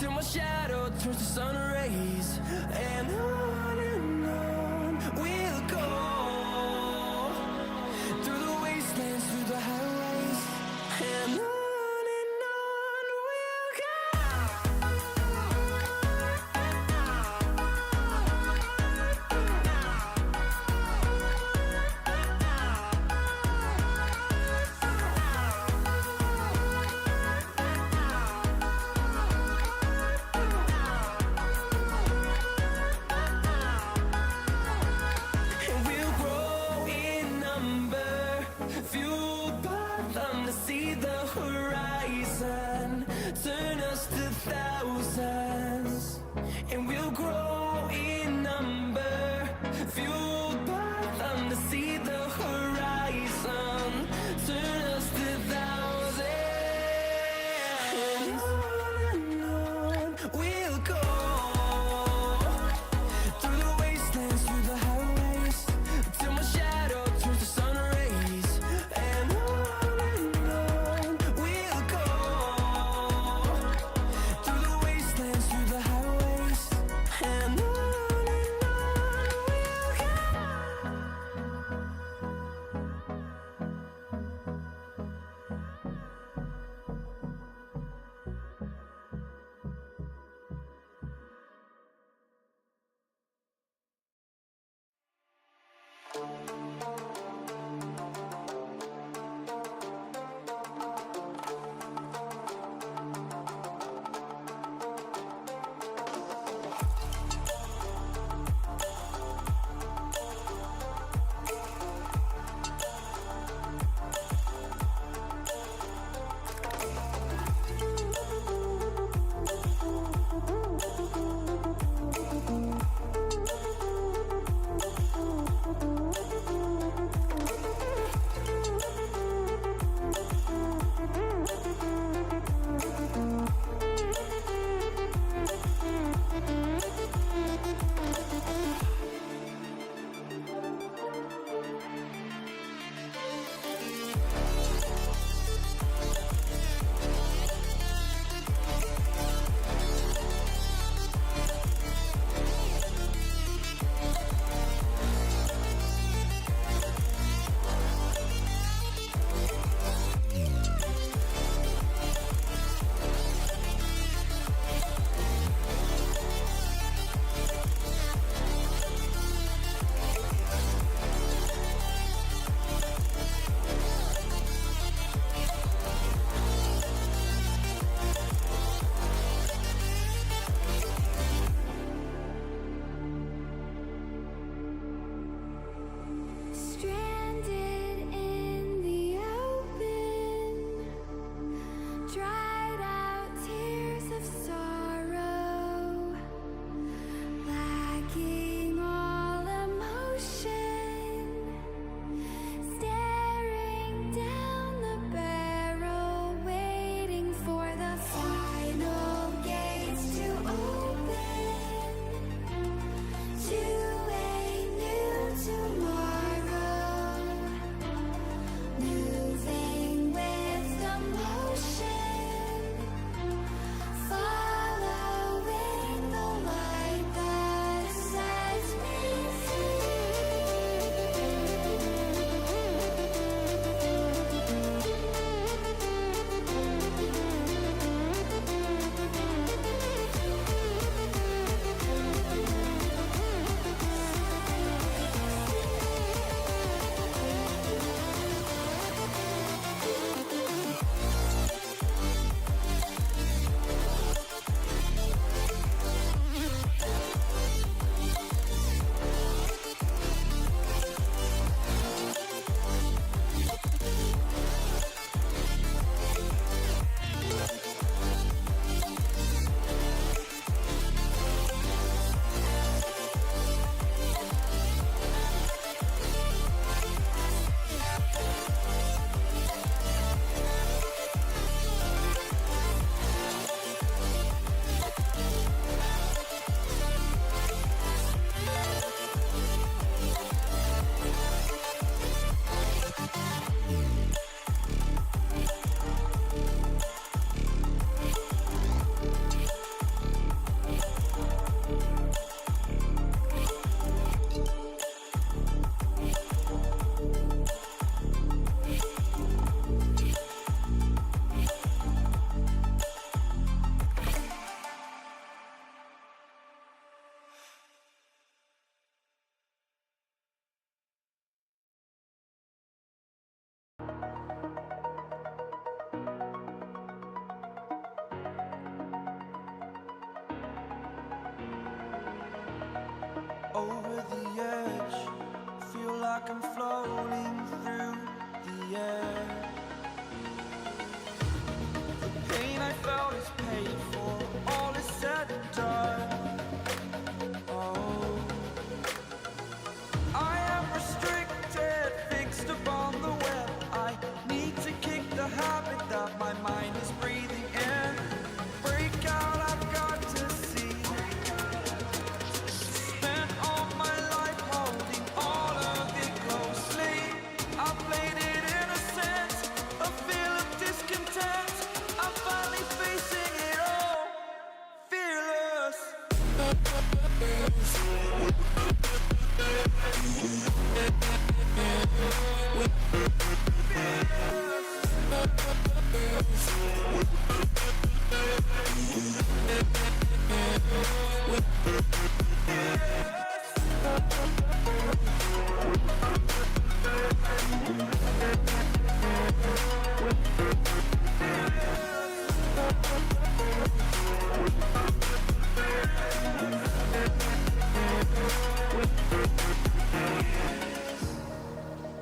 till my shadow turns to sun rays. And on we'll go, through the wastelands, through the highways, and on we'll go.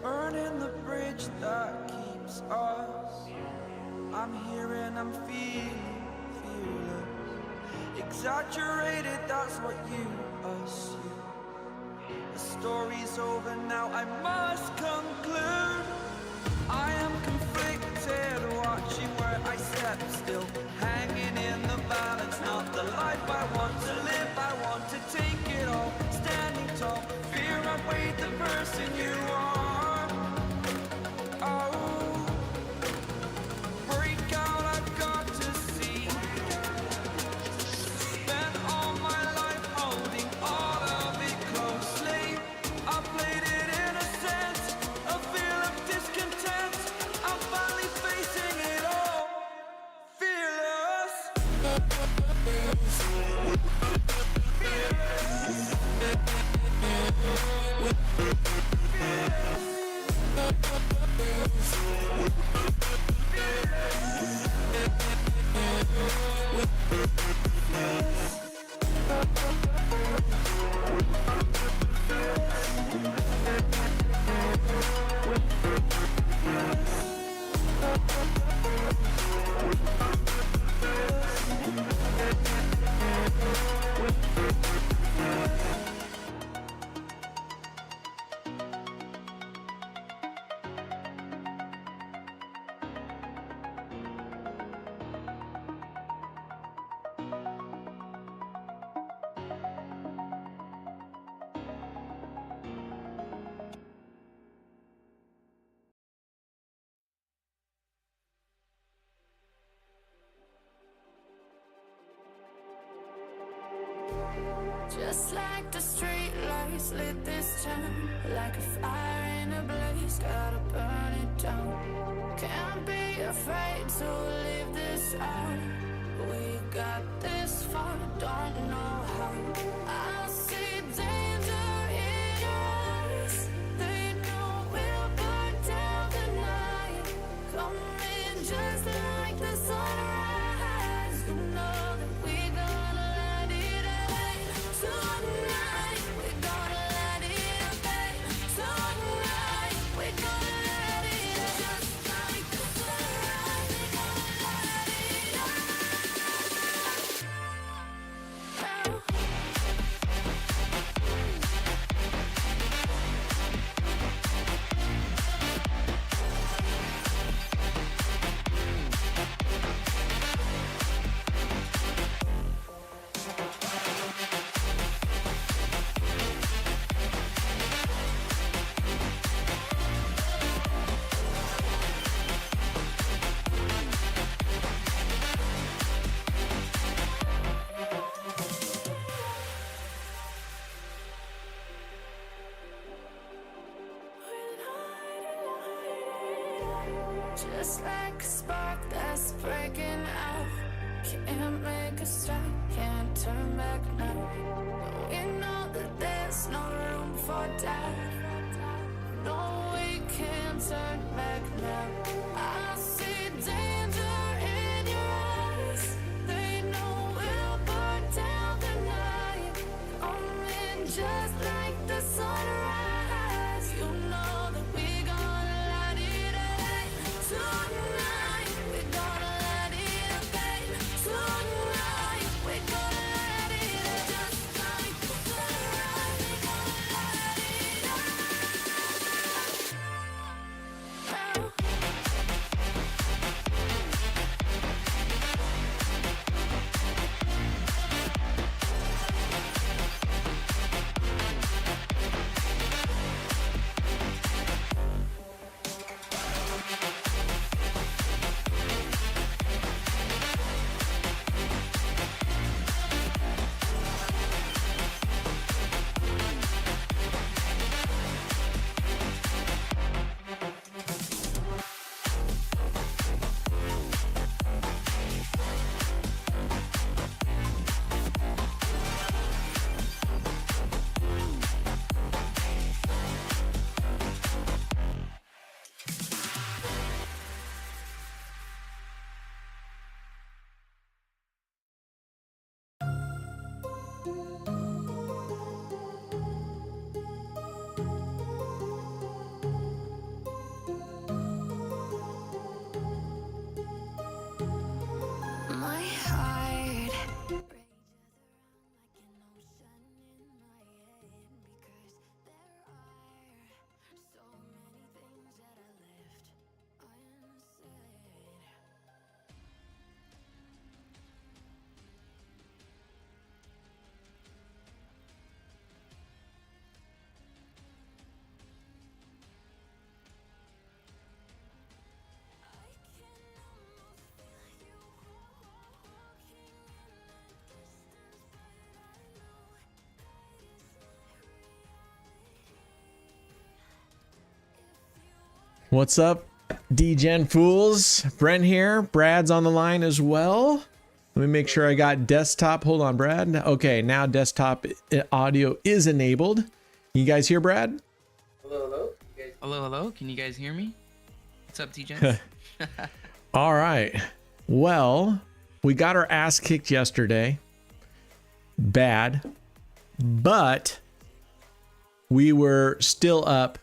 Burning the bridge that keeps us. I'm here and I'm feeling fearless. Exaggerated, that's what you assume. The story's over now, I must conclude. I am conflicted, watching where I step still, hanging in the balance, not the life I want to live. I want to take it all, standing tall. Fear outweighed the person you are. Oh, break out, I've got to see. Spent all my life holding all of it closely. I played it innocent, a feel of discontent. I'm finally facing it all, fearless. Just like the street lights lit this town, like a fire in a blaze, gotta burn it down. Can't be afraid to leave this out. We got this far, don't know how. I see danger in your eyes. They know we'll burn down the night. Coming just like the sunrise. You know that we're gonna let it away. Tonight, we're gonna let it away. Tonight, we're gonna let it away. Just like the sunrise, we're gonna let it away. Just like a spark that's breaking out. Can't make a stop, can't turn back now. We know that there's no room for doubt. No, we can't turn back now. I see danger in your eyes. They know we'll burn down the night. Coming just like the sunrise. You know that we're gonna let it away. Tonight, we're gonna let it away. Tonight, we're gonna let it away. Just like the sunrise, we're gonna let it away. What's up, DGen fools? Brent here. Brad's on the line as well. Let me make sure I got desktop. Hold on, Brad. Okay, now desktop audio is enabled. You guys hear Brad? Hello. Can you guys hear me? What's up, DGen? All right. Well, we got our ass kicked yesterday. Bad. But we were still up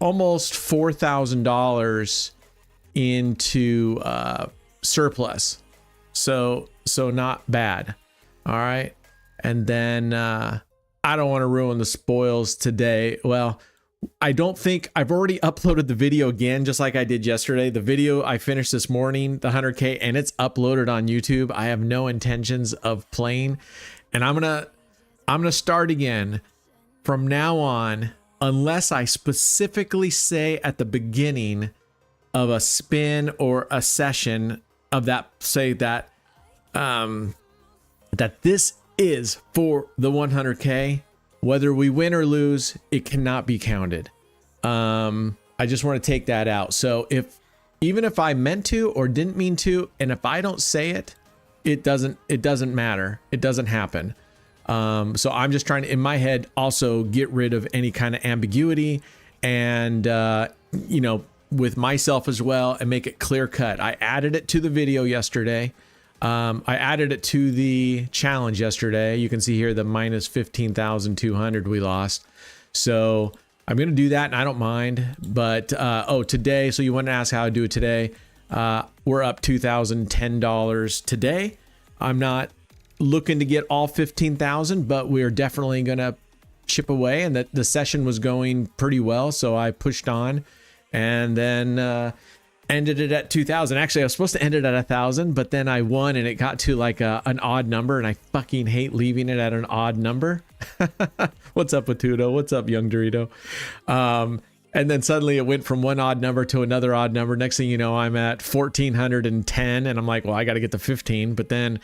almost $4,000 into surplus. So not bad. All right. And then I don't want to ruin the spoils today. Well, I don't think I've already uploaded the video again, just like I did yesterday. The video I finished this morning, the 100K, and it's uploaded on YouTube. I have no intentions of playing, and I'm gonna start again from now on, unless I specifically say at the beginning of a spin or a session of that, say that that this is for the 100K. Whether we win or lose, it cannot be counted. I just want to take that out. So even if I meant to or didn't mean to, and if I don't say it, it doesn't matter. It doesn't happen. So I'm just trying to, in my head, also get rid of any kind of ambiguity and, with myself as well, and make it clear cut. I added it to the video yesterday. I added it to the challenge yesterday. You can see here the minus 15,200 we lost. So I'm going to do that, and I don't mind. But, today, so you want to ask how I do it today. We're up $2,010 today. I'm not looking to get all 15,000, but we're definitely going to chip away, and the session was going pretty well. So I pushed on and then, ended it at 2,000. Actually, I was supposed to end it at 1,000, but then I won and it got to like an odd number, and I fucking hate leaving it at an odd number. What's up, Atudo? What's up, young Dorito? And then suddenly it went from one odd number to another odd number. Next thing you know, I'm at 1,410, and I'm like, well, I got to get to 15. But then,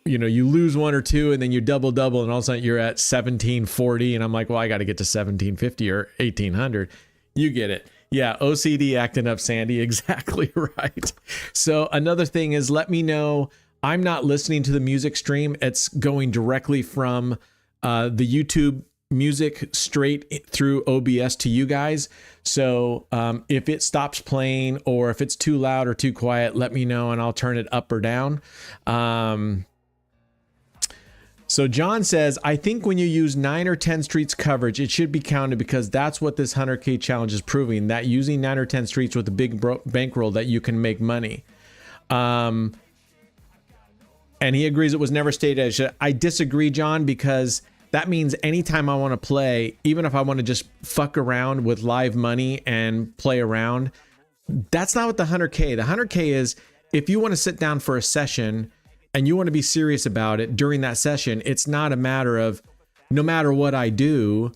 you lose one or two, and then you double, and all of a sudden you're at 1,740, and I'm like, well, I got to get to 1,750 or 1,800. You get it. Yeah, OCD acting up, Sandy. Exactly right. So another thing is, let me know. I'm not listening to the music stream. It's going directly from the YouTube music straight through OBS to you guys. So if it stops playing or if it's too loud or too quiet, let me know and I'll turn it up or down. So John says, I think when you use 9 or 10 streets coverage, it should be counted because that's what this 100K challenge is proving, that using 9 or 10 streets with a big bankroll that you can make money. And he agrees it was never stated as should. I disagree, John, because that means anytime I want to play, even if I want to just fuck around with live money and play around, that's not what the 100K. The 100K is if you want to sit down for a session and you want to be serious about it during that session, it's not a matter of no matter what I do,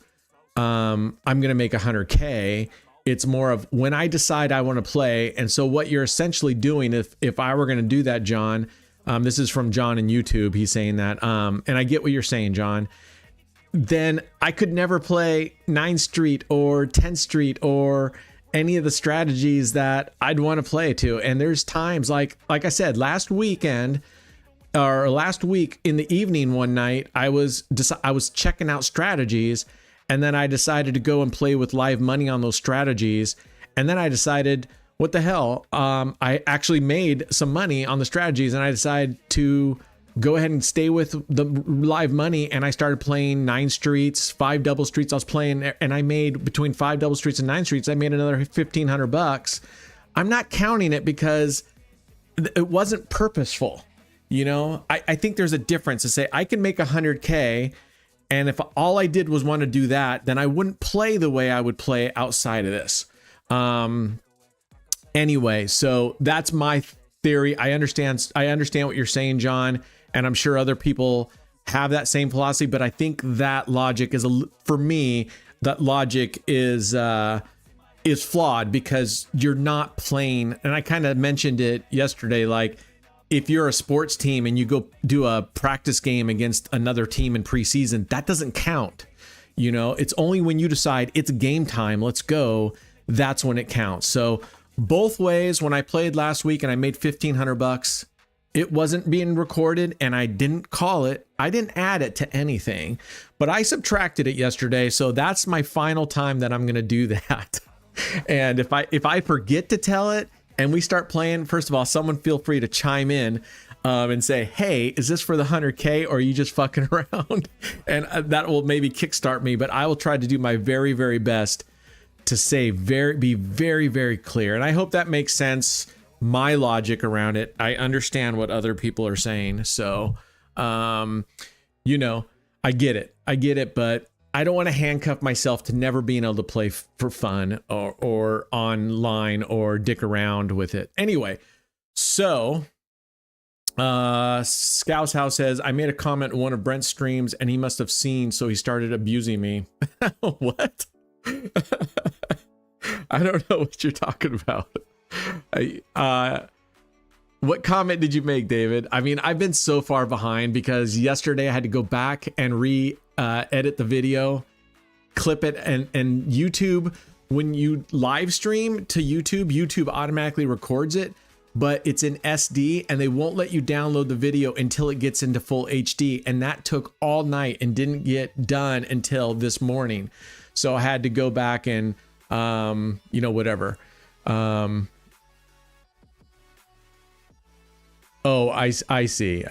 I'm going to make 100K. It's more of when I decide I want to play. And so what you're essentially doing, if I were going to do that, John, this is from John in YouTube. He's saying that, and I get what you're saying, John. Then I could never play 9 Street or 10 Street or any of the strategies that I'd want to play to. And there's times like I said, last week in the evening one night, I was checking out strategies, and then I decided to go and play with live money on those strategies. And then I decided, what the hell? I actually made some money on the strategies, and I decided to go ahead and stay with the live money. And I started playing 9 streets, 5 double streets. I was playing, and I made between 5 double streets and 9 streets. I made another $1,500. I'm not counting it because it wasn't purposeful. I think there's a difference to say I can make 100K, and if all I did was want to do that, then I wouldn't play the way I would play outside of this. Anyway, so that's my theory. I understand what you're saying, John, and I'm sure other people have that same philosophy, but I think that logic is flawed because you're not playing. And I kind of mentioned it yesterday, like, if you're a sports team and you go do a practice game against another team in preseason, that doesn't count. It's only when you decide it's game time, let's go, that's when it counts. So both ways, when I played last week and I made $1,500, it wasn't being recorded and I didn't call it. I didn't add it to anything, but I subtracted it yesterday. So that's my final time that I'm going to do that. And if I forget to tell it and we start playing, first of all, someone feel free to chime in and say, hey, is this for the 100K or are you just fucking around? And that will maybe kickstart me, but I will try to do my very, very best to be very, very clear. And I hope that makes sense. My logic around it. I understand what other people are saying. So, you know, I get it, but I don't want to handcuff myself to never being able to play for fun or online or dick around with it. Anyway, so Scouse House says, I made a comment in one of Brent's streams and he must have seen, so he started abusing me. What? I don't know what you're talking about. What comment did you make, David? I mean, I've been so far behind because yesterday I had to go back and edit the video, clip it, and YouTube, when you live stream to YouTube automatically records it, but it's in SD and they won't let you download the video until it gets into full HD. And that took all night and didn't get done until this morning. So I had to go back and, whatever. Oh, I see.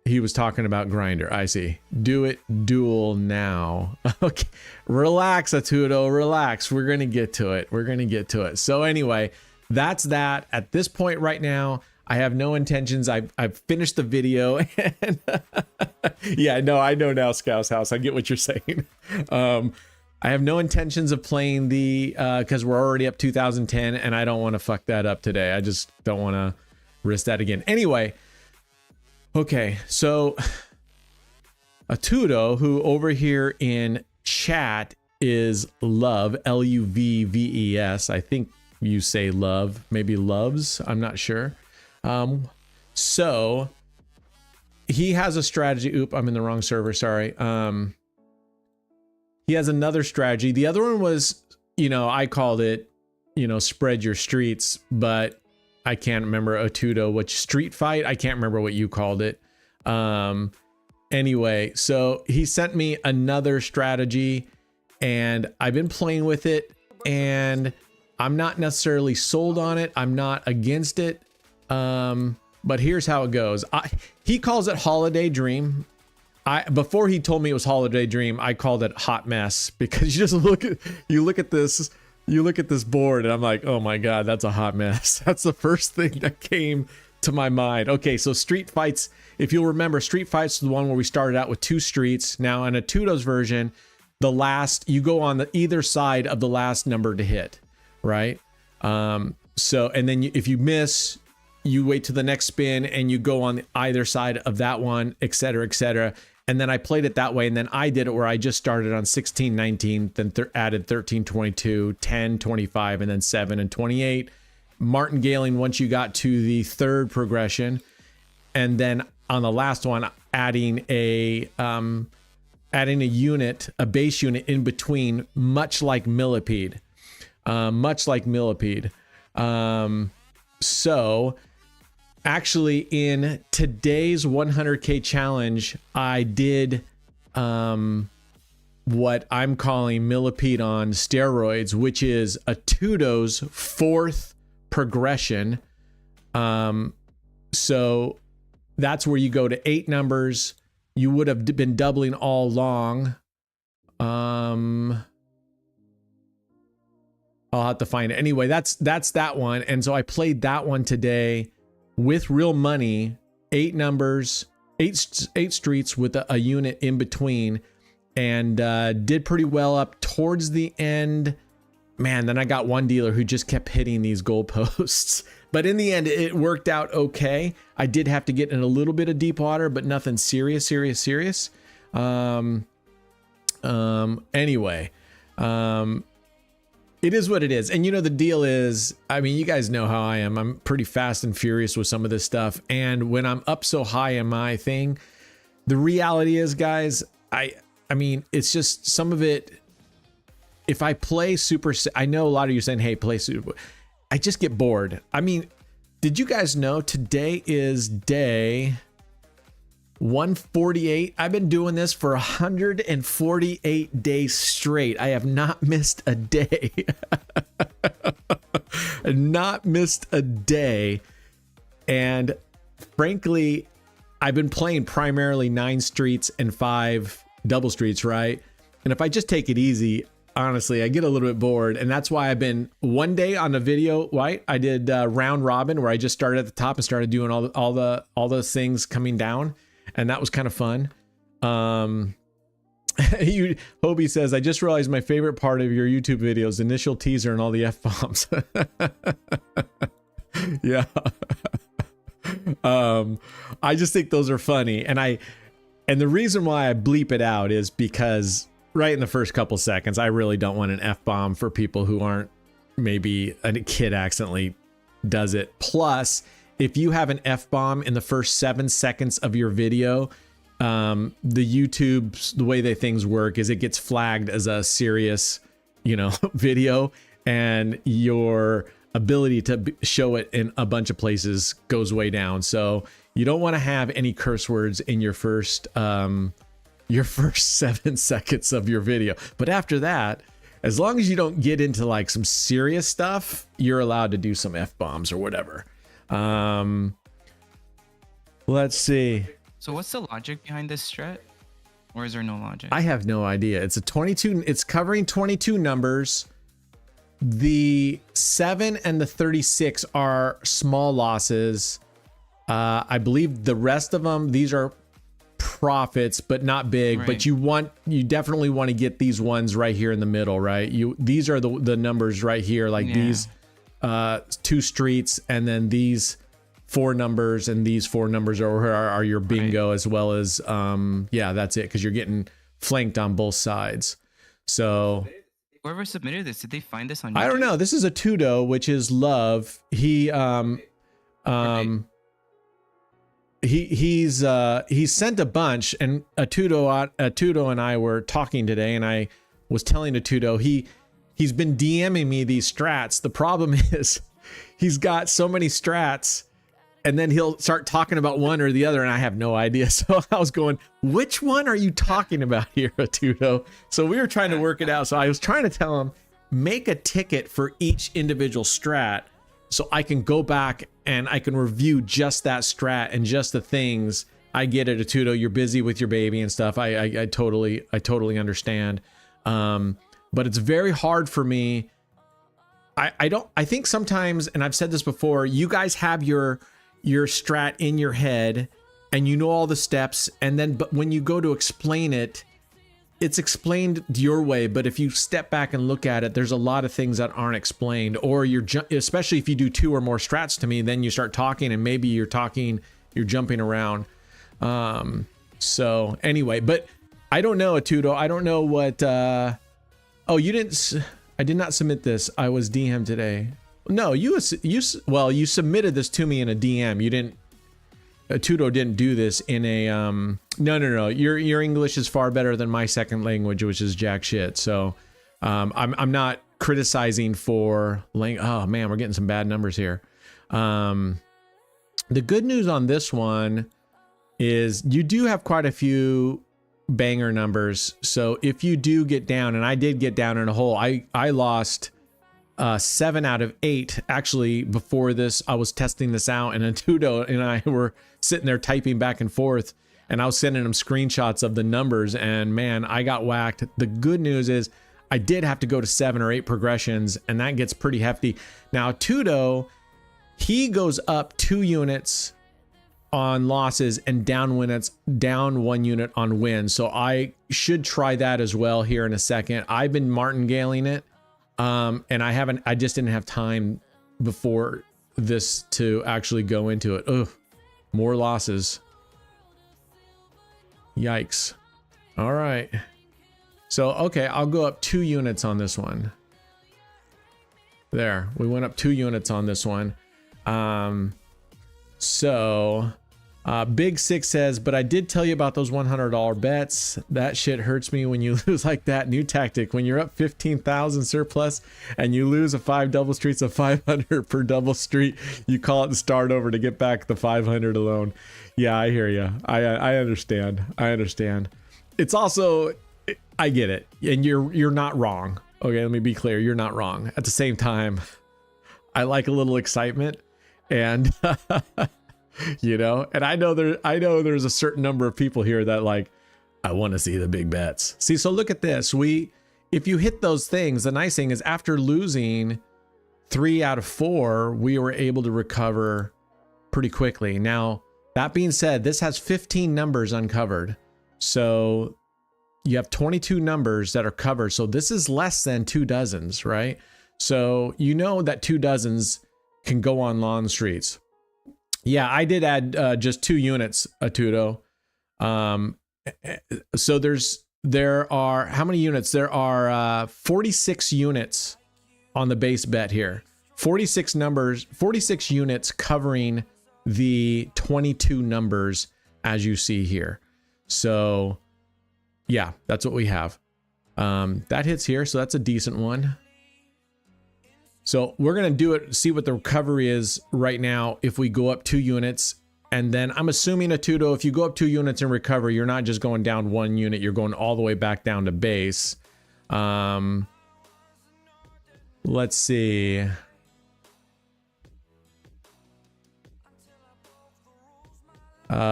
He was talking about Grinder. I see. Do it dual now. Okay. Relax, Atudo. Relax. We're going to get to it. So anyway, that's that. At this point right now, I have no intentions. I've finished the video. And yeah, no, I know now, Scouse House. I get what you're saying. I have no intentions of playing because we're already up 2010 and I don't want to fuck that up today. I just don't want to risk that again. Anyway, okay, so Atudo, who over here in chat is Love, Luvves. I think you say love, maybe loves. I'm not sure. So he has a strategy. Oop, I'm in the wrong server. Sorry. He has another strategy. The other one was, I called it, spread your streets, but I can't remember, Atudo, which street fight. I can't remember what you called it. Anyway, so he sent me another strategy and I've been playing with it and I'm not necessarily sold on it. I'm not against it. But here's how it goes. He calls it Holiday Dream. Before he told me it was Holiday Dream, I called it Hot Mess because you look at this board and I'm like, oh my God, that's a hot mess. That's the first thing that came to my mind. Okay, so street fights, if you'll remember, street fights is the one where we started out with 2 streets. Now in Atudo's version, you go on either side of the last number to hit, right? So, and then if you miss, you wait to the next spin and you go on either side of that one, et cetera, et cetera. And then I played it that way. And then I did it where I just started on 16, 19, then added 13, 22, 10, 25, and then 7 and 28. Martingaling once you got to the third progression. And then on the last one, adding a unit, a base unit in between, much like Millipede. So actually in today's 100K challenge, I did what I'm calling Millipede on steroids, which is Atudo's 4th progression. So that's where you go to 8 numbers. You would have been doubling all along. I'll have to find it. Anyway, that's that one. And so I played that one today with real money, 8 numbers, 8 streets with a unit in between, and did pretty well up towards the end. Man, then I got one dealer who just kept hitting these goalposts. But in the end, it worked out okay. I did have to get in a little bit of deep water, but nothing serious. Anyway, it is what it is. And the deal is, I mean, you guys know how I am. I'm pretty fast and furious with some of this stuff. And when I'm up so high in my thing, the reality is, guys, I mean, it's just some of it, if I play super, I know a lot of you saying, hey, play super, I just get bored. I mean, did you guys know today is day 148? I've been doing this for 148 days straight. I have not missed a day. Not missed a day. And frankly, I've been playing primarily 9 streets and 5 double streets, right? And if I just take it easy, honestly, I get a little bit bored. And that's why I've been one day on a video, right? I did round robin where I just started at the top and started doing all those things coming down. And that was kind of fun. Hobie says, I just realized my favorite part of your YouTube videos, initial teaser and all the F-bombs. Yeah. I just think those are funny. And the reason why I bleep it out is because right in the first couple seconds, I really don't want an F-bomb for people who aren't, maybe a kid accidentally does it. Plus, if you have an F-bomb in the first 7 seconds of your video, the the way things work is it gets flagged as a serious, video, and your ability to show it in a bunch of places goes way down. So you don't want to have any curse words in your first 7 seconds of your video. But after that, as long as you don't get into like some serious stuff, you're allowed to do some F-bombs or whatever. Let's see. So what's the logic behind this strat? Or is there no logic? I have no idea. It's it's covering 22 numbers. The 7 and the 36 are small losses. I believe the rest of them, these are profits, but not big. Right. But you definitely want to get these ones right here in the middle, right? These are the numbers right here, like these 2 streets, and then these 4 numbers, and these 4 numbers are your bingo, right, as well as that's it, because you're getting flanked on both sides. So whoever submitted this, did they find this on YouTube? I don't know. This is Atudo, which is love. He he's sent a bunch, and Atudo and I were talking today, and I was telling Atudo he's been DMing me these strats. The problem is he's got so many strats, and then he'll start talking about one or the other, and I have no idea. So I was going, which one are you talking about here, Atudo? So we were trying to work it out. So I was trying to tell him, make a ticket for each individual strat so I can go back and I can review just that strat and just the things. I get it, Atudo, you're busy with your baby and stuff. I totally understand. But it's very hard for me. I think sometimes, and I've said this before, you guys have your strat in your head and you know all the steps, and then but when you go to explain it, it's explained your way. But if you step back and look at it, there's a lot of things that aren't explained, or especially if you do 2 or more strats to me, then you start talking and maybe you're jumping around. So anyway, but I don't know, Atudo. I don't know what, I did not submit this. I was DM today. No, you submitted this to me in a DM. You didn't. Atudo didn't do this in a no. Your English is far better than my second language, which is jack shit. So I'm not criticizing for oh man, we're getting some bad numbers here. The good news on this one is you do have quite a few banger numbers. So if you do get down, and I did get down in a hole, I lost 7 out of 8. Actually, before this, I was testing this out, and Atudo and I were sitting there typing back and forth, and I was sending him screenshots of the numbers, and man, I got whacked. The good news is I did have to go to 7 or 8 progressions, and that gets pretty hefty. Now, Atudo, he goes up 2 units on losses and down 1 unit on wins. So I should try that as well here in a second. I've been martingaling it. And I just didn't have time before this to actually go into it. Ugh, more losses. Yikes. All right. So, okay, I'll go up 2 units on this one. There, we went up 2 units on this one. So Big Six says, but I did tell you about those $100 bets. That shit hurts me when you lose like that. New tactic. When you're up 15,000 surplus and you lose a 5 double streets of 500 per double street, you call it and start over to get back the 500 alone. Yeah, I hear you. I understand. I understand. It's also, I get it. And you're not wrong. Okay, let me be clear. You're not wrong. At the same time, I like a little excitement, and you know, and I know there's a certain number of people here that like, I want to see the big bets. See, so look at this. If you hit those things, the nice thing is after losing 3 out of 4, we were able to recover pretty quickly. Now, that being said, this has 15 numbers uncovered. So you have 22 numbers that are covered. So this is less than 2 dozens, right? So you know that 2 dozens can go on lawn streets. Yeah, I did add just 2 units, Atudo. So there are, how many units? There are 46 units on the base bet here. 46 numbers, 46 units covering the 22 numbers as you see here. So yeah, that's what we have. That hits here, so that's a decent one. So we're gonna do it, see what the recovery is right now if we go up 2 units. And then I'm assuming, Atudo, if you go up 2 units and recover, you're not just going down 1 unit, you're going all the way back down to base. Let's see.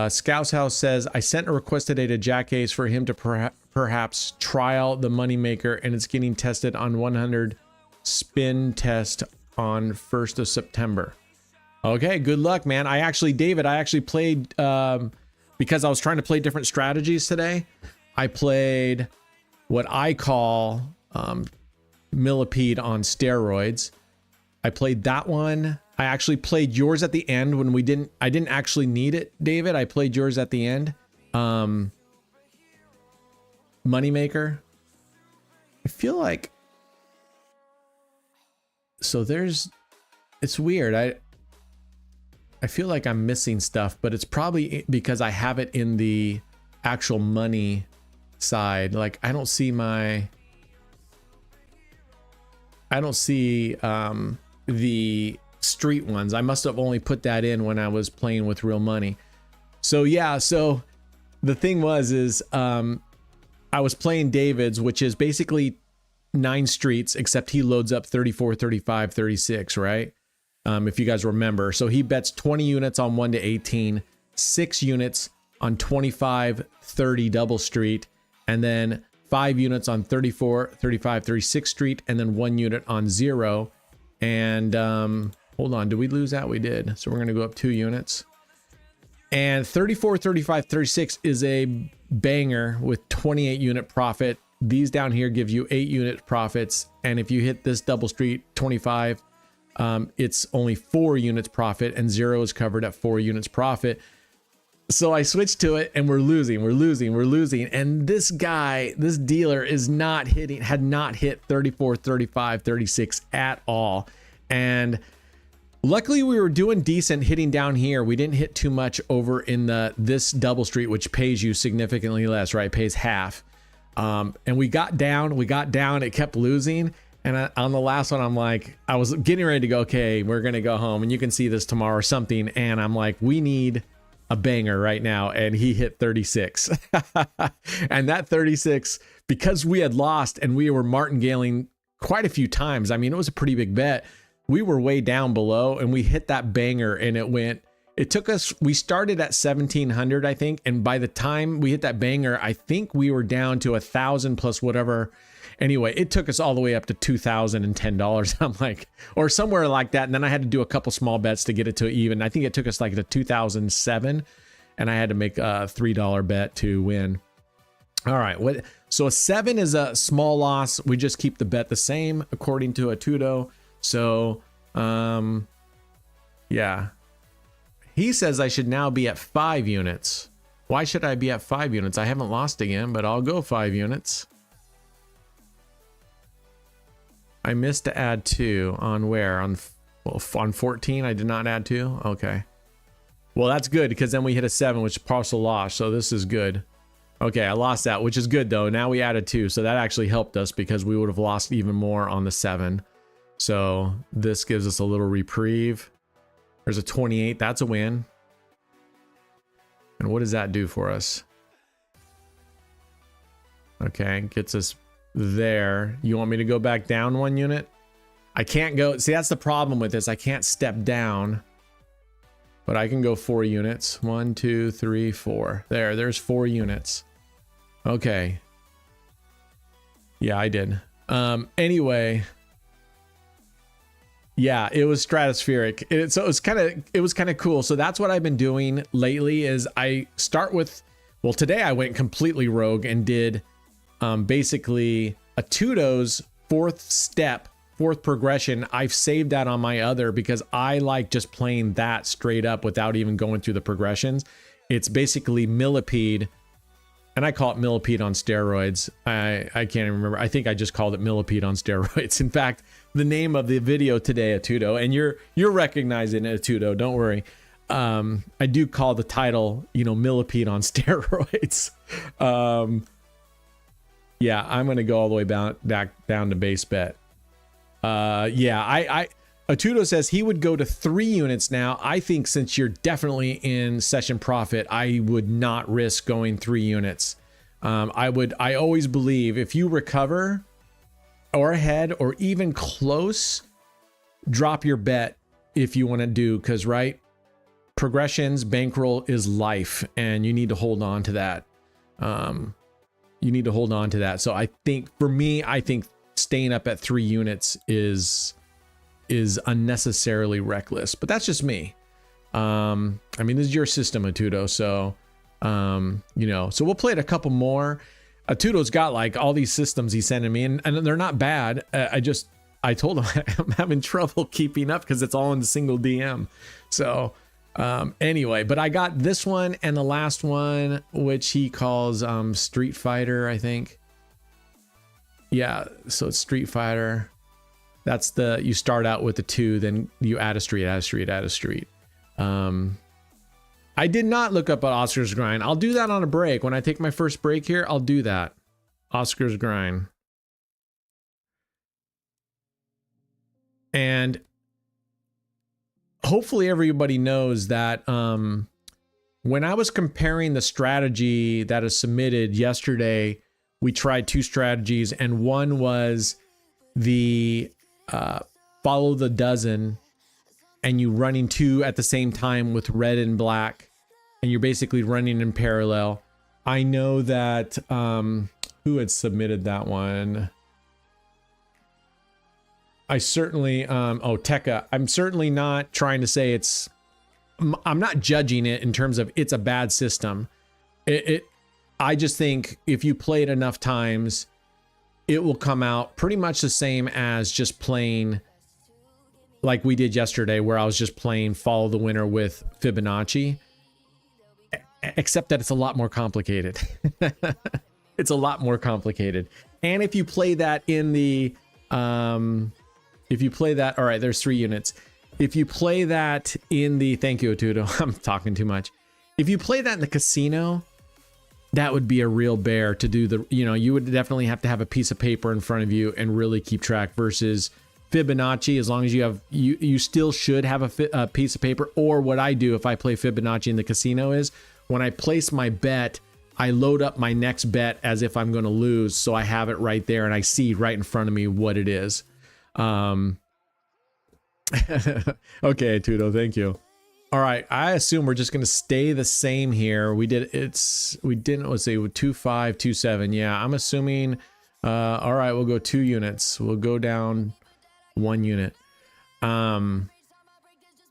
Scout's House says, I sent a request today to Jack Ace for him to perhaps trial the moneymaker, and it's getting tested on 100 spin test on 1st of September. Okay, good luck, man. David, I actually played, because I was trying to play different strategies today. I played what I call millipede on steroids. I played that one. I actually played yours at the end when I didn't actually need it, David. I played yours at the end. Moneymaker. I feel like, so it's weird. I feel like I'm missing stuff, but it's probably because I have it in the actual money side. Like I don't see the street ones. I must have only put that in when I was playing with real money. So yeah, so the thing is I was playing David's, which is basically 9 streets, except he loads up 34, 35, 36, right? If you guys remember. So he bets 20 units on 1 to 18, 6 units on 25, 30 double street, and then 5 units on 34, 35, 36 street, and then 1 unit on 0. And hold on, did we lose that? We did. So we're going to go up 2 units. And 34, 35, 36 is a banger with 28 unit profit. These down here give you 8 unit profits. And if you hit this double street 25, it's only 4 units profit, and 0 is covered at 4 units profit. So I switched to it and we're losing. And this dealer had not hit 34, 35, 36 at all. And luckily we were doing decent hitting down here. We didn't hit too much over in this double street, which pays you significantly less, right? It pays half. And we got down, it kept losing. And on the last one, I'm like, I was getting ready to go, okay, we're going to go home and you can see this tomorrow or something. And I'm like, we need a banger right now. And he hit 36. And that 36, because we had lost and we were martingaling quite a few times. I mean, it was a pretty big bet. We were way down below and we hit that banger and we started at 1700, I think. And by the time we hit that banger, I think we were down to 1,000 plus whatever. Anyway, it took us all the way up to $2,010. I'm like, or somewhere like that. And then I had to do a couple small bets to get it to even. I think it took us like to 2007, and I had to make a $3 bet to win. All right. So a 7 is a small loss. We just keep the bet the same according to Atudo. So, yeah. He says I should now be at 5 units. Why should I be at 5 units? I haven't lost again, but I'll go 5 units. I missed to add 2 on where? On 14, I did not add 2? Okay. Well, that's good because then we hit a 7, which is partial loss. So this is good. Okay, I lost that, which is good though. Now we added 2, so that actually helped us because we would have lost even more on the 7. So this gives us a little reprieve. There's a 28. That's a win. And what does that do for us? Okay, gets us there. You want me to go back down 1 unit? I can't go. See, that's the problem with this. I can't step down. But I can go 4 units. 1, 2, 3, 4. There's 4 units. Okay. Yeah, I did. Anyway. Yeah, it was stratospheric. So it was kind of cool. So that's what I've been doing lately is I start with, well, today I went completely rogue and did basically Atudo's 4th progression. I've saved that on my other because I like just playing that straight up without even going through the progressions. It's basically Millipede, and I call it Millipede on steroids. I can't even remember. I think I just called it Millipede on steroids. In fact, the name of the video today, Atudo, and you're recognizing it, Atudo. Don't worry. I do call the title, Millipede on steroids. Yeah, I'm gonna go all the way back down to base bet. Yeah, Atudo says he would go to 3 units now. I think since you're definitely in session profit, I would not risk going 3 units. I always believe if you recover or ahead or even close, drop your bet if you want to do, because right, progressions, bankroll is life, and you need to hold on to that. You need to hold on to that. So I think for me, I think staying up at 3 units is unnecessarily reckless, but that's just me. I mean, this is your system, Atudo. So, so we'll play it a couple more. Atudo's got like all these systems he's sending me, and they're not bad. I told him I'm having trouble keeping up because it's all in the single DM. So, anyway, but I got this one and the last one, which he calls, Street Fighter, I think. Yeah, so it's Street Fighter. That's you start out with the 2, then you add a street. I did not look up at Oscar's Grind. I'll do that on a break. When I take my first break here, I'll do that. Oscar's Grind. And hopefully everybody knows that when I was comparing the strategy that is submitted yesterday, we tried 2 strategies, and one was the follow the dozen, and you running 2 at the same time with red and black, and you're basically running in parallel. I know that who had submitted that one? I certainly Tekka. I'm certainly not trying to say I'm not judging it in terms of it's a bad system. I just think if you play it enough times, it will come out pretty much the same as just playing like we did yesterday, where I was just playing Follow the Winner with Fibonacci, except that it's a lot more complicated. It's a lot more complicated. And if you play that in the, all right, there's 3 units. If you play that in the, thank you, Atudo, I'm talking too much. If you play that in the casino, that would be a real bear to do the, you would definitely have to have a piece of paper in front of you and really keep track, versus Fibonacci. As long as you have, you still should have a piece of paper. Or what I do if I play Fibonacci in the casino is when I place my bet, I load up my next bet as if I'm going to lose. So I have it right there and I see right in front of me what it is. Okay, Atudo, thank you. All right, I assume we're just going to stay the same here. We didn't, let's say 2, 5, 2, 7. Yeah, I'm assuming, all right, we'll go 2 units. We'll go down 1 unit.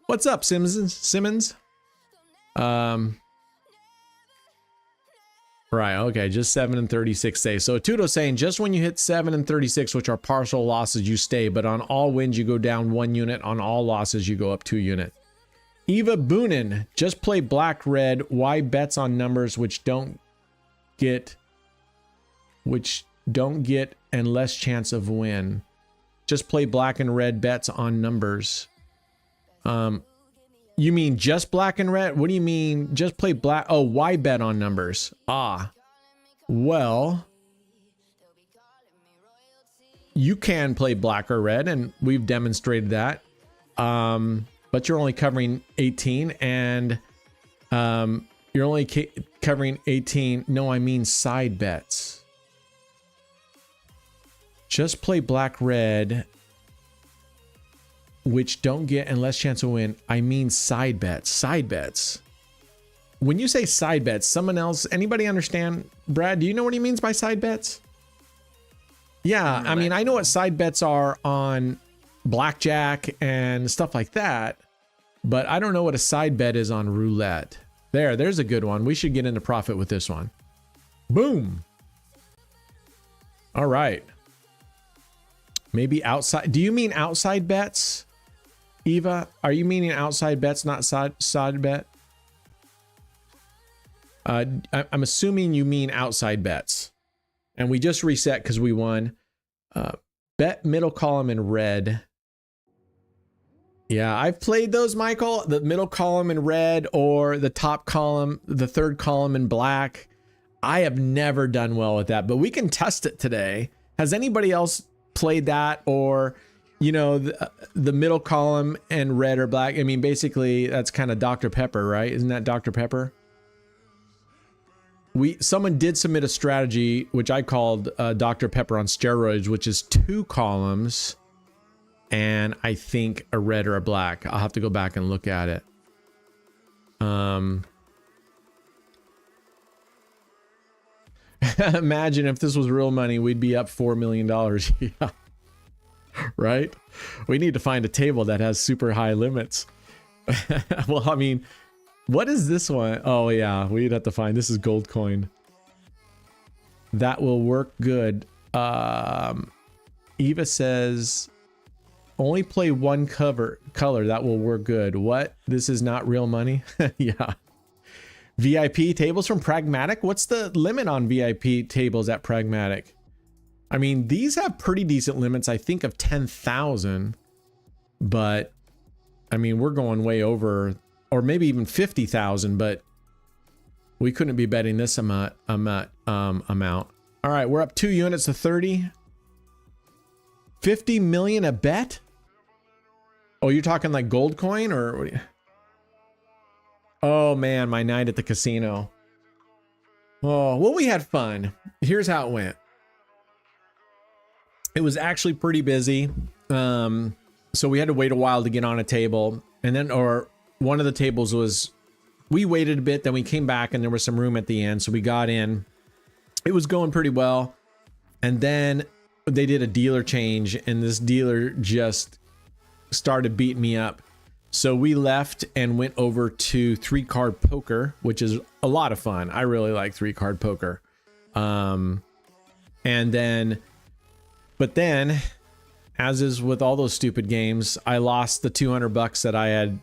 What's up, Simmons? Right, okay, just 7 and 36 stay. So Atudo's saying just when you hit 7 and 36, which are partial losses, you stay, but on all wins, you go down 1 unit. On all losses, you go up 2 units. Eva Boonin, just play black red. Why bets on numbers which don't get and less chance of win? Just play black and red bets on numbers. You mean just black and red? What do you mean just play black? Oh, why bet on numbers? Ah, well, you can play black or red, and we've demonstrated that. But you're only covering 18, and you're only covering 18. No, I mean side bets. Just play black, red, which don't get and less chance to win. I mean side bets. Side bets. When you say side bets, someone else, anybody understand? Brad, do you know what he means by side bets? Yeah, I mean, I know what side bets are on blackjack and stuff like that, but I don't know what a side bet is on roulette. There's a good one. We should get into profit with this one. Boom. All right. Maybe outside. Do you mean outside bets, Eva? Are you meaning outside bets, not side bet? I'm assuming you mean outside bets. And we just reset because we won. Bet middle column in red. Yeah, I've played those, Michael. The middle column in red or the top column, the third column in black. I have never done well with that, but we can test it today. Has anybody else played that, or, you know, the middle column and red or black? I mean, basically that's kind of Dr. Pepper, right? Isn't that Dr. Pepper? Someone did submit a strategy which I called Dr. Pepper on steroids, which is 2 columns and I think a red or a black. I'll have to go back and look at it. Imagine if this was real money, we'd be up $4 million. Yeah. Right? We need to find a table that has super high limits. Well, I mean, what is this one? Oh yeah, we'd have to find, this is gold coin. That will work good. Eva says only play one color. That will work good. What? This is not real money? Yeah. VIP tables from Pragmatic. What's the limit on VIP tables at Pragmatic? I mean, these have pretty decent limits, I think, of 10,000. But I mean, we're going way over, or maybe even 50,000, but we couldn't be betting this amount. All right, we're up 2 units to 30. 50 million a bet? Oh, you're talking like gold coin, or? Oh man, my night at the casino. Oh, well, we had fun. Here's how it went. It was actually pretty busy. So we had to wait a while to get on a table, and then, or one of the tables was, we waited a bit, then we came back and there was some room at the end, so we got in. It was going pretty well, and then they did a dealer change, and this dealer just started beating me up. So we left and went over to 3-card poker, which is a lot of fun. I really like 3-card poker. And then, but then, as is with all those stupid games, I lost the $200 that I had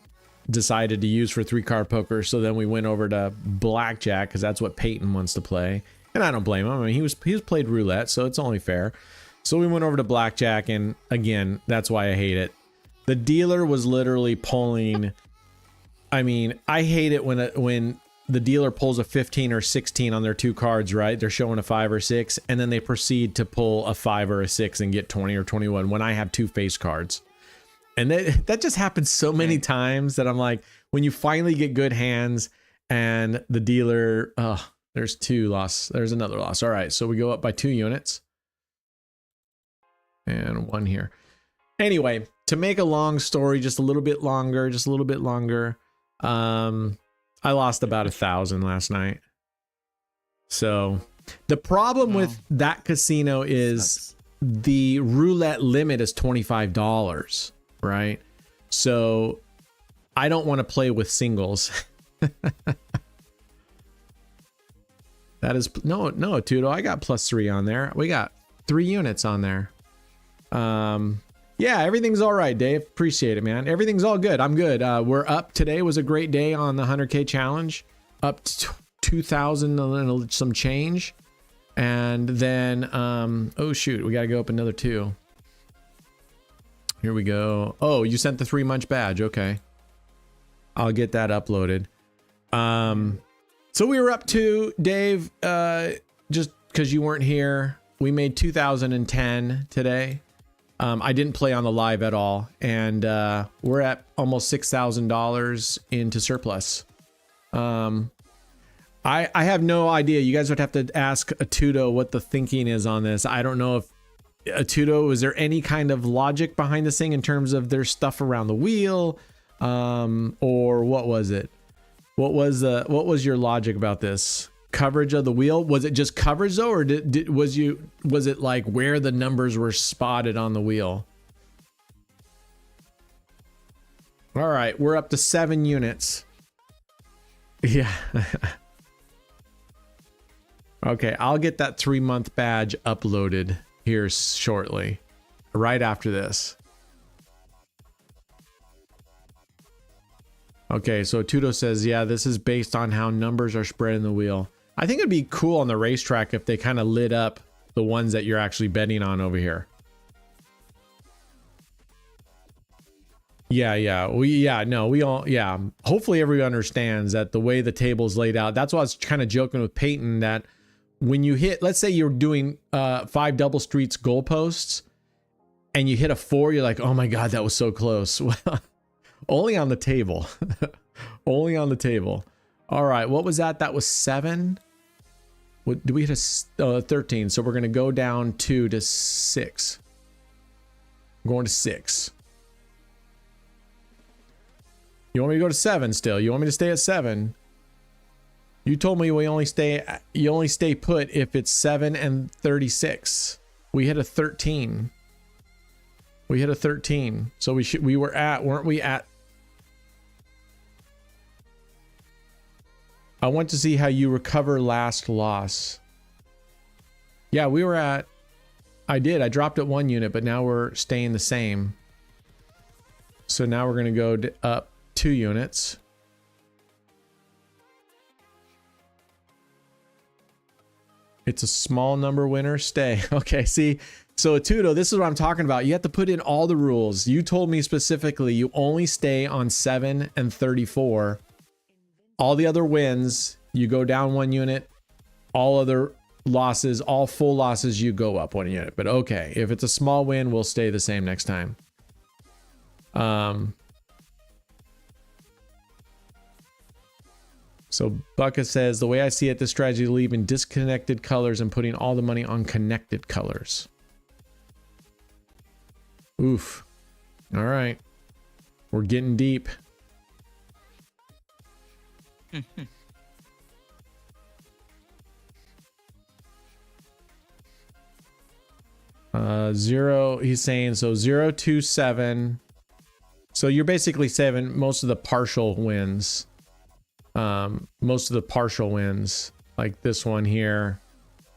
decided to use for 3-card poker. So then we went over to blackjack, because that's what Peyton wants to play, and I don't blame him. I mean, he's played roulette, so it's only fair. So we went over to blackjack, and again, that's why I hate it. The dealer was literally pulling. I mean, I hate it when the dealer pulls a 15 or 16 on their 2 cards, right? They're showing a 5 or 6, and then they proceed to pull a 5 or a 6 and get 20 or 21 when I have 2 face cards. And that just happens so many times that I'm like, when you finally get good hands and the dealer, oh, there's 2 loss. There's another loss. All right, so we go up by 2 units. And 1 here. Anyway, to make a long story just a little bit longer, I lost about 1,000 last night. So the problem with that casino is the roulette limit is $25, right? So I don't want to play with singles. That is no, Atudo. I got +3 on there. We got 3 units on there. Yeah, everything's all right, Dave. Appreciate it, man. Everything's all good. I'm good. We're up. Today was a great day on the 100K challenge. Up to 2,000 and some change. And then, oh shoot, we got to go up another 2. Here we go. Oh, you sent the 3 munch badge. Okay. I'll get that uploaded. So we were up to, Dave, just because you weren't here, we made 2010 today. I didn't play on the live at all, and we're at almost $6,000 into surplus. I have no idea. You guys would have to ask Atudo what the thinking is on this. I don't know if Atudo, is there any kind of logic behind this thing in terms of there's stuff around the wheel, or what was it? What was your logic about this? Coverage of the wheel? Was it just coverage though, or was it like where the numbers were spotted on the wheel? All right, we're up to 7 units. Yeah. Okay, I'll get that 3-month badge uploaded here shortly, right after this. Okay, so Atudo says, yeah, this is based on how numbers are spread in the wheel. I think it'd be cool on the racetrack if they kind of lit up the ones that you're actually betting on over here. Yeah. Hopefully everyone understands that the way the table's laid out. That's why I was kind of joking with Peyton that when you hit, let's say you're doing 5 double streets goalposts and you hit a 4, you're like, oh my God, that was so close. Well, only on the table. Only on the table. All right, what was that? That was 7. What did we hit? 13. So we're going to go down 2 to 6. I'm going to 6. You want me to go to 7 still? You want me to stay at 7? You told me you only stay put if it's 7 and 36. We hit a 13. We hit a 13. So weren't we at? I want to see how you recover last loss. Yeah, we were at, I dropped at 1 unit, but now we're staying the same. So now we're going to go up 2 units. It's a small number winner, stay. Okay, see, so Atudo, this is what I'm talking about. You have to put in all the rules. You told me specifically you only stay on 7 and 34. All the other wins, you go down 1 unit. All other losses, all full losses, you go up 1 unit. But okay, if it's a small win, we'll stay the same next time. So Bucka says, the way I see it, this strategy is leaving disconnected colors and putting all the money on connected colors. Oof. All right. We're getting deep. 0, he's saying, so 0, 2, 7. So you're basically saving most of the partial wins. Most of the partial wins, like this one here,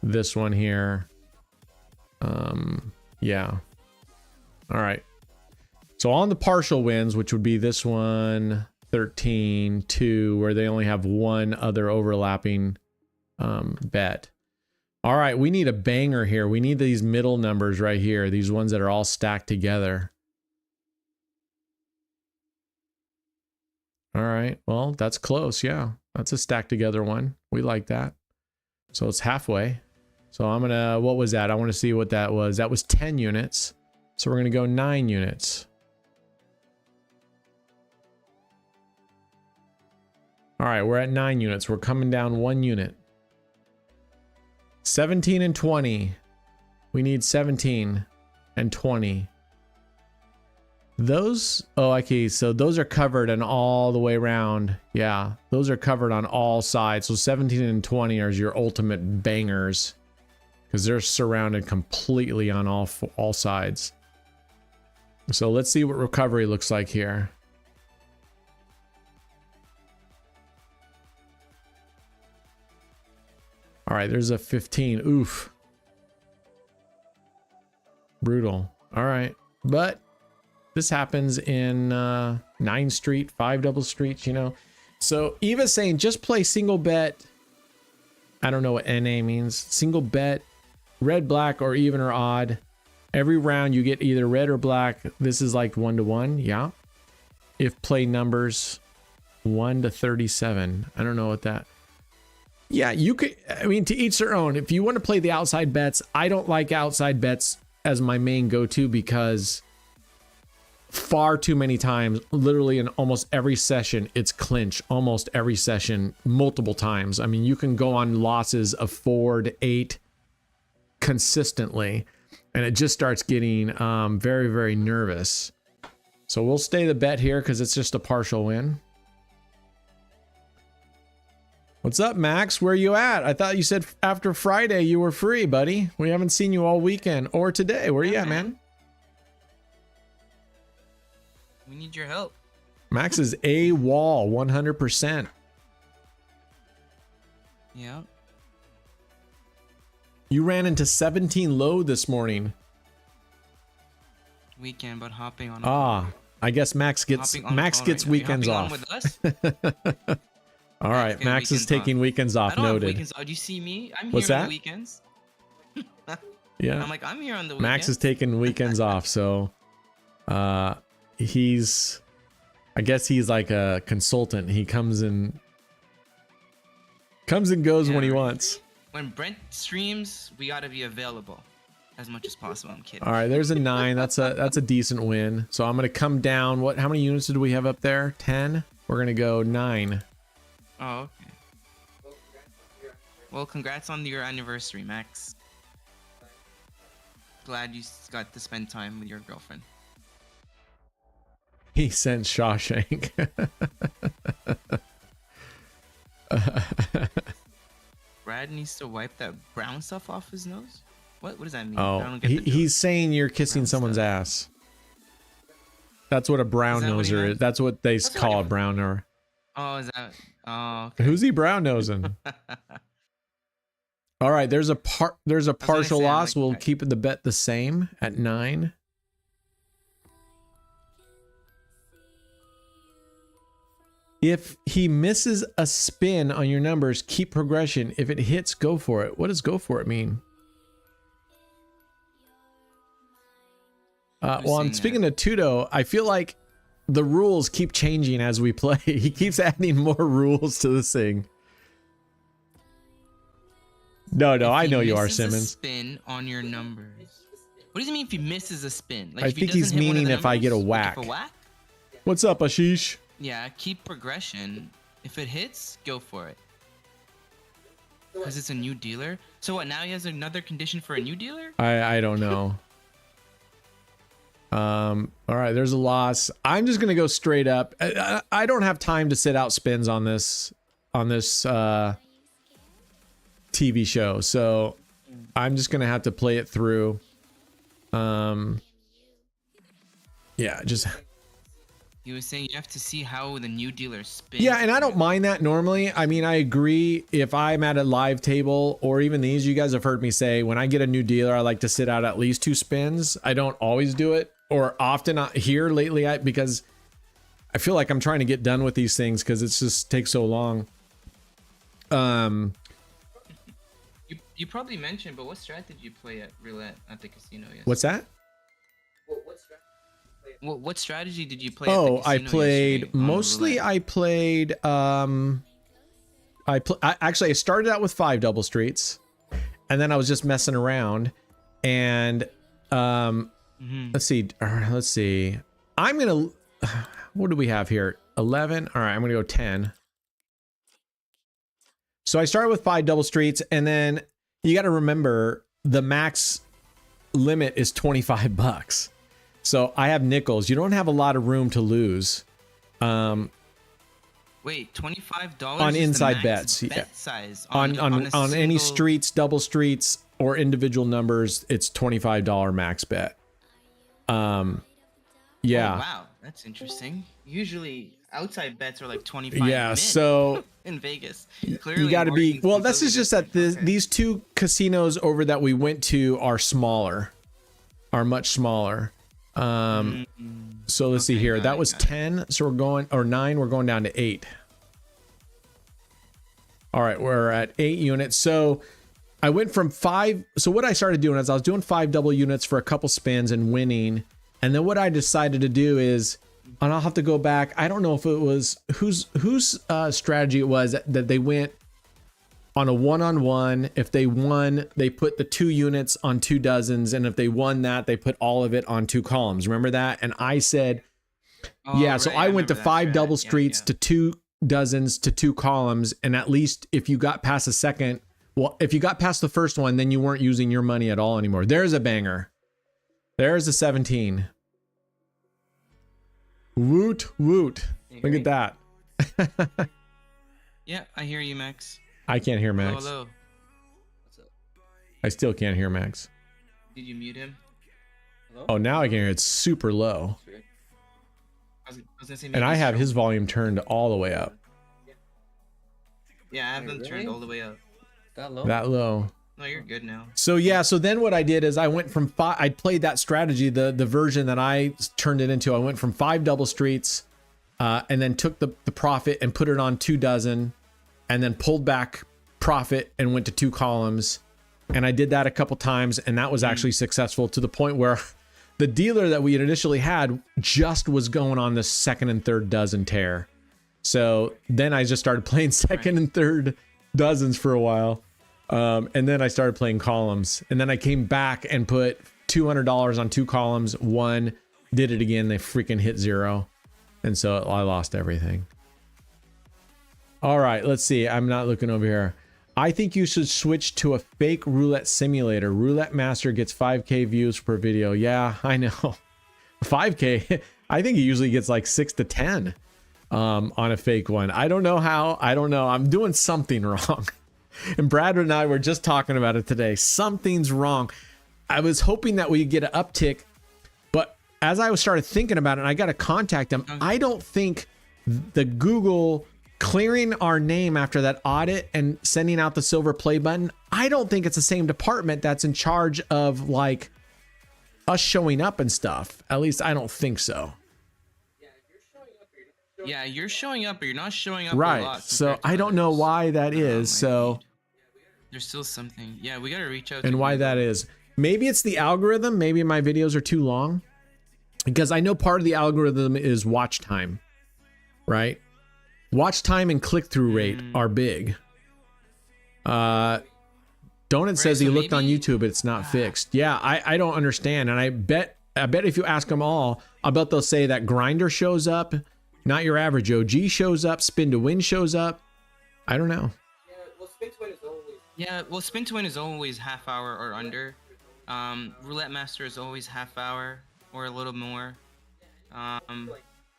this one here. Yeah. All right. So on the partial wins, which would be this one, 13, 2, where they only have one other overlapping bet. All right, we need a banger here. We need these middle numbers right here, these ones that are all stacked together. All right, well, that's close. Yeah, that's a stacked together one. We like that. So it's halfway. So I'm gonna, what was that? I want to see what that was. That was 10 units. So we're gonna go 9 units. All right, we're at 9 units. We're coming down 1 unit. 17 and 20. We need 17 and 20. Those, oh, okay, so those are covered and all the way around. Yeah, those are covered on all sides. So 17 and 20 are your ultimate bangers because they're surrounded completely on all sides. So let's see what recovery looks like here. All right, there's a 15. Oof. Brutal. All right, but this happens in 9 Street, 5 double streets, you know. So Eva's saying just play single bet. I don't know what NA means. Single bet, red, black, or even or odd. Every round you get either red or black. This is like 1-to-1, yeah. If play numbers 1 to 37. I don't know what that. Yeah, you could. I mean, to each their own. If you want to play the outside bets, I don't like outside bets as my main go-to because far too many times, literally in almost every session, it's clinch. Almost every session, multiple times. I mean, you can go on losses of 4 to 8 consistently, and it just starts getting very, very nervous. So we'll stay the bet here because it's just a partial win. What's up, Max? Where you at? I thought you said after Friday you were free, buddy. We haven't seen you all weekend or today. Where you at, man? We need your help. Max is a wall 100%. Yeah. You ran into 17 low this morning. Weekend, but hopping on. I guess Max gets weekends off. On with us? All right, Max is taking weekends off. Noted. Weekends. Oh, do you see me? I'm What's here on that? the weekends. Yeah. I'm like, I'm here on the weekends. Max is taking weekends off, so he's, I guess he's like a consultant. He comes and goes when he wants. When Brent streams, we gotta be available as much as possible. I'm kidding. All right, there's a 9. That's a decent win. So I'm gonna come down. How many units did we have up there? 10. We're gonna go 9. Oh, okay. Well, congrats on your anniversary, Max. Glad you got to spend time with your girlfriend. He sent Shawshank. Brad needs to wipe that brown stuff off his nose. What does that mean? Oh, he's saying you're kissing someone's ass. That's what a brown noser is. That's what they call a brown noser. Oh, is that? Oh, okay. Who's he brown nosing? All right, there's a partial loss. We'll keep the bet the same at 9. If he misses a spin on your numbers, keep progression. If it hits, go for it. What does go for it mean? Well, I'm speaking to Atudo. I feel like the rules keep changing as we play. He keeps adding more rules to this thing. No, I know you are, Simmons. A spin on your numbers. What does it mean if he misses a spin? Like I think he's meaning if I get a whack. Like a whack? What's up, Ashish? Yeah, keep progression. If it hits, go for it. Because it's a new dealer. So what? Now he has another condition for a new dealer? I don't know. All right, there's a loss. I'm just gonna go straight up. I don't have time to sit out spins on this TV show, so I'm just gonna have to play it through. Yeah, just. He was saying you have to see how the new dealer spins. Yeah, and I don't mind that normally. I mean, I agree. If I'm at a live table or even these, you guys have heard me say when I get a new dealer, I like to sit out at least 2 spins. I don't always do it or often here lately because I feel like I'm trying to get done with these things because it just takes so long. You probably mentioned, but what strat did you play at Roulette at the casino yesterday? What's that? What strategy did you play? Oh, I played mostly. I played. Actually, I started out with 5 double streets, and then I was just messing around. And let's see. I'm gonna. What do we have here? 11. All right, I'm gonna go 10. So I started with 5 double streets, and then you got to remember the max limit is $25. So I have nickels. You don't have a lot of room to lose. Wait, $25 on inside bets. Bet size on any streets, double streets, or individual numbers. It's $25 max bet. Yeah. Oh, wow, that's interesting. Usually outside bets are like 25. Yeah. So in Vegas, clearly you got to be. Well, this is just that these 2 casinos over that we went to are much smaller. So let's see here. That was 10. So we're going, or 9. We're going down to 8. All right, we're at 8 units. So I went from 5. So what I started doing is I was doing 5 double units for a couple spins and winning. And then what I decided to do is and I'll have to go back. I don't know if it was whose strategy it was that they went on a one-on-one. If they won, they put the 2 units on 2 dozens, and if they won that, they put all of it on 2 columns. Remember that? And I said, yeah. So I went to 5 double streets to 2 dozens to 2 columns, and at least if you got past the second, well, if you got past the first one, then you weren't using your money at all anymore. There's a banger. There's a 17. Woot woot. Look at that. Yeah, I hear you, Max. I can't hear Max. Hello. I still can't hear Max. Did you mute him? Hello? Oh, now I can hear it. It's super low. I was gonna say And I have his volume turned all the way up. Yeah, I have them turned all the way up. That low? That low. No, you're good now. So yeah, so then what I did is I went from 5, I played that strategy, the version that I turned it into. I went from 5 double streets, and then took the profit and put it on 2 dozen, and then pulled back profit and went to 2 columns. And I did that a couple times, and that was actually successful to the point where the dealer that we had initially had just was going on the 2nd and 3rd dozen tear. So then I just started playing 2nd and 3rd dozens for a while. And then I started playing columns, and then I came back and put $200 on 2 columns. One, did it again. They freaking hit 0. And so I lost everything. All right, let's see. I'm not looking over here. I think you should switch to a fake roulette simulator. Roulette Master gets 5K views per video. Yeah, I know. 5K. I think he usually gets like 6 to 10 on a fake one. I don't know how. I don't know. I'm doing something wrong. And Brad and I were just talking about it today. Something's wrong. I was hoping that we'd get an uptick, but as I started thinking about it, and I got to contact them. I don't think the Google clearing our name after that audit and sending out the silver play button, I don't think it's the same department that's in charge of like us showing up and stuff. At least I don't think so. Yeah, you're showing up, but you're not showing up a Right. lot So compared to I don't know others. why that is. So There's still something. Yeah, we gotta reach out. and to why Google. that is. Maybe it's the algorithm. Maybe my videos are too long, because I know part of the algorithm is watch time, right? Watch time and click-through rate are big. Donut says so he looked on maybe- YouTube, it's not fixed. Yeah, I don't understand. And I bet if you ask them all, I bet they'll say that grinder shows up, not your average OG shows up, spin to win shows up. I don't know. Yeah, well, spin to win is always half hour or under. Roulette Master is always half hour or a little more.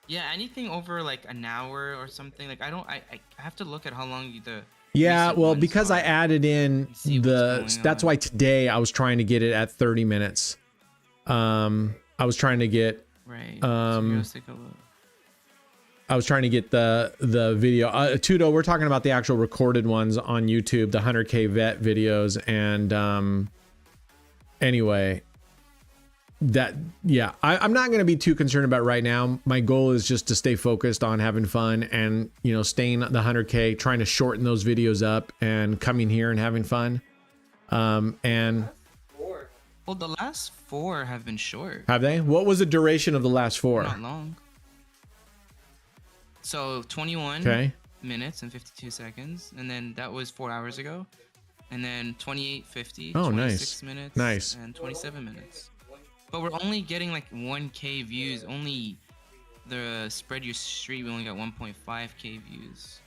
Yeah, anything over like an hour or something. Like I have to look at how long the. Yeah, recent well, ones because I are. added in See what's going that's on. why today I was trying to get it at 30 minutes. I was trying to get Right. So let's take a look. I was trying to get the video. Atudo, we're talking about the actual recorded ones on YouTube, the 100K vet videos. And anyway, I'm not going to be too concerned about right now. My goal is just to stay focused on having fun and, staying the 100K, trying to shorten those videos up and coming here and having fun. And Well, the last 4 have been short. have they? What was the duration of the last 4? Not long. So 21 Okay. minutes and 52 seconds, and then that was 4 hours ago, and then 28:50. Oh, 26 nice. minutes. Nice. And 27 minutes. But we're only getting like 1K views. Only the spread your street. We only got 1.5K views.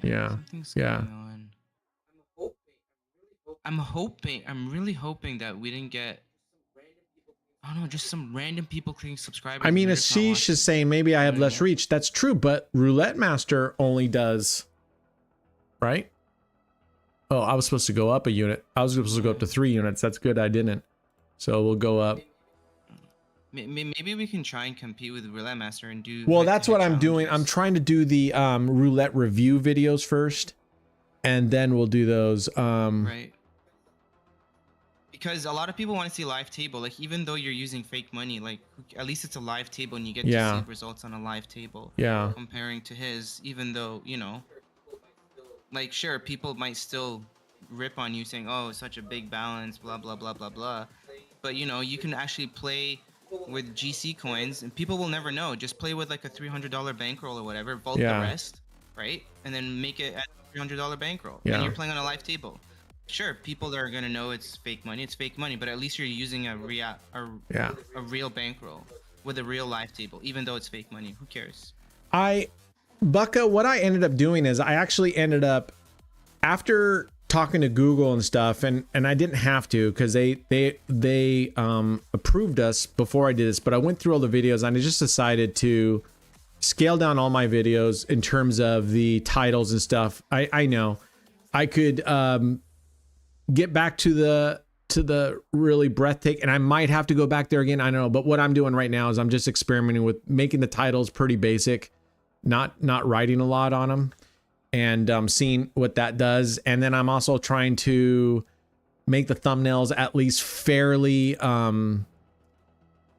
Yeah. Something's Yeah. going on. I'm really hoping that we didn't get. I don't know, just some random people clicking subscribe. I mean, Ashish is saying maybe I have less reach. That's true, but Roulette Master only does, right? Oh, I was supposed to go up a unit. I was supposed to go up to 3 units. That's good. I didn't. So we'll go up. Maybe we can try and compete with Roulette Master and do. Well, head-to-head that's what I'm doing. I'm challenges. trying to do the roulette review videos first, and then we'll do those. Right. Because a lot of people want to see live table. Like, even though you're using fake money, like, at least it's a live table and you get Yeah. to see results on a live table. Yeah. Comparing to his, even though, like, sure, people might still rip on you saying, oh, it's such a big balance, blah, blah, blah, blah, blah. But, you can actually play with GC coins, and people will never know. Just play with like a $300 bankroll or whatever, vault Yeah. the rest, right? And then make it at $300 bankroll. Yeah. And you're playing on a live table. Sure, people are gonna know it's fake money. It's fake money, but at least you're using a real bankroll with a real live table, even though it's fake money. Who cares? Bucka, what I ended up doing is I actually ended up, after talking to Google and stuff, and I didn't have to because they approved us before I did this, but I went through all the videos and I just decided to scale down all my videos in terms of the titles and stuff. I know I could get back to the really breathtaking, and I might have to go back there again. I don't know, but what I'm doing right now is I'm just experimenting with making the titles pretty basic, not writing a lot on them, and seeing what that does. And then I'm also trying to make the thumbnails at least fairly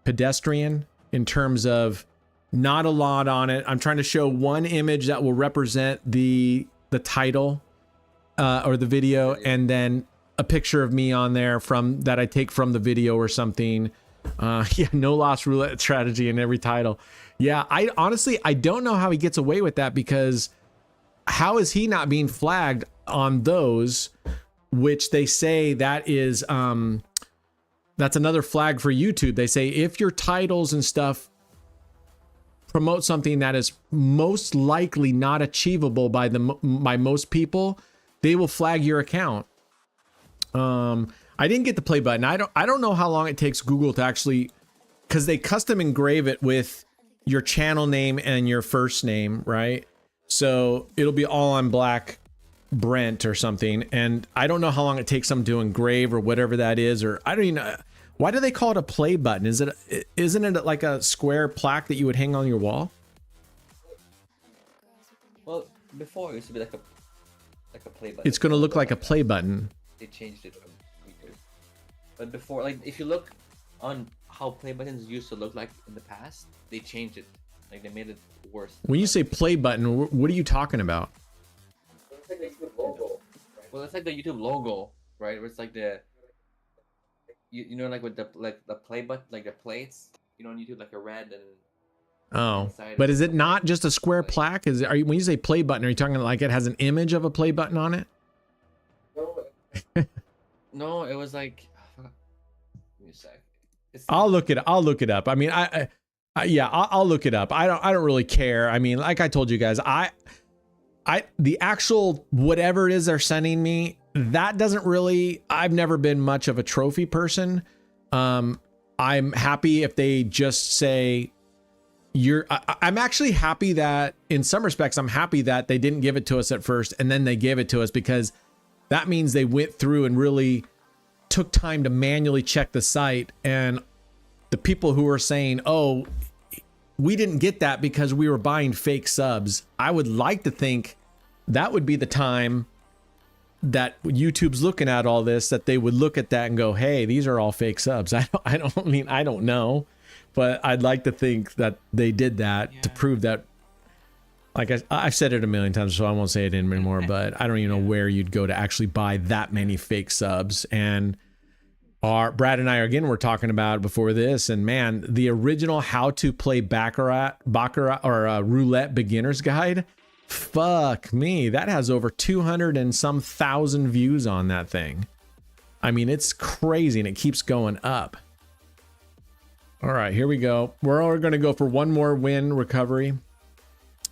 pedestrian in terms of not a lot on it. I'm trying to show one image that will represent the title or the video, and then a picture of me on there from that I take from the video or something. Yeah, no loss roulette strategy in every title. Yeah, I honestly don't know how he gets away with that, because how is he not being flagged on those, which they say that is that's another flag for YouTube. They say if your titles and stuff promote something that is most likely not achievable by most people, they will flag your account. I didn't get the play button. I don't know how long it takes Google to actually, because they custom engrave it with your channel name and your first name, right? So it'll be all on black Brent or something, and I don't know how long it takes them to engrave or whatever that is, or I don't even know. Why do they call it a play button? Isn't it like a square plaque that you would hang on your wall? Well, before it used to be like a play button. It's going to look like a play button. They changed it from years. But before, like, if you look on how play buttons used to look like in the past, they changed it. Like, they made it worse. When you say play button, what are you talking about? It's like the YouTube logo. Well, it's like the YouTube logo, right? Where it's like the you know, like with the play button, like the plates, you know, on YouTube, like a red and Oh, but is it not just a square plaque? When you say play button, are you talking like it has an image of a play button on it? No, it was like, give me a sec. I'll look it up. I mean, I'll look it up. I don't really care. I mean, like I told you guys, the actual whatever it is they're sending me, that doesn't really, I've never been much of a trophy person. I'm happy if they just say I'm actually happy that in some respects, I'm happy that they didn't give it to us at first and then they gave it to us, because that means they went through and really took time to manually check the site. And the people who are saying, oh, we didn't get that because we were buying fake subs, I would like to think that would be the time that YouTube's looking at all this, that they would look at that and go, hey, these are all fake subs. I don't know, but I'd like to think that they did that to prove that. Like I've said it a million times, so I won't say it anymore, but I don't even know where you'd go to actually buy that many fake subs. And Brad and I, again, were talking about it before this, and man, the original how to play Baccarat or Roulette beginner's guide, fuck me, that has over 200 and some thousand views on that thing. I mean, it's crazy, and it keeps going up. All right, here we go. We're all going to go for one more win recovery,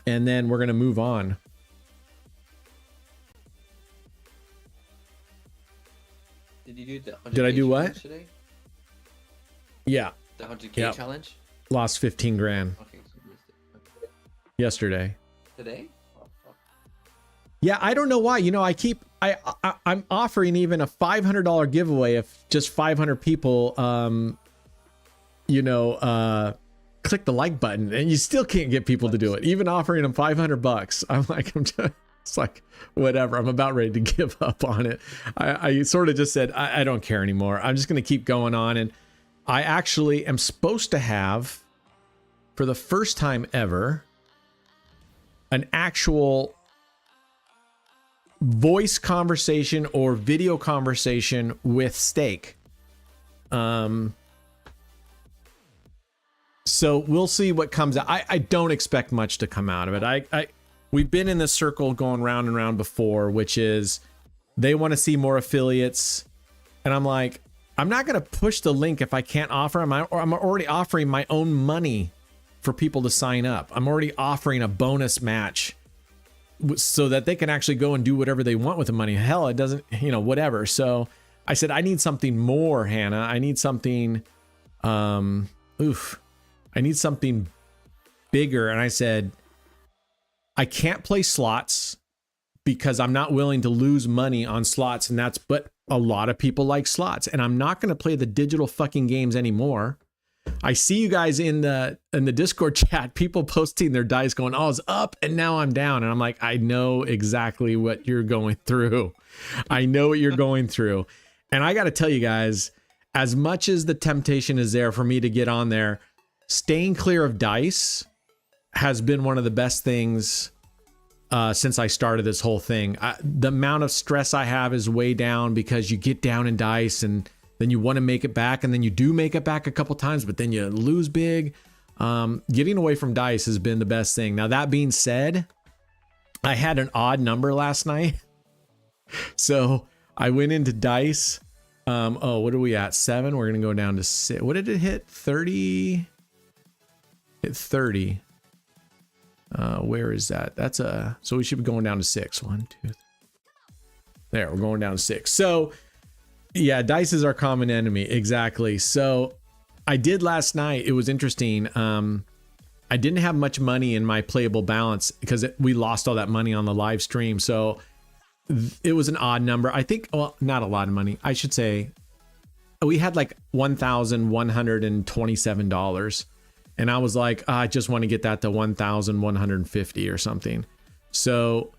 and then we're going to move on. Did you do the 100K Did I do what? today? Yeah. The 100K Yep. challenge? Lost 15 grand Okay, so you missed it. Okay. yesterday. Today? Oh, fuck. Yeah, I don't know why. You know, I'm offering even a $500 giveaway if just 500 people, click the like button, and you still can't get people to do it. Even offering them $500, it's like, whatever. I'm about ready to give up on it. I sort of just said, I don't care anymore. I'm just going to keep going on. And I actually am supposed to have, for the first time ever, an actual voice conversation or video conversation with Steak. So we'll see what comes out. I don't expect much to come out of it. We've been in this circle going round and round before, which is they want to see more affiliates. And I'm like, I'm not going to push the link if I can't offer them. I'm already offering my own money for people to sign up. I'm already offering a bonus match so that they can actually go and do whatever they want with the money. Hell, it doesn't, whatever. So I said, I need something more, Hannah. I need something, I need something bigger. And I said, I can't play slots because I'm not willing to lose money on slots. But a lot of people like slots, and I'm not going to play the digital fucking games anymore. I see you guys in the Discord chat, people posting their dice going, oh, it's up and now I'm down. And I'm like, I know exactly what you're going through. I know what you're going through. And I got to tell you guys, as much as the temptation is there for me to get on there, staying clear of dice has been one of the best things since I started this whole thing. The amount of stress I have is way down because you get down in dice and then you want to make it back, and then you do make it back a couple times, but then you lose big. Getting away from dice has been the best thing. Now, that being said, I had an odd number last night. So I went into dice. What are we at? 7. We're going to go down to 6. What did it hit? 30. Hit 30. Where is that? So we should be going down to 6. 1, 2, 3. There, we're going down to 6. So yeah, dice is our common enemy. Exactly. So I did last night. It was interesting. I didn't have much money in my playable balance because we lost all that money on the live stream. So it was an odd number. I think, well, not a lot of money. I should say we had like $1,127. And I was like, I just want to get that to 1,150 or something. So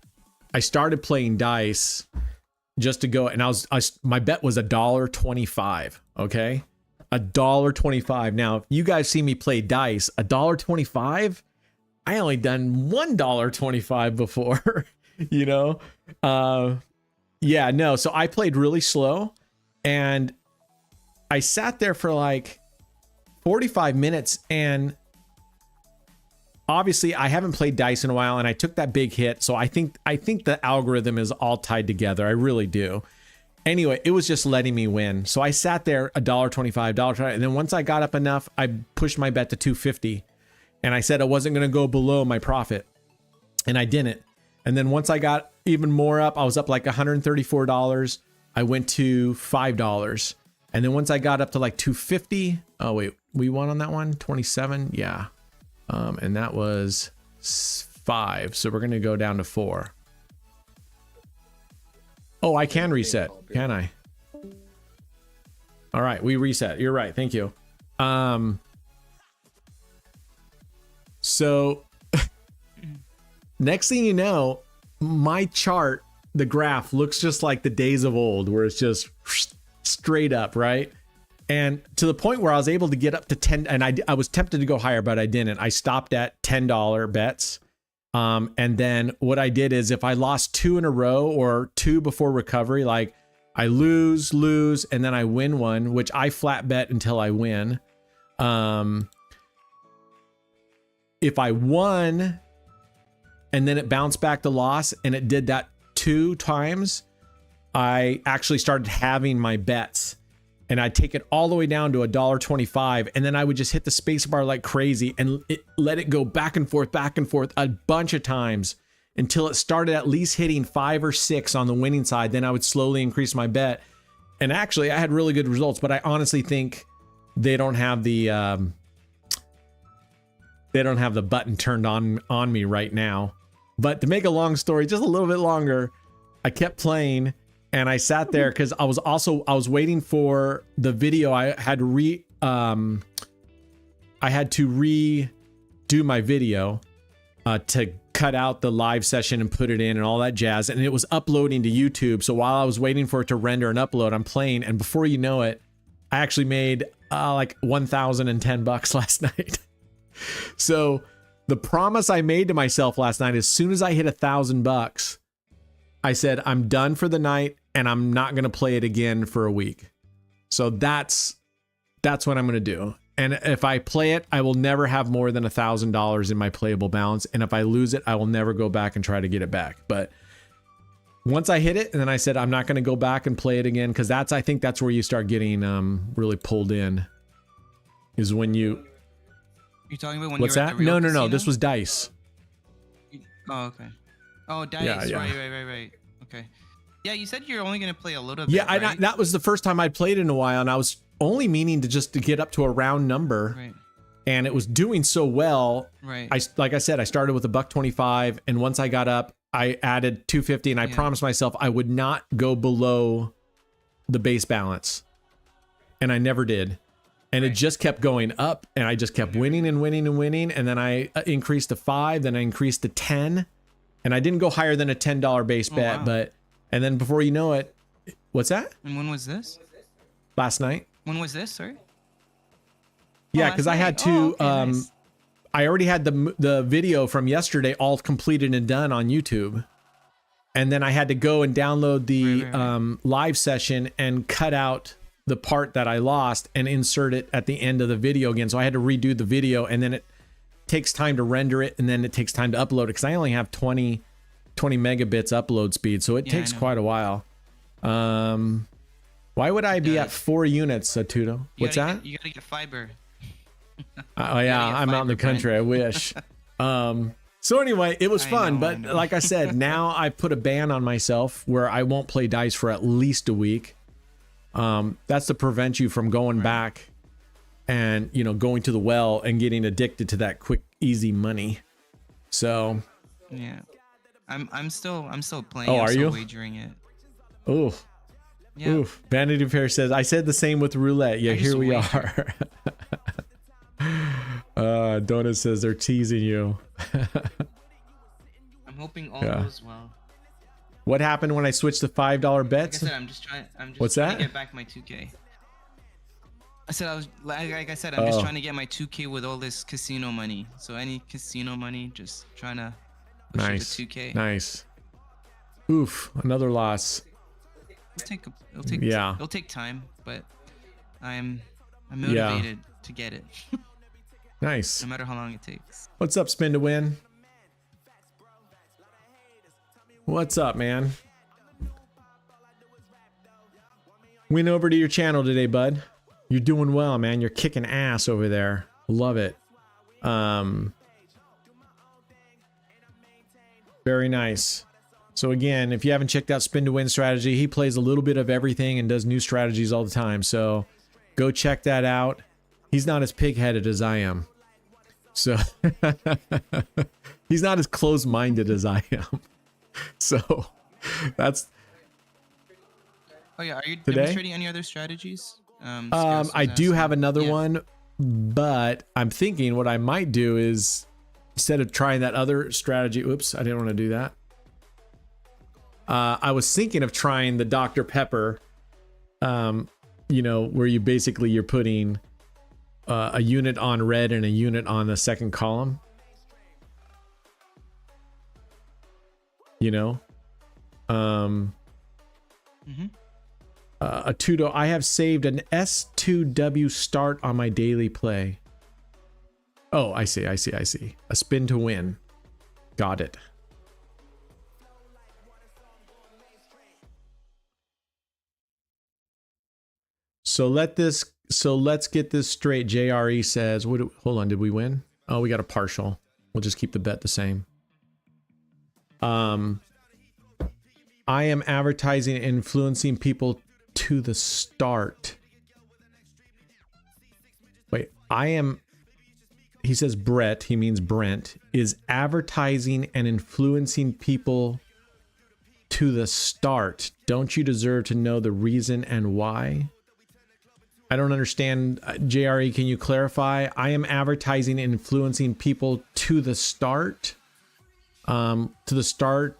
I started playing dice just to go, and my bet was $1.25. Okay, $1.25. Now, if you guys see me play dice, $1.25. I only done $1.25 before. Yeah, no. So I played really slow, and I sat there for like 45 minutes, and obviously I haven't played dice in a while, and I took that big hit. So I think the algorithm is all tied together. I really do. Anyway, it was just letting me win. So I sat there $1.25, $1.25, and then once I got up enough, I pushed my bet to 250, and I said I wasn't going to go below my profit, and I didn't. And then once I got even more up, I was up like $134. I went to $5. And then once I got up to like 250, oh wait, we won on that one, 27, yeah. And that was 5, so we're gonna go down to 4. Oh, I can reset, can I? All right, we reset. You're right. Thank you. So next thing you know, my chart, the graph looks just like the days of old, where it's just straight up, right? And to the point where I was able to get up to 10, and I was tempted to go higher, but I didn't. I stopped at $10 bets. And then what I did is if I lost 2 in a row or 2 before recovery, like I lose, and then I win one, which I flat bet until I win. If I won and then it bounced back to loss, and it did that 2 times, I actually started halving my bets, and I'd take it all the way down to $1.25, and then I would just hit the space bar like crazy and let it go back and forth a bunch of times until it started at least hitting 5 or 6 on the winning side. Then I would slowly increase my bet, and actually I had really good results. But I honestly think they don't have the button turned on me right now. But to make a long story just a little bit longer, I kept playing. And I sat there because I was waiting for the video. I had to redo my video to cut out the live session and put it in and all that jazz. And it was uploading to YouTube. So while I was waiting for it to render and upload, I'm playing. And before you know it, I actually made like $1,010 last night. So the promise I made to myself last night, as soon as I hit $1,000, I said, I'm done for the night and I'm not going to play it again for a week. So that's what I'm going to do. And if I play it, I will never have more than $1,000 in my playable balance. And if I lose it, I will never go back and try to get it back. But once I hit it, and then I said, I'm not going to go back and play it again. Because I think that's where you start getting really pulled in. Is when you... You're talking about when What's you're that? at the real No. casino? This was dice. Oh, okay. Oh, dice. Yeah. Right. Okay. Yeah, you said you're only gonna play a little bit. Yeah, right? that was the first time I'd played in a while, and I was only meaning to get up to a round number. Right. And it was doing so well. Right. Like I said, I started with $1.25, and once I got up, I added $2.50, and I promised myself I would not go below the base balance, and I never did. And it just kept going up, and I just kept winning and winning and winning. And then I increased to 5, then I increased to 10, and I didn't go higher than a $10 base bet. Wow. And then before you know it, what's that? And when was this? Last night. When was this? Sorry. Yeah, last because I had night. to. Oh, okay, nice. I already had the video from yesterday all completed and done on YouTube, and then I had to go and download the live session and cut out the part that I lost and insert it at the end of the video again. So I had to redo the video, and then it takes time to render it, and then it takes time to upload it because I only have 20 megabits upload speed, so it takes quite a while. Why would I be at 4 units, Atudo? What's that? You gotta get fiber. Oh yeah, I'm out in the country. I wish. So anyway, it was fun, but like I said, now I put a ban on myself where I won't play dice for at least a week. That's to prevent you from going back and going to the well and getting addicted to that quick, easy money. So yeah, I'm still playing. Oh, are you wagering it? Oh. Yeah. Oof. Vanity Fair says, I said the same with roulette. Yeah, here we are. Donut says they're teasing you. I'm hoping all goes well. What happened when I switched to $5 bets? Like I said, I'm just trying What's to that? get back my 2K. I'm just trying to get my 2K with all this casino money. So any casino money, just trying to push it to 2K. Nice. Oof, another loss. It'll take time, but I'm motivated to get it. Nice. No matter how long it takes. What's up, Spin to Win? What's up, man? Went over to your channel today, bud. You're doing well, man. You're kicking ass over there. Love it. Very nice. So again, if you haven't checked out Spin to Win strategy, he plays a little bit of everything and does new strategies all the time. So go check that out. He's not as pig-headed as I am. So he's not as close-minded as I am. So that's... Oh yeah, are you demonstrating any other strategies? I do have another one, but I'm thinking what I might do is instead of trying that other strategy, oops, I didn't want to do that. I was thinking of trying the Dr. Pepper, where you're putting a unit on red and a unit on the second column. Atudo, I have saved an S2W start on my daily play. Oh, I see. A spin to win. Got it. So let's get this straight. JRE says, hold on, did we win? Oh, we got a partial. We'll just keep the bet the same. I am advertising and influencing people to the start. Wait, he says Brett, he means Brent, is advertising and influencing people to the start. Don't you deserve to know the reason and why? I don't understand. JRE, can you clarify? I am advertising and influencing people to the start. To the start.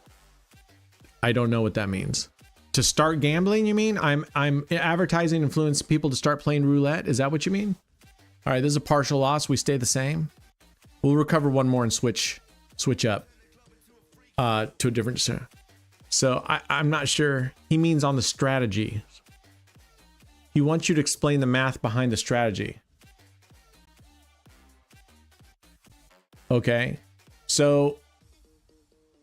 I don't know what that means. To start gambling, you mean? I'm advertising and influencing people to start playing roulette. Is that what you mean? All right, this is a partial loss. We stay the same. We'll recover one more and switch up to a different. So I'm not sure. He means on the strategy. He wants you to explain the math behind the strategy. Okay. So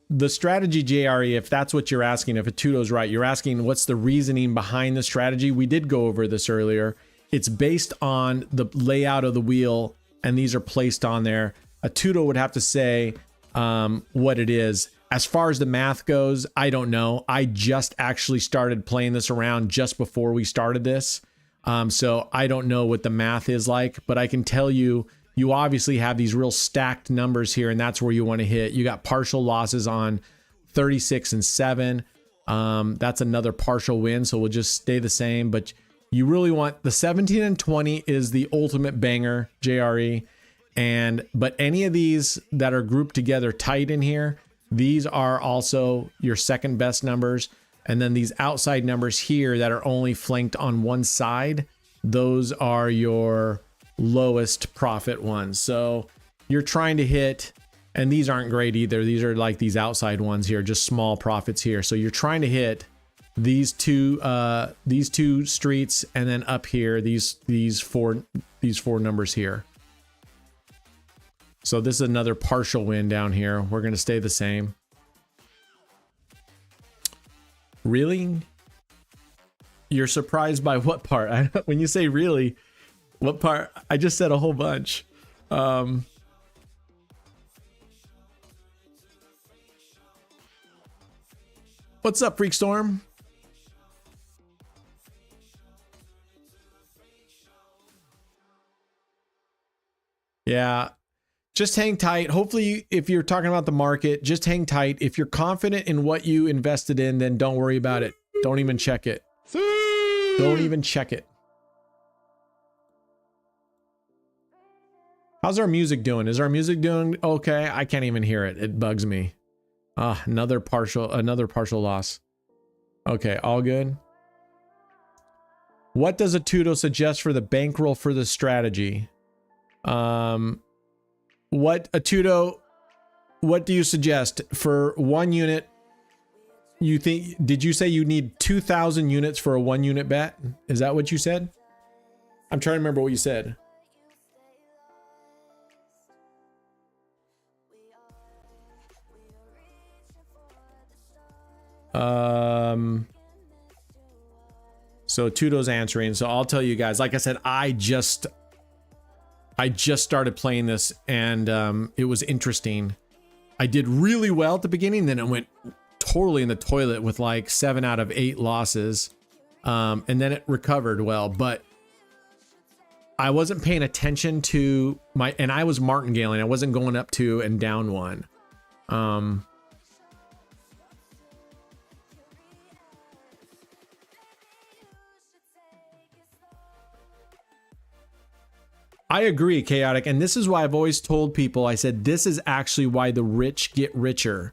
the strategy JRE, if that's what you're asking, if Atudo's right, you're asking what's the reasoning behind the strategy. We did go over this earlier. It's based on the layout of the wheel, and these are placed on there. Atudo would have to say what it is. As far as the math goes, I don't know. I just actually started playing this around just before we started this. So I don't know what the math is like, but I can tell you, you obviously have these real stacked numbers here, and that's where you want to hit. You got partial losses on 36 and 7. That's another partial win, so we'll just stay the same. But you really want the 17 and 20 is the ultimate banger, JRE. But any of these that are grouped together tight in here, these are also your second best numbers. And then these outside numbers here that are only flanked on one side, those are your lowest profit ones. So you're trying to hit, and these aren't great either. These are like these outside ones here, just small profits here. So you're trying to hit these two streets, and then up here these four numbers here. So this is another partial win down here. We're going to stay the same. Really? You're surprised by what part? When you say really, what part? I just said a whole bunch. What's up, Freakstorm? Yeah, just hang tight. Hopefully, if you're talking about the market, just hang tight. If you're confident in what you invested in, then don't worry about it. Don't even check it. Don't even check it. How's our music doing? Is our music doing okay? I can't even hear it. It bugs me. Another partial loss. Okay, all good. What does Atudo suggest for the bankroll for the strategy? What Atudo, what do you suggest for 1 unit? You think, did you say you need 2,000 units for a 1 unit bet? Is that what you said? I'm trying to remember what you said. So Atudo's answering. So I'll tell you guys, like I said, I just started playing this, and it was interesting. I did really well at the beginning, then it went totally in the toilet with like 7 out of 8 losses. And then it recovered well, but I wasn't paying attention to and I was martingaling. I wasn't going up 2 and down 1. I agree, Chaotic. And this is why I've always told people, I said, this is actually why the rich get richer.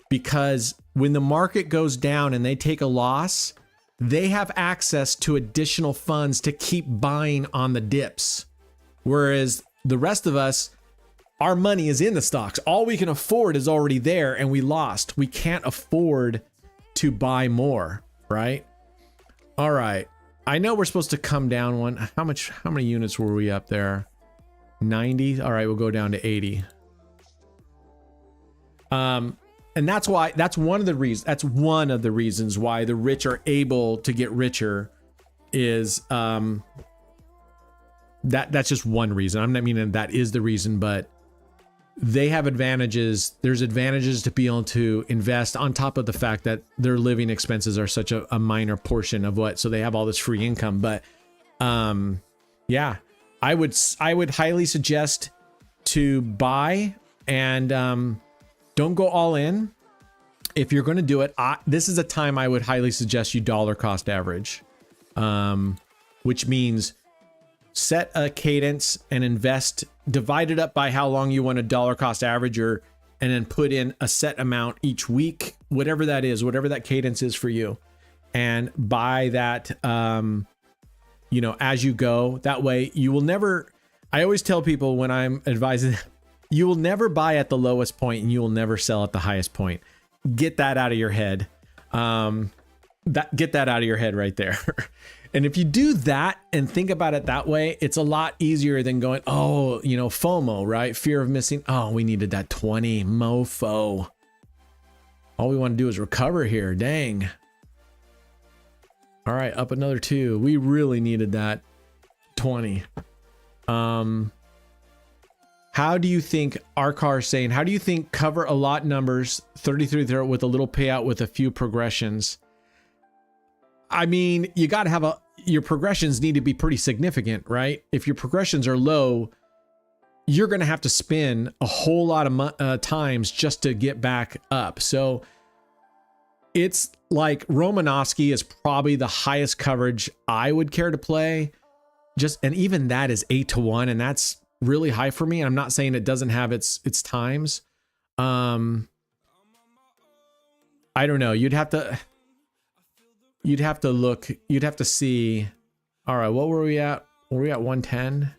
Because when the market goes down and they take a loss, they have access to additional funds to keep buying on the dips. Whereas the rest of us, our money is in the stocks. All we can afford is already there, and we lost. We can't afford to buy more, right? All right. I know we're supposed to come down one. How many units were we up there? 90. All right, we'll go down to 80. And that's why, that's one of the reasons why the rich are able to get richer is that's just one reason. I'm not meaning that is the reason, but they have advantages. There's advantages to be able to invest on top of the fact that their living expenses are such a minor portion of what, so they have all this free income. But yeah, I would highly suggest to buy and don't go all in. If you're going to do it, this is a time I would highly suggest you dollar cost average, which means set a cadence and invest, divide it up by how long you want to dollar cost average, and then put in a set amount each week, whatever that is, whatever that cadence is for you, and buy that, as you go. That way you will never, I always tell people when I'm advising, you will never buy at the lowest point and you will never sell at the highest point. Get that out of your head. get that out of your head right there. And if you do that and think about it that way, it's a lot easier than going, oh, you know, FOMO, right? Fear of missing. Oh, we needed that 20 mofo. All we want to do is recover here. Dang. All right, up another 2. We really needed that 20. How do you think our car is saying, how do you think cover a lot numbers 33 there with a little payout with a few progressions? I mean, you got to have your progressions need to be pretty significant, right? If your progressions are low, you're going to have to spin a whole lot of times just to get back up. So it's like Romanowski is probably the highest coverage I would care to play. And even that is 8-1, and that's really high for me. And I'm not saying it doesn't have its times. I don't know. You'd have to look, you'd have to see. All right, what were we at? Were we at 110?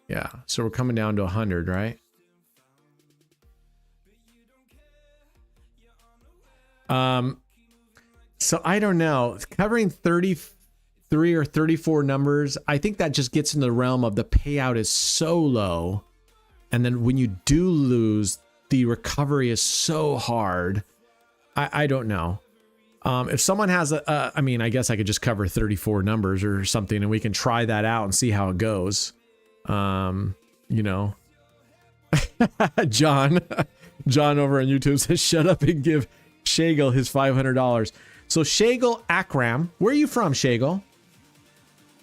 Yeah, so we're coming down to 100, right? So I don't know. Covering 33 or 34 numbers, I think that just gets in the realm of the payout is so low. And then when you do lose, the recovery is so hard. I don't know. If someone has I mean, I guess I could just cover 34 numbers or something and we can try that out and see how it goes. You know, John over on YouTube says, shut up and give Shagel his $500. So Shagel Akram, where are you from, Shagel?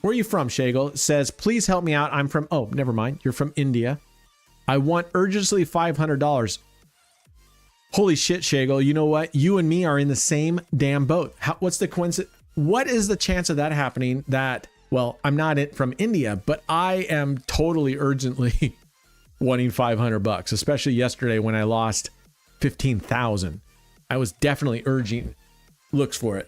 Where are you from, Shagel? Says, please help me out. I'm from, oh, never mind. You're from India. I want urgently $500. Holy shit, Shagel. You know what? You and me are in the same damn boat. What's the coincidence? What is the chance of that happening? That, well, I'm not from India, but I am totally urgently wanting $500, especially yesterday when I lost 15,000. I was definitely urging looks for it.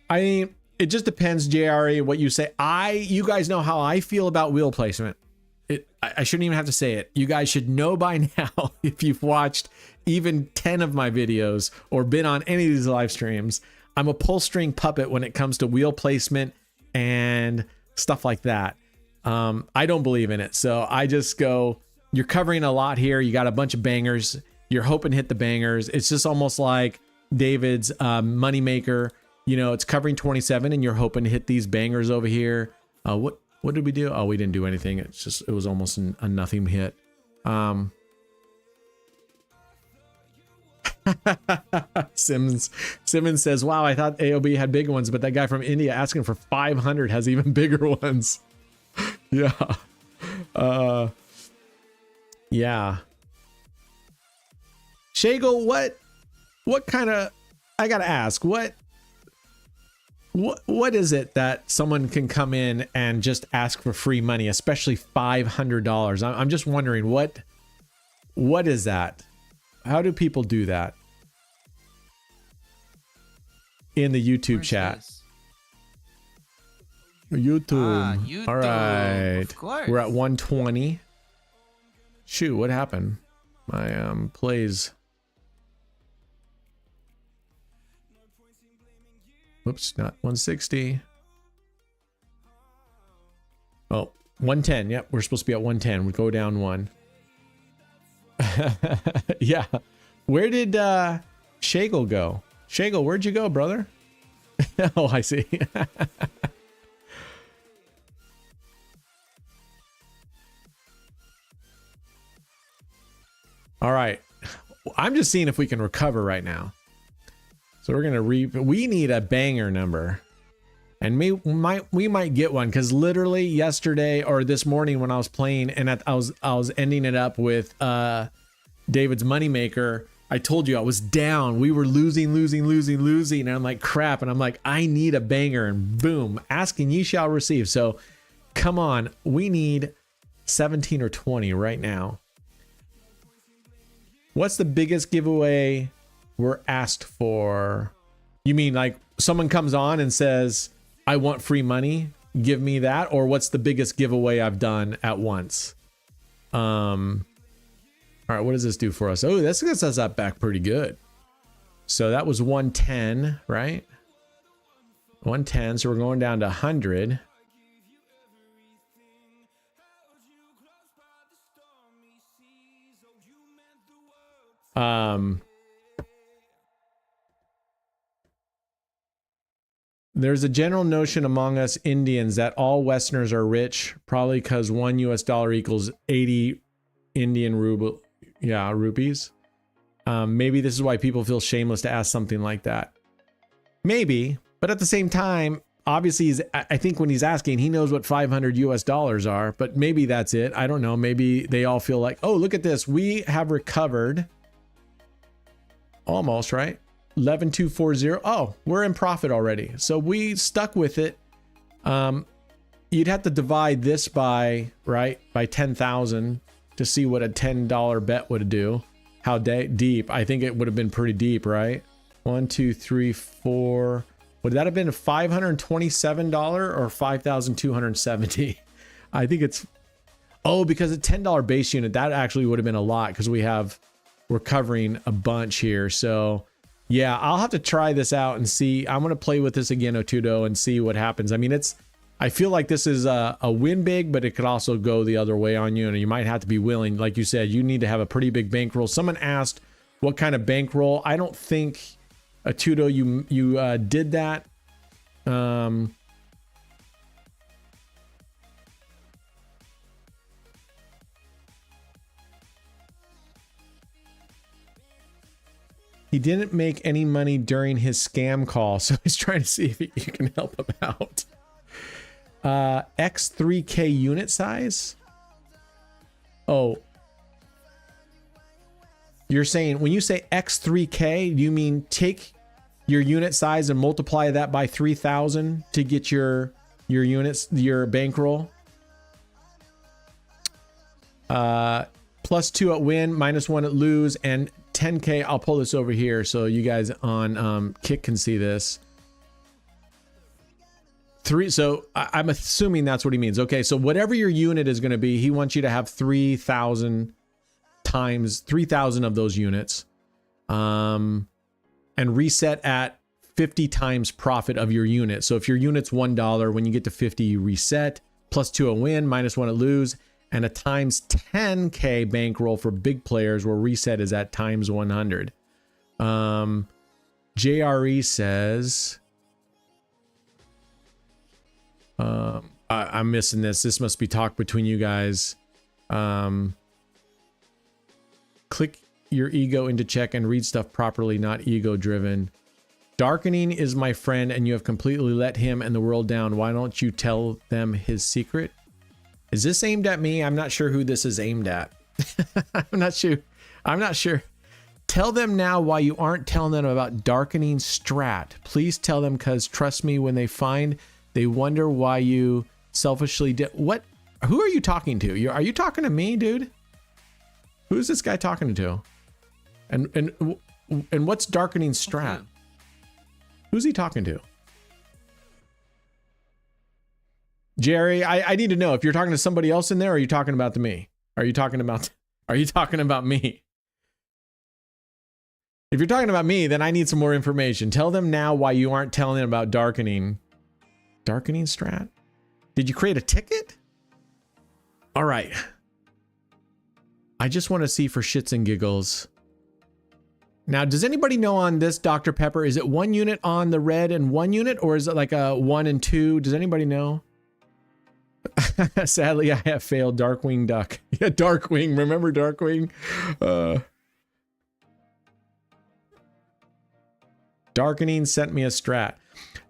I mean, it just depends, JRE, what you say. You guys know how I feel about wheel placement. I shouldn't even have to say it. You guys should know by now, if you've watched even 10 of my videos or been on any of these live streams, I'm a pull string puppet when it comes to wheel placement and stuff like that. I don't believe in it. So I just go, you're covering a lot here. You got a bunch of bangers. You're hoping to hit the bangers. It's just almost like David's moneymaker. You know, it's covering 27 and you're hoping to hit these bangers over here. What did we do? Oh, we didn't do anything. It was almost a nothing hit. Simmons says, wow, I thought AOB had big ones, but that guy from India asking for 500 has even bigger ones. Yeah. Yeah. Shagel, what kind of, I gotta ask, what is it that someone can come in and just ask for free money, especially $500? I'm just wondering what is that? How do people do that? In the YouTube chat. YouTube. YouTube. All right. Of course. We're at 120. Shoot, what happened? My plays. Whoops, not 160. Oh, 110. Yep, we're supposed to be at 110. We go down 1. Yeah. Where did Shagel go? Shagel, where'd you go, brother? Oh, I see. All right. I'm just seeing if we can recover right now. So we're gonna we need a banger number, and we might get one, because literally yesterday or this morning when I was playing and I was ending it up with David's moneymaker, I told you I was down. We were losing, and I'm like, crap, and I'm like, I need a banger, and boom, asking ye shall receive. So come on, we need 17 or 20 right now. What's the biggest giveaway we're asked for? You mean like someone comes on and says, I want free money, give me that? Or what's the biggest giveaway I've done at once? All All right, what does this do for us? Oh, this gets us up back pretty good. So that was 110, right? 110, so we're going down to 100. There's a general notion among us Indians that all Westerners are rich, probably because $1 US equals 80 Indian rupees. Maybe this is why people feel shameless to ask something like that. Maybe, but at the same time, obviously, I think when he's asking, he knows what 500 US dollars are, but maybe that's it. I don't know. Maybe they all feel like, oh, look at this. We have recovered almost, right? 11,240. Oh, we're in profit already. So we stuck with it. You'd have to divide this by 10,000 to see what a $10 bet would do. How deep? I think it would have been pretty deep, right? 1, 2, 3, 4. Would that have been $527 or 5,270? I think it's, because a $10 base unit, that actually would have been a lot because we're covering a bunch here. So yeah, I'll have to try this out and see. I'm going to play with this again, Atudo, and see what happens. I mean, I feel like this is a win big, but it could also go the other way on you. And you might have to be willing, like you said, you need to have a pretty big bankroll. Someone asked what kind of bankroll. I don't think, Atudo, you did that. He didn't make any money during his scam call, so he's trying to see if you can help him out. X3K unit size? Oh. You're saying, when you say X3K, you mean take your unit size and multiply that by 3,000 to get your units, your bankroll? +2 at win, -1 at lose, and 10K. I'll pull this over here so you guys on Kick can see this. So I'm assuming that's what he means. Okay, so whatever your unit is going to be, he wants you to have 3,000 times 3,000 of those units, and reset at 50 times profit of your unit. So if your unit's $1, when you get to 50, you reset. +2 a win, -1 a lose, and a times 10K bankroll for big players where reset is at times 100. JRE says, I'm missing this. This must be talk between you guys. Click your ego into check and read stuff properly, not ego driven. Darkening is my friend and you have completely let him and the world down. Why don't you tell them his secret? Is this aimed at me? I'm not sure who this is aimed at. I'm not sure. Tell them now why you aren't telling them about darkening strat. Please tell them, because trust me, when they find, they wonder why you selfishly did. What? Who are you talking to? Are you talking to me, dude? Who's this guy talking to? And what's darkening strat? Who's he talking to? Jerry, I need to know if you're talking to somebody else in there, or are you talking about me? Are you talking about me? If you're talking about me, then I need some more information. Tell them now why you aren't telling them about darkening. Darkening strat? Did you create a ticket? All right. I just want to see for shits and giggles. Now, does anybody know on this Dr. Pepper, is it 1 unit on the red and 1 unit, or is it like a 1 and 2? Does anybody know? Sadly, I have failed Darkwing Duck. Yeah, Darkwing. Remember Darkwing? Darkening sent me a strat.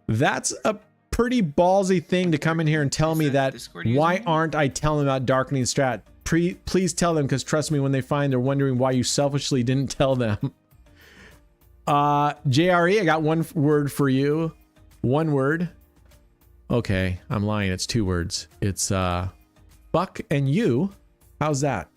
That's a pretty ballsy thing to come in here and tell me that. Why aren't I telling them about darkening strat? Please tell them, because trust me, when they find, they're wondering why you selfishly didn't tell them. JRE, I got one word for you. One word. Okay, I'm lying. It's 2 words. It's fuck and you. How's that?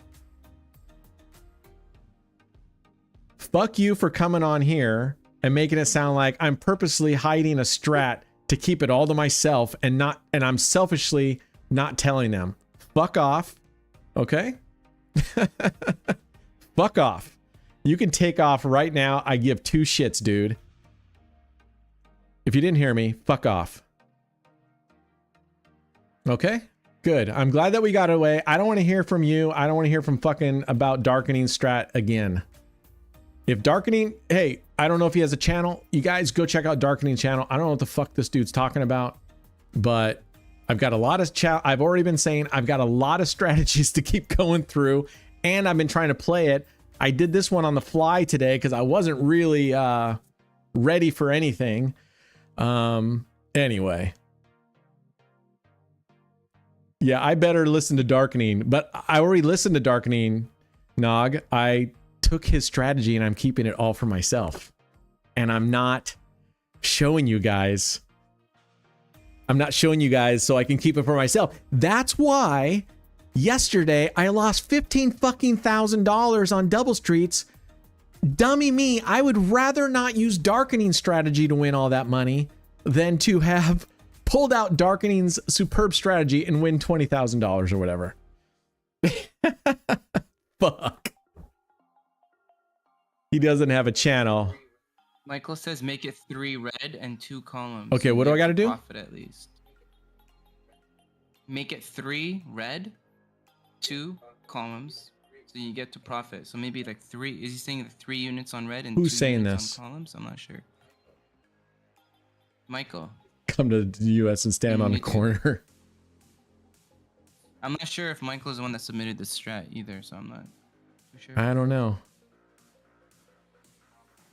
Fuck you for coming on here and making it sound like I'm purposely hiding a strat to keep it all to myself and I'm selfishly not telling them. Fuck off. Okay? Fuck off. You can take off right now. I give two shits, dude. If you didn't hear me, fuck off. Okay, good. I'm glad that we got away. I don't want to hear from you. I don't want to hear from fucking about Darkening Strat again. If Darkening, hey, I don't know if he has a channel. You guys go check out Darkening channel. I don't know what the fuck this dude's talking about, but I've got a lot of I've already been saying I've got a lot of strategies to keep going through, and I've been trying to play it. I did this one on the fly today because I wasn't really ready for anything. Anyway. Yeah, I better listen to Darkening, but I already listened to Darkening, Nog. I took his strategy and I'm keeping it all for myself. And I'm not showing you guys. I'm not showing you guys so I can keep it for myself. That's why yesterday I lost $15,000 on double streets. Dummy me, I would rather not use Darkening strategy to win all that money than to have pulled out Darkening's superb strategy and win $20,000 or whatever. Fuck. He doesn't have a channel. Michael says make it 3 red and 2 columns. Okay, what do I got to do? Profit at least. Make it 3 red, 2 columns, so you get to profit. So maybe like 3. Is he saying 3 units on red and Who's 2 saying units this? on columns? I'm not sure. Michael. Come to the US and stand on the corner. I'm not sure if Michael is the one that submitted the strat either, so I'm not too sure. I don't know.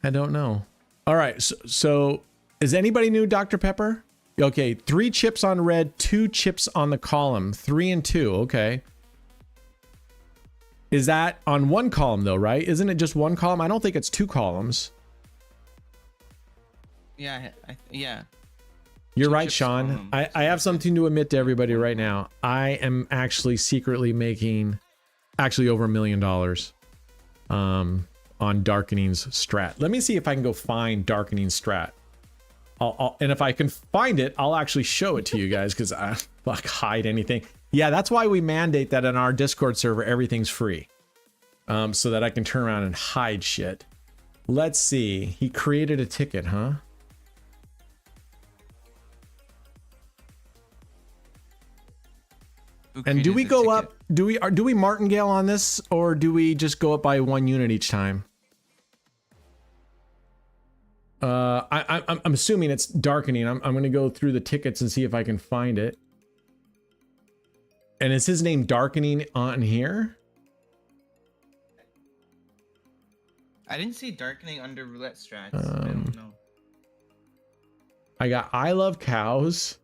I don't know. All right, so is anybody new, Dr. Pepper? Okay, 3 chips on red, 2 chips on the column, 3 and 2. Okay. Is that on one column though, right? Isn't it just one column? I don't think it's 2 columns. Yeah, yeah. You're 2 right, chips Sean. column. I have something to admit to everybody right now. I am actually secretly making over $1 million on Darkening's strat. Let me see if I can go find Darkening's strat. And if I can find it, I'll actually show it to you guys because I fuck hide anything. Yeah, that's why we mandate that in our Discord server, everything's free. So that I can turn around and hide shit. Let's see. He created a ticket, huh? And do we go up? Do we martingale on this, or do we just go up by 1 unit each time? I'm assuming it's Darkening. I'm going to go through the tickets and see if I can find it. And is his name Darkening on here? I didn't see Darkening under Roulette strats. I don't know. I got I Love Cows.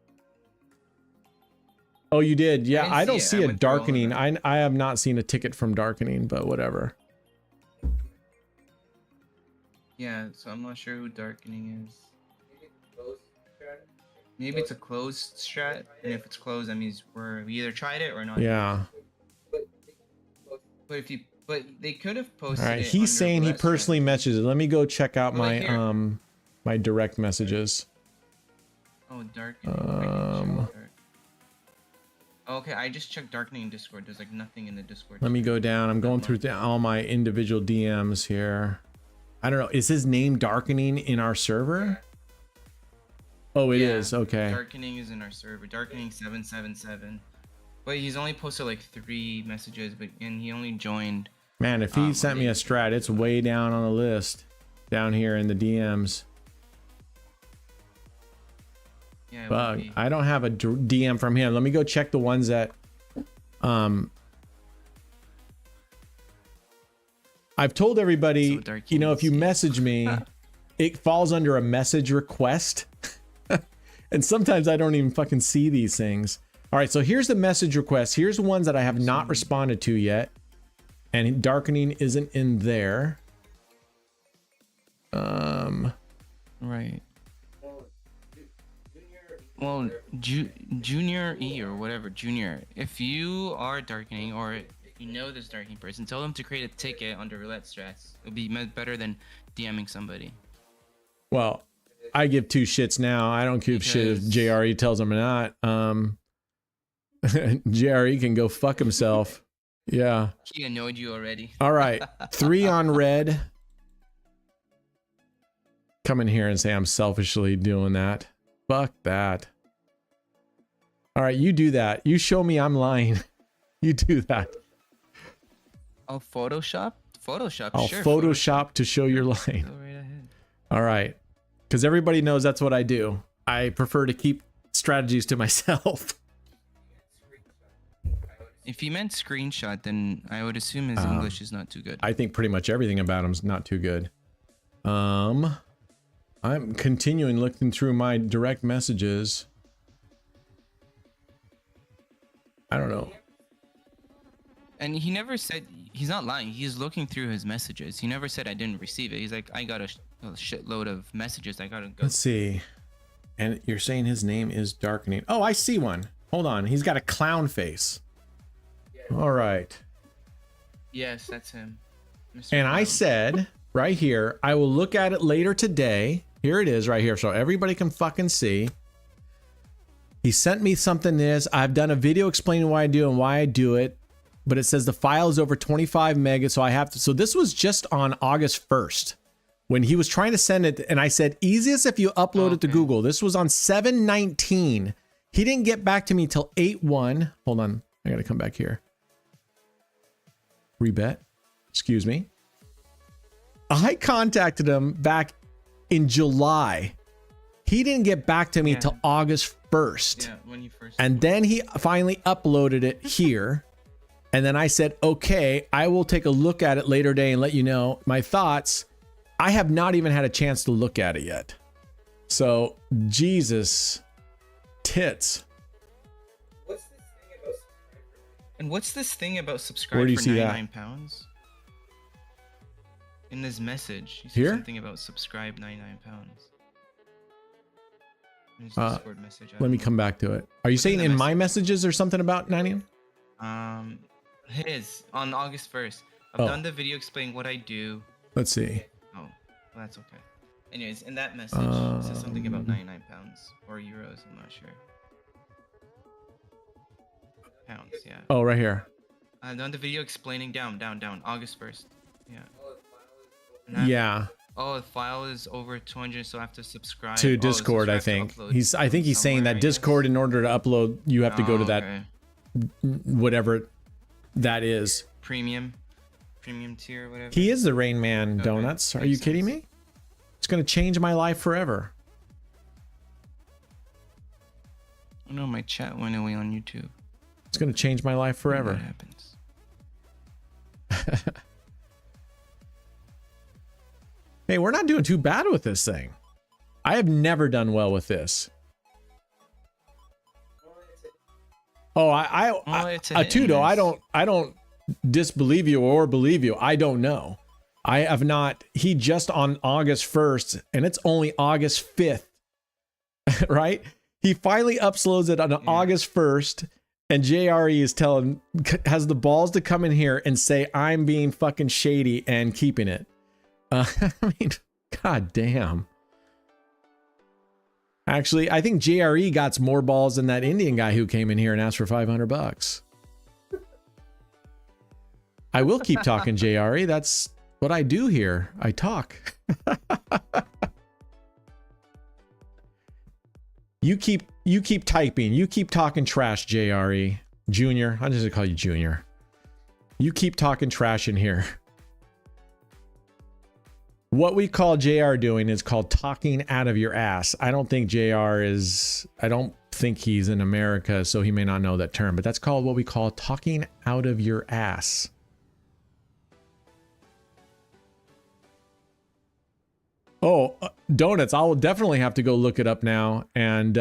Oh, you did? Yeah, I don't see a Darkening. I have not seen a ticket from Darkening, but whatever. Yeah, so I'm not sure who Darkening is. Maybe it's a closed strat, and if it's closed, that means we either tried it or not. Yeah. But they could have posted. All right, it he's under saying he Roulette personally strat. messages it. Let me go check out Right my here. my direct messages. Oh, Darkening. Okay, I just checked Darkening in Discord. There's like nothing in the Discord. Let me go down. I'm going through all my individual DMs here. I don't know. Is his name Darkening in our server? Oh, it is. Okay. Darkening is in our server. Darkening 777. But he's only posted like 3 messages, and he only joined. Man, if he sent me a strat, it's way down on the list. Down here in the DMs. Yeah, it would But be. I don't have a DM from him. Let me go check the ones that I've told everybody, So you know, if you message me, it falls under a message request. And sometimes I don't even fucking see these things. All right, so here's the message request. Here's the ones that I have not responded to yet. And Darkening isn't in there. Right. Well, Junior E or whatever, Junior. If you are Darkening or if you know this Darkening person, tell them to create a ticket under Roulette strats. It'll be better than DMing somebody. Well, I give 2 shits now. I don't give shit if JRE tells him or not. JRE can go fuck himself. Yeah. He annoyed you already. All right. 3 on red. Come in here and say I'm selfishly doing that. Fuck that. All right, you do that. You show me I'm lying. You do that. Oh, Photoshop? Photoshop, I'll sure. Photoshop to show you're lying. Go right ahead. All right. Because everybody knows that's what I do. I prefer to keep strategies to myself. If he meant screenshot, then I would assume his English is not too good. I think pretty much everything about him's not too good. I'm continuing looking through my direct messages. I don't know. And he never said, he's not lying. He's looking through his messages. He never said I didn't receive it. He's like, I got a shitload of messages. I gotta go. Let's see. And you're saying his name is darkening. Oh, I see one. Hold on. He's got a clown face. All right. Yes, that's him. Mr. And I Brown. said right here, I will look at it later today. Here it is right here. So everybody can fucking see. He sent me something this. I've done a video explaining why I do and why I do it. But it says the file is over 25 megas. So I have to. So this was just on August 1st when he was trying to send it. And I said, easiest if you upload it to Google. This was on 7/19. He didn't get back to me till 8/1. Hold on. I got to come back here. Rebet. Excuse me. I contacted him back in July. He didn't get back to me till August 1st. Yeah, when you first. And then he finally uploaded it here. And then I said, okay, I will take a look at it later today and let you know my thoughts. I have not even had a chance to look at it yet. So, Jesus tits. And what's this thing about subscribe Where do you for see that? £99? In this message, he said Here? something about subscribe £99. In his Uh, Discord message. I Let me don't come back to it. Are you What's in saying the in my message? messages or something about 90? know. His on August 1st. I've Oh. done the video explaining what I do. Let's see. Oh, well, that's okay. Anyways, in that message, it says something about £99 or euros. I'm not sure. Pounds, yeah. Oh, right here. I've done the video explaining down, August 1st. Yeah. And Yeah. Oh, the file is over 200, so I have to subscribe To Oh, Discord, I subscribe to think. upload I think he's saying somewhere, that I guess. Discord, in order to upload, you have to go to that, okay. whatever that is. Premium tier, whatever. He is the Rain Man Okay, Donuts. Are makes you kidding sense. me? It's going to change my life forever. Oh no, my chat went away on YouTube. It's going to change my life What forever. happens? Hey, we're not doing too bad with this thing. I have never done well with this. Oh, it's a hit and Atudo, miss. I don't disbelieve you or believe you. I don't know. I have not. He just on August 1st, and it's only August 5th, right? He finally uploads it on August 1st, and JRE has the balls to come in here and say I'm being fucking shady and keeping it. I mean, god damn. Actually, I think JRE got more balls than that Indian guy who came in here and asked for $500. I will keep talking, JRE. That's what I do here. I talk. You keep typing. You keep talking trash, JRE. Junior. I'm just gonna call you Junior. You keep talking trash in here. What we call JR doing is called talking out of your ass. I don't think I don't think he's in America, so he may not know that term, but that's called what we call talking out of your ass. Oh, donuts. I will definitely have to go look it up now and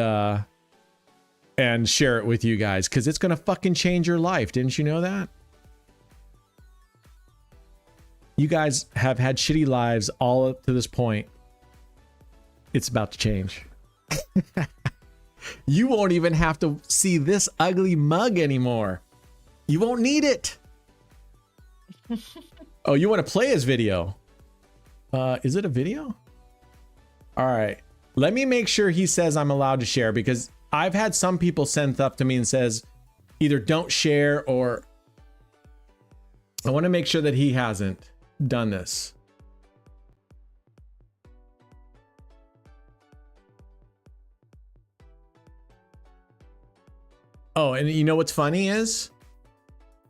share it with you guys because it's going to fucking change your life. Didn't you know that? You guys have had shitty lives all up to this point. It's about to change. You won't even have to see this ugly mug anymore. You won't need it. Oh, you want to play his video? Is it a video? All right. Let me make sure he says I'm allowed to share because I've had some people send stuff to me and says either don't share or I want to make sure that he hasn't done this. Oh, and you know what's funny is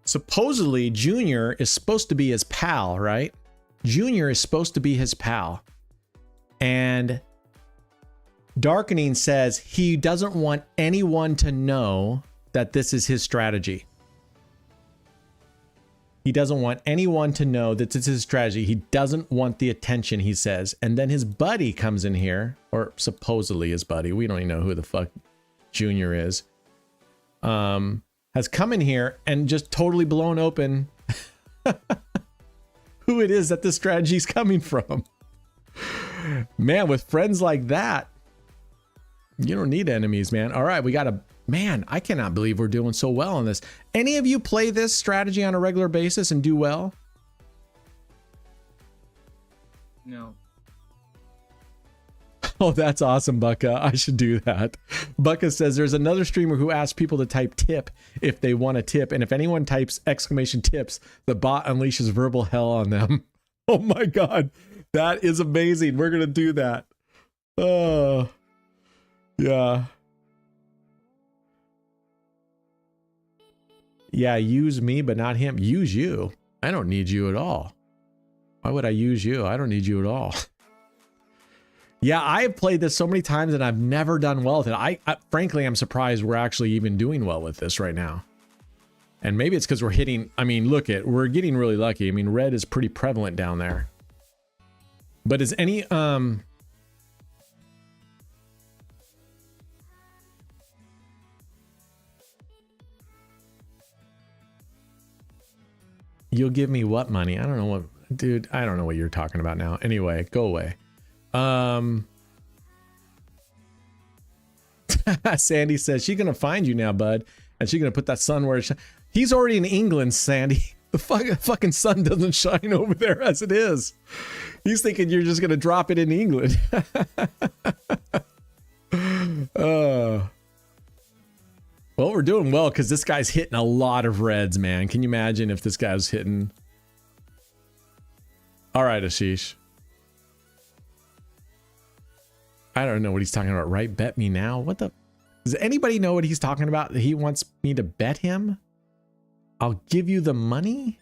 supposedly Junior is supposed to be his pal, right? Junior is supposed to be his pal. And Darkening says he doesn't want anyone to know that this is his strategy. He doesn't want anyone to know that this is his strategy. He doesn't want the attention, he says. And then his buddy comes in here, or supposedly his buddy. We don't even know who the fuck Junior is. Has come in here and just totally blown open who it is that this strategy is coming from. Man, with friends like that, you don't need enemies, man. All right, we got a... Man, I cannot believe we're doing so well on this. Any of you play this strategy on a regular basis and do well? No. Oh, that's awesome, Bucka. I should do that. Bucka says there's another streamer who asks people to type tip if they want a tip. And if anyone types exclamation tips, the bot unleashes verbal hell on them. Oh my God. That is amazing. We're going to do that. Oh, yeah. Yeah, use me, but not him. Use you. I don't need you at all. Why would I use you? I don't need you at all. Yeah, I have played this so many times and I've never done well with it. I frankly, I'm surprised we're actually even doing well with this right now. And maybe it's because we're hitting, I mean, we're getting really lucky. I mean, red is pretty prevalent down there. But is any, you'll give me what money? I don't know what, dude, I don't know what you're talking about now. Anyway, go away. Sandy says she's gonna find you now, bud, and she's gonna put that sun where he's already in England. Sandy, the fucking sun doesn't shine over there as it is. He's thinking you're just gonna drop it in England. Well, we're doing well because this guy's hitting a lot of reds, man. Can you imagine if this guy was hitting? All right, Ashish. I don't know what he's talking about, right? Bet me now. What the? Does anybody know what he's talking about? He wants me to bet him? I'll give you the money?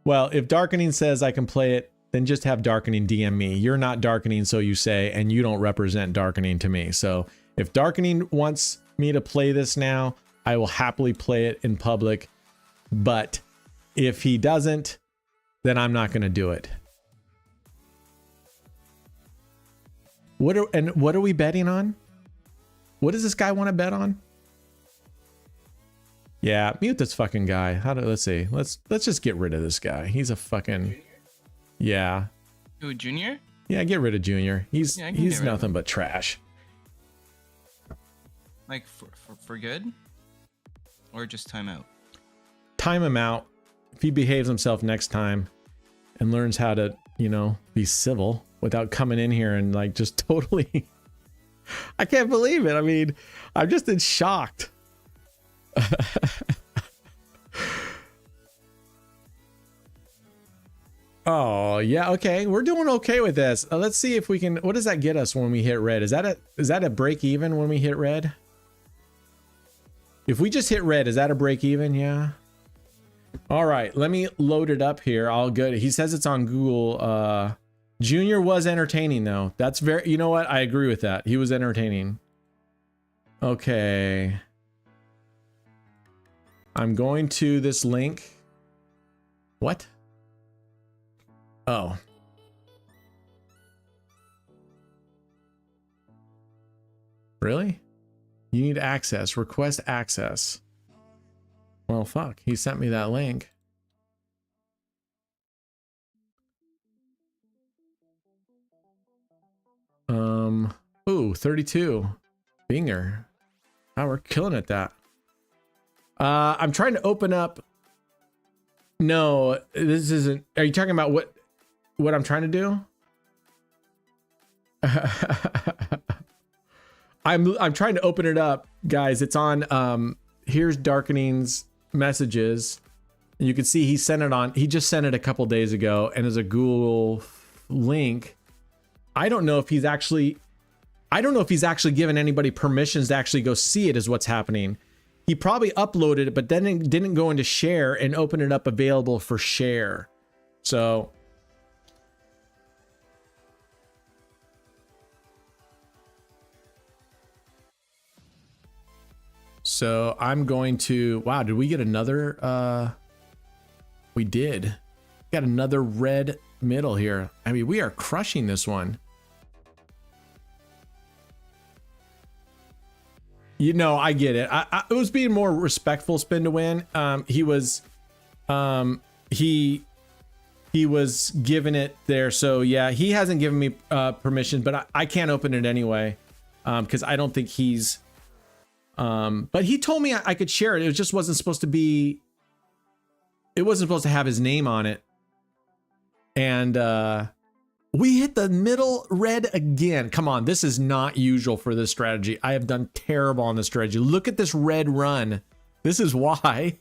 Well, if Darkening says I can play it, then just have Darkening DM me. You're not Darkening, so you say, and you don't represent Darkening to me. So if Darkening wants me to play this now, I will happily play it in public. But if he doesn't, then I'm not going to do it. What are we betting on? What does this guy want to bet on? Yeah, mute this fucking guy. Let's see. Let's just get rid of this guy. He's a fucking... Yeah. Who, Junior? Yeah, get rid of Junior. He's nothing but trash. Like for good? Or just time out? Time him out. If he behaves himself next time and learns how to, you know, be civil without coming in here and like just totally... I can't believe it. I mean, I'm just in shocked. Oh, yeah, okay. We're doing okay with this. Let's see if we can... What does that get us when we hit red? Is that a break even when we hit red? If we just hit red, is that a break even? Yeah. All right, let me load it up here. All good. He says it's on Google. Junior was entertaining though. That's very... You know what? I agree with that. He was entertaining. Okay. I'm going to this link. What? Oh. Really? You need access. Request access. Well, fuck. He sent me that link. Ooh, 32. Binger. Oh, we're killing it that. I'm trying to open up. No, this isn't. Are you talking about what I'm trying to do? I'm trying to open it up, guys. It's on here's Darkening's messages. You can see he sent it on. He just sent it a couple days ago, and as a Google link. I don't know if he's actually given anybody permissions to actually go see it. Is what's happening. He probably uploaded it, but then it didn't go into share and open it up available for share. So I'm going to, wow, did we get another, we did. Got another red middle here. I mean, we are crushing this one. You know, I get it. I was being more respectful, spin to win. He was given it there. So yeah, he hasn't given me permission, but I can't open it anyway. Because I don't think he's, but he told me I could share it. It just wasn't supposed to be, it wasn't supposed to have his name on it. And we hit the middle red again. Come on, this is not usual for this strategy. I have done terrible on this strategy. Look at this red run. This is why.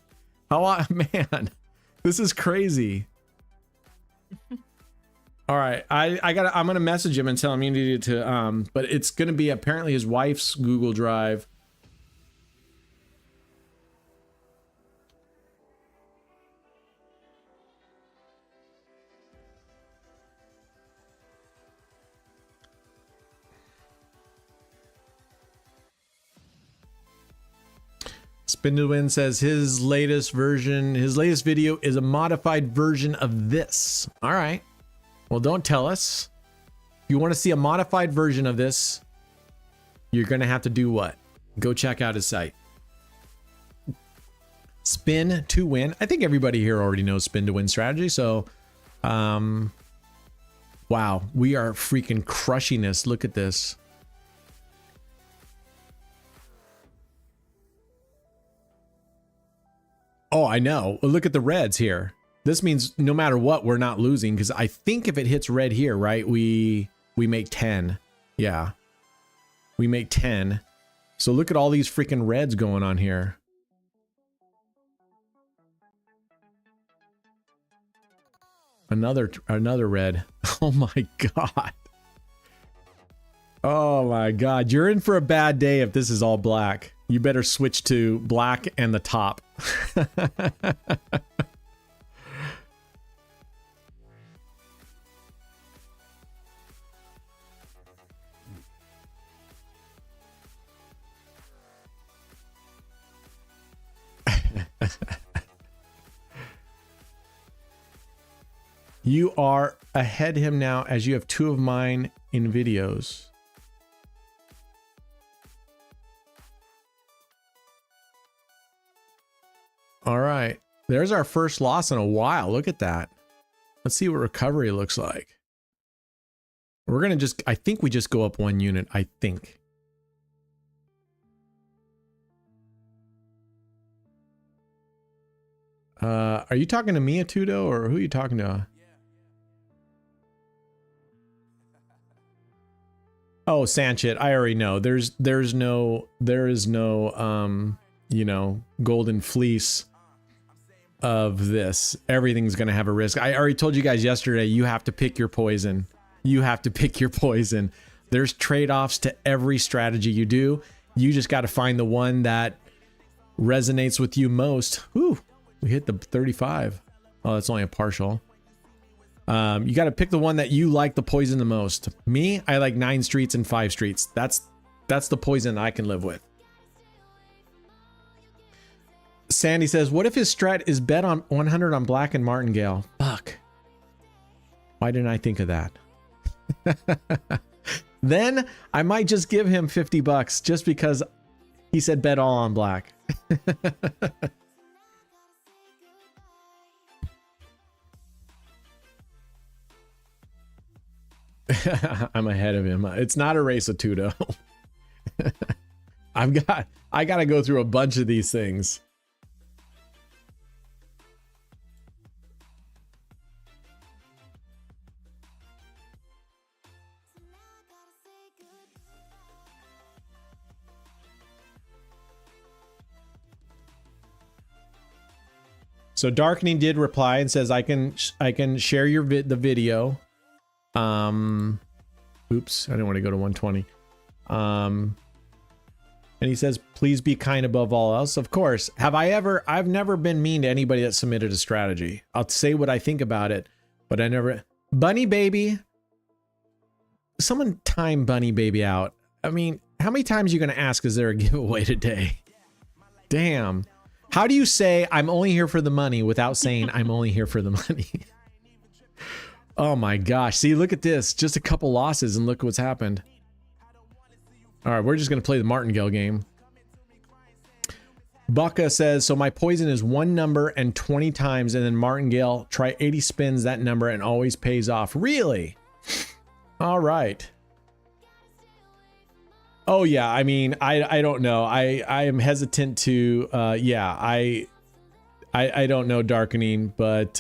Man, this is crazy. All right, I'm gonna message him and tell him you needed to but it's gonna be apparently his wife's Google Drive. Spin to Win says his latest video is a modified version of this. All right. Well, don't tell us. If you want to see a modified version of this, you're going to have to do what? Go check out his site. Spin to Win. I think everybody here already knows Spin to Win strategy. So, wow, we are freaking crushing this. Look at this. Oh, I know. Look at the reds here. This means no matter what, we're not losing, because I think if it hits red here, right, we make 10. Yeah. We make 10. So look at all these freaking reds going on here. Another red. Oh my God. Oh my God. You're in for a bad day if this is all black. You better switch to black and the top. You are ahead him now as you have 2 of mine in videos. All right. There's our first loss in a while. Look at that. Let's see what recovery looks like. We're going to just, I think we just go up 1 unit. I think. Are you talking to me, Atudo, or who are you talking to? Oh, Sanchit, I already know. There is no you know, golden fleece of this. Everything's going to have a risk. I already told you guys yesterday, you have to pick your poison. You have to pick your poison. There's trade-offs to every strategy you do. You just got to find the one that resonates with you most. Whew, we hit the 35. Oh, that's only a partial. You got to pick the one that you like the poison the most. Me, I like 9 streets and 5 streets. That's the poison I can live with. Sandy says, what if his strat is bet on 100 on black and martingale? Fuck. Why didn't I think of that? Then I might just give him 50 bucks just because he said bet all on black. I'm ahead of him. It's not a race of Atudo. I gotta go through a bunch of these things. So Darkening did reply and says I can share your the video. Oops, I didn't want to go to 120. And he says, please be kind above all else. Of course. I've never been mean to anybody that submitted a strategy. I'll say what I think about it, but I never. Bunny Baby. Someone time Bunny Baby out. I mean, how many times are you going to ask, is there a giveaway today? Damn. How do you say I'm only here for the money without saying I'm only here for the money? Oh my gosh. See, look at this. Just a couple losses and look what's happened. All right, we're just going to play the Martingale game. Bucka says, so my poison is one number and 20 times, and then Martingale, try 80 spins that number and always pays off. Really? All right. Oh yeah, I mean, I don't know. I am hesitant to yeah, I don't know Darkening, but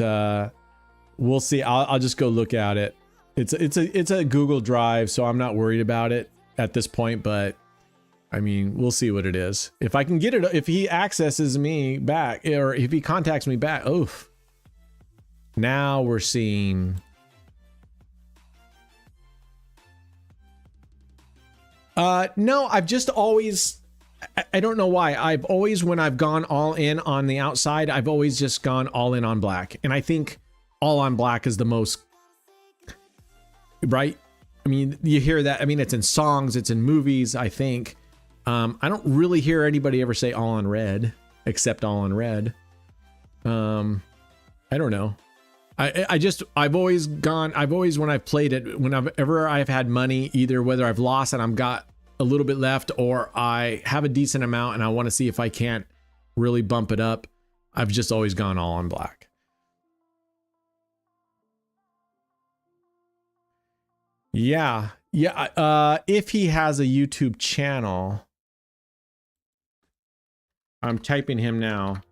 we'll see. I'll just go look at it. It's a Google Drive, so I'm not worried about it at this point, but I mean, we'll see what it is. If I can get it, if he accesses me back, or if he contacts me back, oof. Now we're seeing. No, I've just always, I don't know why. I've always, when I've gone all in on the outside, I've always just gone all in on black. And I think all on black is the most, right? I mean, you hear that. I mean, it's in songs, it's in movies, I think. I don't really hear anybody ever say all on red, except all on red. I don't know. I've always, when I've played it, whenever I've had money, either whether I've lost and I've got a little bit left, or I have a decent amount and I want to see if I can't really bump it up, I've just always gone all on black. Yeah. If he has a YouTube channel, I'm typing him now.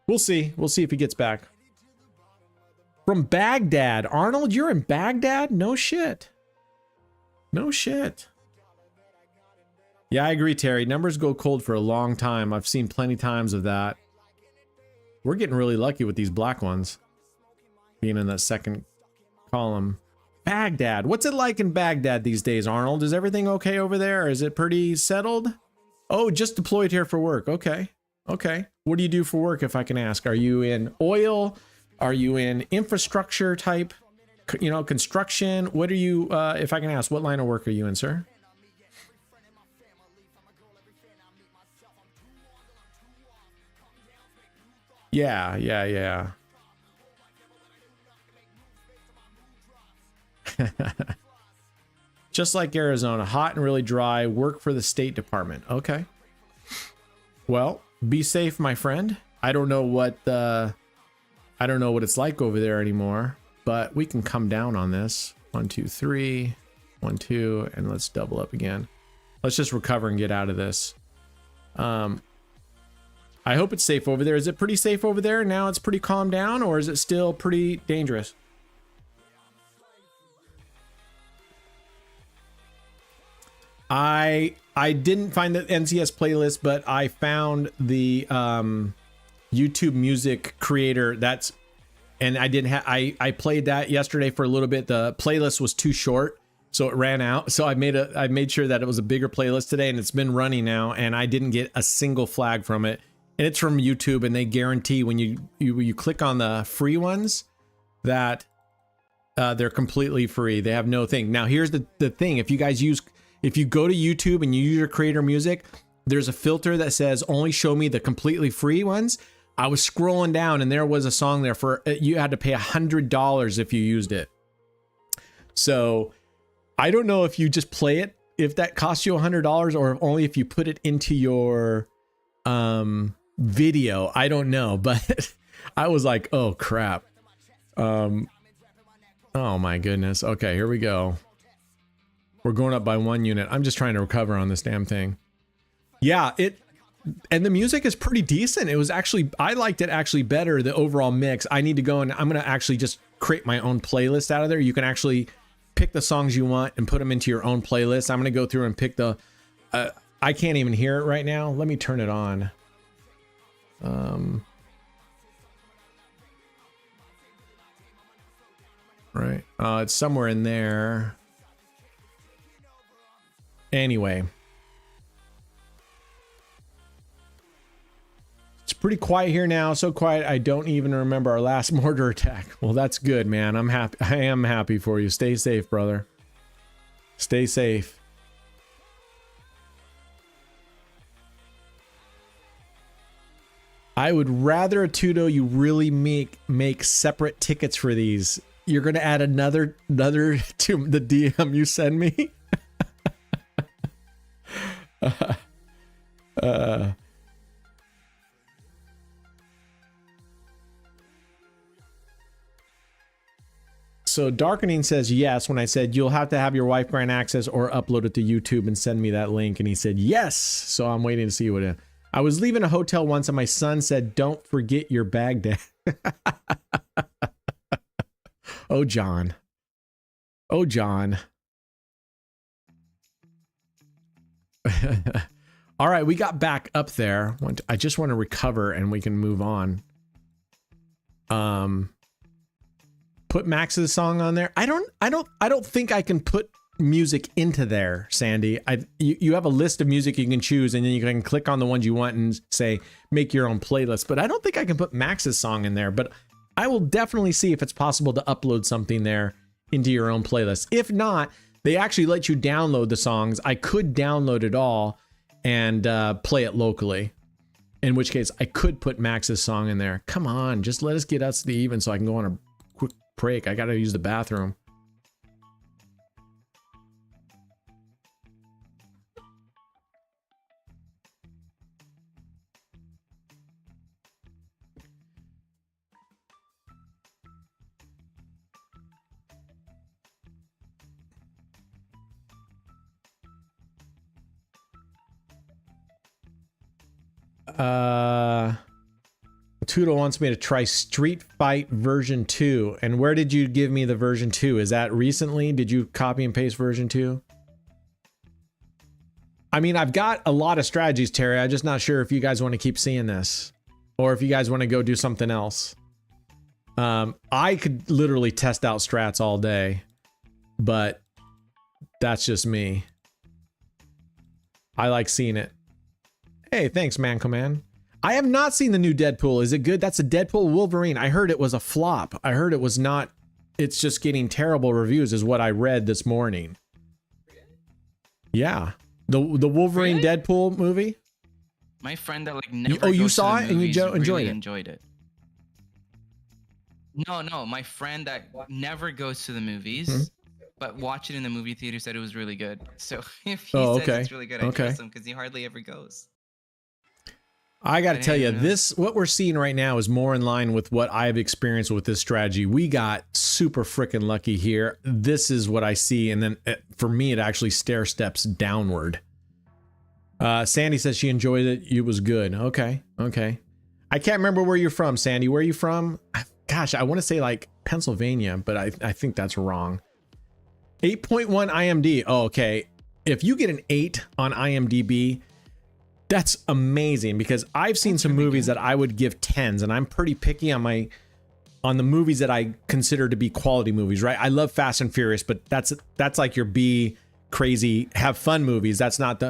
We'll see. We'll see if he gets back. From Baghdad. Arnold, you're in Baghdad? No shit. No shit. Yeah, I agree, Terry. Numbers go cold for a long time. I've seen plenty times of that. We're getting really lucky with these black ones being in that second column. Baghdad. What's it like in Baghdad these days, Arnold? Is everything okay over there? Is it pretty settled? Oh, just deployed here for work. Okay. Okay. What do you do for work, if I can ask? Are you in oil? Are you in infrastructure type, construction? What are you, if I can ask, what line of work are you in, sir? Yeah. Just like Arizona, hot and really dry, work for the State Department. Okay. Well, be safe, my friend. I don't know what it's like over there anymore, but we can come down on this. 1, 2, 3, 1, 2, and let's double up again. Let's just recover and get out of this. I hope it's safe over there. Is it pretty safe over there? Now it's pretty calmed down, or is it still pretty dangerous? I didn't find the NCS playlist, but I found the YouTube music creator. And I didn't have, I played that yesterday for a little bit. The playlist was too short, so it ran out. So I made sure that it was a bigger playlist today, and it's been running now, and I didn't get a single flag from it. And it's from YouTube, and they guarantee when you click on the free ones that they're completely free. They have no thing. Now here's the thing: if you go to YouTube and you use your creator music, there's a filter that says only show me the completely free ones. I was scrolling down and there was a song there for, you had to pay $100 if you used it. So I don't know if you just play it, if that costs you $100, or only if you put it into your video. I don't know, but I was like, oh crap. Oh my goodness. Okay, here we go. We're going up by 1 unit. I'm just trying to recover on this damn thing. Yeah, and the music is pretty decent. It was actually, I liked it actually better, the overall mix. I need to go and I'm going to actually just create my own playlist out of there. You can actually pick the songs you want and put them into your own playlist. I'm going to go through and pick the, I can't even hear it right now. Let me turn it on. Right. It's somewhere in there. Anyway. It's pretty quiet here now. So quiet I don't even remember our last mortar attack. Well, that's good, man. I'm happy. I am happy for you. Stay safe, brother. Stay safe. I would rather, Atudo, you really make separate tickets for these. You're gonna add another to the DM you send me. So Darkening says yes when I said you'll have to have your wife grant access or upload it to YouTube and send me that link, and he said yes. So I'm waiting to see what it. I was leaving a hotel once and my son said, "Don't forget your bag, Dad." Oh, John. Oh, John. All right, we got back up there. I just want to recover and we can move on. Put Max's song on there. I don't think I can put music into there, Sandy. You have a list of music you can choose, and then you can click on the ones you want and say make your own playlist. But I don't think I can put Max's song in there. But I will definitely see if it's possible to upload something there into your own playlist. If not, they actually let you download the songs. I could download it all and play it locally. In which case, I could put Max's song in there. Come on, just let us get us the even so I can go on a quick break. I gotta use the bathroom. Tudo wants me to try Street Fight version 2. And where did you give me the version 2? Is that recently? Did you copy and paste version 2? I mean, I've got a lot of strategies, Terry. I'm just not sure if you guys want to keep seeing this or if you guys want to go do something else. I could literally test out strats all day, but that's just me. I like seeing it. Hey, thanks, Man Command. I have not seen the new Deadpool. Is it good? That's a Deadpool Wolverine. I heard it was a flop. I heard it was not. It's just getting terrible reviews is what I read this morning. Yeah. The Wolverine really? Deadpool movie? My friend that like never you goes saw to it the and you movies really enjoyed it. No, my friend that never goes to the movies, but watched it in the movie theater said it was really good. So if he says it's really good, I trust him because he hardly ever goes. I got to tell you, what we're seeing right now is more in line with what I've experienced with this strategy. We got super freaking lucky here. This is what I see. And then for me, it actually stair steps downward. Sandy says she enjoyed it. It was good. Okay. I can't remember where you're from, Sandy. Where are you from? Gosh, I want to say like Pennsylvania, but I think that's wrong. 8.1 IMDb. Oh, okay. If you get an 8 on IMDb, that's amazing because I've seen some movies that I would give 10s, and I'm pretty picky on the movies that I consider to be quality movies, right? I love Fast and Furious, but that's like your B crazy have fun movies. That's not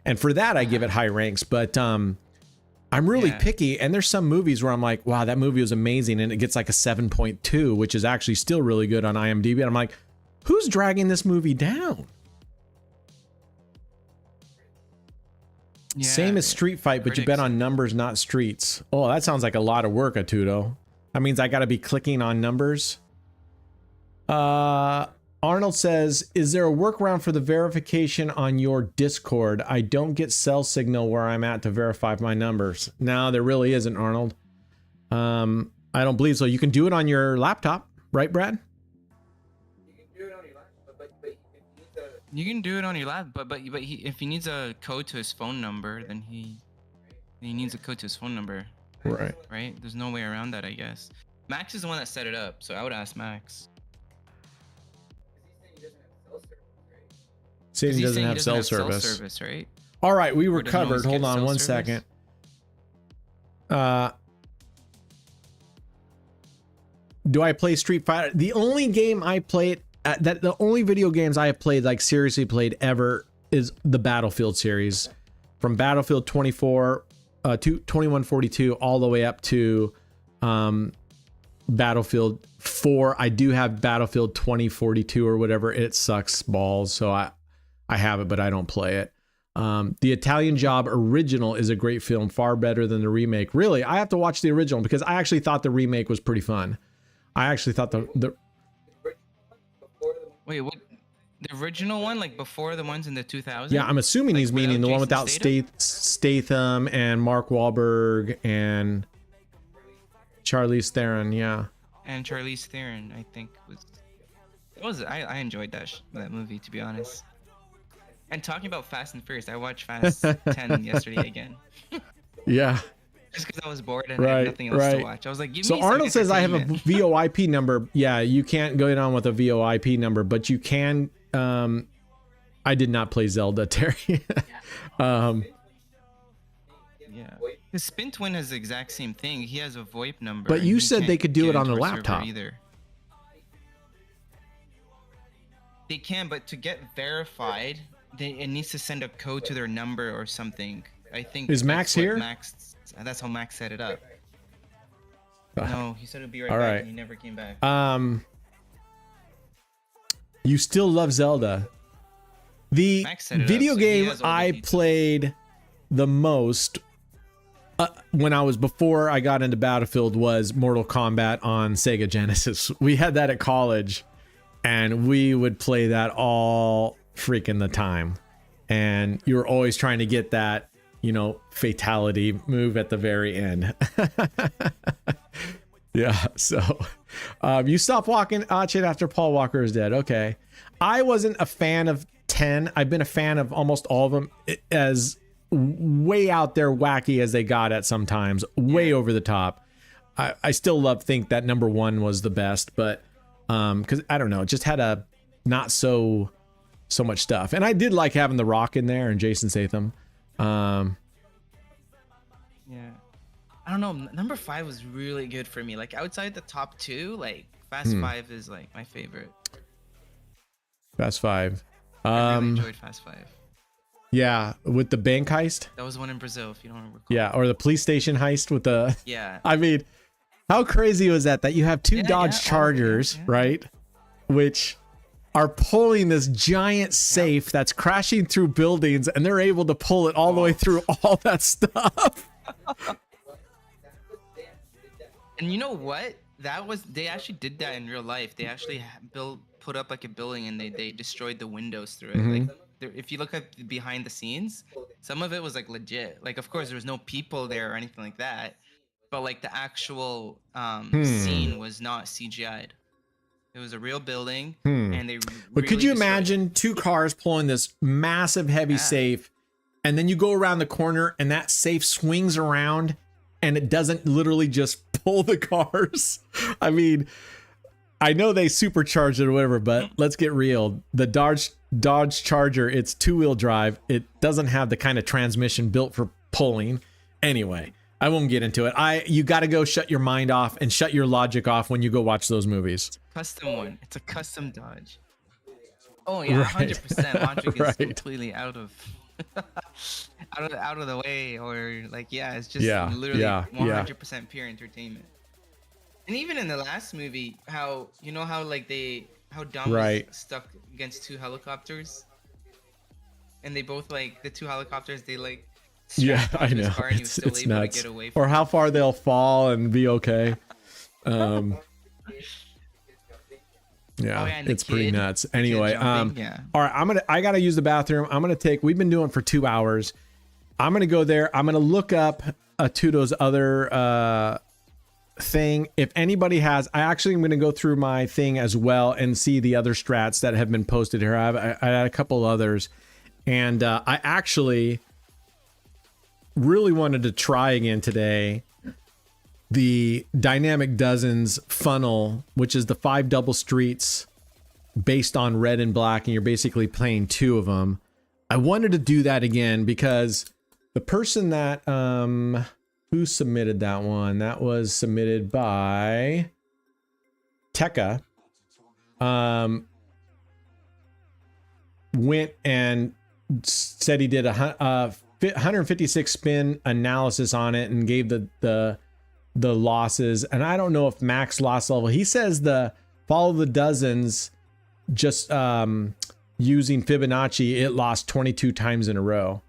and for that I give it high ranks, but I'm really picky, and there's some movies where I'm like, wow, that movie was amazing, and it gets like a 7.2, which is actually still really good on IMDb, and I'm like, who's dragging this movie down? Yeah, same as Street Fight, but you bet on numbers, not streets. Oh, that sounds like a lot of work, Atudo. That means I got to be clicking on numbers. Arnold says, is there a workaround for the verification on your Discord? I don't get cell signal where I'm at to verify my numbers. No, there really isn't, Arnold. I don't believe so. You can do it on your laptop, right, Brad? You can do it on your laptop, but if he needs a code to his phone number, then he needs a code to his phone number. Right. Right? There's no way around that, I guess. Max is the one that set it up, so I would ask Max. Saying he He's doesn't saying he have doesn't cell have cell service. service, right? All right, we Or doesn't always recovered. Hold get on cell one service? second. Do I play Street Fighter? The only game I played the only video games I have played, like seriously played ever, is the Battlefield series, from Battlefield 24 to 2142 all the way up to Battlefield 4. I do have Battlefield 2042 or whatever. It sucks balls, so I have it, but I don't play it. The Italian Job original is a great film, far better than the remake. Really, I have to watch the original because I actually thought the remake was pretty fun. I actually thought the Wait, what? The original one, like before the ones in the 2000s? yeah, I'm assuming Like, he's meaning the one Jason without Statham? Statham and Mark Wahlberg and Charlize Theron. Yeah, And Charlize Theron, I think I enjoyed that movie, to be honest. And talking about Fast and Furious, I watched Fast 10 yesterday again. yeah. Just because I was bored and I had nothing else to watch. I was like, give So me some Arnold says I have a entertainment. VoIP number. Yeah, you can't go down with a VoIP number, but you can. I did not play Zelda, Terry. Yeah. His Spin Twin has the exact same thing. He has a VoIP number. But and you he said can't they could do get it on into the our server laptop. either. They can, but to get verified, it needs to send a code to their number or something. I think. Is Max that's what here? That's how Max set it up. No, he said he'd be right All back, right. and he never came back. You still love Zelda. The Max set it up, video so he game has all the I details. played the most when I was before I got into Battlefield was Mortal Kombat on Sega Genesis. We had that at college, and we would play that all freaking the time. And you were always trying to get that, fatality move at the very end. Yeah, so you stopped walking Achin after Paul Walker is dead. Okay. I wasn't a fan of 10. I've been a fan of almost all of them, as way out there wacky as they got at sometimes, way over the top. I still think that number 1 was the best, but because I don't know, it just had a not so much stuff. And I did like having The Rock in there and Jason Statham. Yeah. I don't know. Number 5 was really good for me. Like outside the top 2, like Fast 5 is like my favorite. Fast 5. I really enjoyed Fast 5. Yeah, with the bank heist. That was the one in Brazil, if you don't recall. Yeah, or the police station heist with the. Yeah. I mean, how crazy was that? That you have two Dodge yeah, Chargers, yeah. right? Which are pulling this giant safe that's crashing through buildings, and they're able to pull it all the way through all that stuff. And you know what? They actually did that in real life. They actually put up like a building and they destroyed the windows through it. Like if you look at behind the scenes, some of it was like legit. Like of course there was no people there or anything like that, but like the actual scene was not CGI'd. It was a real building, and they. But could you imagine 2 cars pulling this massive heavy safe, and then you go around the corner and that safe swings around, and it doesn't literally just pull the cars? I mean, I know they supercharged it or whatever, but let's get real. The Dodge Charger, it's 2-wheel drive. It doesn't have the kind of transmission built for pulling. Anyway, I won't get into it. You got to go shut your mind off and shut your logic off when you go watch those movies. Custom one. It's a custom Dodge. Oh yeah, 100%. Logic is completely out of the way, or like it's just literally 100% pure entertainment. And even in the last movie, how like how Dom was stuck against 2 helicopters, and they both like the 2 helicopters they like. I know. Car and he was still It's able to nuts. get away from Or how far they'll fall and be okay. and the it's pretty kid nuts. Anyway, jumping, all right, I gotta use the bathroom. We've been doing it for 2 hours. I'm gonna go there. I'm gonna look up Atudo's other thing. If anybody has, I actually am gonna go through my thing as well and see the other strats that have been posted here. I had a couple others, and I actually really wanted to try again today the dynamic dozens funnel, which is the 5 double streets based on red and black, and you're basically playing 2 of them. I wanted to do that again because the person that who submitted that one, that was submitted by Tekka, went and said he did a 156 spin analysis on it and gave the losses. And I don't know if max loss level, he says the follow the dozens, just using Fibonacci, it lost 22 times in a row,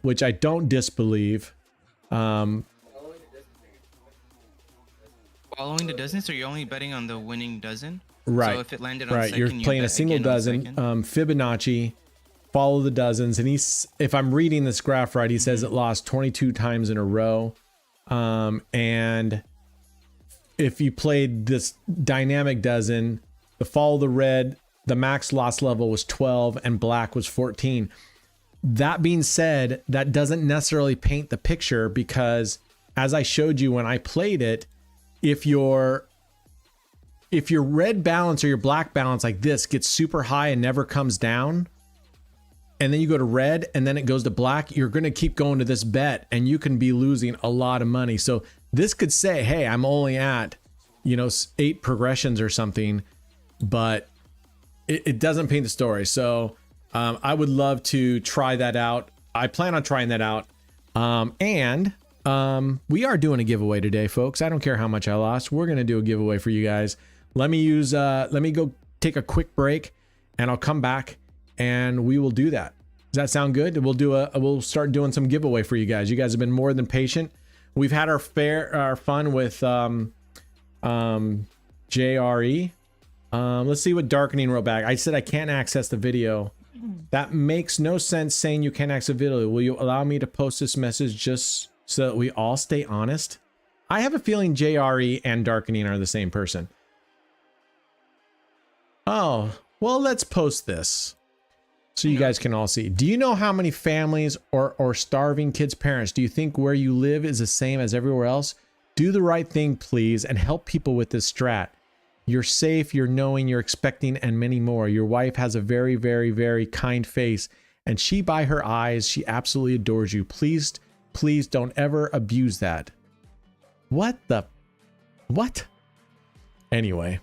which I don't disbelieve. Following the dozen, so you're only betting on the winning dozen? Right. So if it landed on right, second, you're playing a single dozen, Fibonacci, follow the dozens, and if I'm reading this graph right, he says it lost 22 times in a row. And if you played this dynamic dozen, the follow the red, the max loss level was 12 and black was 14. That being said, that doesn't necessarily paint the picture, because as I showed you when I played it, if your red balance or your black balance like this gets super high and never comes down, and then you go to red and then it goes to black, you're going to keep going to this bet and you can be losing a lot of money. So this could say, hey, I'm only at, 8 progressions or something, but it doesn't paint the story. So I would love to try that out. I plan on trying that out. And we are doing a giveaway today, folks. I don't care how much I lost. We're going to do a giveaway for you guys. Let me go take a quick break and I'll come back and we will do that. Does that sound good? We'll start doing some giveaway for you guys. You guys have been more than patient. We've had our fun with JRE. Let's see what Darkening wrote back. I said I can't access the video. That makes no sense saying you can't access the video. Will you allow me to post this message just so that we all stay honest? I have a feeling JRE and Darkening are the same person. Oh, well, let's post this so you guys can all see. Do you know how many families or starving kids' parents do you think where you live is the same as everywhere else? Do the right thing, please, and help people with this strat. You're safe, you're knowing, you're expecting, and many more. Your wife has a very, very, very kind face, and she, by her eyes, she absolutely adores you. Please, please don't ever abuse that. What? Anyway.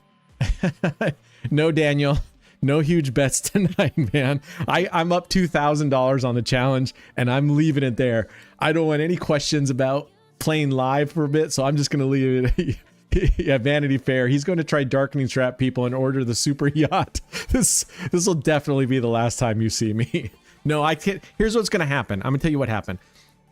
No, Daniel. No huge bets tonight, man. I'm up $2,000 on the challenge, and I'm leaving it there. I don't want any questions about playing live for a bit, so I'm just going to leave it. Yeah, Vanity Fair. He's going to try Darkening Strap people and order the super yacht. This will definitely be the last time you see me. No, I can't. Here's what's going to happen. I'm going to tell you what happened.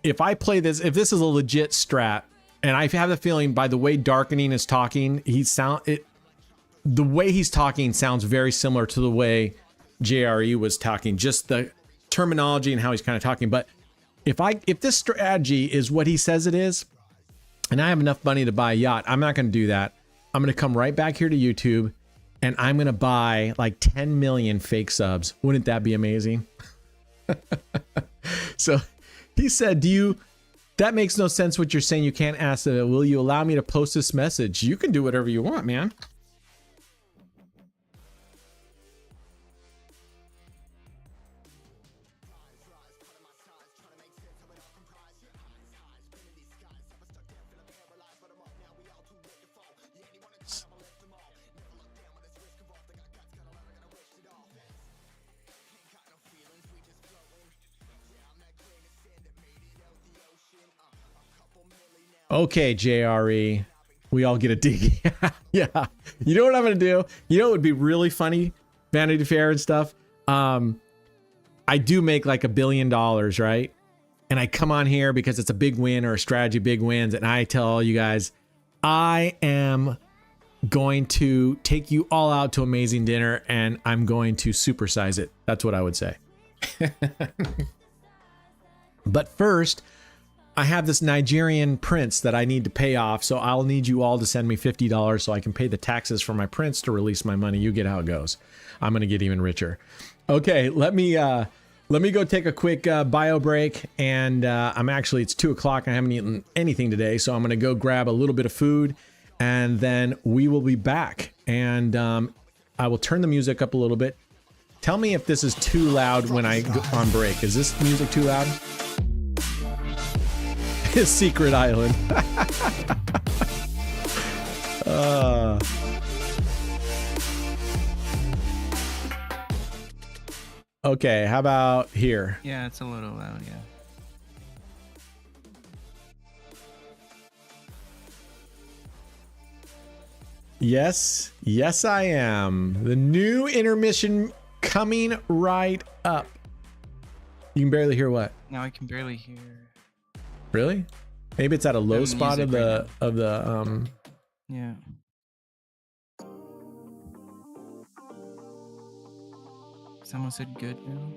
If I play this, if this is a legit strat, and I have the feeling by the way Darkening is talking, the way he's talking sounds very similar to the way JRE was talking, just the terminology and how he's kind of talking. But if this strategy is what he says it is, and I have enough money to buy a yacht, I'm not going to do that. I'm going to come right back here to YouTube and I'm going to buy like 10 million fake subs. Wouldn't that be amazing? So he said, that makes no sense what you're saying. You can't ask, will you allow me to post this message? You can do whatever you want, man. Okay, JRE, we all get a dig. Yeah. You know what I'm going to do? You know what would be really funny? Vanity Fair and stuff. I do make like $1 billion, right? And I come on here because it's a big win or a strategy, big wins. And I tell all you guys, I am going to take you all out to amazing dinner and I'm going to supersize it. That's what I would say. But first, I have this Nigerian prince that I need to pay off, so I'll need you all to send me $50 so I can pay the taxes for my prince to release my money. You get how it goes. I'm going to get even richer. Okay, let me Let me go take a quick bio break, and it's 2 o'clock. I haven't eaten anything today, so I'm gonna go grab a little bit of food, and then we will be back. And I will turn the music up a little bit. Tell me if this is too loud when I go on break. Is this music too loud? His secret island. Okay, how about here? Yeah, it's a little loud, yeah. Yes, yes I am. The new intermission coming right up. You can barely hear what? Now I can barely hear. Really? Maybe it's at a low The spot of music the Yeah. Someone said good now.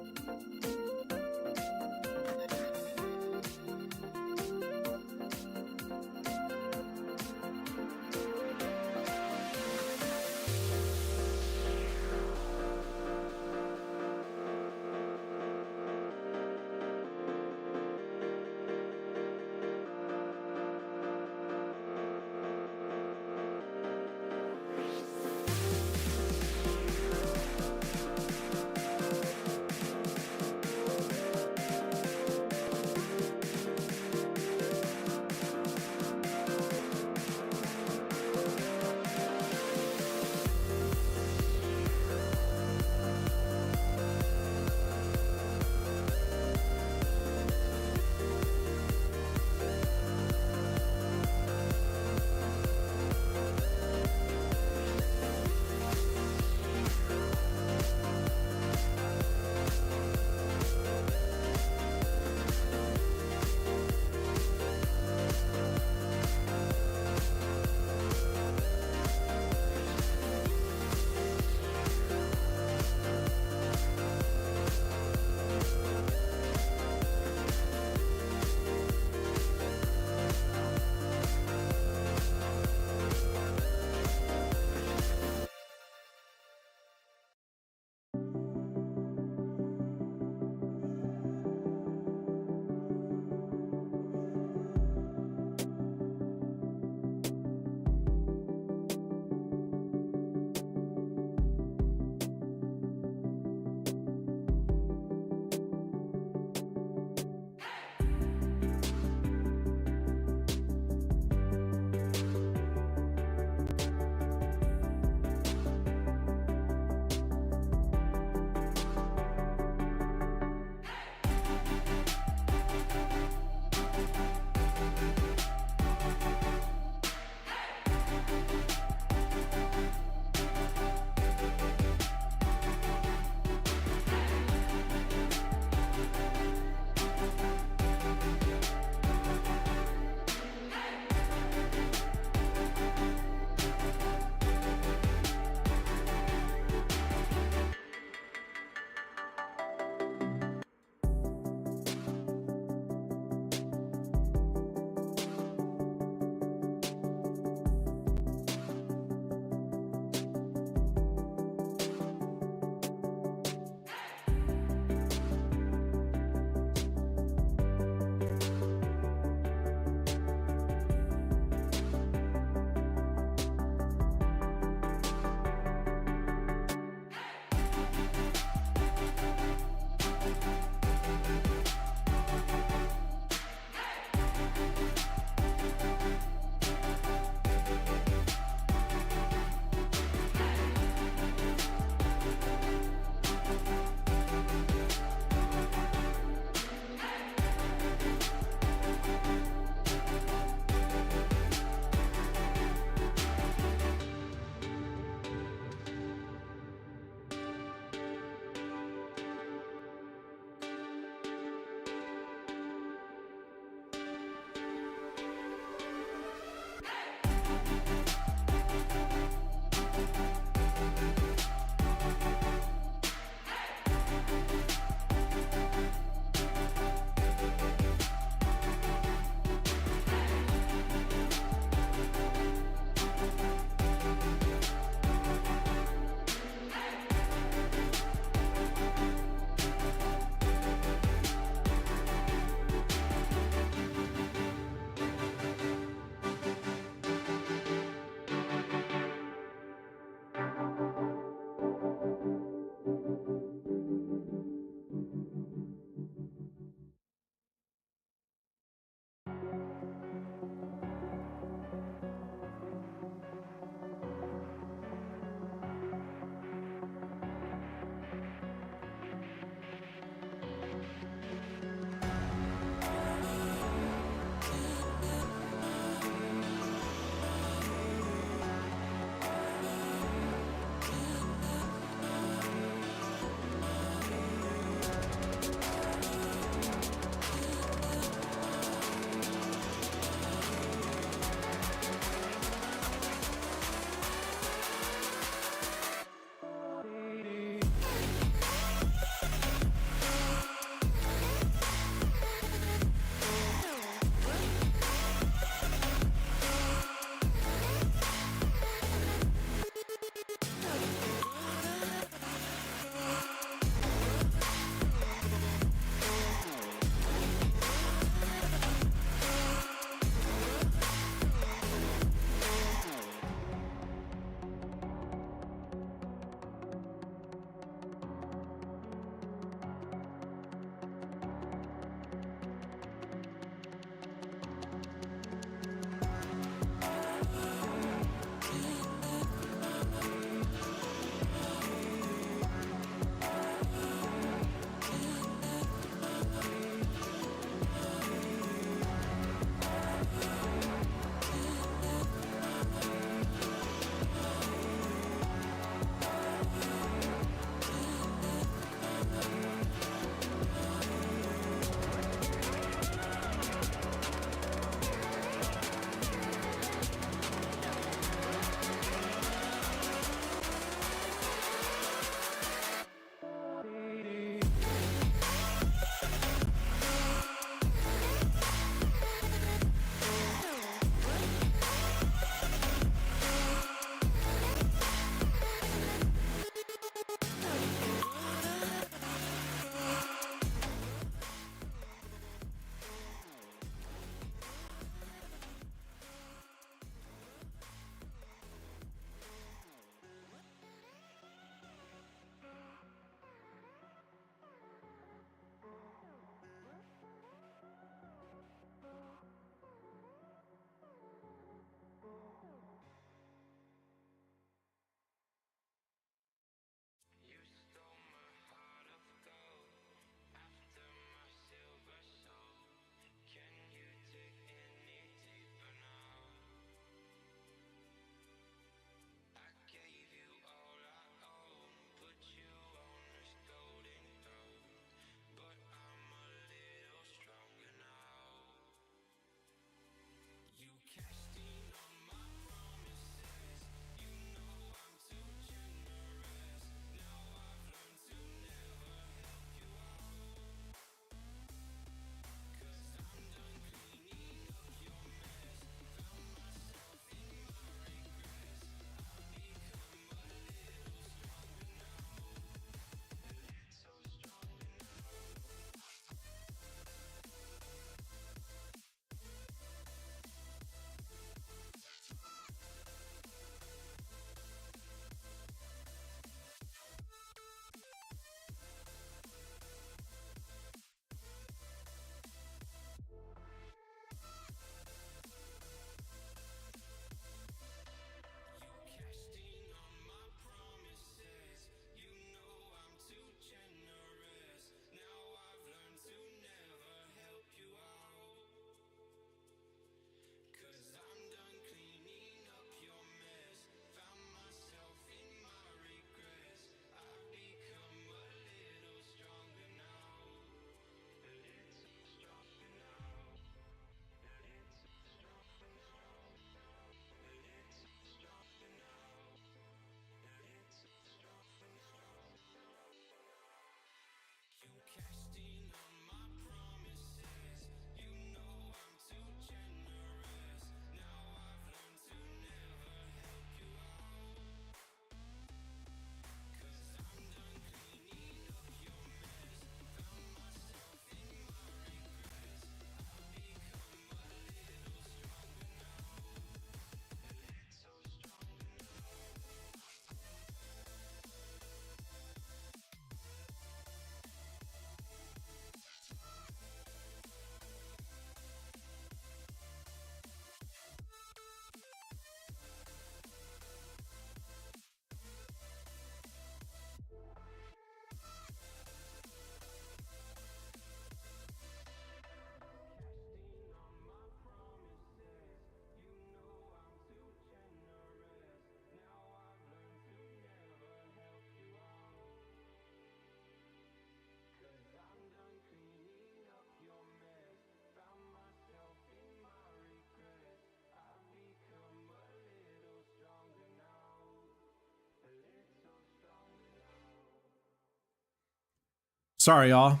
Sorry, y'all.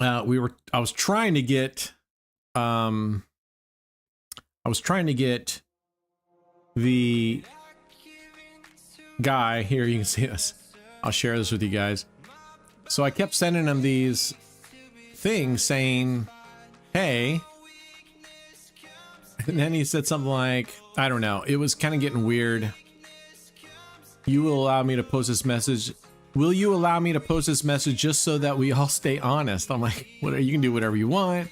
I was trying to get the guy here. You can see this. I'll share this with you guys. So I kept sending him these things saying, hey, and then he said something like, I don't know. It was kind of getting weird. You will allow me to post this message. Will you allow me to post this message just so that we all stay honest? I'm like, whatever, you can do whatever you want.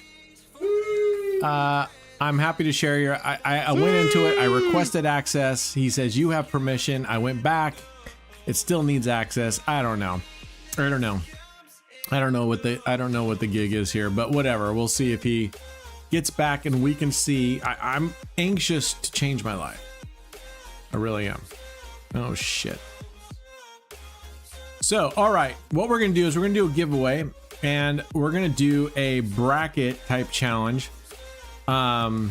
I'm happy to share your, I went into it. I requested access. He says, you have permission. I went back. It still needs access. I don't know. I don't know what the gig is here, but whatever. We'll see if he gets back and we can see. I'm anxious to change my life. I really am. Oh shit. So, all right, what we're gonna do is we're gonna do a giveaway, and we're gonna do a bracket type challenge. I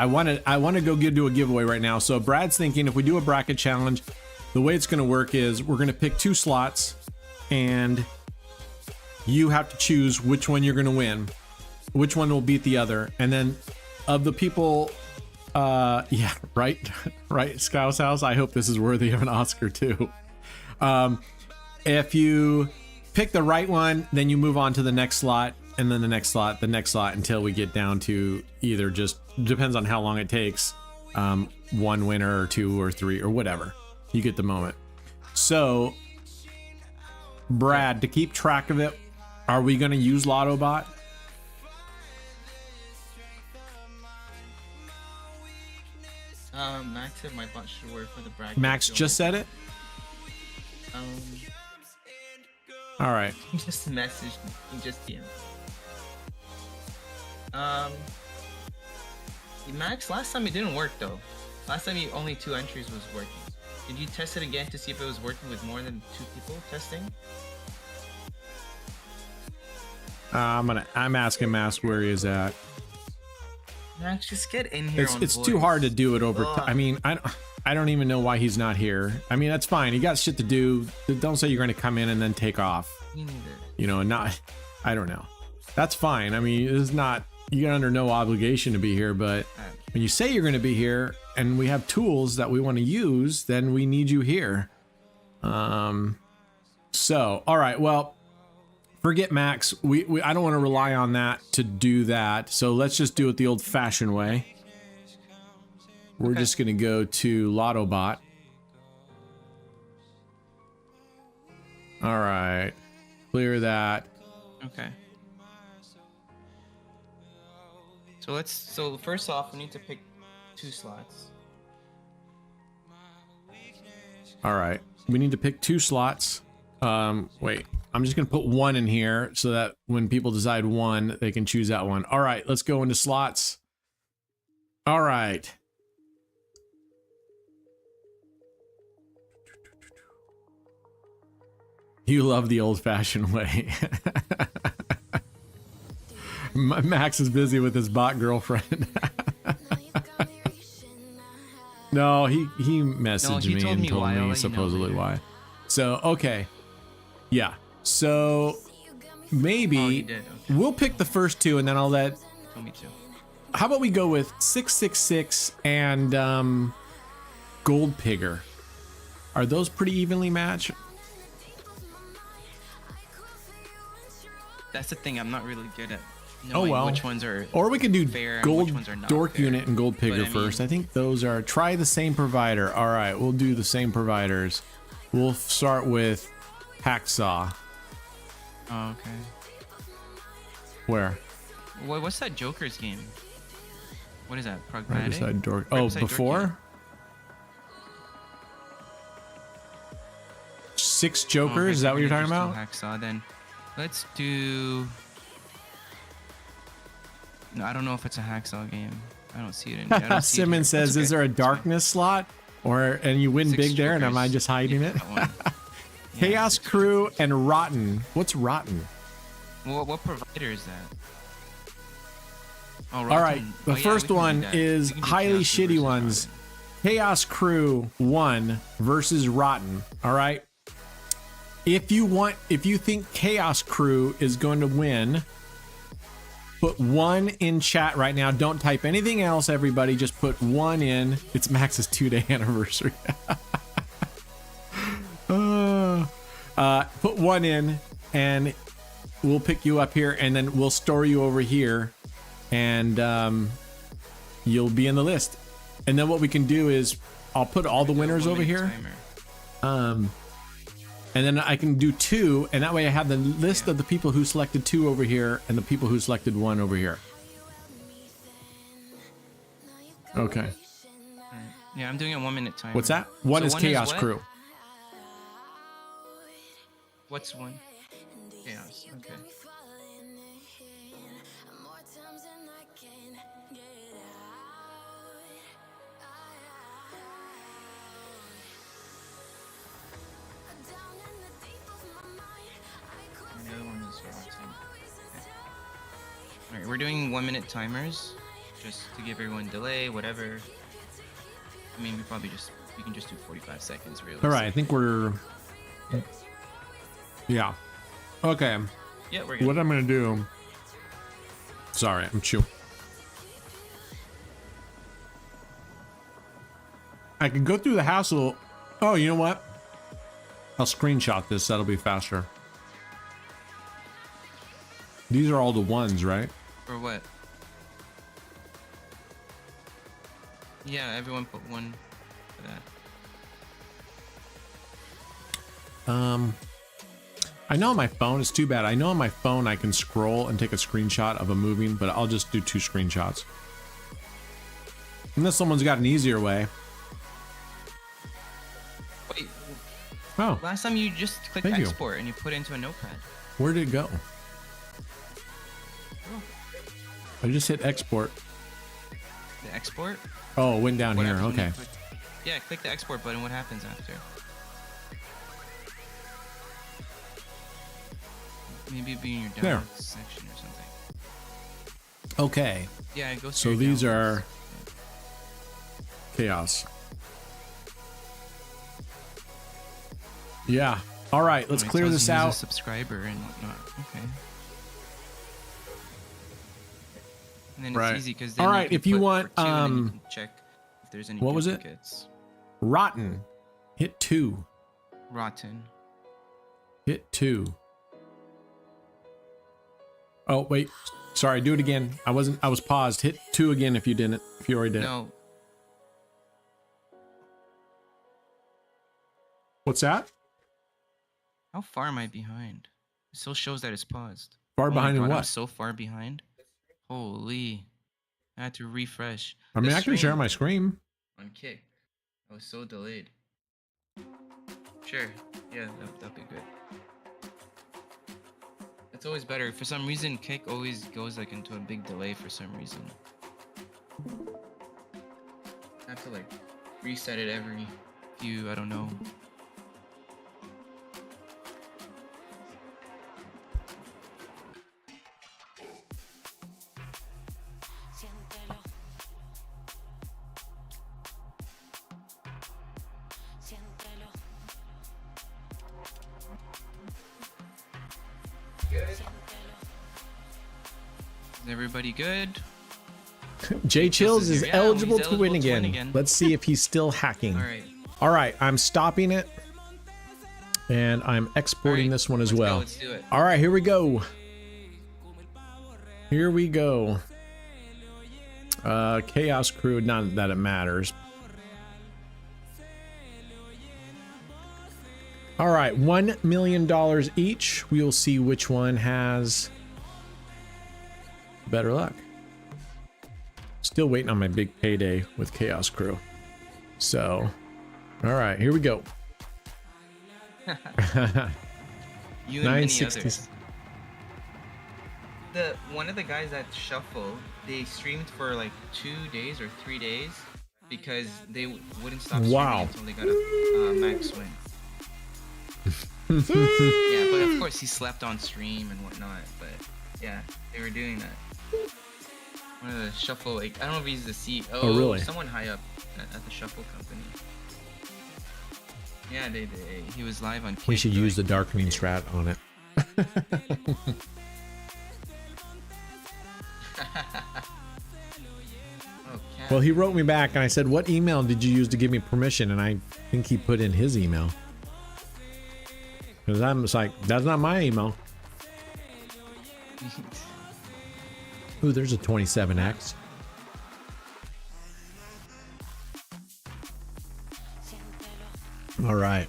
want to go do a giveaway right now. So Brad's thinking if we do a bracket challenge, the way it's going to work is we're going to pick 2 slots, and you have to choose which one you're going to win, which one will beat the other, and then of the people, yeah, right, Scouse House. I hope this is worthy of an Oscar too. If you pick the right one, then you move on to the next slot, and then the next slot, until we get down to either, just depends on how long it takes, 1 winner or 2 or 3 or whatever. You get the moment. So, Brad, to keep track of it, are we going to use LottoBot? Max said my bot should work for the bracket. Max just said it? All right. He just messaged me. He just DM'd. Max, last time it didn't work though. Last time only 2 entries was working. Did you test it again to see if it was working with more than 2 people testing? I'm asking Max where he is at. Max, just get in here. It's too hard to do it over time. I mean, I don't even know why he's not here. I mean, that's fine. He got shit to do. Don't say you're going to come in and then take off. You know, not. I don't know. That's fine. I mean, it's not. You're under no obligation to be here. But when you say you're going to be here, and we have tools that we want to use, then we need you here. So, all right. Well, forget Max. I don't want to rely on that to do that. So let's just do it the old-fashioned way. We're just going to go to LottoBot. All right. Clear that. Okay. So first off, we need to pick 2 slots. All right. We need to pick 2 slots. Wait. I'm just going to put 1 in here so that when people decide 1, they can choose that one. All right. Let's go into slots. All right. You love the old-fashioned way. Max is busy with his bot girlfriend. No, he messaged me and told me supposedly why. So, okay. Yeah. So, maybe we'll pick the first 2 and then I'll let... Me too. How about we go with 666 and Gold Pigger? Are those pretty evenly matched? That's the thing. I'm not really good at knowing which ones are or we could do fair Gold and which ones are not Dork fair. Unit and Gold Pigger first. I think those are... Try the same provider. All right, we'll do the same providers. We'll start with Hacksaw. Oh, okay. Where? What's that Joker's game? What is that? Pragmatic? Beside Dork. Oh, before? 6 Jokers? Okay, Is that what you're talking about? Hacksaw, then let's do... No, I don't know if it's a Hacksaw game. I don't see it in here. Simmons says, "Is there a darkness slot, and you win 6 big there, and am I just hiding it?" Chaos Crew and Rotten. What's Rotten? What provider is that? Oh, All right, the first one is highly shitty ones. Chaos Crew 1 versus Rotten. All right. If you think Chaos Crew is going to win, put 1 in chat right now. Don't type anything else, everybody. Just put 1 in. It's Max's 2-day anniversary. Put 1 in, and we'll pick you up here, and then we'll store you over here, and you'll be in the list. And then what we can do is I'll put all the winners over here. And then I can do 2, and that way I have the list of the people who selected 2 over here and the people who selected 1 over here. Okay. Yeah, I'm doing a 1-minute timer. What's that? One So is one Chaos what? Crew. What's 1? Chaos. Okay. And the other one is Rotten. Okay. Alright, we're doing 1-minute timers, just to give everyone delay, whatever. I mean, we can just do 45 seconds, really. All right, I think we're... Yeah. Okay. Yeah, we're good. What I'm going to do... Sorry, I'm chewing. I can go through the hassle. Oh, you know what? I'll screenshot this. That'll be faster. These are all the ones, right? For what? Yeah, everyone put 1 for that. I know on my phone, it's too bad. I know on my phone I can scroll and take a screenshot of a moving, but I'll just do 2 screenshots. Unless someone's got an easier way. Wait, Oh, last time you just clicked Thank you. export and you put it into a notepad. where did it go? I just hit export. The export? Oh, it went down What here. happens when you Okay. click- Yeah, click the export button. What happens after? Maybe it'd be in your There. downloads section or something. Okay. Yeah, it goes. So these are chaos. Yeah. All right. Let's clear this out. A subscriber and whatnot. Okay. And then Right. it's easy because All right, if you want, you can check if there's any what was it? duplicates. Rotten. Hit 2. Rotten. Hit 2. Oh, wait. Sorry, do it again. I was paused. Hit 2 again if you didn't. If you already did. No. What's that? How far am I behind? It still shows that it's paused. Far Oh my behind in God, I'm what? so far behind. Holy. I had to refresh. I mean, The I can share stream my screen. on Kick. I was so delayed. Sure. Yeah, that'd be good. It's always better. For some reason, Kick always goes like into a big delay for some reason. I have to like reset it every few, I don't know. Is everybody good? Jay Chills is is here. Yeah, eligible he's to win eligible to win again. again. Let's see if he's still hacking. All right. All right, I'm stopping it. And I'm exporting All right, this one as let's go, well. let's do it. All right, here we go. Here we go. Chaos Crew, not that it matters. All right, $1 million each. We'll see which one has better luck. Still waiting on my big payday with Chaos Crew. So, all right, here we go. You and many 960. others. One of the guys at Shuffle, they streamed for like 2 days or 3 days because they wouldn't stop streaming Wow. until they got a max win. Yeah, but of course he slept on stream and whatnot. But yeah, they were doing that. One of the shuffle, like, I don't know if he's the CEO. Oh, really? Someone high up at the shuffle company. Yeah, he was live on Kick. We should use the like, darkening strat on it. Oh, cat. Well, he wrote me back and I said, what email did you use to give me permission? And I think he put in his email. Because I'm just like, that's not my email. Ooh, there's a 27X. All right.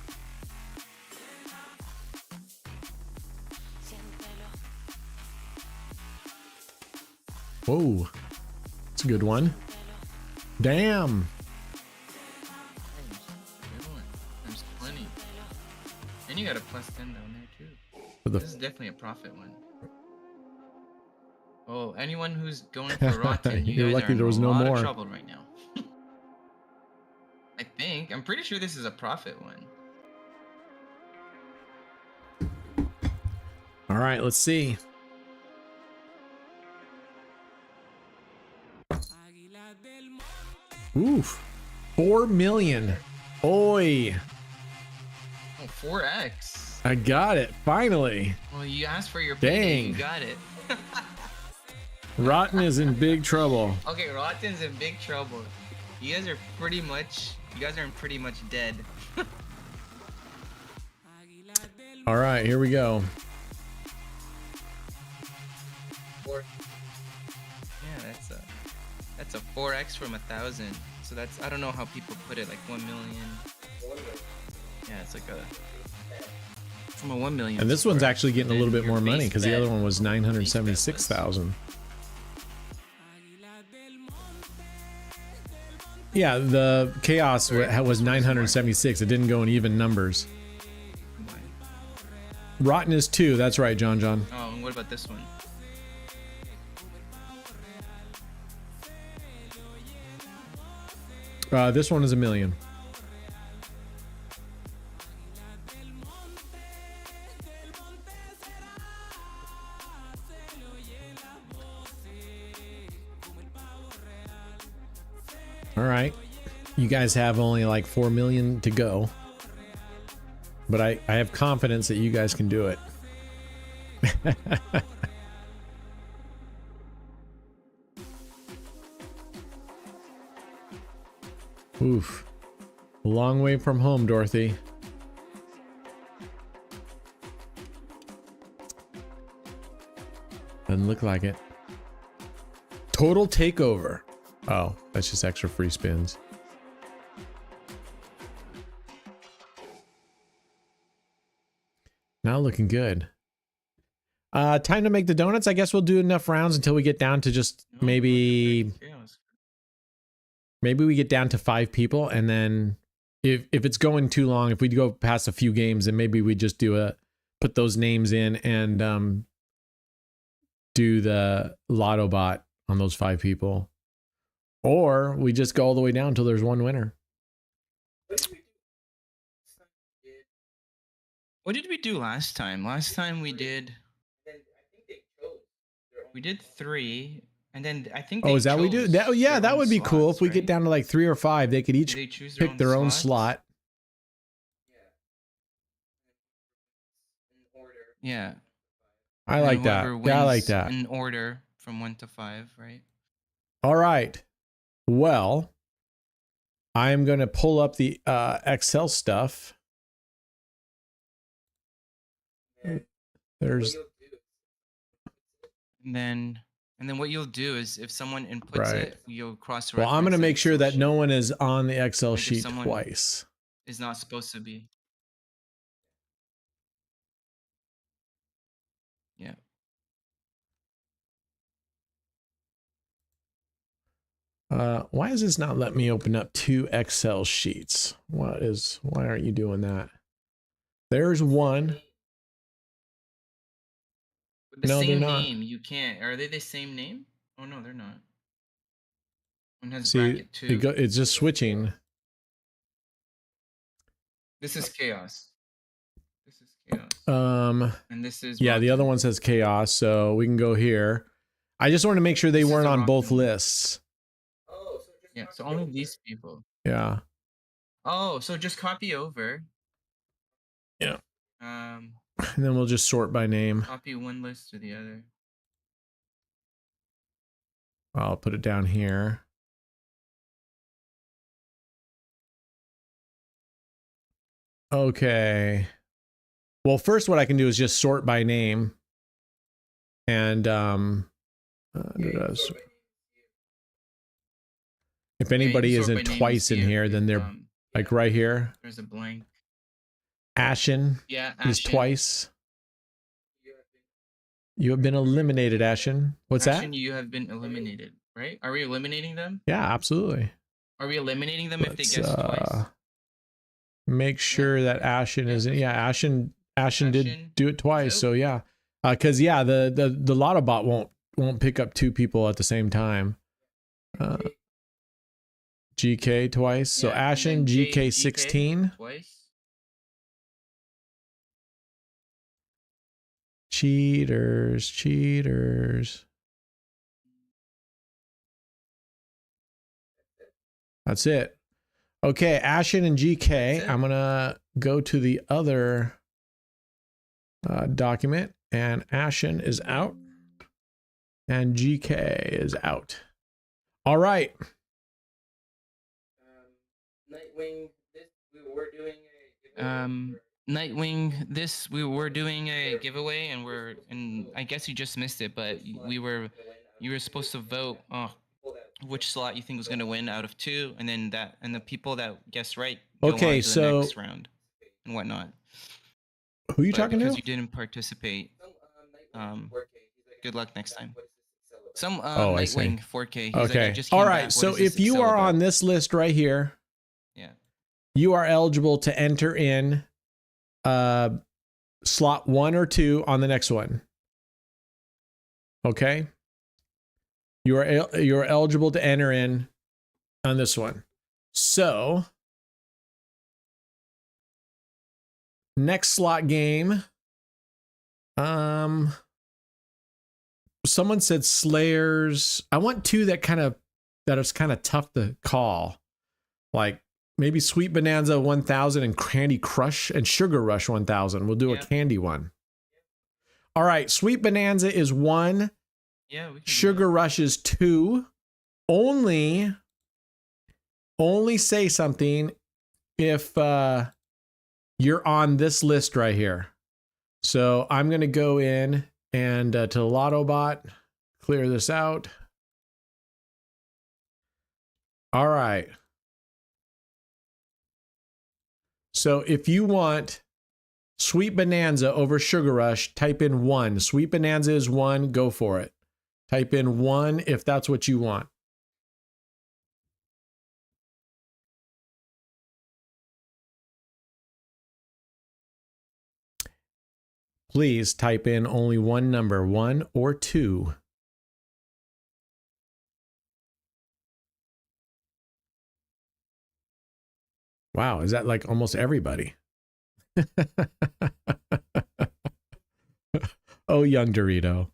Whoa. It's a good one. Damn. Good one. There's plenty. And you got a +10 down there too. For the This is definitely a profit one. Oh, anyone who's going for rotten, you You're guys lucky are in there was a no lot more. of trouble right now. I'm pretty sure this is a profit one. All right, let's see. Oof. 4 million. Oi. Oh, 4x. I got it. Finally. Well, you asked for your payday, you Dang. got it. Rotten is in big trouble. Okay, Rotten's in big trouble. You guys are pretty much dead. All right, here we go. Yeah, that's a 4x from 1,000. So that's, I don't know how people put it, like 1 million. Yeah, it's like from a 1 million. And this one's score. actually getting a Then little bit your more money base because the bet- other one was base bet 976,000. Yeah, the chaos was 976. It didn't go in even numbers. Rotten is 2. That's right, John. Oh, and what about this one? This one is 1 million. All right. You guys have only like 4 million to go. But I have confidence that you guys can do it. Oof. A long way from home, Dorothy. Doesn't look like it. Total takeover. Oh, that's just extra free spins. Now looking good. Time to make the donuts. I guess we'll do enough rounds until we get down to just maybe we get down to 5 people, and then if it's going too long, if we go past a few games, then maybe we just put those names in and do the lotto bot on those 5 people, or we just go all the way down until there's one winner. What did we do last time? Last time we did 3, and then I think. Oh, is that what we do? That, yeah, that would be cool. If we get down to like 3 or 5, they could each pick their own slot. Yeah. I like that. Yeah, I like that. In order from 1 to 5, right? All right. Well, I'm going to pull up the Excel stuff. There's. And then what you'll do is if someone inputs Right. it, you'll cross. Well, I'm going to make sure that no one is on the Excel Like if sheet someone- twice. is not supposed to be. Yeah. Why is this not letting me open up 2 Excel sheets? Why aren't you doing that? There's one. With the No, they're same not. name, you can't. Are they the same name? Oh no, they're not. One has See, bracket 2. it's just switching. This is chaos. This is chaos. And this is Yeah, the rotten. other one says chaos, so we can go here. I just want to make sure they This is weren't the on wrong both one. lists. Yeah, so only these people. Yeah. Oh, so just copy over. Yeah. Um, And then we'll just sort by name. copy one list to the other. I'll put it down here. Okay. Well, first what I can do is just sort by name. And if anybody sort by isn't name twice and in see here, if then they're like right here. there's a blank. Ashen Yeah, is Ashen. twice. You have been eliminated, Ashen. What's Ashen, that? you have been eliminated, right? Are we eliminating them? Yeah, absolutely. Are we eliminating them if they Let's, guess twice? make sure that Ashen is. Yeah, Ashen did do it twice. Nope. So yeah, because yeah, the lotto bot won't pick up two people at the same time. GK twice. So Yeah, and Ashen, then GK 16. Twice. Cheaters. That's it. Okay, Ashen and GK. I'm gonna go to the other document, and Ashen is out, and GK is out. All right. Nightwing, this we were doing a Nightwing, this we were doing a giveaway, and I guess you just missed it, but you were supposed to vote which slot you think was going to win out of 2, and then the people that guess right go on to the next round and whatnot. Who are you talking to? Because you didn't participate, good luck next time. Some I see. Nightwing 4K. He's Okay. like, I just came All back. right. What So is this if you Excel are about? on this list right here, Yeah. you are eligible to enter in slot 1 or 2 on the next one. Okay. You're eligible to enter in on this one. So next slot game. Someone said Slayers. I want 2 that is kind of tough to call. Like maybe Sweet Bonanza 1000 and Candy Crush and Sugar Rush 1000. We'll do a candy one. All right, Sweet Bonanza is 1. Yeah, we can Sugar Rush is 2. Only say something if you're on this list right here. So I'm going to go in and to the Lotto bot, clear this out. All right. So if you want Sweet Bonanza over Sugar Rush, type in 1. Sweet Bonanza is 1. Go for it. Type in 1 if that's what you want. Please type in only one number, 1 or 2. Wow, is that like almost everybody? Oh, young Dorito.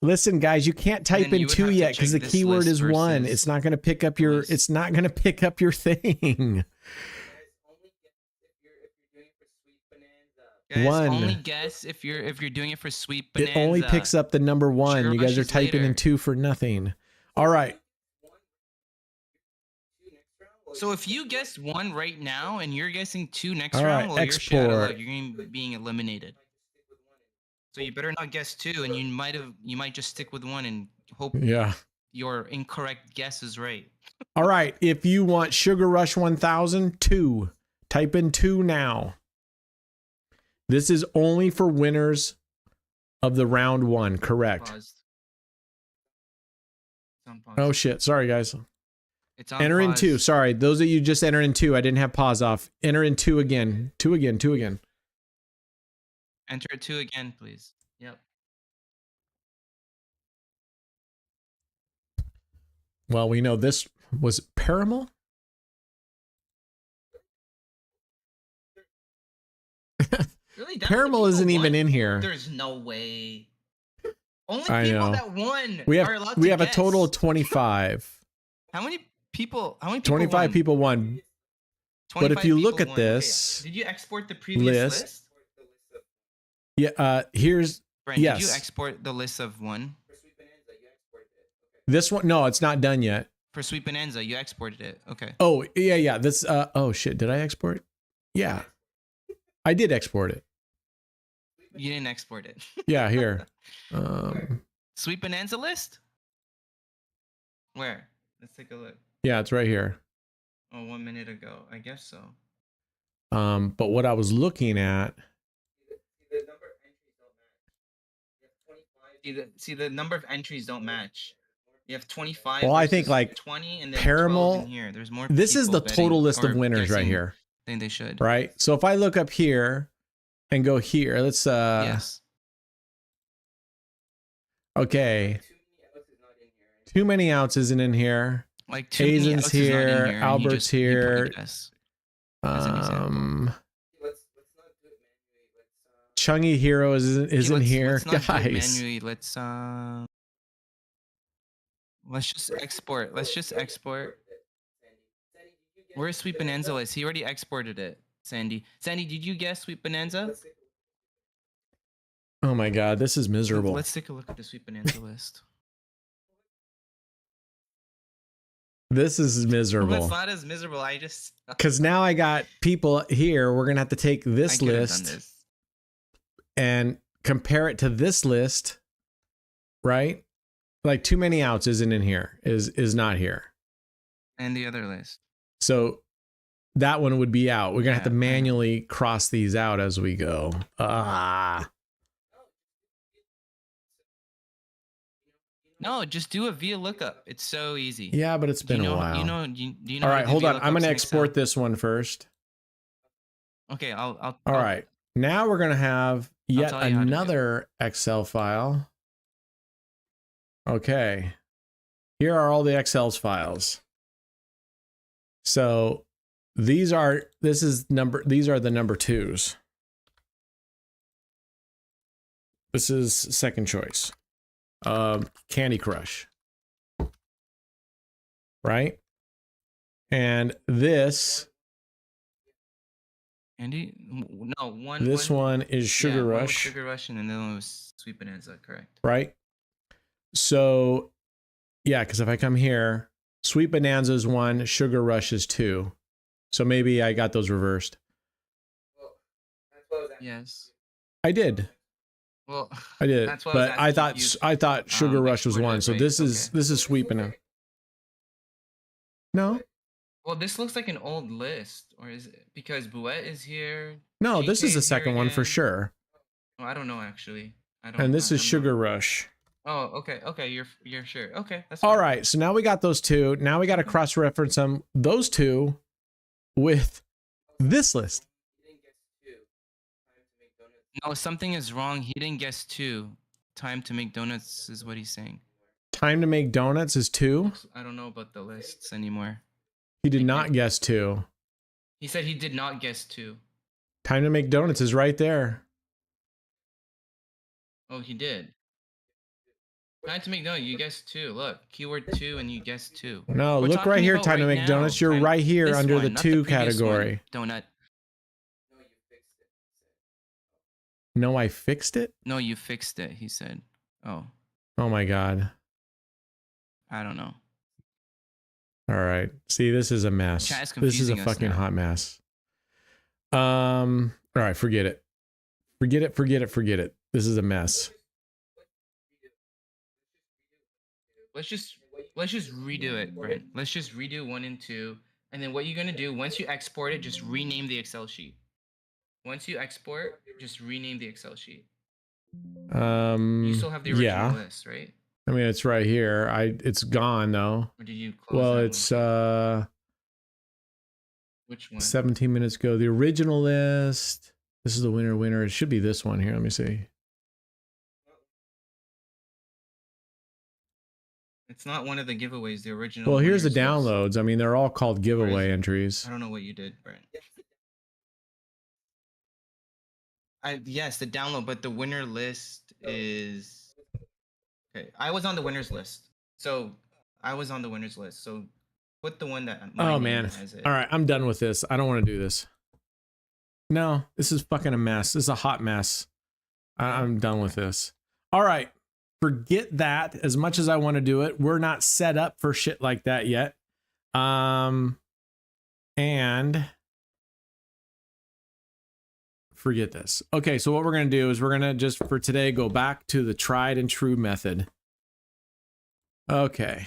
Listen, guys, you can't type in 2 yet because the keyword is 1. It's not going to pick up your. It's not going to pick up your thing. Guys, 1. only guess if you're doing it for Sweet Bonanza. It only picks up the number 1. Sugar You guys Rush are is typing in later. 2 for nothing. All right. So if you guess 1 right now and you're guessing 2 next All right, round, well, you're shit out of export. luck. You're going to be being eliminated. So you better not guess 2, and you might just stick with 1 and hope Yeah. your incorrect guess is right. All right. If you want Sugar Rush 1000, 2. Type in 2 now. This is only for winners of the round 1. Correct. Paused. It's on pause. Oh, shit. Sorry, guys. It's on Enter in pause. 2. Sorry. Those of you just enter in 2. I didn't have pause off. Enter in 2 again. 2 again. 2 again. Enter 2 again, please. Yep. Well, we know this was Paramount. Really? Paramount isn't even in here. There's no way. Only I people know. that won We are allowed we to have a guess. total of 25. How many people? 25 won? people won. But if 25 you look people at won. Okay, this did you export the previous list? yeah, here's Brent, yes. Did you export the list of one? This one. No, it's not done yet. For Sweet Bonanza, you exported it. Okay. Oh yeah. This oh shit. Did I export? Yeah, I did export it. You didn't export it. Yeah, here. Sweet Bonanza list? Where? Let's take a look. Yeah, it's right here. Oh, 1 minute ago. I guess so. But what I was looking at. See, the number of entries don't match. You have 25. Well, I think versus like 20 and then Paramount 12 in here. There's more. This is people the total betting list of or winners right guessing here. than they should. Right. So if I look up here and go here, let's Yes. Okay. Too many outs isn't in here. Like too many Hazen's outs is not in here, here, and you Albert's just- you here. probably guess, as an example. Chungy Hero isn't here, Let's not do it guys. manually. Let's just export. Let's just export. Where's Sweet Bonanza list? He already exported it. Sandy, did you guess Sweet Bonanza? Oh my god, this is miserable. Let's take a look at the Sweet Bonanza list. This is Well, miserable. it's not as miserable. I just Because now I got people here. We're gonna have to take this I could have done list this. and compare it to this list, right? Like too many outs isn't in here. Is not here. And the other list. So that one would be out. We're gonna have to Yeah, I know. manually cross these out as we go. No, just do a via lookup. It's so easy. Yeah, but it's been a while. Do you know All how right, to do hold VLOOKUPs on. I'm gonna in export Excel? this one first. Okay, I'll All right. Now we're gonna have yet tell you how to do it. another Excel file. Okay. Here are all the Excel's files. So these are the number twos. This is second choice. Candy Crush. Right? And this Andy, no one. this one is Sugar one was Rush. Sugar Rush, and then the other one was Sweet Bonanza. Correct. Right? So, yeah, because if I come here, Sweet Bonanza is 1, Sugar Rush is 2. So maybe I got those reversed. Yes. I did. Well, I did. That's why But I asking thought if you, I thought Sugar Rush was exported 1. it, So right? this is Okay. this is Sweet Bonanza. No? Well, this looks like an old list, or is it because Bouette is here? No, this is GK the is second here one for again? sure. Oh, I don't know actually. I don't. And this is I'm not- Sugar Rush. Oh, okay, okay. You're sure. Okay, that's All fine. right. So now we got those two. Now we got to cross-reference them, those two, with this list. No, something is wrong. He didn't guess 2. Time to make donuts is what he's saying. Time to make donuts is 2. I don't know about the lists anymore. He did not guess 2. He said he did not guess 2. Time to make donuts is right there. Oh, he did. Time to make donuts. You guessed 2. Look, keyword 2, and you guessed 2. No, We're look right talking here. about Time to right make now. donuts. You're Time- right here this under one, the not 2 previous one. category. Donut. No, I fixed it. No, you fixed it. He said. Oh, Oh my god. I don't know. All right. See, this is a mess. Chat is This is a confusing us fucking now. hot mess. All right, forget it. Forget it. Forget it. Forget it. This is a mess. Let's just redo it, Brent. Let's just redo 1 and 2, and then what you're gonna do once you export it, just rename the Excel sheet. Once you export, just rename the Excel sheet. You still have the original yeah. list, right? I mean, it's right here. It's gone though. Or did you close Well, that it's one? Which one? 17 minutes ago. The original list. This is the winner. It should be this one here. Let me see. It's not one of the giveaways. The original. Well, here's the winners list. downloads. I mean, they're all called giveaway it? entries. I don't know what you did, Brent. Yes, the download, but the winner list is okay. I was on the winners list, so I was on the winners list. So put the one that my Oh name man. has it. All right, I'm done with this. I don't want to do this. No, this is fucking a mess. This is a hot mess. I'm done with this. All right. Forget that. As much as I want to do it, we're not set up for shit like that yet. And forget this. Okay, so what we're going to do is we're going to just for today go back to the tried and true method. Okay.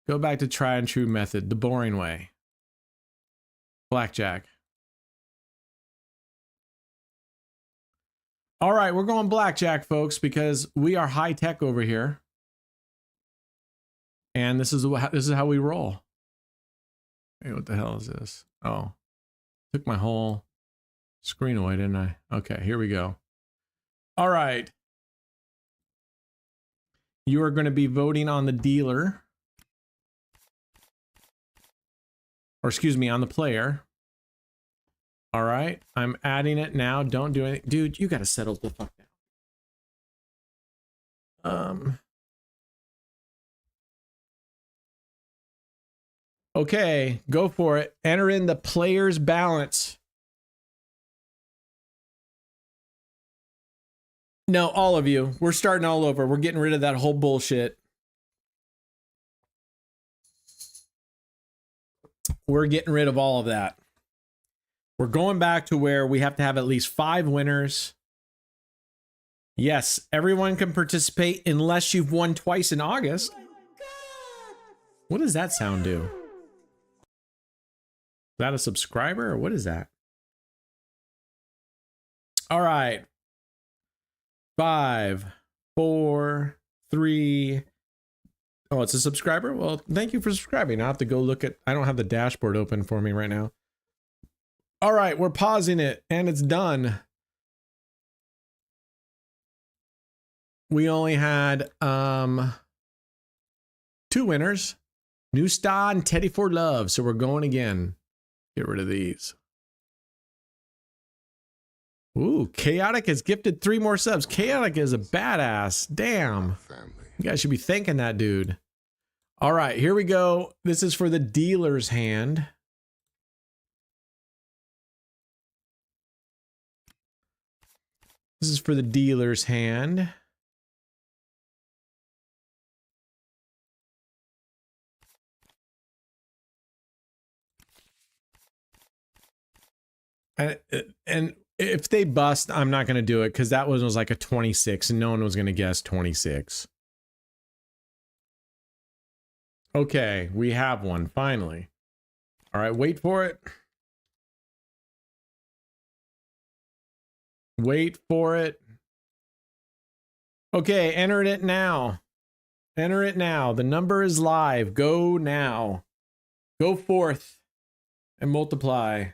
Go back to tried and true method, the boring way. Blackjack. All right, we're going blackjack, folks, because we are high tech over here. And this is how we roll. Hey, what the hell is this? Oh. Took my whole screen away, didn't I? Okay, here we go. All right. You are going to be voting on the dealer. Or excuse me, on the player. All right. I'm adding it now. Don't do anything. Dude, you got to settle the fuck down. Okay, go for it. Enter in the player's balance. No, all of you. We're starting all over. We're getting rid of that whole bullshit. We're getting rid of all of that. We're going back to where we have to have at least 5 winners. Yes, everyone can participate unless you've won twice in August. What does that sound do? Is that a subscriber or what is that? All right. 5, 4, 3. Oh, it's a subscriber? Well, thank you for subscribing. I have to go look at, I don't have the dashboard open for me right now. All right, we're pausing it and it's done. We only had 2 winners, New Star and Teddy for Love. So we're going again. Get rid of these. Ooh, Chaotic has gifted 3 more subs. Chaotic is a badass. Damn. You guys should be thanking that dude. All right, here we go. This is for the dealer's hand. This is for the dealer's hand. And if they bust, I'm not going to do it because that one was like a 26 and no one was going to guess 26. Okay, we have one finally. All right, wait for it. Wait for it. Okay, enter it now. Enter it now. The number is live. Go now. Go forth and multiply.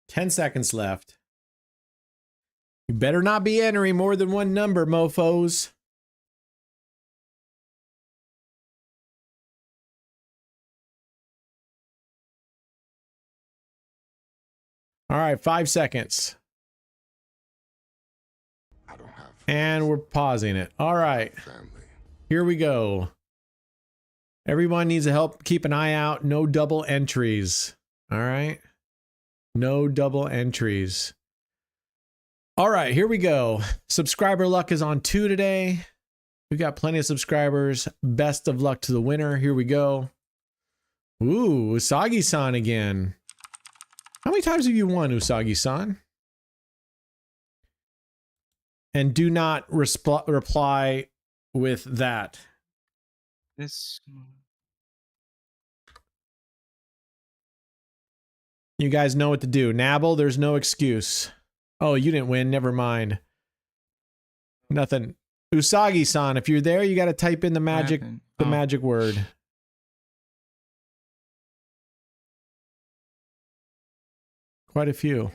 Ten seconds left. You better not be entering more than one number, mofos. All right, 5 seconds. And we're pausing it. All right. Here we go. Everyone needs to help keep an eye out. No double entries. All right. No double entries. All right, here we go. Subscriber luck is on 2 today. We've got plenty of subscribers. Best of luck to the winner. Here we go. Ooh, Usagi-san again. How many times have you won, Usagi-san? And do not reply with that. This. You guys know what to do. Nabble, there's no excuse. Oh, you didn't win. Never mind. Nothing. Usagi-san, if you're there, you got to type in the magic word. Quite a few.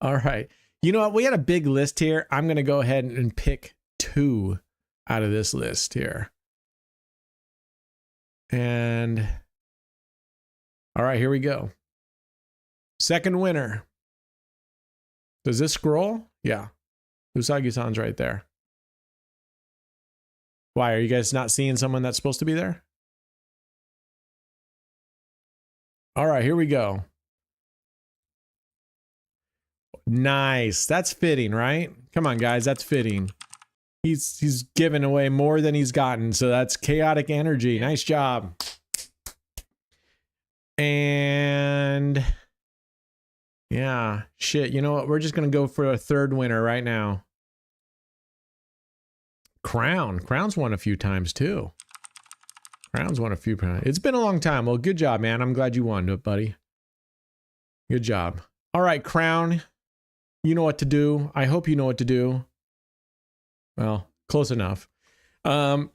All right. You know what? We had a big list here. I'm going to go ahead and pick 2. out of this list here. And all right, here we go. Second winner. Does this scroll? Yeah. Usagi-san's right there. Why, are you guys not seeing someone that's supposed to be there? All right, here we go. Nice. That's fitting, right? Come on, guys, that's fitting. He's given away more than he's gotten, so that's chaotic energy. Nice job. And yeah, shit. You know what? We're just gonna go for a third winner right now. Crown. Crown's won a few times too. Crown's won a few times. It's been a long time. Well, good job, man. I'm glad you won, buddy. Good job. All right, Crown. You know what to do. I hope you know what to do. Well, close enough. All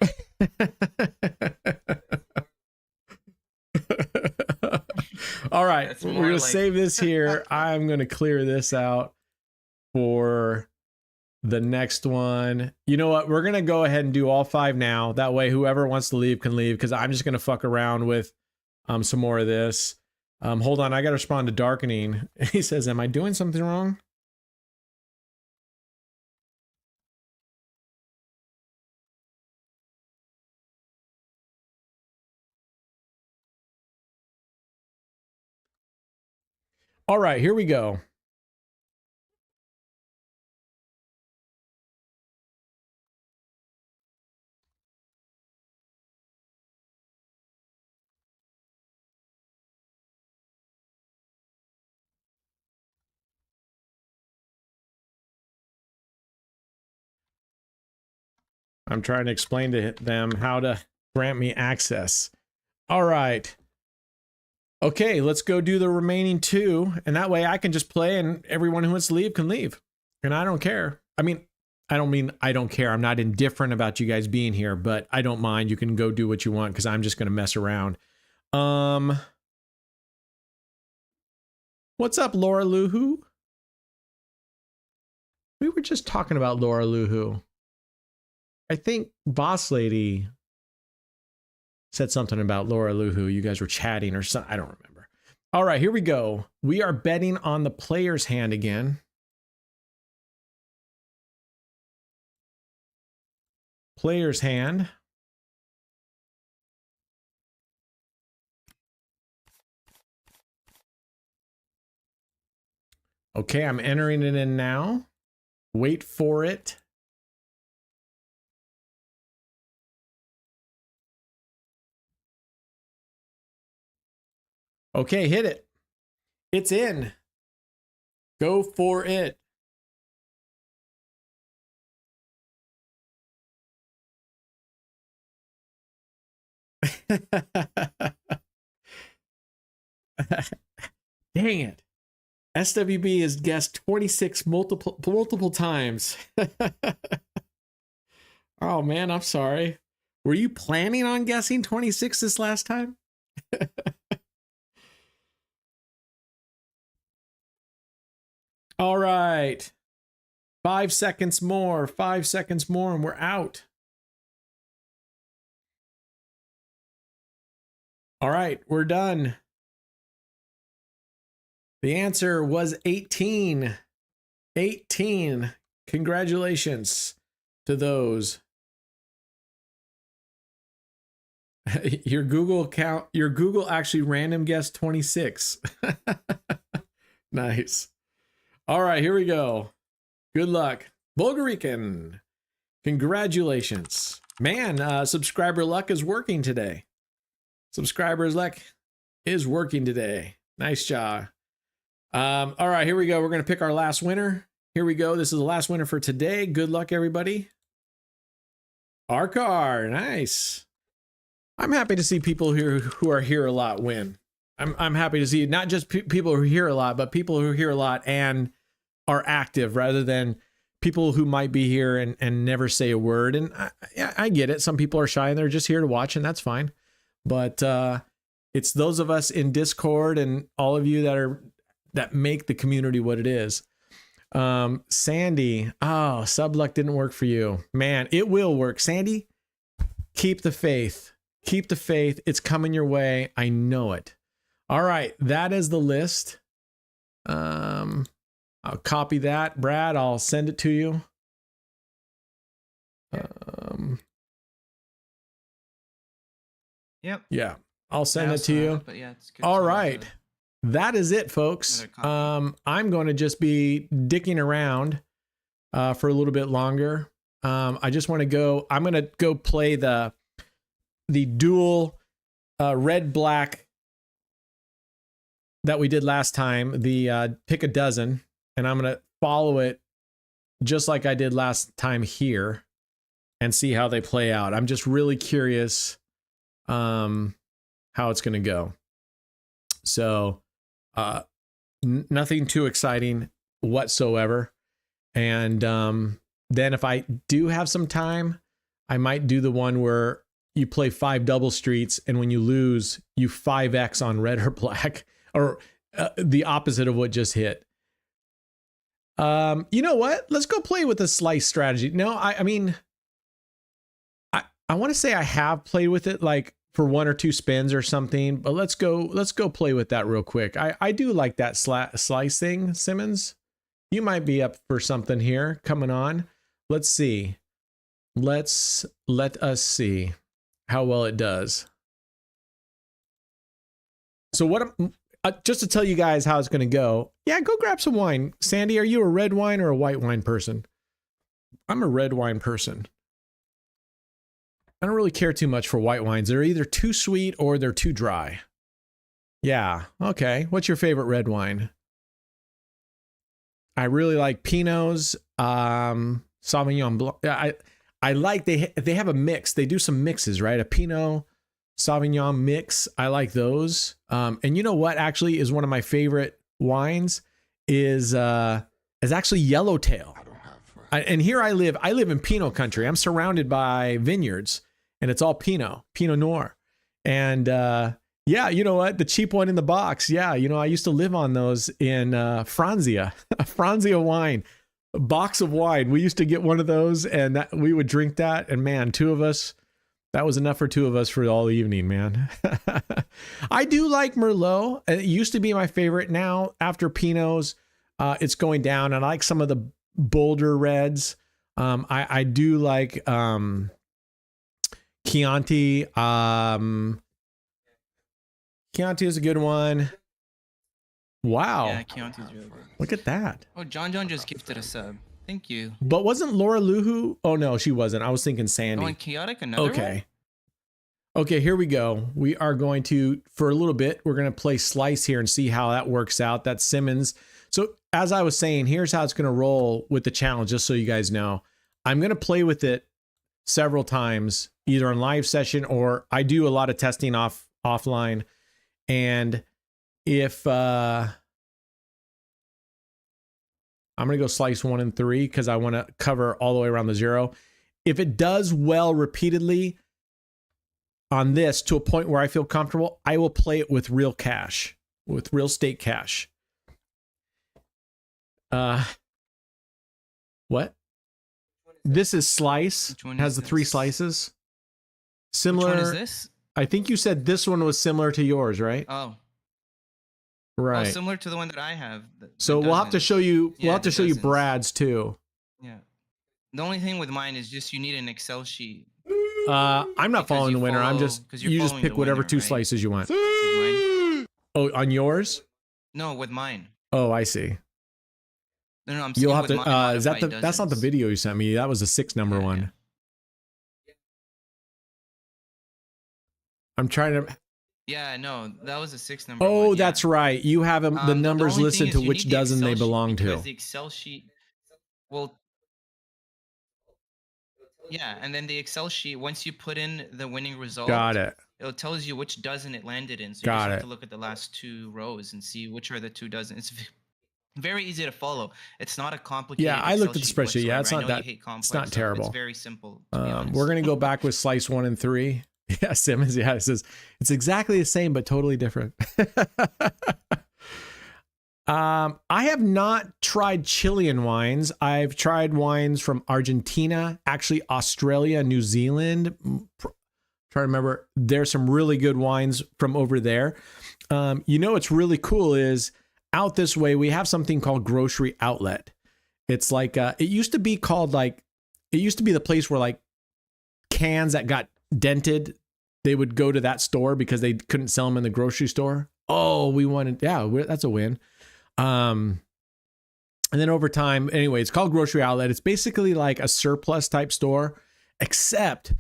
right, we're going to save this here. I'm going to clear this out for the next one. You know what? We're going to go ahead and do all 5 now. That way, whoever wants to leave can leave, because I'm just going to fuck around with some more of this. Hold on. I got to respond to Darkening. He says, am I doing something wrong? All right, here we go. I'm trying to explain to them how to grant me access. All right. Okay, let's go do the remaining 2. And that way I can just play and everyone who wants to leave can leave. And I don't care. I mean I don't care. I'm not indifferent about you guys being here, but I don't mind. You can go do what you want because I'm just going to mess around. What's up, Laura Luhu? We were just talking about Laura Luhu. I think Boss Lady said something about Laura Luhu. You guys were chatting or something. I don't remember. All right, here we go. We are betting on the player's hand again. Player's hand. Okay, I'm entering it in now. Wait for it. Okay, hit it. It's in. Go for it. Dang it. SWB has guessed 26 multiple times. Oh man, I'm sorry. Were you planning on guessing 26 this last time? All right. 5 seconds more. 5 seconds more and we're out. All right, we're done. The answer was 18. 18. Congratulations to those. Your Google actually random guessed 26. Nice. All right, here we go. Good luck. Bulgarican. Congratulations. Man, subscriber luck is working today. Subscribers luck is working today. Nice job. All right, here we go. We're going to pick our last winner. Here we go. This is the last winner for today. Good luck, everybody. Arkar, nice. I'm happy to see people here who are here a lot win. I'm happy to see not just people who are here a lot, but people who are here a lot and are active rather than people who might be here and never say a word. And I get it. Some people are shy and they're just here to watch, and that's fine. But it's those of us in Discord and all of you that make the community what it is. Sandy. Oh, sub luck didn't work for you. Man, it will work. Sandy, keep the faith. Keep the faith. It's coming your way. I know it. All right. That is the list. I'll copy that. Brad, I'll send it to you. Yep. Yeah, I'll send I it to also have you. it, but yeah, it's good All to have right. That is it, folks. Another copy. I'm going to just be dicking around for a little bit longer. I just want to go. I'm going to go play the dual red black that we did last time. The pick a dozen, and I'm going to follow it just like I did last time here, and see how they play out. I'm just really curious how it's going to go. So nothing too exciting whatsoever. And then if I do have some time, I might do the one where you play 5 double streets, and when you lose, you 5x on red or black, or the opposite of what just hit. You know what? Let's go play with the slice strategy. No, I mean, I want to say I have played with it like for 1 or 2 spins or something, but let's go play with that real quick. I do like that slice thing, Simmons. You might be up for something here coming on. Let's see. Let us see how well it does. So what just to tell you guys how it's going to go. Yeah, go grab some wine. Sandy, are you a red wine or a white wine person? I'm a red wine person. I don't really care too much for white wines. They're either too sweet or they're too dry. Yeah, okay. What's your favorite red wine? I really like Pinots, Sauvignon Blanc. I like they have a mix. They do some mixes, right? A Pinot Sauvignon mix. I like those. And you know what actually is one of my favorite wines is actually Yellowtail. And here I live in Pinot country. I'm surrounded by vineyards, and it's all Pinot Noir. And yeah, you know what? The cheap one in the box. Yeah, you know, I used to live on those in Franzia, Franzia wine, a box of wine. We used to get one of those, and we would drink that. And man, 2 of us, that was enough for 2 of us for all evening, man. I do like Merlot. It used to be my favorite. Now, after Pinots, it's going down. And I like some of the bolder reds. I do like Chianti. Chianti is a good one. Wow. Yeah, Chianti's really good. Look at that. Oh, John just gifted a sub. Thank you. But wasn't Laura Luhu? Oh no, she wasn't. I was thinking Sandy. Oh, and Chaotic, another Okay. Okay, here we go. We are going to, for a little bit, we're going to play Slice here and see how that works out. That's Simmons. So as I was saying, here's how it's going to roll with the challenge, just so you guys know. I'm going to play with it several times, either on live session or I do a lot of testing offline. And if I'm going to go slice 1 and 3 because I want to cover all the way around the 0. If it does well repeatedly on this to a point where I feel comfortable, I will play it with real cash, with real stake cash. What? This is slice. Has the 3 slices. Similar. Which one is this? I think you said this one was similar to yours, right? Oh. Right. Oh, similar to the one that I have. So we'll have to show you. We'll have to show you Brad's too. Yeah. The only thing with mine is just you need an Excel sheet. I'm not following the winner. I'm just you just pick whatever 2 slices you want. Oh, on yours? No, with mine. Oh, I see. No, I'm You'll have with to. mine, Is that the? That's not the video you sent me. That was the 6 number one. Yeah. I'm trying to. Yeah, no, that was a 6 number. Oh, one, yeah. that's right. You have them, the numbers only listed thing to is you which need the dozen Excel they sheet belong to. because the Excel sheet will. Yeah, and then the Excel sheet, once you put in the winning result, Got it. It tells you which dozen it landed in. So you Got just have it. to look at the last 2 rows and see which are the 2 dozen. It's very easy to follow. It's not a complicated. Yeah, I looked at Excel the sheet spreadsheet. Yeah, it's whatsoever. not I know that. you hate complex It's not stuff. terrible. It's very simple. To be honest. We're gonna go back with slice 1 and 3. Yeah, Simmons. Yeah, it says it's exactly the same but totally different. I have not tried Chilean wines. I've tried wines from Argentina, actually Australia, New Zealand. Try to remember. There's some really good wines from over there. What's really cool is out this way, we have something called Grocery Outlet. It's like, it used to be the place where like cans that got dented, they would go to that store because they couldn't sell them in the grocery store. Oh, that's a win. And then over time, anyway, it's called Grocery Outlet. It's basically like a surplus type store, except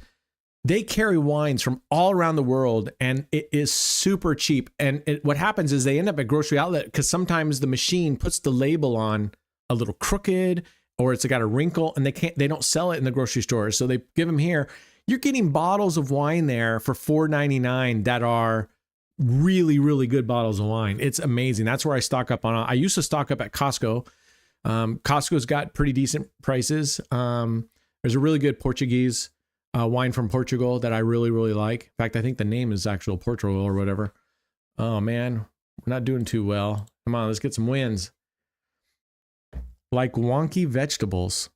they carry wines from all around the world and it is super cheap. And what happens is they end up at Grocery Outlet because sometimes the machine puts the label on a little crooked or it's got a wrinkle and they don't sell it in the grocery stores. So they give them here. You're getting bottles of wine there for $4.99 that are really, really good bottles of wine. It's amazing. That's where I stock up on. I used to stock up at Costco. Costco's got pretty decent prices. There's a really good Portuguese wine from Portugal that I really, really like. In fact, I think the name is actual Portugal or whatever. Oh man, we're not doing too well. Come on, let's get some wins. Like wonky vegetables.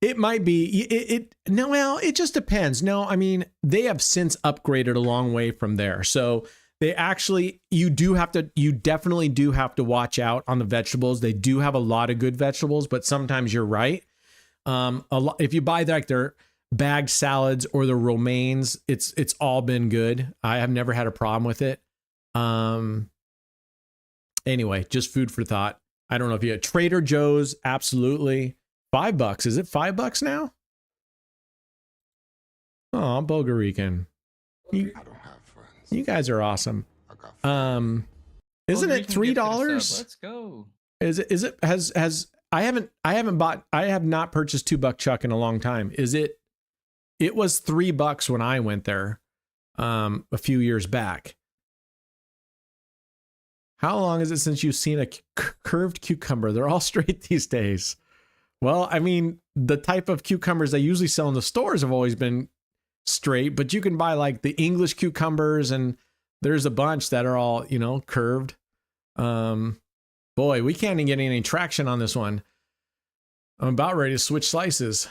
It might be it just depends. No, I mean, they have since upgraded a long way from there. So they actually, you definitely do have to watch out on the vegetables. They do have a lot of good vegetables, but sometimes you're right. If you buy like their bagged salads or the romaines, it's all been good. I have never had a problem with it. Anyway, just food for thought. I don't know if you had Trader Joe's, absolutely. $5. Is it $5 now? Oh, Bulgarican. You guys are awesome. Isn't it $3? Let's go. I have not purchased $2 chuck in a long time. It was $3 when I went there a few years back. How long is it since you've seen a curved cucumber? They're all straight these days. Well, I mean, the type of cucumbers they usually sell in the stores have always been straight, but you can buy like the English cucumbers and there's a bunch that are all, curved. Boy, we can't even get any traction on this one. I'm about ready to switch slices.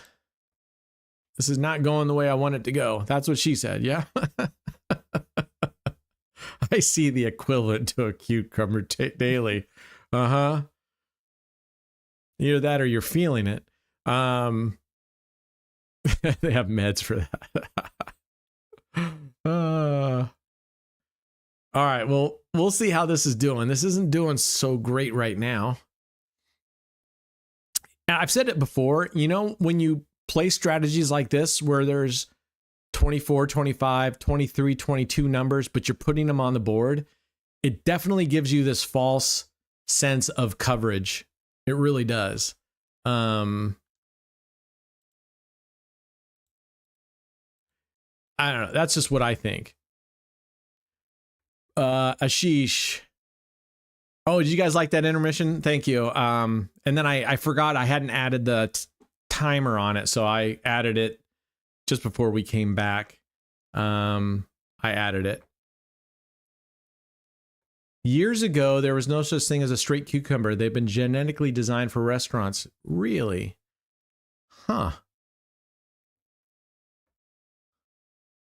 This is not going the way I want it to go. That's what she said. Yeah. I see the equivalent to a cucumber daily. Uh-huh. Either that or you're feeling it. They have meds for that. All right. Well, we'll see how this is doing. This isn't doing so great right now. I've said it before, when you play strategies like this, where there's 24, 25, 23, 22 numbers, but you're putting them on the board, it definitely gives you this false sense of coverage. It really does. I don't know. That's just what I think. Ashish. Oh, did you guys like that intermission? Thank you. And then I forgot I hadn't added the timer on it, so I added it just before we came back. I added it. Years ago, there was no such thing as a straight cucumber. They've been genetically designed for restaurants. Really? Huh.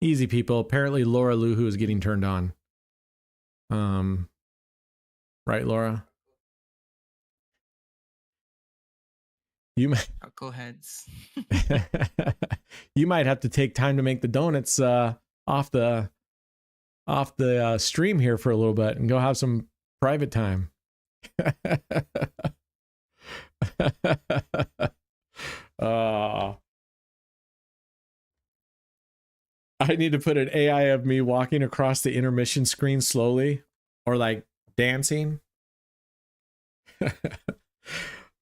Easy, people. Apparently, Laura Luhu is getting turned on. Right, Laura? You might. Knuckleheads. You might have to take time to make the donuts off the stream here for a little bit and go have some private time. I need to put an AI of me walking across the intermission screen slowly or like dancing.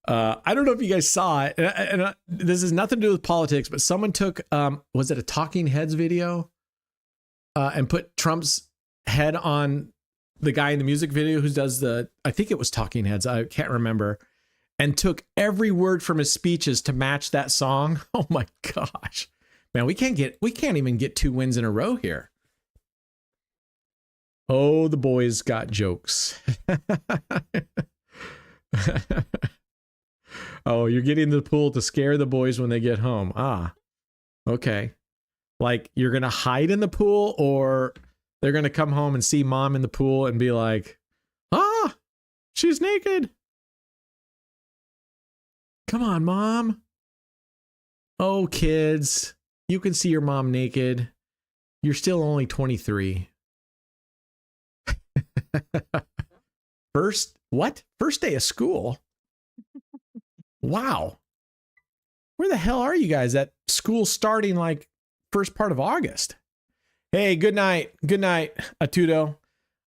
I don't know if you guys saw it, and this has nothing to do with politics, but someone took, was it a Talking Heads video? And put Trump's head on the guy in the music video who does I think it was Talking Heads, I can't remember, and took every word from his speeches to match that song. Oh my gosh. Man, we can't even get 2 wins in a row here. Oh, the boys got jokes. Oh, you're getting to the pool to scare the boys when they get home. Ah, okay. Like you're going to hide in the pool, or they're going to come home and see mom in the pool and be like, ah, she's naked. Come on, mom. Oh, kids, you can see your mom naked. You're still only 23. First day of school? Wow. Where the hell are you guys? That school starting like first part of August. Hey, good night. Good night, Atudo.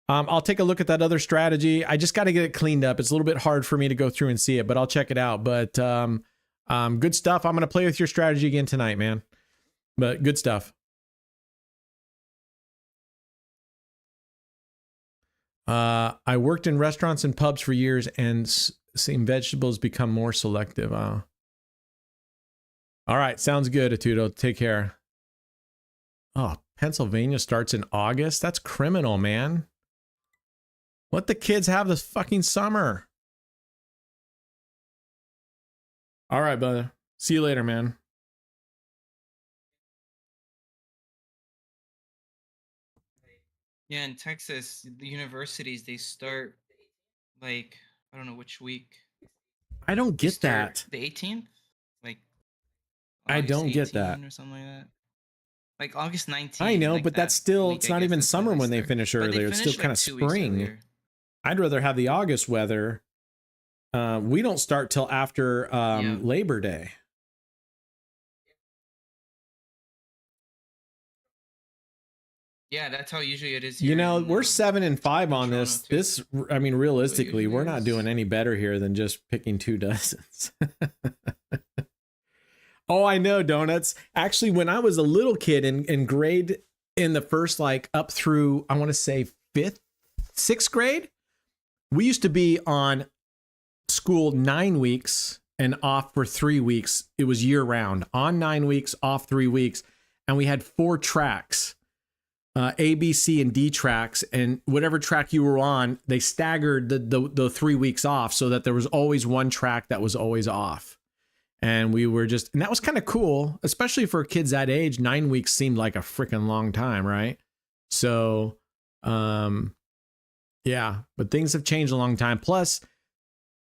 I'll take a look at that other strategy. I just got to get it cleaned up. It's a little bit hard for me to go through and see it, but I'll check it out. But good stuff. I'm going to play with your strategy again tonight, man. But good stuff. I worked in restaurants and pubs for years and seen vegetables become more selective. All right. Sounds good, Atudo. Take care. Oh, Pennsylvania starts in August? That's criminal, man. Let the kids have this fucking summer. All right, brother. See you later, man. Yeah, in Texas, the universities, they start like, I don't know which week. I don't They get start that. The 18th? Like I August don't get 18 that. or something like that. Like August 19th. I know, like but that that's still, week, it's I not guess even that's when summer when they start. finish But they earlier. It's still finish, kind of 2 weeks spring. earlier. I'd rather have the August weather. We don't start till after Yeah. Labor Day. Yeah, that's how usually it is You here know, in, we're 7 and 5 on Toronto, this. too. This, I mean, realistically, usually we're not is. doing any better here than just picking 2 dozens. Oh, I know, donuts. Actually, when I was a little kid in grade, in the first, like up through, I want to say 6th grade, we used to be on school 9 weeks and off for 3 weeks. It was year round, on 9 weeks, off 3 weeks. And we had 4 tracks. A, B, C, and D tracks, and whatever track you were on, they staggered the 3 weeks off so that there was always one track that was always off. And we were just, and that was kind of cool, especially for kids that age. 9 weeks seemed like a freaking long time, right? So, yeah, but things have changed a long time. Plus,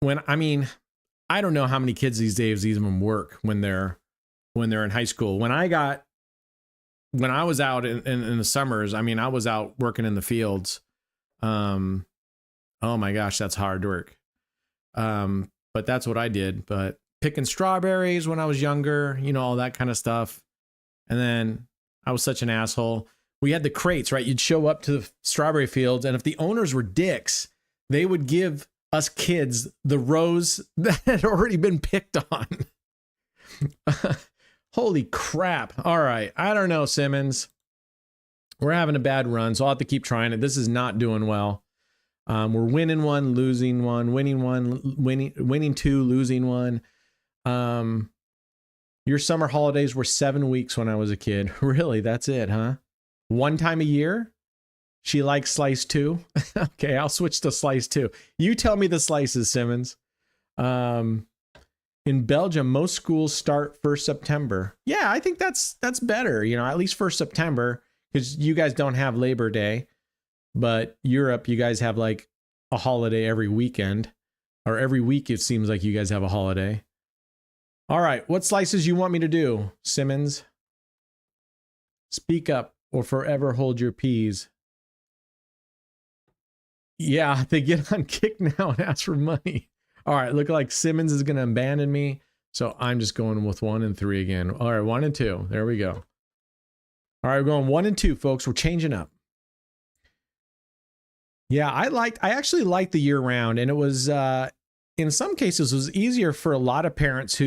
I don't know how many kids these days even work when they're in high school. When I was out in the summers, I mean, I was out working in the fields. Oh my gosh, that's hard work. But that's what I did. But picking strawberries when I was younger, you know, all that kind of stuff. And then I was such an asshole. We had the crates, right? You'd show up to the strawberry fields, and if the owners were dicks, they would give us kids the rows that had already been picked on. Holy crap. All right. I don't know, Simmons. We're having a bad run, so I'll have to keep trying it. This is not doing well. We're winning 1, losing 1, winning 2, losing 1. Your summer holidays were 7 weeks when I was a kid. Really? That's it, huh? 1 time a year? She likes slice 2? Okay, I'll switch to slice 2. You tell me the slices, Simmons. In Belgium, most schools start 1st September. Yeah, I think that's better, you know, at least 1st September, because you guys don't have Labor Day. But Europe, you guys have like a holiday every weekend, or every week it seems like you guys have a holiday. All right, what slices you want me to do, Simmons? Speak up or forever hold your peas. Yeah, they get on Kick now and ask for money. All right, look like Simmons is going to abandon me. So I'm just going with 1 and 3 again. All right, 1 and 2. There we go. All right, we're going 1 and 2, folks. We're changing up. Yeah, I actually liked the year round. And it was, in some cases, it was easier for a lot of parents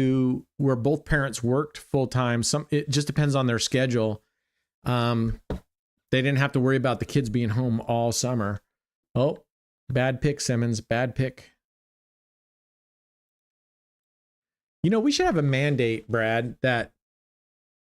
where both parents worked full time. It just depends on their schedule. They didn't have to worry about the kids being home all summer. Oh, bad pick, Simmons. Bad pick. You know, we should have a mandate, Brad, that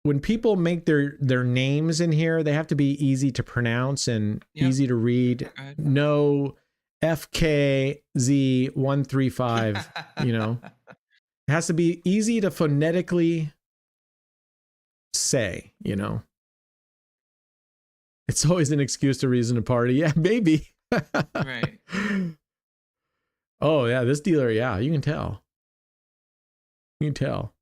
when people make their names in here, they have to be easy to pronounce and Yep. easy to read. Go ahead. No FKZ135, you know. It has to be easy to phonetically say, you know. It's always an excuse to reason to party. Yeah, maybe. Right. Oh, yeah, this dealer, yeah, you can tell. You can tell.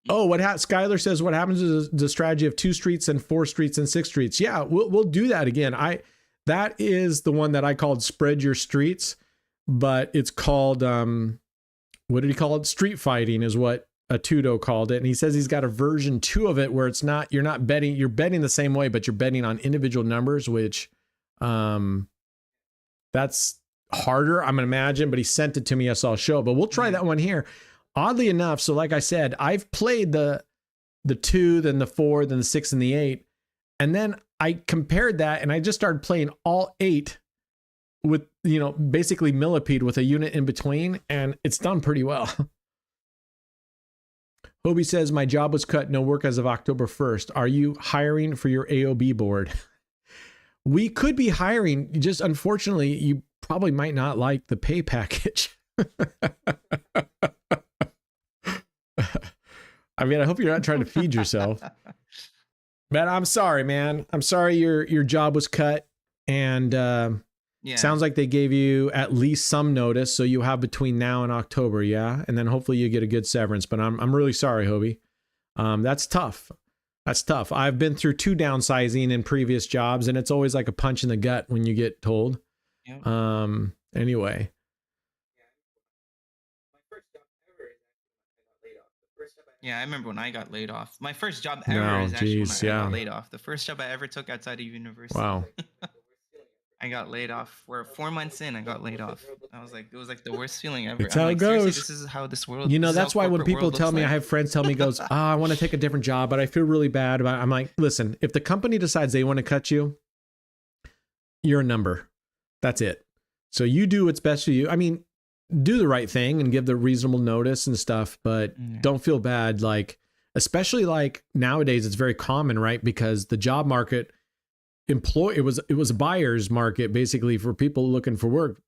Oh, Skylar says what happens is the strategy of 2 streets and 4 streets and 6 streets. Yeah, we'll do that again. That is the one that I called spread your streets, but it's called what did he call it? Street fighting is what Atudo called it. And he says he's got a version 2 of it where it's not, you're not betting, you're betting the same way, but you're betting on individual numbers, which that's harder, I'm gonna imagine, but he sent it to me, so I'll show. But we'll try that one here. Oddly enough, so like I said, I've played the 2, then the 4, then the 6 and the 8. And then I compared that and I just started playing all 8 with, you know, basically millipede with a unit in between, and it's done pretty well. Hobie says, my job was cut, no work as of October 1st. Are you hiring for your AOB board? We could be hiring, just unfortunately, you probably might not like the pay package. I mean, I hope you're not trying to feed yourself. Man, I'm sorry, man. I'm sorry your job was cut. And Yeah. sounds like they gave you at least some notice. So you have between now and October, yeah? And then hopefully you get a good severance. But I'm really sorry, Hobie. That's tough. That's tough. I've been through 2 downsizing in previous jobs, and it's always like a punch in the gut when you get told. Yep. Anyway. Yeah, I remember when I got laid off. My first job ever No, is actually geez, when I yeah. got laid off. The first job I ever took outside of university. Wow. I got laid off. We're 4 months in. I got laid off. I was like, it was like the worst feeling ever. It's I'm how it like, seriously, goes. This is how this world. You know, this is how that's why when corporate people world tell looks me, I like. have friends tell me, goes, I want to take a different job, but I feel really bad about it. I'm like, listen, if the company decides they want to cut you, you're a number. That's it. So you do what's best for you. I mean, do the right thing and give the reasonable notice and stuff, but don't feel bad. Like, especially like nowadays, it's very common, right? Because the job market, it was a buyer's market basically for people looking for work.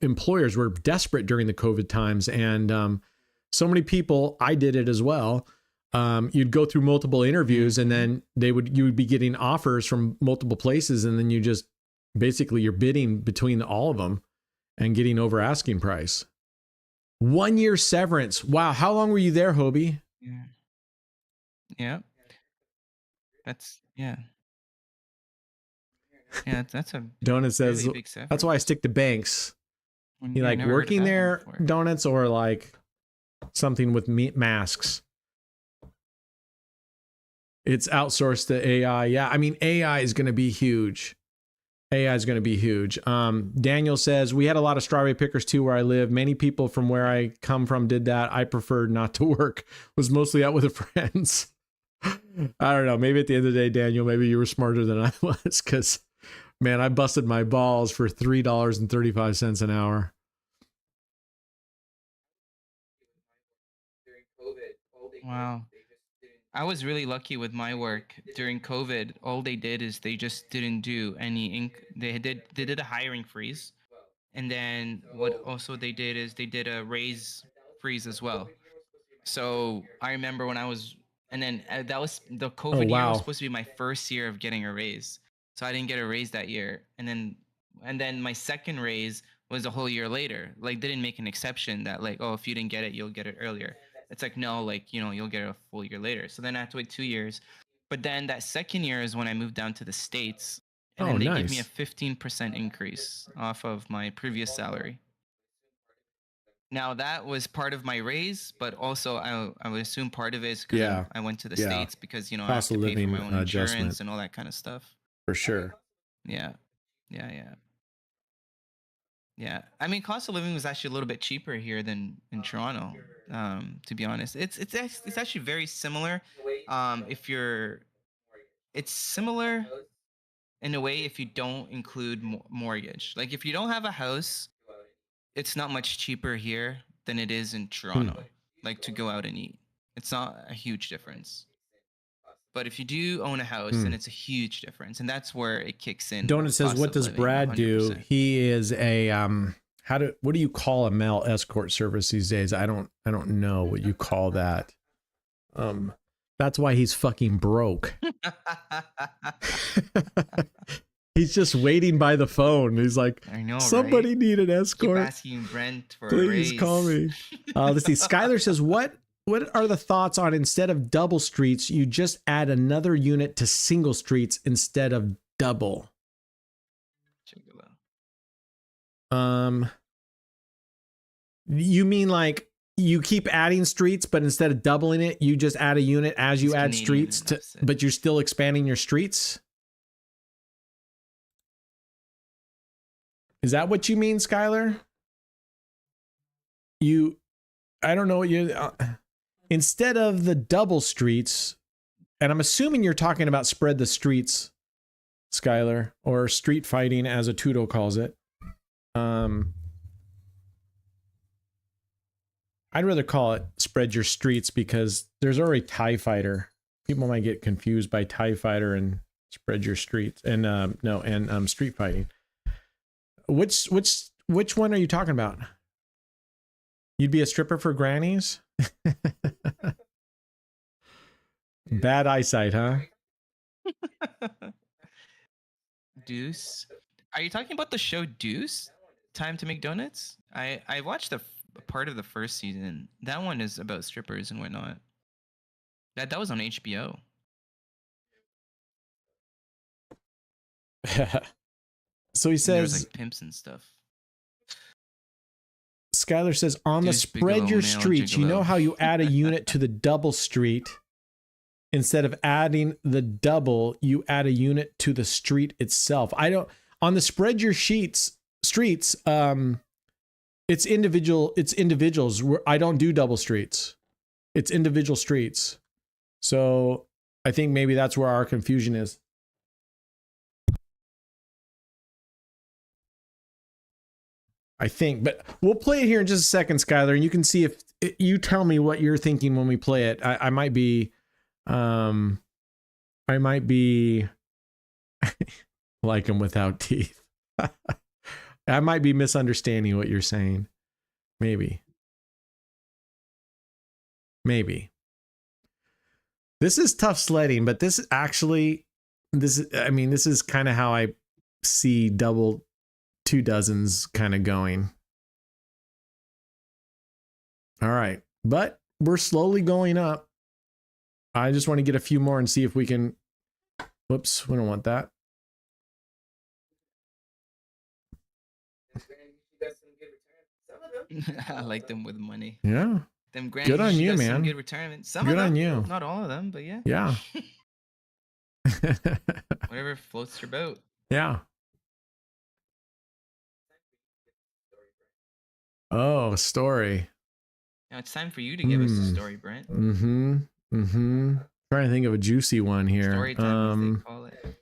Employers were desperate during the COVID times, and so many people, I did it as well. You'd go through multiple interviews, and then you would be getting offers from multiple places, and then you just basically you're bidding between all of them and getting over asking price. 1 year severance. Wow, how long were you there, Hobie? Yeah. Yeah. That's yeah. Yeah, that's a Donut says really big severance. that's why I stick to banks. You Yeah, like never heard of working that one there, before. Donuts, or like something with masks? It's outsourced to AI. Yeah, I mean, AI is going to be huge. AI is going to be huge. Daniel says, we had a lot of strawberry pickers too where I live. Many people from where I come from did that. I preferred not to work. Was mostly out with the friends. I don't know. Maybe at the end of the day, Daniel, maybe you were smarter than I was, because, man, I busted my balls for $3.35 an hour. Wow. I was really lucky with my work during COVID. All they did is they just didn't do any they did a hiring freeze. And then what also they did is they did a raise freeze as well. So I remember when I was, and then that was the COVID year was wow. supposed to be my first year of getting a raise. So I didn't get a raise that year. And then my second raise was a whole year later. Like, they didn't make an exception that like, oh, if you didn't get it, you'll get it earlier. It's like, no, like, you know, you'll get it a full year later. So then I had to wait 2 years. But then that second year is when I moved down to the States. And Oh, then they gave me a nice. 15% increase off of my previous salary. Now that was part of my raise, but also I would assume part of it is because Yeah. I went to the Yeah. States because, you know, I have Cost to of pay for living my own adjustment. insurance and all that kind of stuff. For sure. Yeah. Yeah. I mean, cost of living was actually a little bit cheaper here than in Toronto. To be honest, it's actually very similar. It's similar in a way if you don't include mortgage. Like, if you don't have a house, it's not much cheaper here than it is in Toronto. Like, to go out and eat, It's not a huge difference. But if you do own a house, then it's a huge difference, and that's where it kicks in. Donut says, cost "What of does living, Brad do? 100%. He is a what do you call a male escort service these days? I don't know what you call that. That's why he's fucking broke. He's just waiting by the phone. He's like, I know, somebody right? need an Keep escort. asking Brent for a Please raise. call me. Let's see. Skylar says, what are the thoughts on instead of double streets, you just add another unit to single streets instead of double? Check it out. You mean like you keep adding streets, but instead of doubling it, you just add a unit as you It's add Canadian, streets, that's it. but you're still expanding your streets? Is that what you mean, Skylar? I don't know what you, instead of the double streets, and I'm assuming you're talking about spread the streets, Skylar, or street fighting as Atudo calls it. I'd rather call it spread your streets because there's already TIE Fighter. People might get confused by TIE Fighter and spread your streets and street fighting. Which one are you talking about? You'd be a stripper for grannies? Bad eyesight, huh? Deuce. Are you talking about the show Deuce? Time to Make Donuts? I watched a part of the first season. That one is about strippers and whatnot. That was on HBO. So he And there was says, like pimps and stuff. Skylar says, on the Deuce spread Bigelow, your male streets, you know gigolo. how you add a unit to the double street? Instead of adding the double, you add a unit to the street itself. On the spread your streets, it's individuals. I don't do double streets. It's individual streets. So I think maybe that's where our confusion is. I think, but we'll play it here in just a second, Skylar, and you can see if you tell me what you're thinking when we play it. I might be like him without teeth. I might be misunderstanding what you're saying. Maybe. This is tough sledding, but this is kind of how I see double 2 dozens kind of going. All right, but we're slowly going up. I just want to get a few more and see if we can. Whoops, we don't want that. I like them with money. Yeah. Them grannies, Good on she you, got some man. good retirement. Some Good of them, on you. not all of them, but yeah. Yeah. Whatever floats your boat. Yeah. Oh, story. Now it's time for you to give us a story, Brent. Trying to think of a juicy one here. Story time, as they call it.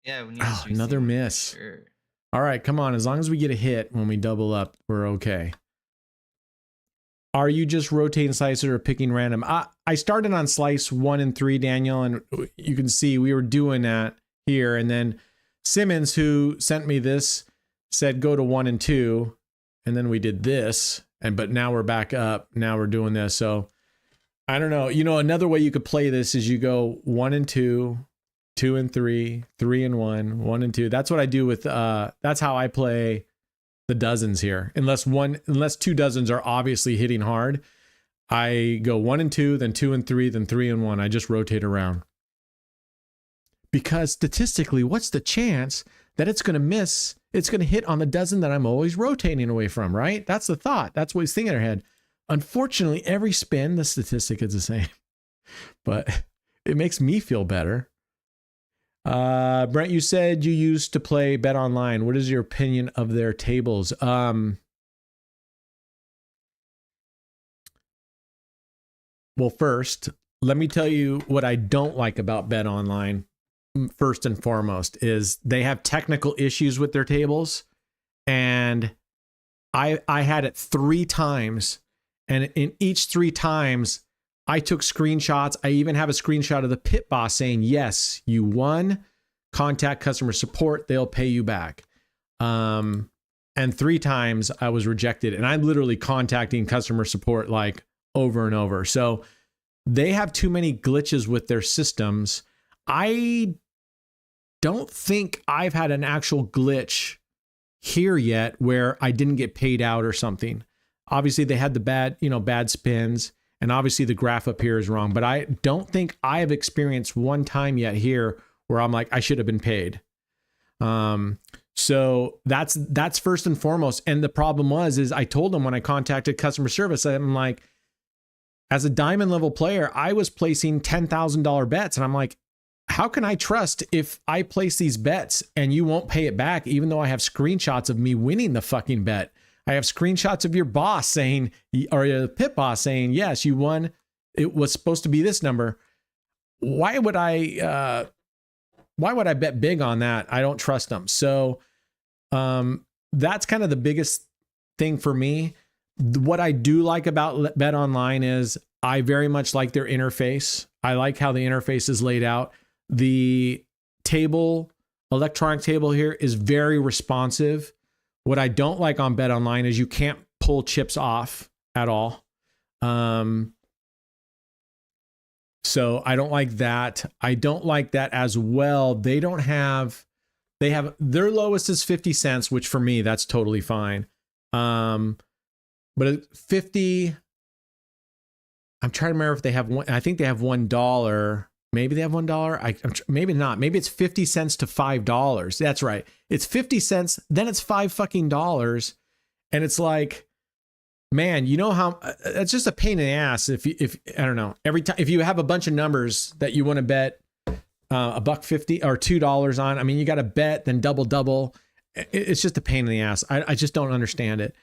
Yeah, we need a juicy another one, for miss. Sure. All right, come on. As long as we get a hit when we double up, we're okay. Are you just rotating slices or picking random? I started on slice 1 and 3, Daniel, and you can see we were doing that here. And then Simmons, who sent me this, said go to 1 and 2, and then we did this. But now we're back up. Now we're doing this. So I don't know. Another way you could play this is you go 1 and 2, 2 and 3, 3 and 1, 1 and 2. That's what I do with. That's how I play the dozens here. Unless 2 dozens are obviously hitting hard, I go 1 and 2, then 2 and 3, then 3 and 1. I just rotate around. Because statistically, what's the chance that it's going to miss? It's going to hit on the dozen that I'm always rotating away from, right? That's the thought. That's what he's thinking in our head. Unfortunately, every spin, the statistic is the same. But it makes me feel better. Brent, you said you used to play Bet Online. What is your opinion of their tables? Well, first, let me tell you what I don't like about Bet Online. First and foremost is they have technical issues with their tables, and I had it 3 times, and in each 3 times I took screenshots. I even have a screenshot of the pit boss saying, yes, you won. Contact customer support. They'll pay you back. And 3 times I was rejected, and I'm literally contacting customer support like over and over. So they have too many glitches with their systems. I don't think I've had an actual glitch here yet where I didn't get paid out or something. Obviously they had the bad spins, and obviously the graph up here is wrong, but I don't think I have experienced one time yet here where I'm like, I should have been paid. So that's first and foremost. And the problem is I told them when I contacted customer service, I'm like, as a diamond level player, I was placing $10,000 bets, and I'm like, how can I trust if I place these bets and you won't pay it back, even though I have screenshots of me winning the fucking bet? I have screenshots of your boss saying, or your pit boss saying, yes, you won. It was supposed to be this number. Why would I bet big on that? I don't trust them. So that's kind of the biggest thing for me. What I do like about Bet Online is I very much like their interface. I like how the interface is laid out. The electronic table here is very responsive. What I don't like on Bet Online is you can't pull chips off at all. So I don't like that. I don't like that as well. They have their lowest is 50 cents, which for me, that's totally fine. But at 50, I'm trying to remember if they have one. I think they have $1. Maybe they have $1. Maybe not. Maybe it's 50 cents to $5. That's right. It's 50 cents. Then it's $5 fucking dollars. And it's like, man, you know how it's just a pain in the ass. If I don't know, every time, if you have a bunch of numbers that you want to bet $1.50 or $2 on, I mean, you got to bet, then double. It's just a pain in the ass. I just don't understand it.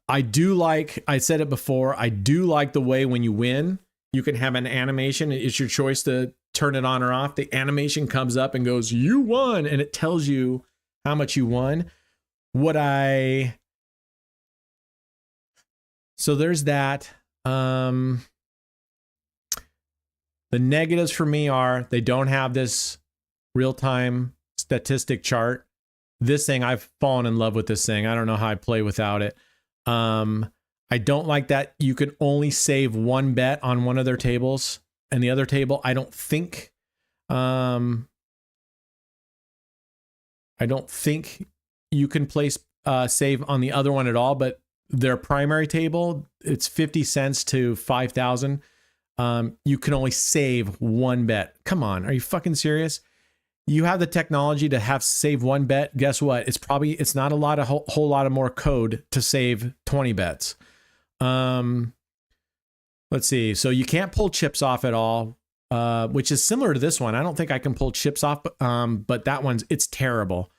I do like, I said it before, I do like the way when you win, you can have an animation. It's your choice to turn it on or off. The animation comes up and goes, you won, and it tells you how much you won. So there's that. The negatives for me are they don't have this real-time statistic chart. This thing, I've fallen in love with this thing. I don't know how I play without it. I don't like that you can only save one bet on one of their tables, and the other table, I don't think you can place save on the other one at all, but their primary table, it's 50 cents to 5,000. You can only save one bet. Come on, are you fucking serious? You have the technology to have save one bet. Guess what? It's not a whole lot of more code to save 20 bets. Let's see. So you can't pull chips off at all, which is similar to this one. I don't think I can pull chips off, but that it's terrible.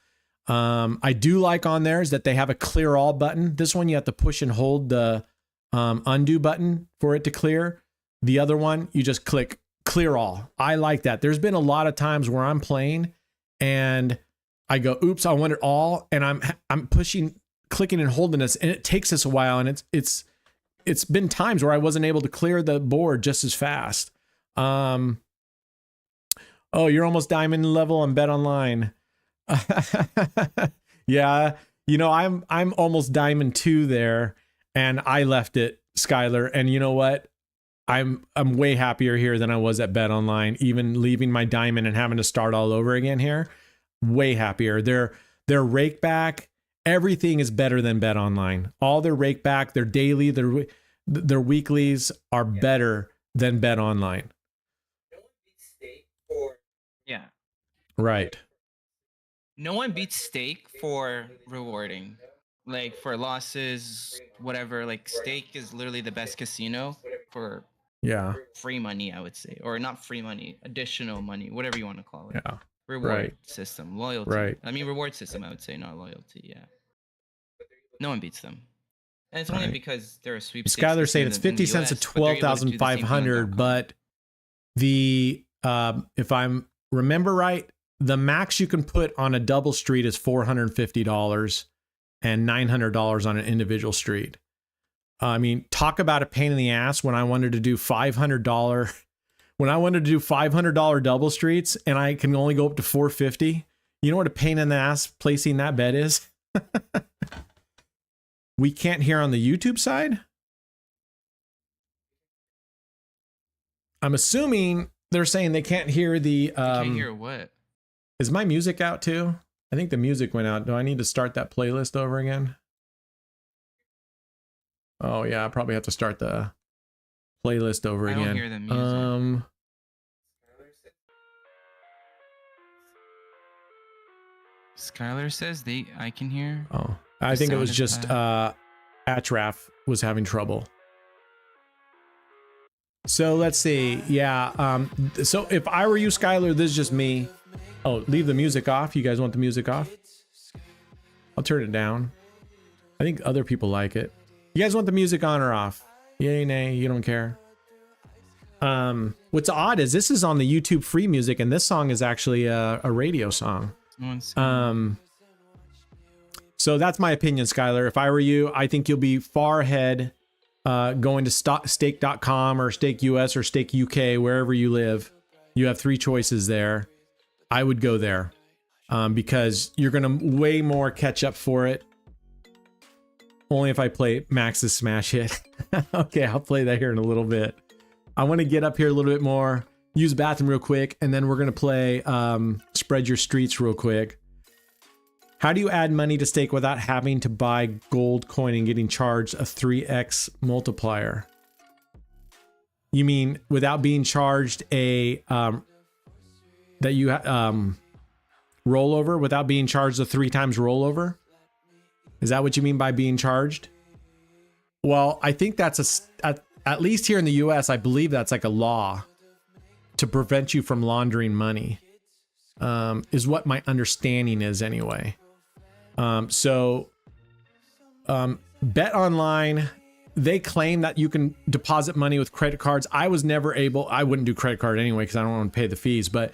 I do like on theirs that they have a clear all button. This one, you have to push and hold the undo button for it to clear. The other one, you just click clear all. I like that. There's been a lot of times where I'm playing and I go, oops, I want it all. And I'm pushing, clicking and holding this, and it takes us a while. And it's been times where I wasn't able to clear the board just as fast. Oh, you're almost diamond level on Bet Online. Yeah. You know, I'm almost diamond 2 there, and I left it, Skylar. And you know what? I'm way happier here than I was at Bet Online, even leaving my diamond and having to start all over again here. Way happier. Their rake back, everything is better than Bet Online. All their rake back, their daily, their weeklies are better than Bet Online. Yeah. Right. No one beats stake for rewarding. Like for losses, whatever. Like stake is literally the best casino for free money, I would say. Or not free money, additional money, whatever you want to call it. Yeah. Reward system, loyalty. Right. I mean, reward system, I would say, not loyalty. Yeah. No one beats them. And it's only because they're a sweepstakes. Skylar saying it's 50 cents to 12,500, but the if I'm remember right, the max you can put on a double street is $450. and $900 on an individual street. I mean, talk about a pain in the ass when I wanted to do $500 when I wanted to do $500 double streets and I can only go up to 450. You know what a pain in the ass placing that bet is? We can't hear on the YouTube side. I'm assuming they're saying they can't hear the Can't hear what? Is my music out too? I think the music went out. Do I need to start that playlist over again? Oh yeah, I probably have to start the playlist over again. I don't hear the music. Skylar says I can hear. Oh, I think it was just Atraf was having trouble. So let's see. Yeah. So if I were you, Skylar, this is just me. Oh, leave the music off. You guys want the music off? I'll turn it down. I think other people like it. You guys want the music on or off? Yay, nay, you don't care. What's odd is this is on the YouTube free music, and this song is actually a radio song. So that's my opinion, Skylar. If I were you, I think you'll be far ahead going to stake.com or Stake US or Stake UK, wherever you live. You have 3 choices there. I would go there because you're going to way more catch up for it. Only if I play Max's Smash Hit. Okay, I'll play that here in a little bit. I want to get up here a little bit more, use the bathroom real quick, and then we're going to play Spread Your Streets real quick. How do you add money to stake without having to buy gold coin and getting charged a 3x multiplier? You mean without being charged a rollover, without being charged a 3 times rollover? Is that what you mean by being charged? Well, I think that's at least here in the US, I believe that's like a law to prevent you from laundering money, is what my understanding is anyway. Bet Online, they claim that you can deposit money with credit cards. I was never able, I wouldn't do credit card anyway because I don't want to pay the fees, but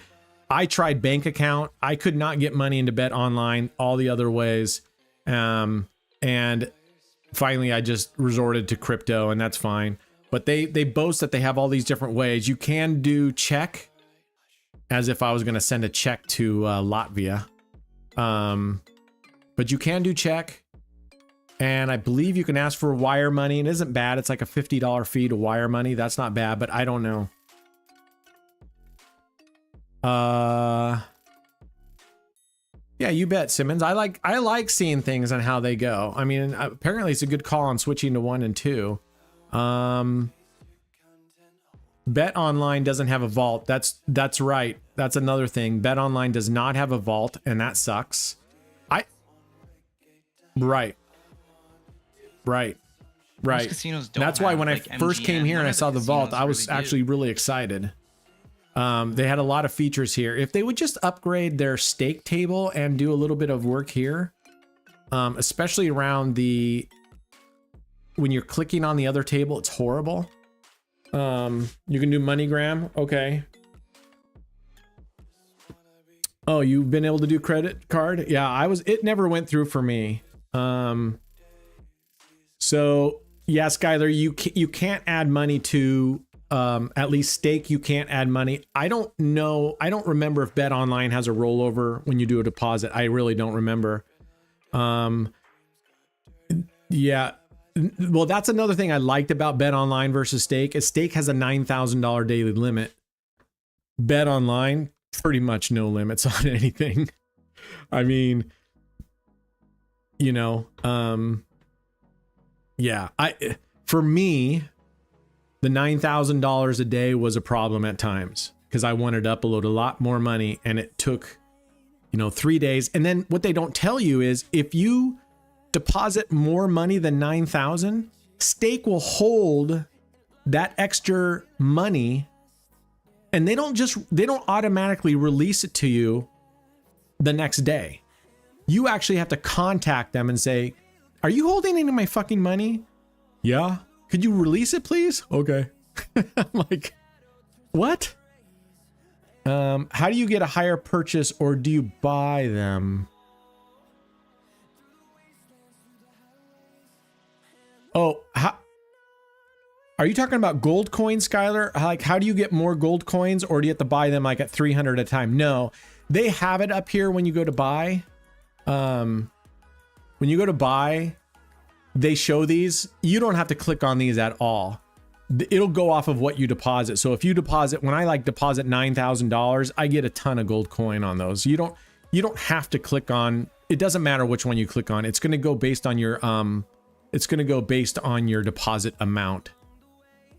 I tried bank account. I could not get money into Bet Online all the other ways. And finally I just resorted to crypto, and that's fine. But they boast that they have all these different ways. You can do check, as if I was going to send a check to Latvia. But you can do check. And I believe you can ask for wire money. It isn't bad. It's like a $50 fee to wire money. That's not bad, but I don't know. Yeah, you bet, Simmons. I like seeing things and how they go. I mean, apparently it's a good call on switching to 1 and 2. Bet Online doesn't have a vault. That's right. That's another thing. Bet Online does not have a vault, and that sucks. Right. Most casinos don't. That's why when have, I first came here and I saw the vault, I was actually really excited. They had a lot of features here. If they would just upgrade their stake table and do a little bit of work here, especially around when you're clicking on the other table, it's horrible. You can do MoneyGram. Okay. Oh, you've been able to do credit card? Yeah, it never went through for me. So yeah, Skylar, you can't add money to at least stake. You can't add money. I don't know. I don't remember if Bet Online has a rollover when you do a deposit. I really don't remember. Yeah. Well, that's another thing I liked about Bet Online versus stake. Is stake has a $9,000 daily limit. Bet Online, pretty much no limits on anything. I mean, yeah, for me, the $9,000 a day was a problem at times because I wanted to upload a lot more money, and it took, 3 days. And then what they don't tell you is if you deposit more money than 9,000, stake will hold that extra money, and they don't automatically release it to you the next day. You actually have to contact them and say, "Are you holding any of my fucking money?" "Yeah." "Could you release it, please?" "Okay." I'm like, what? How do you get a higher purchase, or do you buy them? Oh, are you talking about gold coins, Skylar? Like, how do you get more gold coins, or do you have to buy them like at 300 at a time? No, they have it up here when you go to buy. When you go to buy, they show these. You don't have to click on these at all. It'll go off of what you deposit. So if you deposit, when I like deposit $9,000, I get a ton of gold coin on those. You don't have to click on. It doesn't matter which one you click on. It's going to go based on your deposit amount.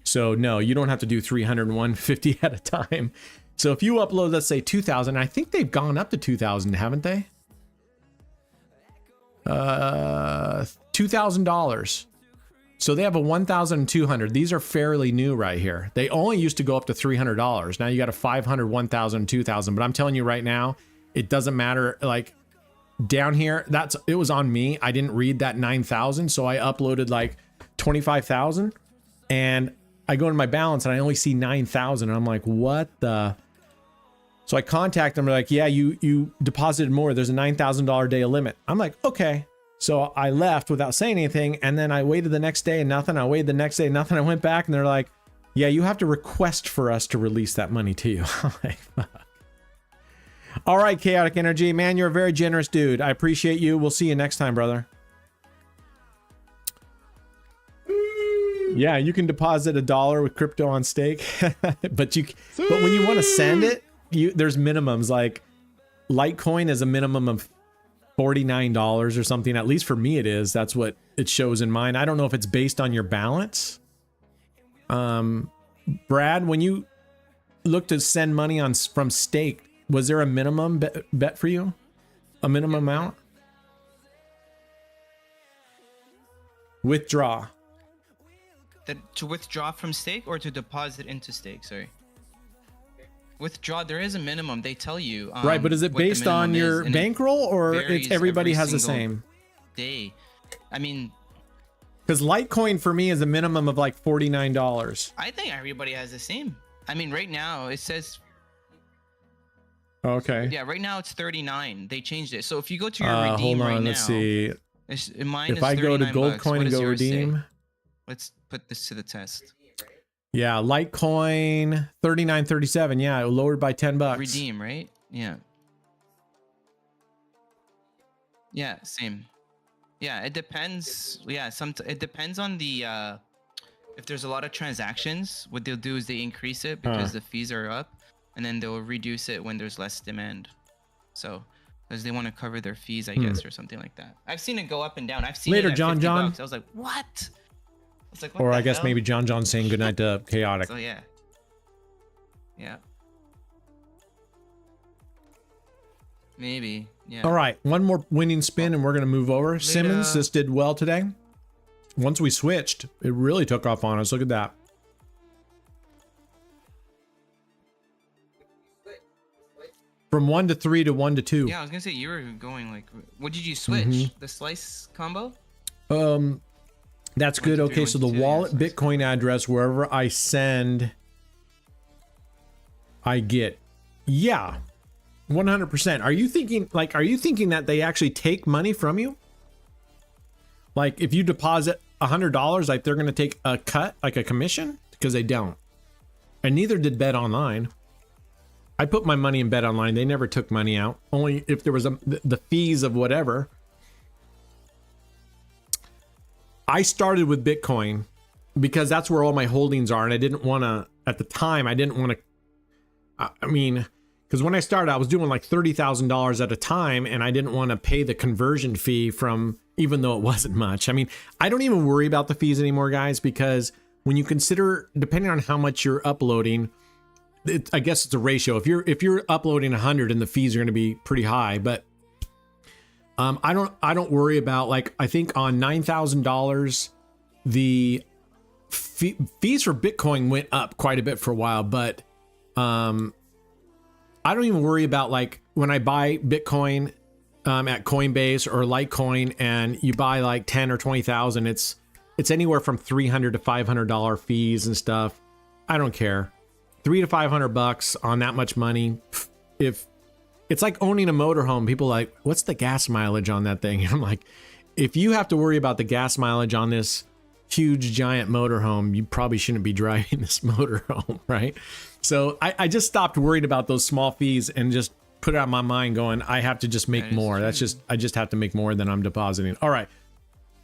So no, you don't have to do 300 and 150 at a time. So if you upload, let's say 2,000, I think they've gone up to 2,000, haven't they? $2,000. So they have a 1,200. These are fairly new right here. They only used to go up to $300. Now you got a 500, 1,000, 2,000. But I'm telling you right now, it doesn't matter. Like down here, it was on me. I didn't read that 9,000. So I uploaded like 25,000 and I go into my balance and I only see 9,000. And I'm like, what the? So I contact them. They're like, yeah, you deposited more. There's a $9,000 day limit. I'm like, okay. So I left without saying anything. And then I waited the next day and nothing. I waited the next day and nothing. I went back and they're like, yeah, you have to request for us to release that money to you. I'm like, fuck. All right, Chaotic Energy, man, you're a very generous dude. I appreciate you. We'll see you next time, brother. Yeah, you can deposit $1 with crypto on stake, but when you want to send it, there's minimums. Like Litecoin is a minimum of $49 or something. At least for me, it is. That's what it shows in mine. I don't know if it's based on your balance. Brad, when you look to send money from stake, was there a minimum bet for you? A minimum amount? Withdraw. To withdraw from stake or to deposit into stake? Sorry. Withdraw, there is a minimum. They tell you. Right, but is it based on your bankroll or it's everybody has the same? Day. I mean, because Litecoin for me is a minimum of like $49. I think everybody has the same. I mean, right now it says. Okay. Yeah, right now it's 39. They changed it. So if you go to your redeem hold on, right now, let's see. Mine if is I go to Gold bucks. Coin and go redeem. Let's put this to the test. Yeah, Litecoin 39.37. Yeah, it lowered by $10. Redeem, right? Yeah. Yeah, same. Yeah, it depends. Yeah, it depends on the if there's a lot of transactions, what they'll do is they increase it because the fees are up, and then they'll reduce it when there's less demand. So, because they want to cover their fees, I guess, or something like that. I've seen it go up and down. I've seen later, it at John. $50. I was like, what? Like, or I guess maybe John saying goodnight to Chaotic. So yeah. Yeah. Maybe. Yeah. All right, one more winning spin and we're gonna move over. Simmons, this did well today. Once we switched, it really took off on us. Look at that. From 1 to 3 to 1 to 2. Yeah, I was gonna say you were going like, what did you switch? The slice combo? That's good. Okay, so the wallet Bitcoin address, wherever I send, I get. Yeah, 100%. Are you thinking that they actually take money from you? Like if you deposit $100, like they're going to take a cut, like a commission? Because they don't. And neither did Bet Online. I put my money in Bet Online. They never took money out. Only if there was the fees of whatever. I started with Bitcoin because that's where all my holdings are. And I didn't want to, at the time, I didn't want to, I mean, because when I started, I was doing like $30,000 at a time and I didn't want to pay the conversion fee from, even though it wasn't much. I mean, I don't even worry about the fees anymore, guys, because when you consider, depending on how much you're uploading, I guess it's a ratio. If you're uploading 100 and the fees are going to be pretty high, but I don't worry about, like, I think on $9,000, the fees for Bitcoin went up quite a bit for a while, but I don't even worry about, like, when I buy Bitcoin at Coinbase or Litecoin and you buy like 10 or 20,000, it's anywhere from $300 to $500 fees and stuff. I don't care. $300 to $500 on that much money. If it's like owning a motorhome, people are like, what's the gas mileage on that thing? And I'm like, if you have to worry about the gas mileage on this huge giant motorhome, you probably shouldn't be driving this motorhome, right? So I just stopped worrying about those small fees and just put it out of my mind going, I have to just make more. That's just, I just have to make more than I'm depositing. All right.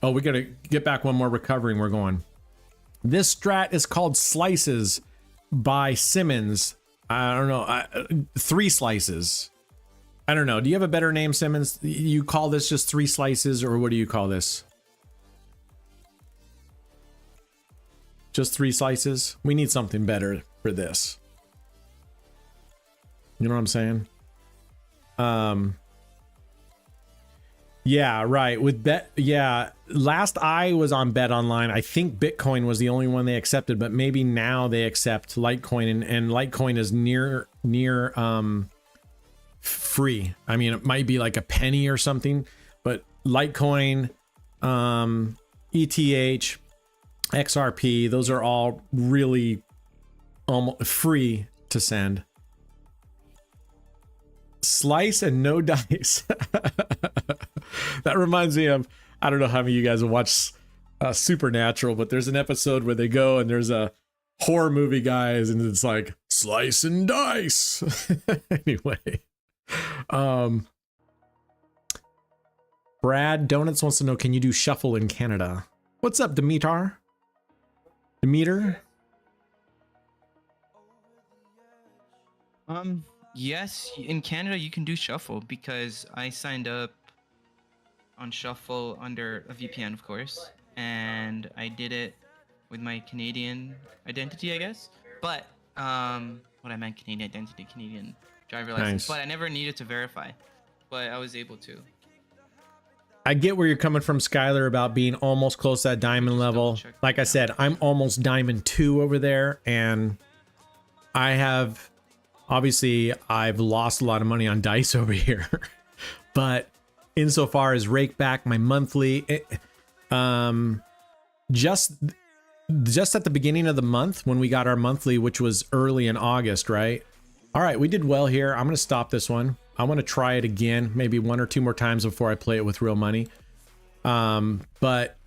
Oh, we got to get back one more recovery and we're going. This strat is called Slices by Simmons. I don't know. 3 slices. I don't know. Do you have a better name, Simmons? You call this just 3 slices, or what do you call this? Just 3 slices? We need something better for this. You know what I'm saying? Yeah, right. With last I was on Bet Online, I think Bitcoin was the only one they accepted, but maybe now they accept Litecoin, and Litecoin is near free. I mean, it might be like a penny or something, but Litecoin, ETH, XRP, those are all really almost free to send. Slice and no dice. That reminds me of, I don't know how many of you guys have watched Supernatural, but there's an episode where they go and there's a horror movie, guys, and it's like slice and dice. Anyway, Brad Donuts wants to know, can you do shuffle in Canada? What's up, Demeter? Yes, in Canada you can do shuffle because I signed up on shuffle under a VPN, of course, and I did it with my Canadian identity, I guess. But what I meant, Canadian identity, Canadian driver license. Nice. But I never needed to verify, but I was able to. I get where you're coming from, Skylar, about being almost close to that diamond level. Like I said, I'm almost diamond 2 over there, and I have, obviously, I've lost a lot of money on dice over here. But insofar as rake back my monthly, just at the beginning of the month when we got our monthly, which was early in August, right? All right, we did well here. I'm going to stop this one. I want to try it again, maybe 1 or 2 more times before I play it with real money. But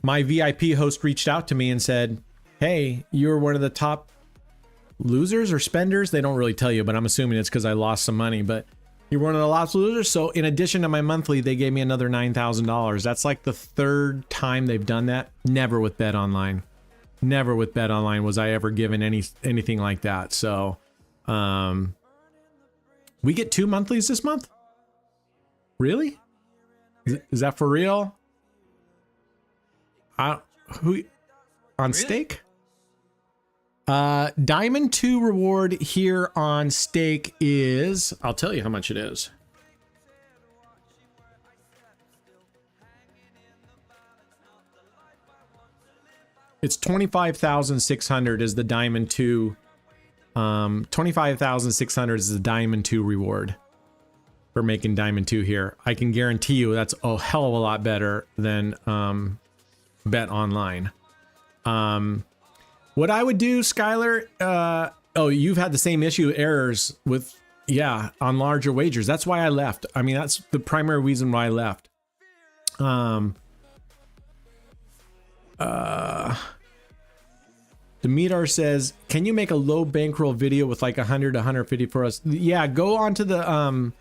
my VIP host reached out to me and said, hey, you're one of the top losers or spenders. They don't really tell you, but I'm assuming it's because I lost some money, but you're one of the last losers. So in addition to my monthly, they gave me another $9,000. That's like the 3rd time they've done that. Never with Bet Online. Never with Bet Online was I ever given anything like that. So, we get 2 monthlies this month? Really? Is that for real? Who on stake? Diamond 2 reward here on stake is, I'll tell you how much it is. It's 25,600 is the Diamond 2. 25,600 is the Diamond 2 reward for making Diamond 2 here. I can guarantee you that's a hell of a lot better than Bet Online. What I would do, Skylar, oh, you've had the same issue, errors with, yeah, on larger wagers. That's why I left. I mean, that's the primary reason why I left. Demeter says, can you make a low bankroll video with like 100 to 150 for us? Yeah, go onto the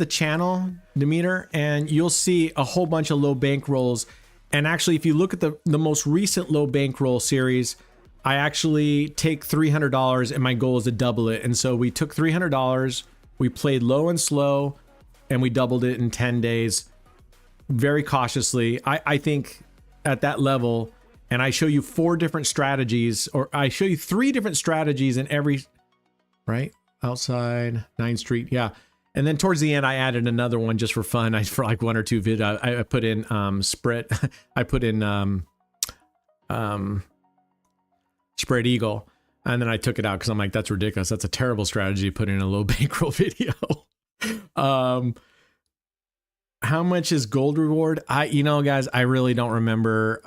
channel, Demeter, and you'll see a whole bunch of low bankrolls. And actually, if you look at the most recent low bankroll series, I actually take $300 and my goal is to double it. And so we took $300, we played low and slow, and we doubled it in 10 days very cautiously. I think at that level, and I show you 4 different strategies, or I show you 3 different strategies in every, right? Outside, 9th Street, yeah. And then towards the end, I added another one just for fun. For like 1 or 2 videos, I put in spread. I put in spread eagle, and then I took it out because I'm like, that's ridiculous. That's a terrible strategy to put in a low bankroll video. How much is gold reward? Guys, I really don't remember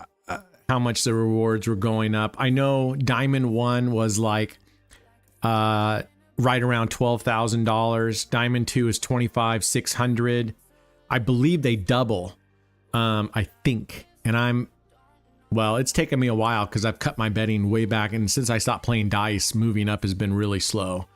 how much the rewards were going up. I know Diamond 1 was like right around $12,000. Diamond 2 is $25,600. I believe they double. I think. and well, it's taken me a while because I've cut my betting way back, and since I stopped playing dice, moving up has been really slow.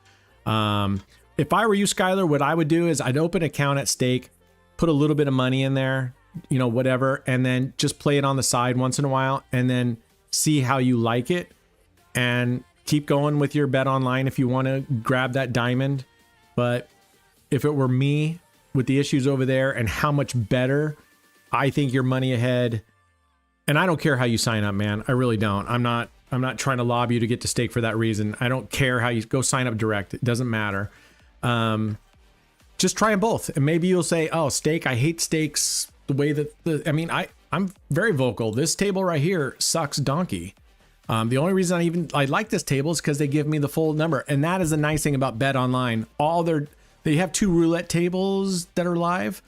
If I were you, Skylar, what I would do is I'd open an account at stake, put a little bit of money in there, you know, whatever, and then just play it on the side once in a while, and then see how you like it, and keep going with your bet online if you want to grab that diamond. But if it were me, with the issues over there and how much better I think your money ahead, and I don't care how you sign up, man. I really don't. I'm not trying to lobby you to get to stake for that reason. I don't care how you go sign up direct. It doesn't matter. Just try them both, and maybe you'll say, "Oh, stake. I hate stakes." The way that I'm very vocal. This table right here sucks donkey. The only reason I like this table is because they give me the full number, and that is the nice thing about Bet Online. They have 2 roulette tables that are live.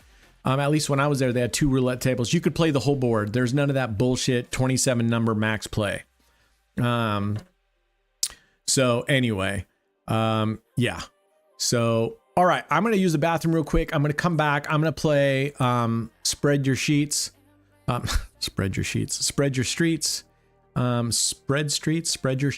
At least when I was there, they had 2 roulette tables. You could play the whole board. There's none of that bullshit 27 number max play. So anyway, yeah. So, all right, I'm going to use the bathroom real quick. I'm going to come back. I'm going to play, spread your sheets, spread your sheets, spread your streets, spread your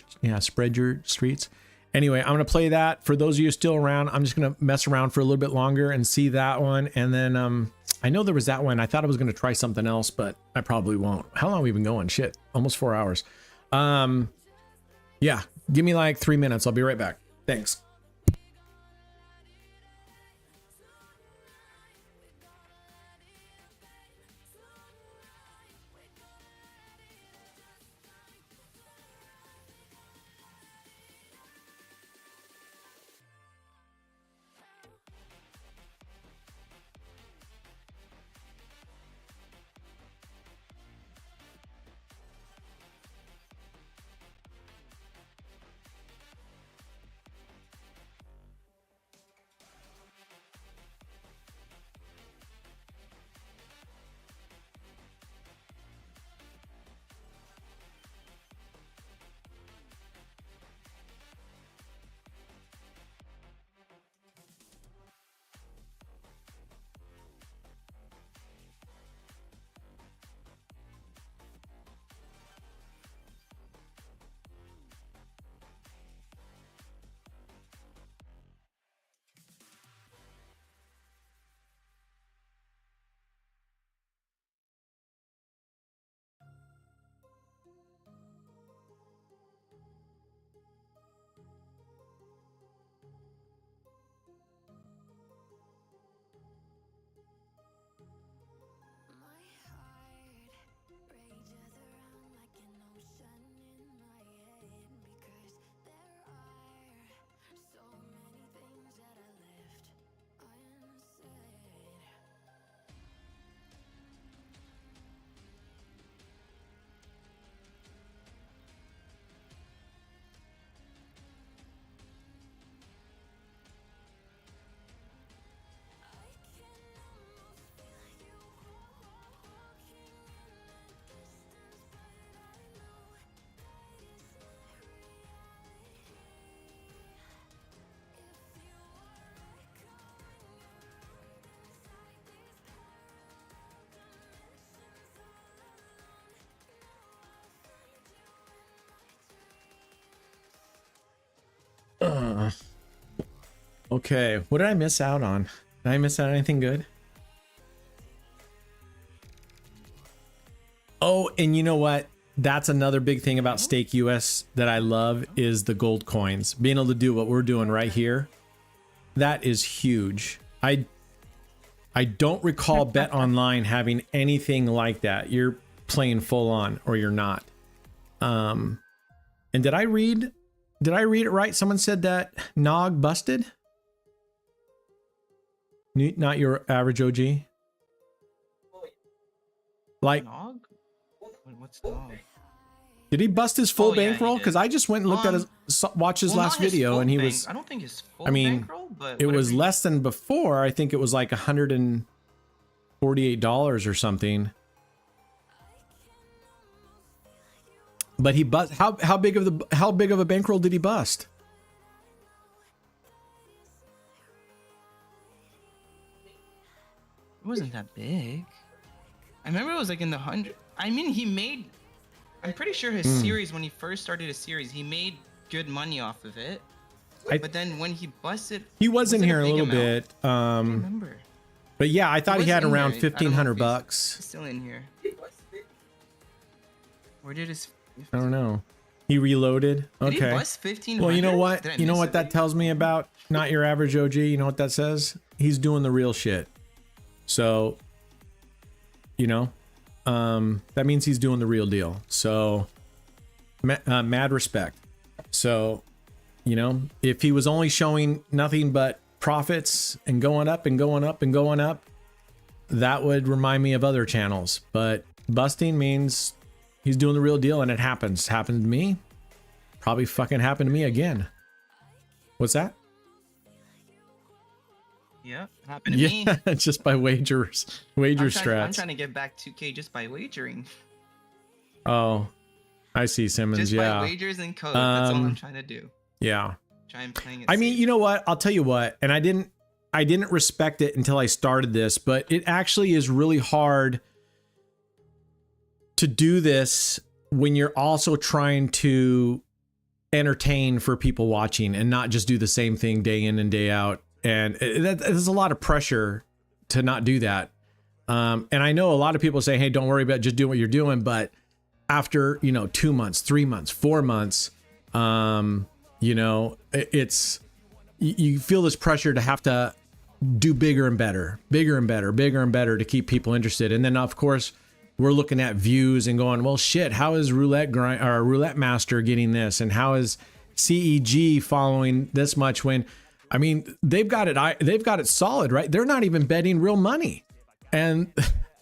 streets. Anyway, I'm going to play that. For those of you still around, I'm just going to mess around for a little bit longer and see that one. And then, I know there was that one. I thought I was going to try something else, but I probably won't. How long have we been going? Shit, almost 4 hours. Yeah, give me like 3 minutes. I'll be right back. Thanks. Okay, what did I miss out on? Did I miss out on anything good? Oh, and you know what? That's another big thing about Stake US that I love is the gold coins. Being able to do what we're doing right here. That is huge. I don't recall Bet Online having anything like that. You're playing full on or you're not. And did I read it right? Someone said that Nog busted? Not your average OG? Like, Nog? What's Nog? did he bust his full Oh, yeah, he bankroll? did. Because I just went and looked at watched his Well, last not his video full and he bank- was, I don't think his full I mean, bankroll, but it was whatever. less than before. I think it was like $148 or something. But he bust. How big of a bankroll did he bust? It wasn't that big. I remember it was like in the hundred. I mean, he made. I'm pretty sure his series, when he first started his series, he made good money off of it. But then when he busted, he was in it here a big little amount? bit. I don't remember. But yeah, I thought he was had in around here. I don't know if he's $1,500. Still in here. Where did his? I don't know. He reloaded. Did he Okay. bust 1,500? Well, you know what? Did I You know miss what it? that tells me about not your average OG? You know what that says? He's doing the real shit. So, you know, that means he's doing the real deal. So, mad respect. So, you know, if he was only showing nothing but profits and going up and going up and going up, that would remind me of other channels. But busting means he's doing the real deal, and it happens. Happened to me. Probably fucking happened to me again. What's that? Yeah, happened to me. Yeah, just by wager I'm strats. I'm trying to get back 2K just by wagering. Oh, I see, Simmons. Just Yeah, by wagers and code. That's all I'm Um, trying to do. yeah. Try and playing it I mean, safe. you know what? I'll tell you what. And I didn't respect it until I started this, but it actually is really hard to do this when you're also trying to entertain for people watching and not just do the same thing day in and day out. And there's a lot of pressure to not do that. And I know a lot of people say, hey, don't worry about just doing what you're doing. But after, 2 months, 3 months, 4 months, it's, you feel this pressure to have to do bigger and better to keep people interested. And then of course we're looking at views and going, well, shit, how is Roulette Master getting this? And how is CEG following this much when, I mean, they've got it solid, right? They're not even betting real money and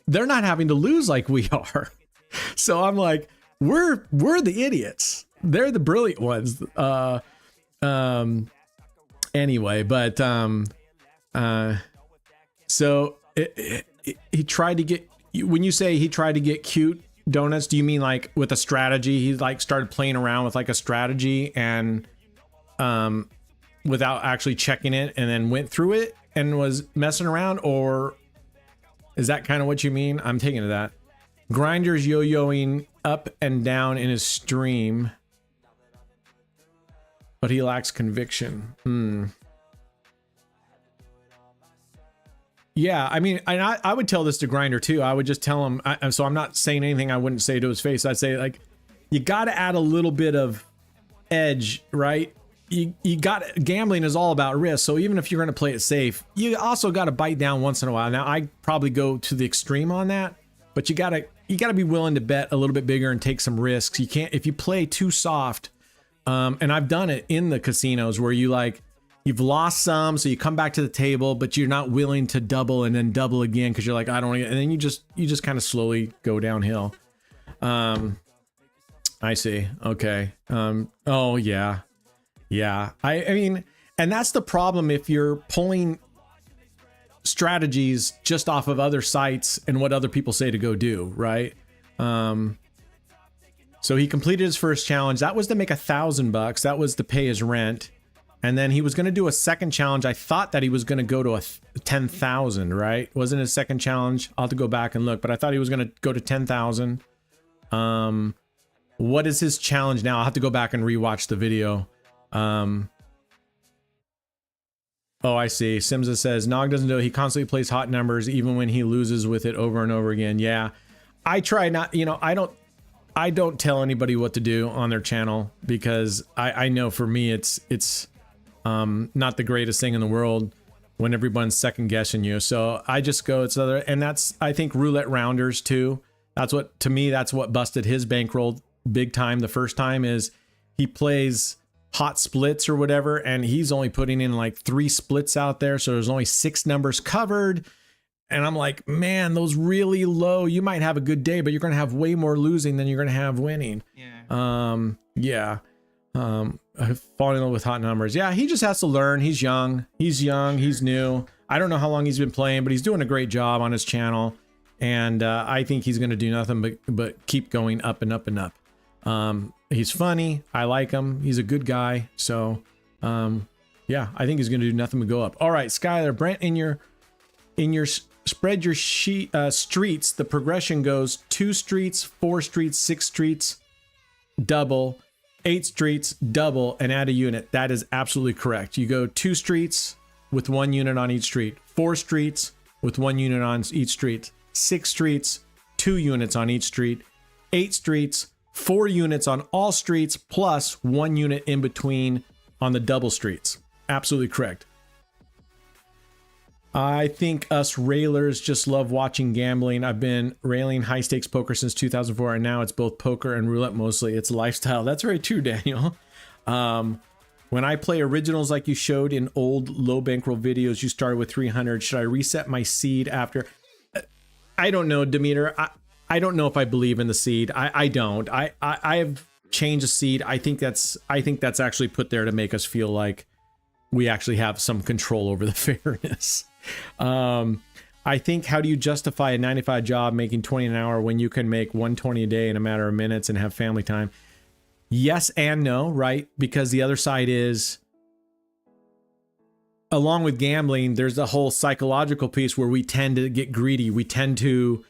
they're not having to lose like we are. So I'm like, we're the idiots. They're the brilliant ones. Anyway, but, so he tried to get, when you say he tried to get cute donuts, do you mean like with a strategy? He like started playing around with like a strategy and, without actually checking it and then went through it and was messing around? Or is that kind of what you mean? I'm taking to that. Grinders yo-yoing up and down in his stream, but he lacks conviction. Yeah, I mean, I would tell this to Grinder too. I would just tell him, so I'm not saying anything I wouldn't say to his face. I'd say, like, you got to add a little bit of edge, right? You got, gambling is all about risk. So even if you're going to play it safe, you also got to bite down once in a while. Now, I probably go to the extreme on that, but you got to be willing to bet a little bit bigger and take some risks. You can't, if you play too soft, and I've done it in the casinos where you've lost some, so you come back to the table, but you're not willing to double and then double again because you're like, I don't want to, and then you just kind of slowly go downhill. I see. Okay. Oh yeah. Yeah. I mean, and that's the problem if you're pulling strategies just off of other sites and what other people say to go do, right? So he completed his first challenge. That was to make $1,000. That was to pay his rent. And then he was going to do a second challenge. I thought that he was going to go to 10,000, right? Wasn't his second challenge? I'll have to go back and look, but I thought he was going to go to 10,000. What is his challenge now? I'll have to go back and rewatch the video. Oh, I see. Simza says, Nog doesn't do it. He constantly plays hot numbers even when he loses with it over and over again. Yeah. I try not, I don't tell anybody what to do on their channel because I know for me it's not the greatest thing in the world when everyone's second guessing you. So I just go, it's other, and that's, I think, roulette rounders too. That's what, to me, that's what busted his bankroll big time. The first time is he plays hot splits or whatever, and he's only putting in like 3 splits out there. So there's only 6 numbers covered. And I'm like, man, those really low, you might have a good day, but you're going to have way more losing than you're going to have winning. Yeah. Falling in love with hot numbers. Yeah, he just has to learn. He's young. He's new. I don't know how long he's been playing, but he's doing a great job on his channel. And I think he's going to do nothing but keep going up and up and up. He's funny. I like him. He's a good guy. So, yeah, I think he's going to do nothing but go up. All right, Skylar, Brent, in your spread your streets, the progression goes 2 streets, 4 streets, 6 streets, double, 8 streets, double, and add a unit. That is absolutely correct. You go 2 streets with 1 unit on each street, 4 streets with 1 unit on each street, 6 streets, 2 units on each street, 8 streets, 4 units on all streets, plus 1 unit in between on the double streets. Absolutely correct. I think us railers just love watching gambling. I've been railing high stakes poker since 2004, and now it's both poker and roulette mostly. It's a lifestyle. That's very true, Daniel. When I play originals like you showed in old low bankroll videos, you started with 300. Should I reset my seed after? I don't know, Demeter. I don't know if I believe in the seed. I don't. I have changed the seed. I think that's actually put there to make us feel like we actually have some control over the fairness. I think, how do you justify a 9-to-5 job making 20 an hour when you can make 120 a day in a matter of minutes and have family time? Yes and no, right? Because the other side is, along with gambling, there's the whole psychological piece where we tend to get greedy. We tend to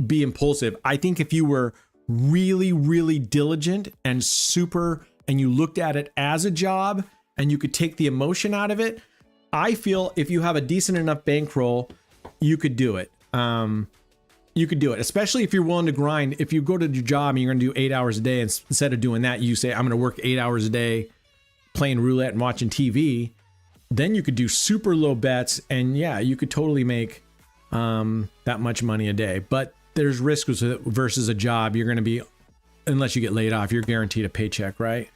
be impulsive. I think if you were really, really diligent and super, and you looked at it as a job and you could take the emotion out of it, I feel if you have a decent enough bankroll, you could do it. You could do it, especially if you're willing to grind. If you go to your job and you're going to do 8 hours a day, and instead of doing that, you say, I'm going to work 8 hours a day playing roulette and watching TV, then you could do super low bets. And yeah, you could totally make that much money a day. But there's risks with it versus a job. You're going to be, unless you get laid off, you're guaranteed a paycheck, right?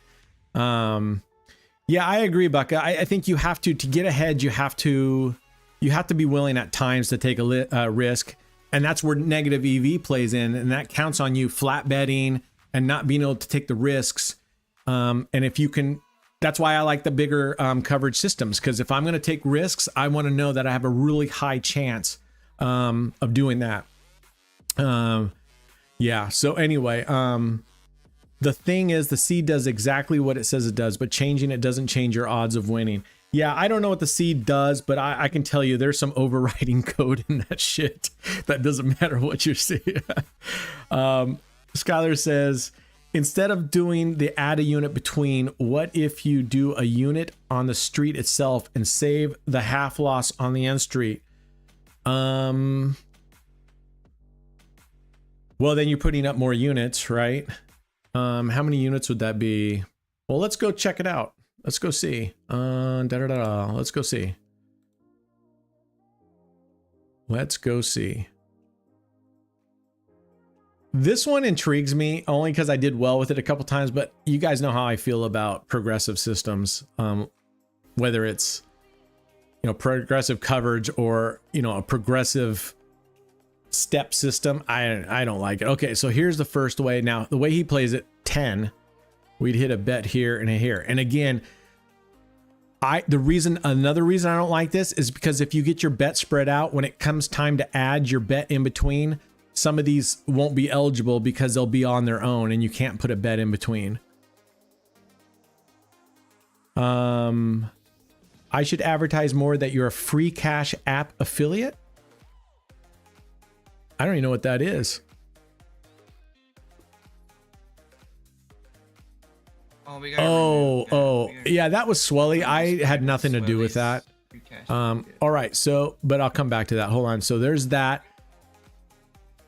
Yeah, I agree, Bucka. I think you have to get ahead. You have to be willing at times to take a risk. And that's where negative EV plays in. And that counts on you flat betting and not being able to take the risks. And if you can, that's why I like the bigger coverage systems. Because if I'm going to take risks, I want to know that I have a really high chance of doing that. Yeah. So anyway, the thing is, the seed does exactly what it says it does, but changing it doesn't change your odds of winning. Yeah, I don't know what the seed does, but I can tell you there's some overriding code in that shit. That doesn't matter what you see. Skylar says, instead of doing the add a unit between, what if you do a unit on the street itself and save the half loss on the end street? Well, then you're putting up more units, right? How many units would that be? Well, let's go check it out. Let's go see. Let's go see. Let's go see. This one intrigues me only because I did well with it a couple times, but you guys know how I feel about progressive systems. Whether it's, progressive coverage or, a progressive step system, I don't like it. Okay, so here's the first way. Now, the way he plays it, 10, we'd hit a bet here and a here. And again, another reason I don't like this is because if you get your bet spread out, when it comes time to add your bet in between, some of these won't be eligible because they'll be on their own and you can't put a bet in between. I should advertise more that you're a free cash app affiliate. I don't even know what that is. Yeah, that was Swelly. I had nothing to do with that. All right, so, but I'll come back to that. Hold on. So there's that.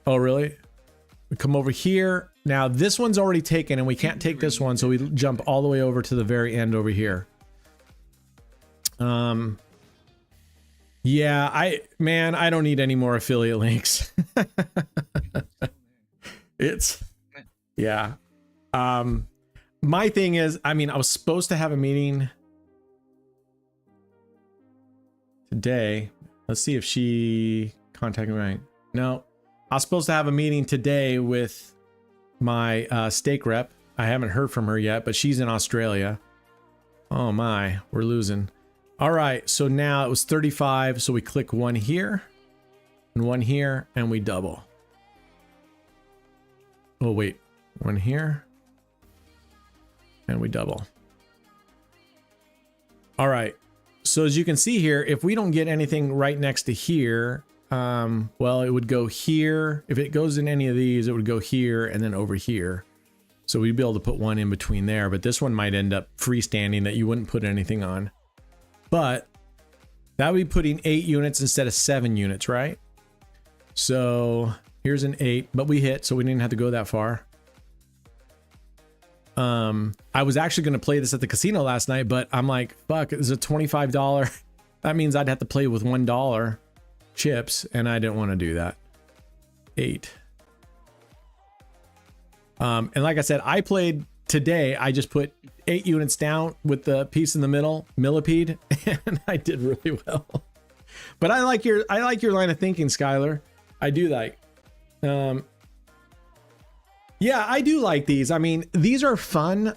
Oh, really? We come over here. Now this one's already taken and we can't take this one. So we jump all the way over to the very end over here. Yeah, I don't need any more affiliate links. Yeah. My thing is, I was supposed to have a meeting today. Let's see if she contacted me. No, I was supposed to have a meeting today with my stake rep. I haven't heard from her yet, but she's in Australia. Oh my, we're losing. All right, so now it was 35. So we click one here and one here and we double. Oh, wait, one here. And we double. All right. So as you can see here, if we don't get anything right next to here, Well, it would go here. If it goes in any of these, it would go here and then over here. So we'd be able to put one in between there, but this one might end up freestanding that you wouldn't put anything on. But that would be putting 8 units instead of 7 units, right? So here's an 8, but we hit, so we didn't have to go that far. I was actually going to play this at the casino last night, but I'm like, fuck, it's a $25. That means I'd have to play with $1 chips, and I didn't want to do that. 8. And like I said, I played today. I just put 8 units down with the piece in the middle, millipede, and I did really well. But I like your line of thinking, Skylar. I do like. Yeah, I do like these. I mean, these are fun.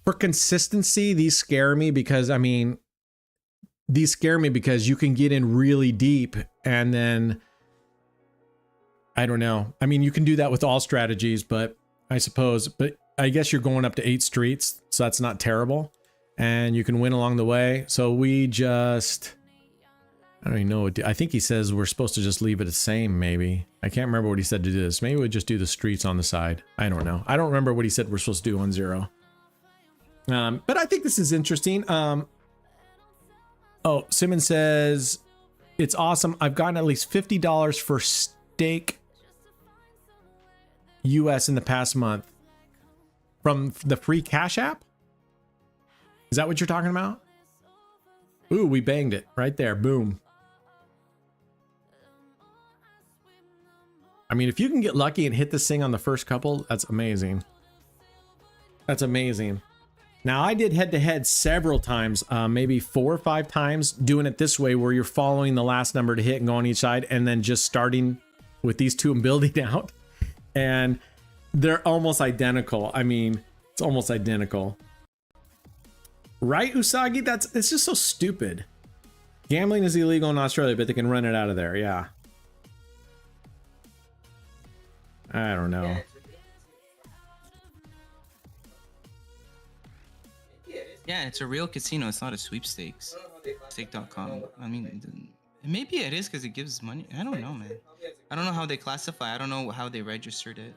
For consistency, these scare me because you can get in really deep and then I don't know. I mean, you can do that with all strategies, but I guess you're going up to 8 streets, so that's not terrible. And you can win along the way. So we just, I don't even know what, I think he says we're supposed to just leave it the same, maybe. I can't remember what he said to do this. Maybe we'll just do the streets on the side. I don't know. I don't remember what he said we're supposed to do on 0. But I think this is interesting. Oh, Simmons says, it's awesome. I've gotten at least $50 for stake US in the past month from the free Cash App. Is that what you're talking about? Ooh, we banged it right there. Boom. I mean, if you can get lucky and hit this thing on the first couple, that's amazing. That's amazing. Now, I did head-to-head several times, maybe 4 or 5 times, doing it this way, where you're following the last number to hit and go on each side, and then just starting with these two and building out. And they're almost identical. I mean, it's almost identical. Right, Usagi? It's just so stupid. Gambling is illegal in Australia, but they can run it out of there. Yeah. I don't know. Yeah, it's a real casino. It's not a sweepstakes. Stake.com. I mean, maybe it is because it gives money. I don't know, man. I don't know how they classify. I don't know how they registered it.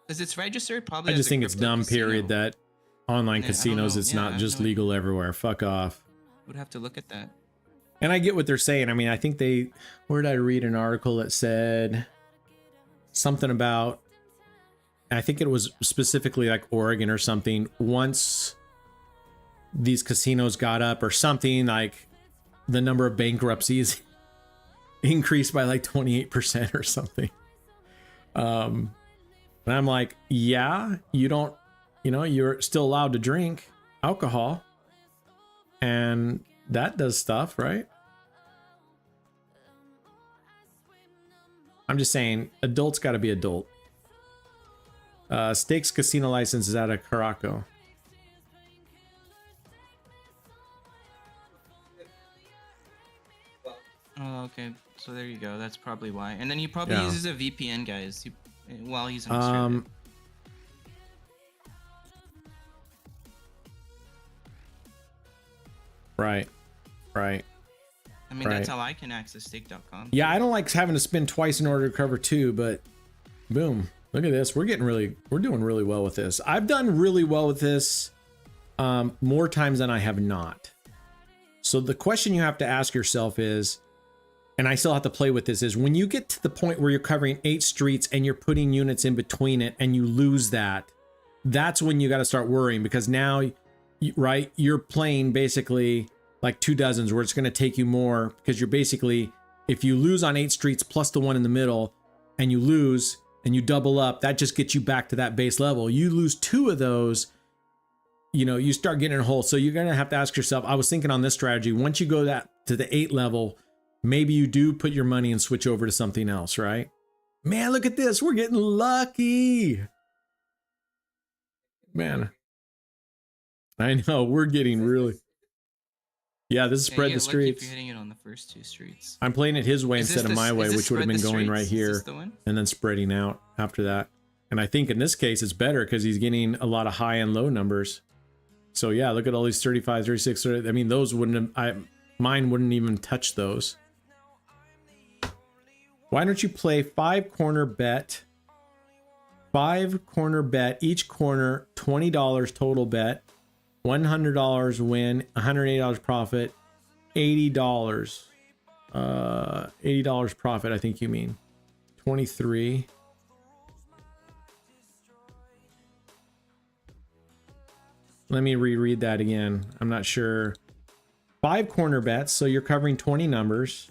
Because it's registered probably. I just think it's dumb, casino. period, that online Yeah, casinos, it's not just legal everywhere. Fuck off. Would have to look at that. And I get what they're saying. I mean, I think where did I read an article that said something about, I think it was specifically like Oregon or something, once these casinos got up or something, like the number of bankruptcies increased by like 28% or something. And I'm like, yeah, you're still allowed to drink alcohol, and that does stuff, right? I'm just saying, adults got to be adult. Stakes casino license is out of Caraco. Oh, okay. So there you go. That's probably why. And then he probably uses a VPN, guys, while he's on Australia. Right. I mean, that's how I can access stake.com. Yeah, I don't like having to spend twice in order to cover 2, but boom. Look at this. We're doing really well with this. I've done really well with this more times than I have not. So the question you have to ask yourself is, and I still have to play with this, is when you get to the point where you're covering 8 streets and you're putting units in between it and you lose that, that's when you got to start worrying, because now, right, you're playing basically like 2 dozens where it's going to take you more, because you're basically, if you lose on 8 streets plus the one in the middle and you lose and you double up, that just gets you back to that base level. You lose 2 of those, you start getting in a hole. So you're going to have to ask yourself, I was thinking on this strategy, once you go to the 8 level, maybe you do put your money and switch over to something else, right? Man, look at this. We're getting lucky. Man, I know we're getting really. Yeah, this is spread the streets. If you're hitting it on the first 2 streets. I'm playing it his way instead of my way, which would have been going right here and then spreading out after that. And I think in this case, it's better because he's getting a lot of high and low numbers. So yeah, look at all these 35, 36. I mean, those wouldn't have, mine wouldn't even touch those. Why don't you play 5 corner bet? 5 corner bet, each corner, $20 total bet, $100 win, $180 profit, $80. $80 profit, I think you mean. 23. Let me reread that again. I'm not sure. 5 corner bets, so you're covering 20 numbers.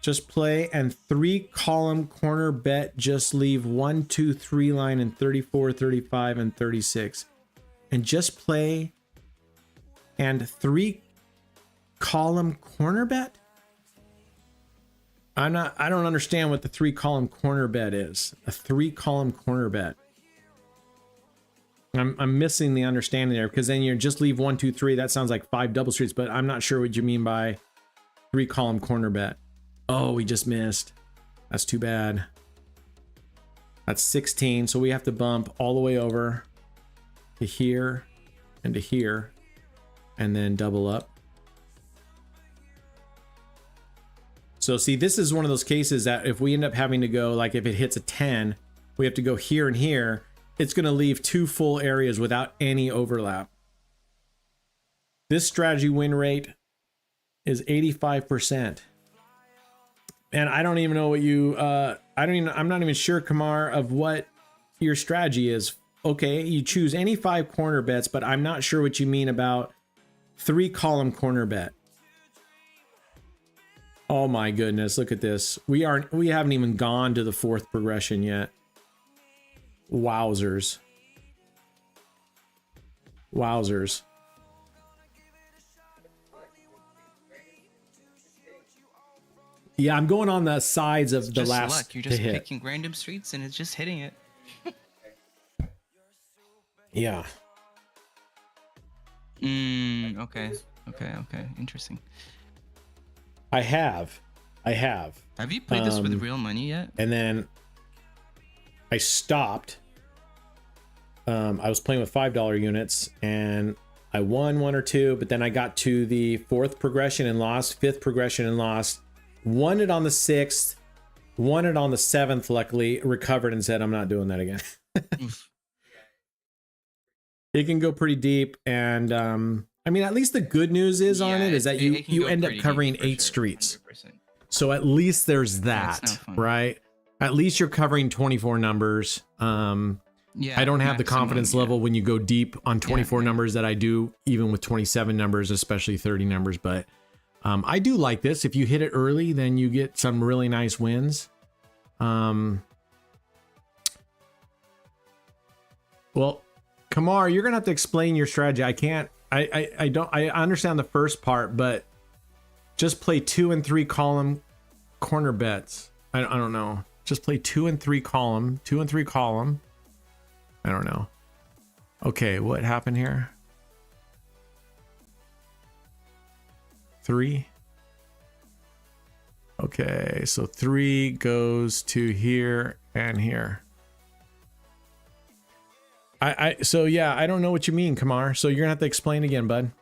Just play and 3 column corner bet. Just leave 1, 2, 3 line in 34, 35, and 36. And just play and 3 column corner bet. I don't understand what the 3 column corner bet is. A 3 column corner bet. I'm missing the understanding there, because then you just leave 1, 2, 3. That sounds like 5 double streets, but I'm not sure what you mean by 3 column corner bet. Oh, we just missed. That's too bad. That's 16. So we have to bump all the way over to here and to here and then double up. So see, this is one of those cases that if we end up having to go, like if it hits a 10, we have to go here and here. It's going to leave 2 full areas without any overlap. This strategy win rate is 85%. And I don't even know what you, I'm not even sure, Kamar, of what your strategy is. Okay, you choose any 5 corner bets, but I'm not sure what you mean about 3 column corner bet. Oh my goodness, look at this. We haven't even gone to the 4th progression yet. Wowzers. Wowzers. Yeah, I'm going on the sides of the just last luck. You're just to hit. picking random streets and it's just hitting it. Yeah. Okay. Interesting. I have. Have you played this with real money yet? And then I stopped. I was playing with $5 units and I won 1 or 2, but then I got to the 4th progression and lost, 5th progression and lost, won it on the 6th, won it on the 7th, luckily, recovered and said, I'm not doing that again. It can go pretty deep. And I mean, at least the good news is on it is that you end up covering 8 streets. 100%. So at least there's that, right? At least you're covering 24 numbers. Yeah, I don't have the confidence level when you go deep on 24 numbers that I do, even with 27 numbers, especially 30 numbers. But I do like this. If you hit it early, then you get some really nice wins. Well, Kamar, you're gonna have to explain your strategy. I can't. I understand the first part, but just play 2 and 3 column corner bets. I don't know. Just play 2 and 3 column. 2 and 3 column. I don't know. Okay, what happened here? 3. Okay, so 3 goes to here and here. So yeah, I don't know what you mean, Kamar. So you're gonna have to explain again, bud,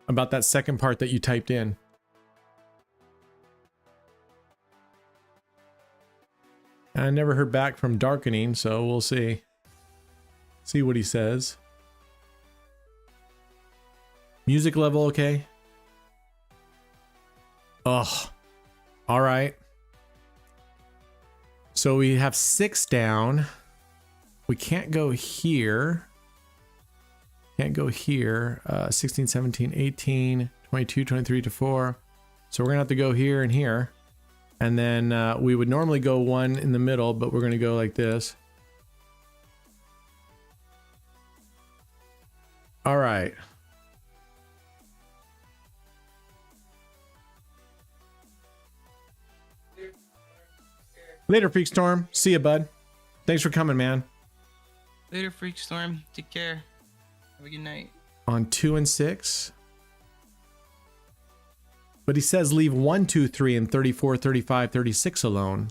about that second part that you typed in. I never heard back from Darkening, so we'll see. See what he says. Music level okay? Ugh. All right. So we have 6 down. We can't go here. Can't go here. 16, 17, 18, 22, 23 to 4. So we're going to have to go here and here. And then we would normally go 1 in the middle, but we're going to go like this. All right. Later, Freakstorm. See ya, bud. Thanks for coming, man. Later, Freakstorm. Take care. Have a good night. On 2 and 6. But he says leave 1, 2, 3, and 34, 35, 36 alone.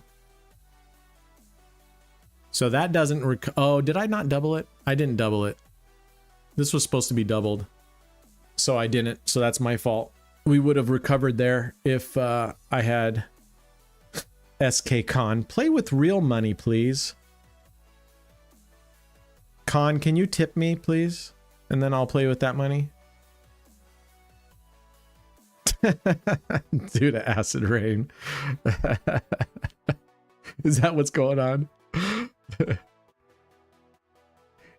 So that doesn't... Oh, did I not double it? I didn't double it. This was supposed to be doubled. So I didn't. So that's my fault. we would have recovered there if I had SK Con. Play with real money, please. Con, can you tip me, please? And then I'll play with that money. Due to acid rain. Is that what's going on?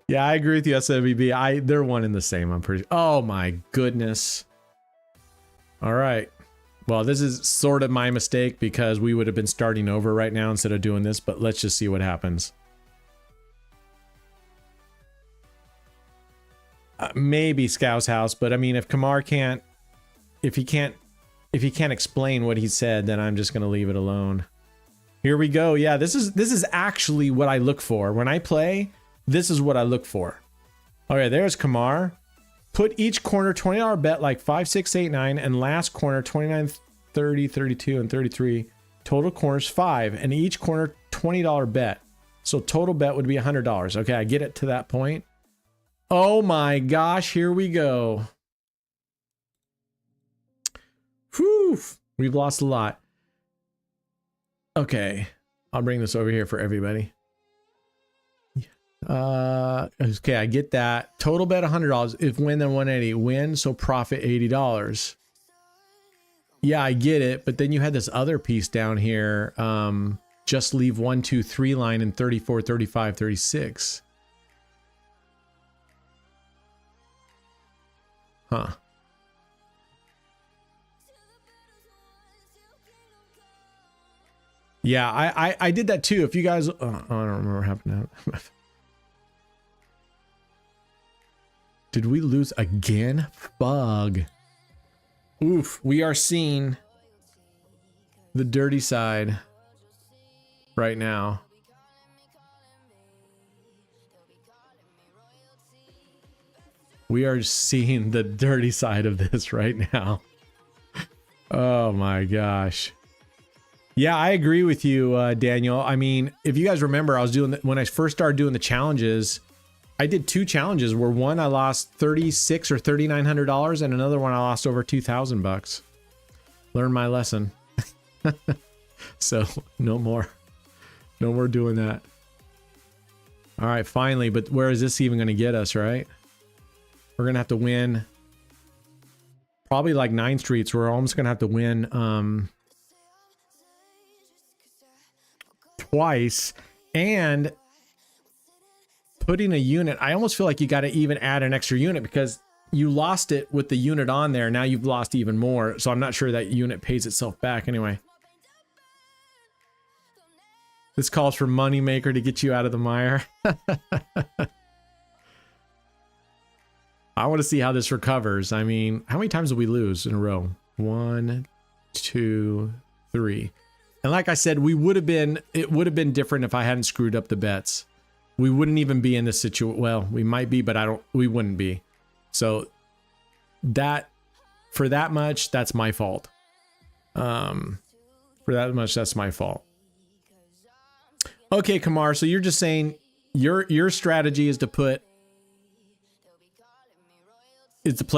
Yeah, I agree with you, SWB. They're one and the same, I'm pretty. Oh my goodness. All right. Well, this is sort of my mistake because we would have been starting over right now instead of doing this, but let's just see what happens. Maybe Scow's house, but I mean, if Kamar can't, if he can't explain what he said, then I'm just going to leave it alone. Here we go. Yeah, this is actually what I look for. When I play, this is what I look for. Okay, there's Kamar. Put each corner $20 bet like 5, 6, 8, 9, and last corner 29, 30, 32, and 33. Total corners 5, and each corner $20 bet. So total bet would be $100. Okay, I get it to that point. Oh my gosh, here we go. Whew, we've lost a lot. Okay, I'll bring this over here for everybody. Okay, I get that. Total bet $100. If win, then 180. Win, so profit $80. Yeah, I get it. But then you had this other piece down here. Just leave 1, 2, 3 line in 34, 35, 36. Huh. Yeah, I did that too. If you guys, I don't remember what happened now. Did we lose again? Bug. Oof, we are seeing the dirty side right now. We are seeing the dirty side of this right now. Oh my gosh. Yeah, I agree with you, Daniel. I mean, if you guys remember, I was doing when I first started doing the challenges, I did 2 challenges where one I lost $3,600 or $3,900 and another one I lost over $2,000. Learned my lesson. So no more doing that. All right, finally, but where is this even going to get us, right? We're going to have to win probably like 9 streets. We're almost going to have to win twice, and putting a unit, I almost feel like you got to even add an extra unit because you lost it with the unit on there. Now you've lost even more. So I'm not sure that unit pays itself back anyway. This calls for Moneymaker to get you out of the mire. I want to see how this recovers. I mean, how many times did we lose in a row? 1, 2, 3. And like I said, it would have been different if I hadn't screwed up the bets. We wouldn't even be in this situation. Well, we might be, but we wouldn't be. So for that much, that's my fault. For that much, that's my fault. Okay, Kamar, so you're just saying your strategy is to play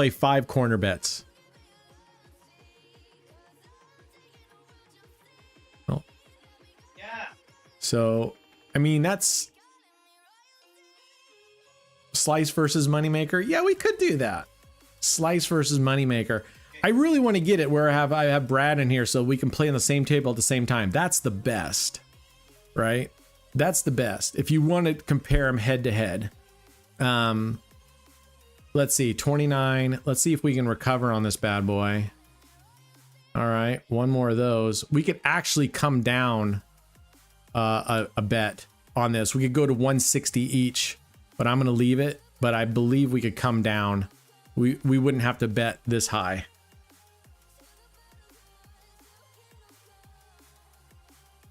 5 corner bets. Oh. Yeah. So, I mean, that's Slice versus Moneymaker. Yeah, we could do that. Slice versus Moneymaker. I really want to get it where I have Brad in here so we can play on the same table at the same time. That's the best, right? That's the best. If you want to compare them head to head. Let's see, 29. Let's see if we can recover on this bad boy. All right, one more of those. We could actually come down a bet on this. We could go to 160 each, but I'm going to leave it. But I believe we could come down. We wouldn't have to bet this high.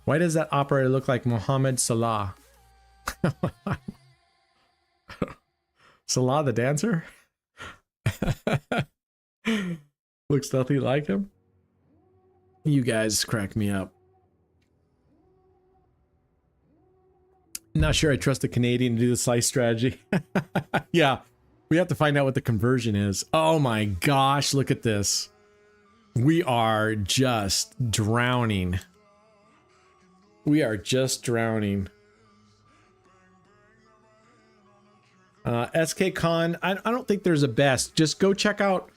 Why does that operator look like Mohamed Salah? Salah the dancer? Looks nothing like him. You guys crack me up. Not sure I trust a Canadian to do the slice strategy. Yeah, we have to find out what the conversion is. Oh my gosh, look at this. We are just drowning. We are just drowning. SK Con, I don't think there's a best. Just go check out,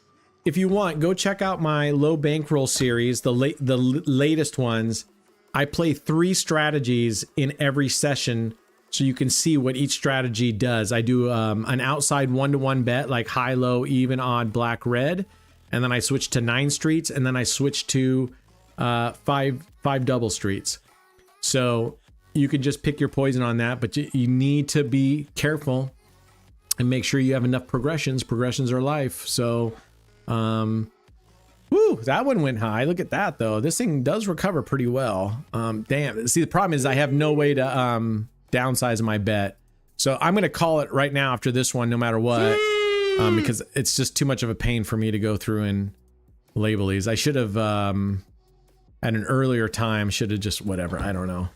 if you want, go check out my low bankroll series, the latest ones. I play 3 strategies in every session so you can see what each strategy does. I do an outside 1-to-1 bet, like high, low, even, odd, black, red. And then I switch to 9 streets, and then I switch to 5 double streets. So you can just pick your poison on that, but you need to be careful and make sure you have enough progressions. Progressions are life. So, woo, that one went high. Look at that, though. This thing does recover pretty well. Damn. See, the problem is I have no way to downsize my bet. So I'm going to call it right now after this one, no matter what, because it's just too much of a pain for me to go through and label these. I should have, at an earlier time, should have just whatever. I don't know.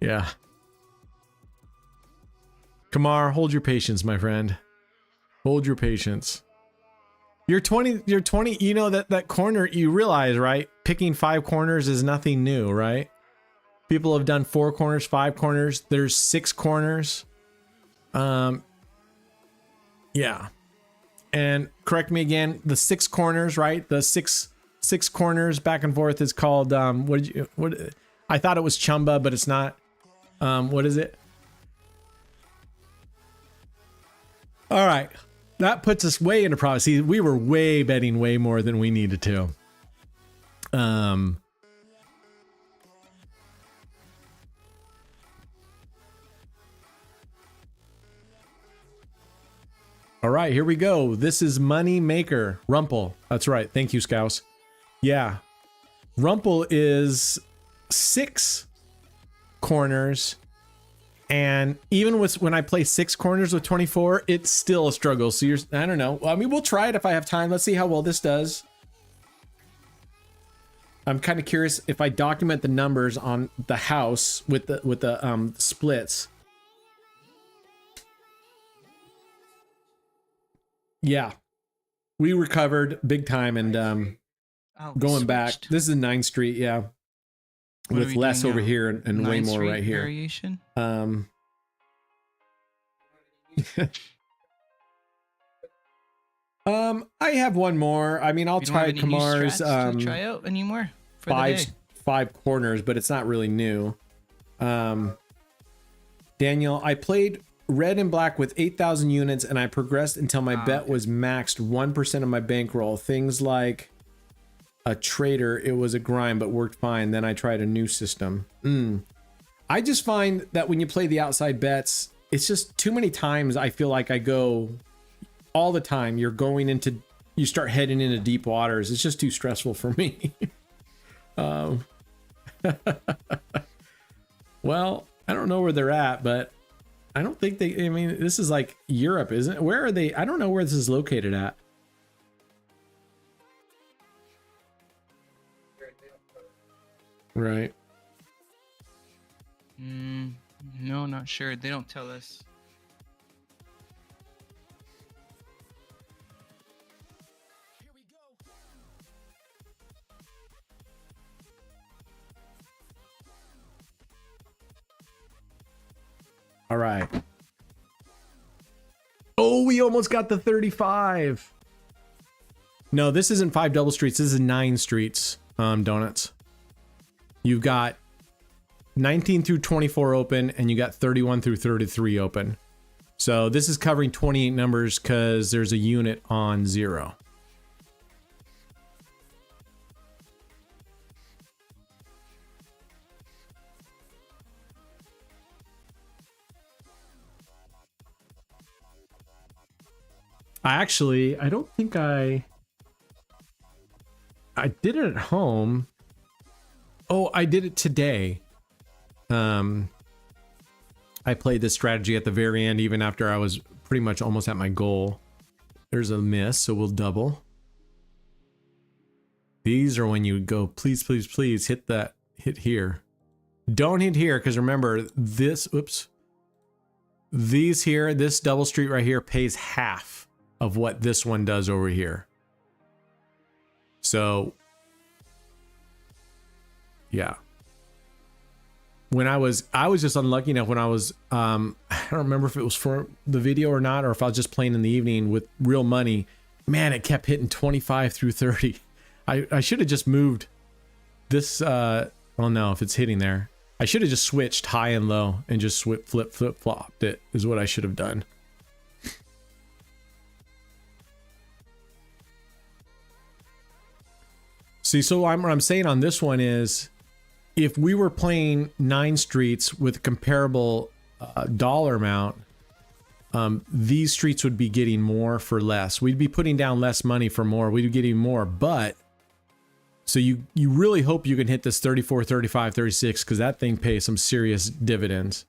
Yeah. Kamar, hold your patience, my friend. Hold your patience. You're 20, you know that corner, you realize, right? Picking 5 corners is nothing new, right? People have done 4 corners, 5 corners. There's 6 corners. Yeah. And correct me again, the 6 corners, right? The six corners back and forth is called, what I thought it was Chumba, but it's not. What is it? All right. That puts us way into profit. See, we were betting way more than we needed to. All right, here we go. This is Money Maker. Rumple. That's right. Thank you, Scouse. Yeah. Rumple is 6 corners. And even with when I play 6 corners with 24, it's still a struggle. So I don't know. I mean, we'll try it if I have time. Let's see how well this does. I'm kind of curious if I document the numbers on the house with the splits. Yeah, we recovered big time and going back. This is 9th Street, yeah, with less over here and way more right here. Variation? I have one more. I mean, I'll try Kamar's try out anymore for the day. 5 corners, but it's not really new. Daniel, I played red and black with 8,000 units, and I progressed until my bet was maxed 1% of my bankroll. Things like a trader, it was a grind, but worked fine. Then I tried a new system. I just find that when you play the outside bets, it's just too many times I feel like I go all the time. You start heading into deep waters. It's just too stressful for me. Well, I don't know where they're at, but I don't think I mean, this is like Europe, isn't it? Where are they? I don't know where this is located at. Right. No, not sure. They don't tell us. All right. Oh, we almost got the 35. No, this isn't 5 double streets. This is 9 streets, donuts. You've got 19 through 24 open, and you got 31 through 33 open. So this is covering 28 numbers because there's a unit on 0. I don't think I did it at home. Oh, I did it today. I played this strategy at the very end, even after I was pretty much almost at my goal. There's a miss, so we'll double. These are when you go, please, please, please hit here. Don't hit here, because remember this, oops. these here, this double street right here pays half of what this one does over here. So, yeah. When I was just unlucky enough when I was, I don't remember if it was for the video or not, or if I was just playing in the evening with real money. Man, it kept hitting 25 through 30. I should have just moved this, well, no, if it's hitting there. I should have just switched high and low and just flip flopped it is what I should have done. See, so what I'm saying on this one is, if we were playing 9 streets with comparable dollar amount, these streets would be getting more for less. We'd be putting down less money for more. We'd be getting more, but so you really hope you can hit this 34, 35, 36 because that thing pays some serious dividends.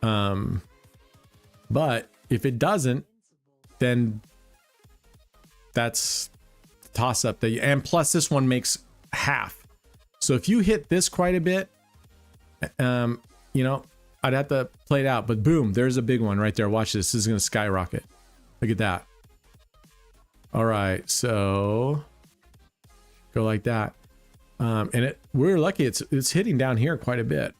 But if it doesn't, then that's toss up. And plus this one makes half. So if you hit this quite a bit, you know, I'd have to play it out, but boom, there's a big one right there. Watch this. This is going to skyrocket. Look at that. All right. So go like that. And we're lucky. It's hitting down here quite a bit.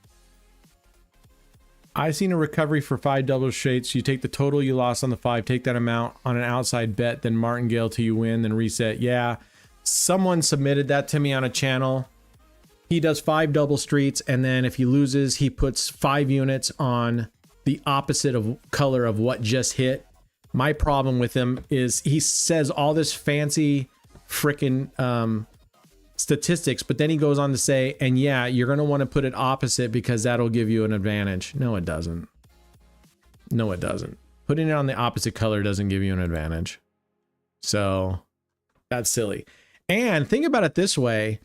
I've seen a recovery for 5 double straights. You take the total you lost on the 5, take that amount on an outside bet, then martingale till you win, then reset. Yeah, someone submitted that to me on a channel. He does 5 double streets, and then if he loses, he puts 5 units on the opposite of color of what just hit. My problem with him is he says all this fancy freaking statistics, but then he goes on to say, and yeah, you're going to want to put it opposite because that'll give you an advantage. No, it doesn't. No, it doesn't. Putting it on the opposite color doesn't give you an advantage. So that's silly. And think about it this way.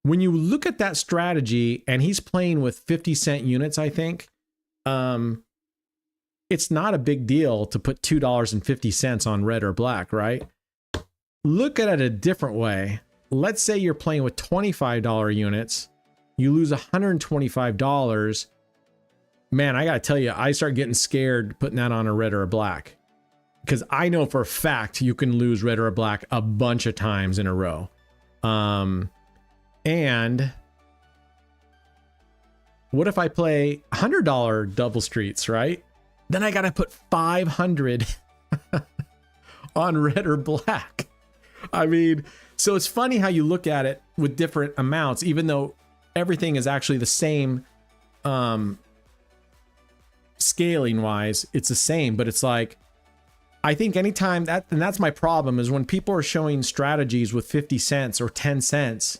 When you look at that strategy and he's playing with 50-cent units, I think, it's not a big deal to put $2.50 on red or black, right? Look at it a different way. Let's say you're playing with $25 units. You lose $125. Man, I got to tell you, I start getting scared putting that on a red or a black. Because I know for a fact you can lose red or a black a bunch of times in a row. And what if I play $100 double streets, right? Then I got to put 500 on red or black. I mean, so it's funny how you look at it with different amounts, even though everything is actually the same, scaling wise, it's the same, but it's like, I think anytime that, and that's my problem, is when people are showing strategies with 50 cents or 10 cents,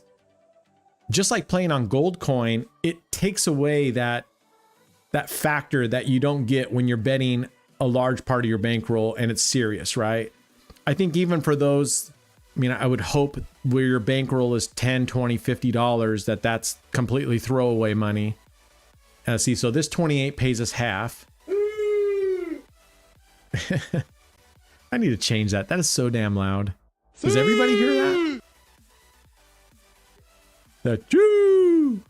just like playing on gold coin, it takes away that factor that you don't get when you're betting a large part of your bankroll and it's serious, right? I think even for those, I mean, I would hope where your bankroll is $10, $20, $50, that's completely throwaway money. See, so this 28 pays us half. I need to change that. That is so damn loud. Does everybody hear that? The choo!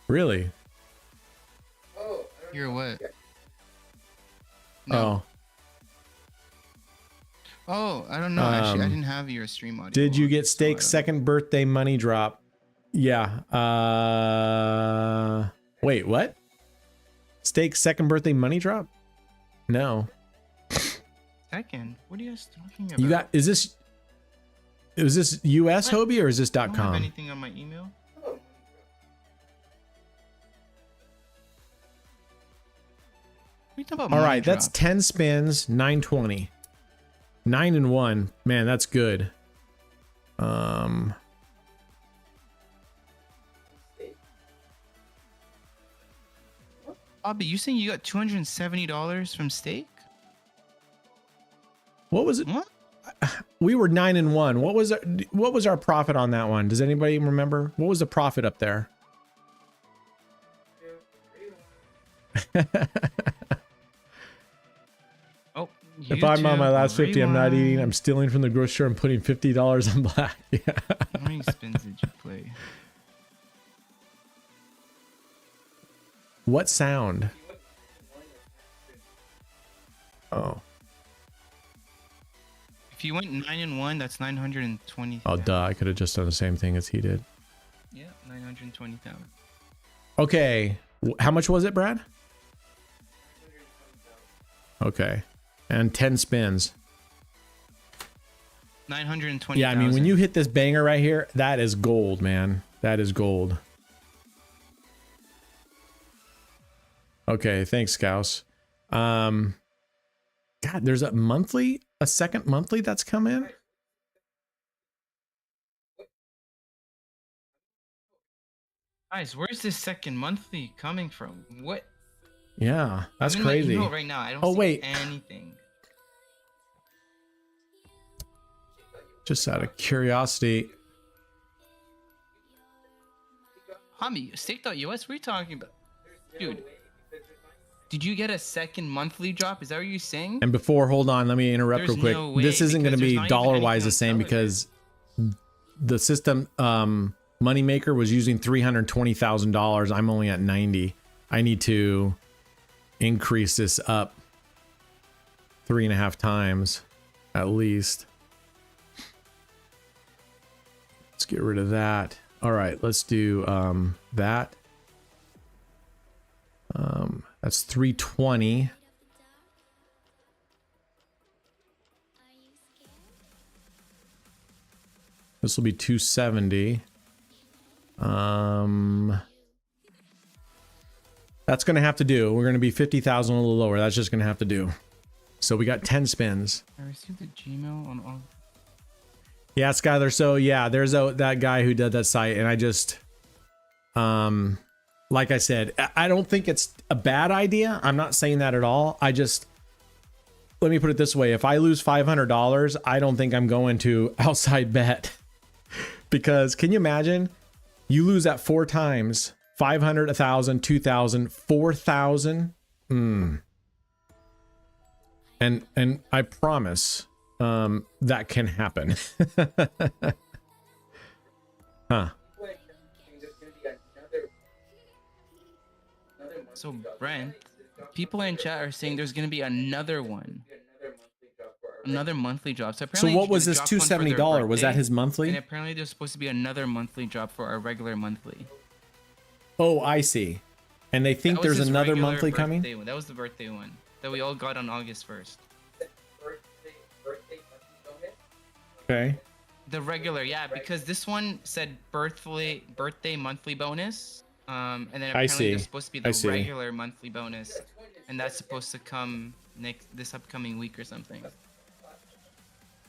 Really? Hear what? No. Oh, I don't know. Actually, I didn't have your stream audio. Did you on, get Steak's second birthday money drop? Yeah. Wait, what? Steak's second birthday money drop? No. Second? What are you guys talking about? You got? Is this US Hobie or is this I don't have .com? anything on my email. What are you talking about? All money right, that's drop? 10 spins, 920. 9 and 1. Man, that's good. Bobby, you saying you got $270 from Steak? What was it? What? We were 9 and 1. What was our profit on that one? Does anybody remember? What was the profit up there? Oh, If I'm on my last 50, I'm not eating. I'm rewind. stealing from the grocery store. I'm putting $50 on black. Yeah. How many spins did you play? What sound? Oh. If you went 9 and 1, that's 920. Oh, duh. I could have just done the same thing as he did. Yeah, 920,000. Okay. How much was it, Brad? Okay. And 10 spins. 920. Yeah, I mean, when you hit this banger right here, that is gold, man. That is gold. Okay, thanks, Scouse. God, there's a second monthly that's come in? Guys, where's this second monthly coming from? What? Yeah, that's I'm gonna let crazy. you know right now, I don't Oh, see wait. anything. Just out of curiosity. Hami, stake.us, what are you talking about? Dude, did you get a second monthly drop? Is that what you're saying? And before, hold on, let me interrupt There's real quick. no way, This isn't going to because be there's not even dollar-wise the anything same on because the system Moneymaker was using $320,000. I'm only at 90. I need to increase this up 3.5 times at least. Let's get rid of that. All right, let's do that. That's 320. This will be 270. That's gonna have to do. We're gonna be 50,000 a little lower. That's just gonna have to do. So we got 10 spins. I received a Gmail on all. Yeah, Skylar. So yeah, there's that guy who did that site, and I just, like I said, I don't think it's a bad idea. I'm not saying that at all. I just, let me put it this way: if I lose $500, I don't think I'm going to outside bet, because can you imagine? You lose that 4 times, 500, 1,000, 2,000, 4,000. And I promise. That can happen. Huh. So Brent, people in chat are saying there's gonna be another one, another monthly drop. So So apparently, what was this $270? Was that his And monthly? apparently, there's supposed to be another monthly drop for our regular monthly. Oh, I see. And they think That was there's his another regular monthly coming? birthday one. That was the birthday one that we all got on August 1st. Okay. The regular, yeah, because this one said birthday monthly bonus. And then apparently see. there's supposed to be I the see. regular monthly bonus, and that's supposed to come this upcoming week or something.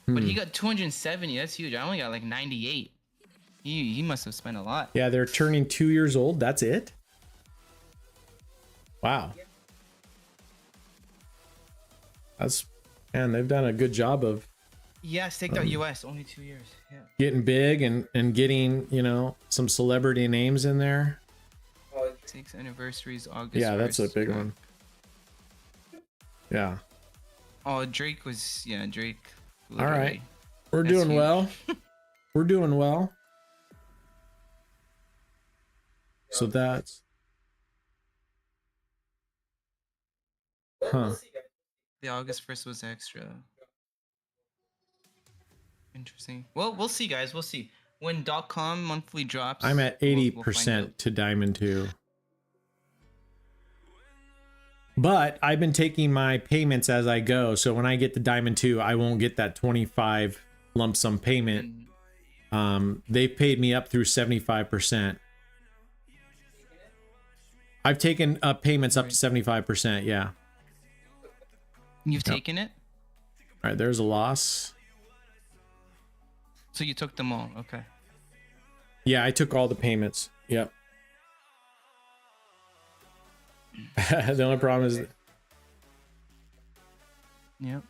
But he got 270. That's huge. I only got like 98. He must have spent a lot. Yeah, they're turning 2 years old. That's it? Wow. That's, man, they've done a good job of Yeah, stake.us, only 2 years. Yeah. getting big and getting, you know, some celebrity names in there. 6th anniversary is August. Yeah, that's a 1st. big one. Yeah. Oh, Drake was, yeah, Drake. All right. literally. We're That's doing huge. well. We're doing well. So that's, huh. The August 1st was extra. Interesting. Well, we'll see, guys. We'll see. When .com monthly drops, I'm at we'll 80% find out. to Diamond 2. But I've been taking my payments as I go. So when I get to Diamond 2, I won't get that 25 lump sum payment. They've paid me up through 75%. I've taken payments up to 75%. Yeah. You've taken it? All right. There's a loss. So you took them all. Okay. Yeah, I took all the payments. Yep. The only problem is, Yep.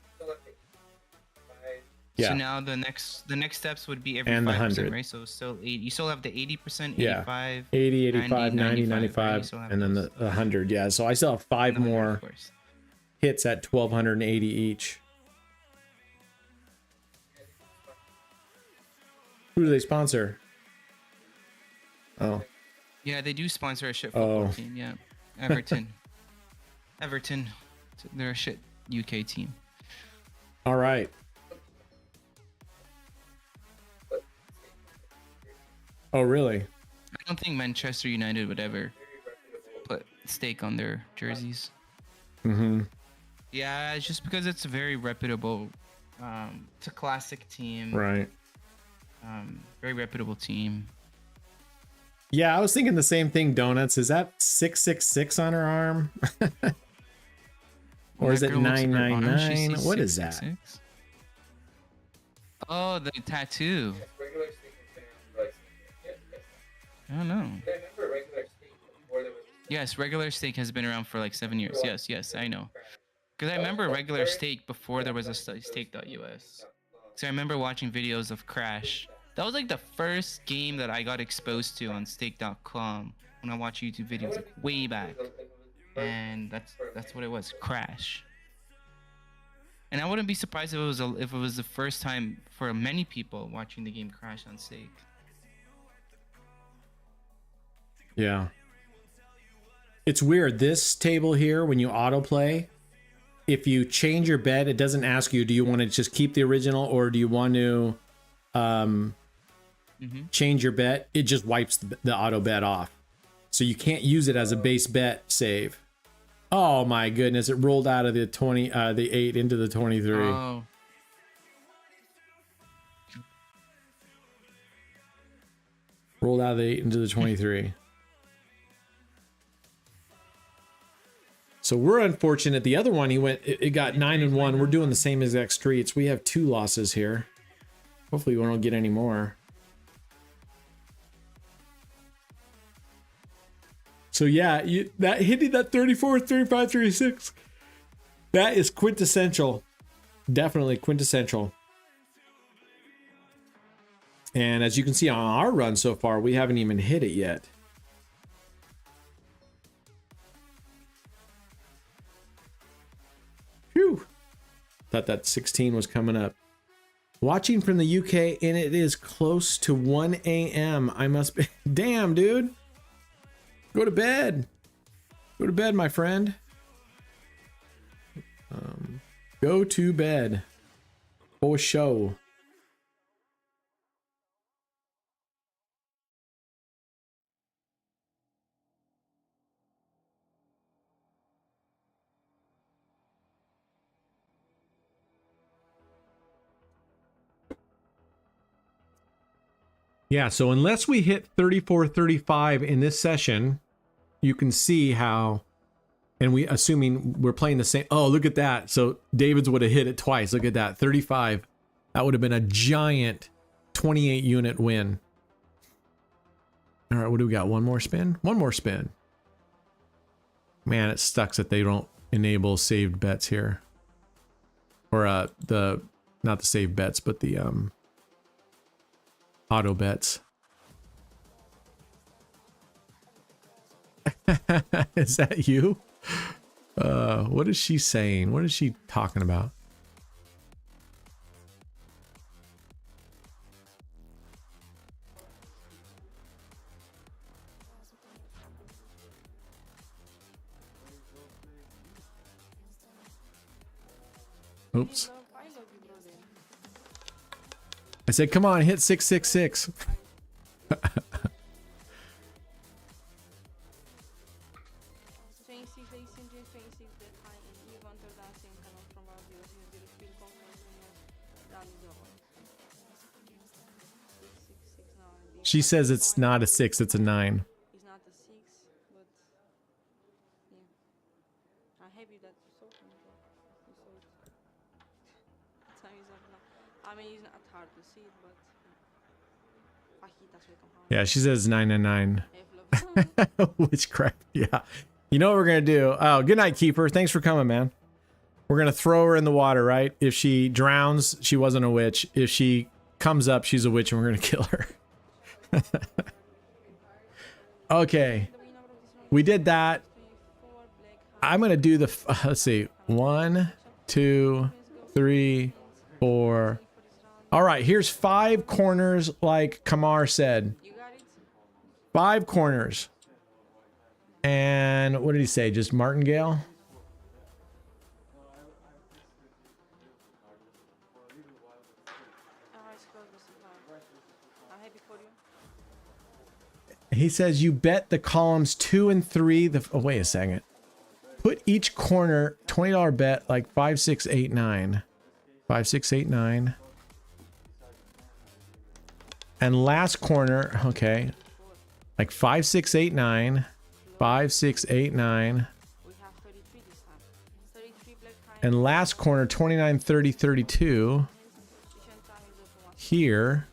yeah. So now the next steps would be every And the 5%, 100. right? So still 80. You still have the 80%, Yeah. 85, 80, 85, 90, 90, 95, right? You still have and then those. the 100. Yeah, so I still have 5 and the 100, more of course. hits at 1,280 each. Who do they sponsor? Oh, Yeah, they do sponsor a shit football Oh. team. Yeah. Everton. Everton. They're a shit UK team. All right. Oh, really? I don't think Manchester United would ever put steak on their jerseys. Mm-hmm. Yeah, it's just because it's a very reputable. It's a classic team. Right. Very reputable team. Yeah, I was thinking the same thing, Donuts. Is that 666 on her arm? Or is it 999? What is that? Oh, the tattoo. Regular steak and rice. Yes. I don't know. I remember regular steak before there was. Yes, regular steak has been around for like 7 years. Yes, I know. Because I remember regular steak before there was a steak.us. So I remember watching videos of Crash. That was like the first game that I got exposed to on steak.com when I watched YouTube videos like way back. And that's what it was, Crash. And I wouldn't be surprised if it was the first time for many people watching the game Crash on steak. Yeah. It's weird. This table here, when you autoplay, if you change your bet, it doesn't ask you, do you want to just keep the original or do you want to change your bet? It just wipes the auto bet off. So you can't use it as a base bet save. Oh my goodness, it rolled out of the 8 into the 23. Oh. Rolled out of the 8 into the 23. So we're unfortunate. The other one, it got 9 and 1. We're doing the same exact streets. We have 2 losses here. Hopefully we won't get any more. So yeah, that hitting that 34, 35, 36. That is quintessential. Definitely quintessential. And as you can see on our run so far, we haven't even hit it yet. Phew. Thought that 16 was coming up. Watching from the UK, and it is close to 1 a.m. I must be... Damn, dude. Go to bed. Go to bed, my friend. Go to bed. For show. Yeah, so unless we hit 34-35 in this session, you can see how, and we assuming we're playing the same. Oh, look at that. So David's would have hit it twice. Look at that. 35. That would have been a giant 28 unit win. All right, what do we got? One more spin? One more spin. Man, it sucks that they don't enable saved bets here. Or not the saved bets, but the auto bets. Is that you? What is she saying? What is she talking about? Oops. I said, come on, hit 666. She says it's not a 6, it's a 9. It's not a 6, but yeah. I'm happy that you saw it. Time is up now. I mean, it's not hard to see it, but Yeah, she says 9 and 9. Witchcraft, yeah. You know what we're gonna do? Oh, good night, Keeper. Thanks for coming, man. We're gonna throw her in the water, right? If she drowns, she wasn't a witch. If she comes up, she's a witch, and we're gonna kill her. Okay, we did that. I'm gonna do the let's see, 1 2 3 4. All right, here's 5 corners like Kamar said. 5 corners, And what did he say? Just martingale? I'm happy for you. He says you bet the columns 2 and 3. Oh, wait a second. Put each corner $20 bet like 5, 6, 8, 9. 5, 6, 8, 9. And last corner, okay. Like 5, 6, 8, 9. 5, 6, 8, 9. We have 33 this time. 33 black kind. And last corner 29, 30, 32. Here.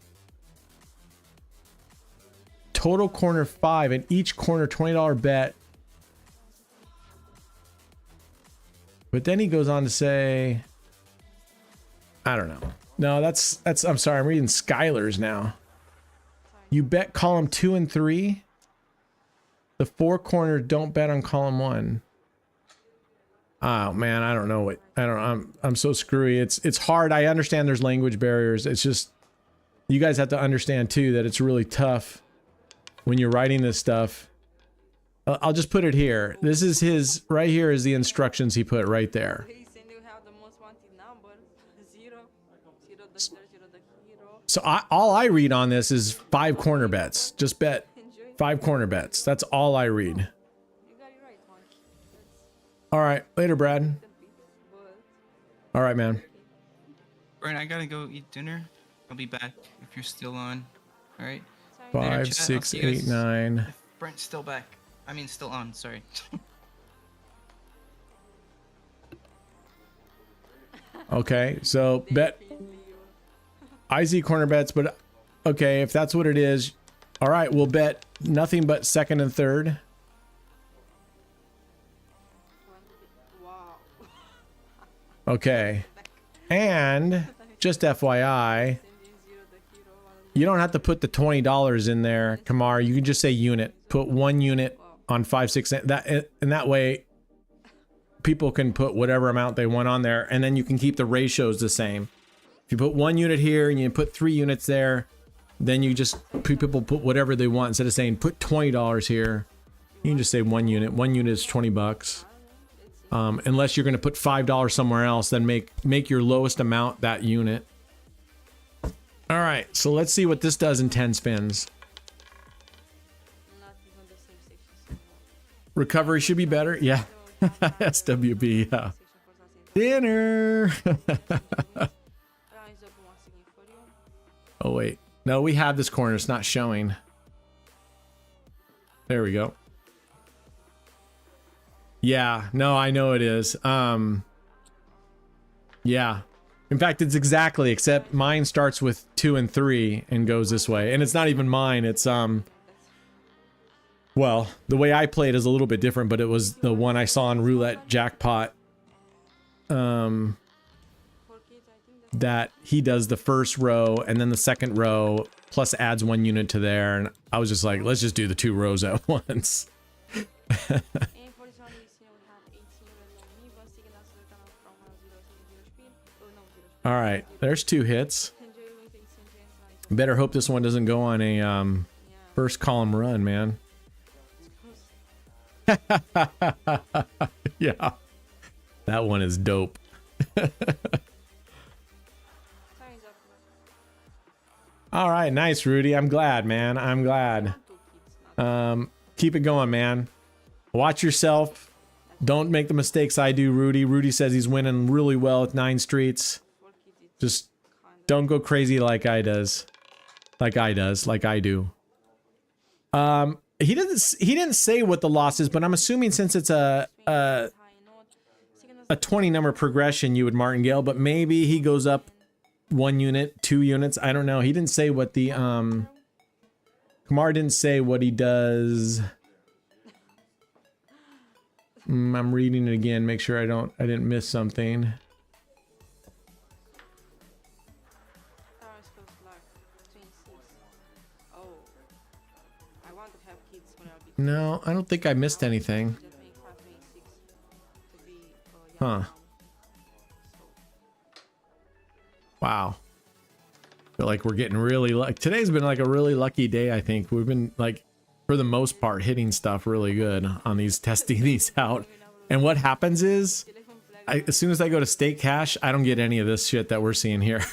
Total corner 5 and each corner $20 bet. But then he goes on to say, I don't know. No, that's I'm sorry, I'm reading Skylar's now. You bet column 2 and 3. The 4 corners don't bet on column 1. Oh man, I don't know what I'm so screwy. It's hard. I understand there's language barriers. It's just you guys have to understand too that it's really tough when you're writing this stuff. I'll just put it here. This is his right here is the instructions he put right there. He said you have the most wanted number. 0. 0 the 0 the hero. So all I read on this is 5 corner bets. Just bet 5 corner bets. That's all I read. You got it right, man. All right, later, Brad. But All right, man. Brian, I gotta go eat dinner. I'll be back if you're still on. All right. 5, chat. I'll 6, see you 8, guys. 9. If Brent's still back. I mean, still on. Sorry. Okay, so bet I see corner bets, but okay, if that's what it is, all right, we'll bet nothing but second and third. wow. Okay, and just FYI, you don't have to put the $20 in there, Kamar. You can just say unit. Put 1 unit on 5, 6, that, and that way people can put whatever amount they want on there, and then you can keep the ratios the same. If you put 1 unit here and you put 3 units there, then you just people put whatever they want instead of saying put $20 here. You can just say 1 unit. 1 unit is 20 bucks. Unless you're going to put $5 somewhere else, then make your lowest amount that unit. All right, so let's see what this does in 10 spins. Not even the same section. Recovery should be better. Yeah. SWB. Yeah. Dinner. Oh, wait. No, we have this corner. It's not showing. There we go. Yeah. No, I know it is. Yeah. In fact, it's exactly, except mine starts with 2 and 3 and goes this way. And it's not even mine. It's, well, the way I played is a little bit different, but it was the one I saw on Roulette Jackpot. That he does the first row and then the second row plus adds 1 unit to there, and I was just like, let's just do the 2 rows at once. All right, there's 2 hits. Better hope this one doesn't go on a first column run, man. Yeah, that one is dope. All right, nice, Rudy. I'm glad, man. I'm glad. Keep it going, man. Watch yourself. Don't make the mistakes I do, Rudy. Rudy says he's winning really well with 9 streets. Just don't go crazy like I do. He didn't say what the loss is, but I'm assuming since it's a 20 number progression, you would martingale, but maybe he goes up 1 unit, 2 units. I don't know. He didn't say what the Kamar didn't say what he does. I'm reading it again. Make sure I didn't miss something. No, I don't think I missed anything. Huh. Wow. Feel like we're getting really lucky. Today's been like a really lucky day, I think. We've been like, for for the most part, hitting stuff really good on these, testing these out. And what happens is, as soon as I go to stake cash, I don't get any of this shit that we're seeing here.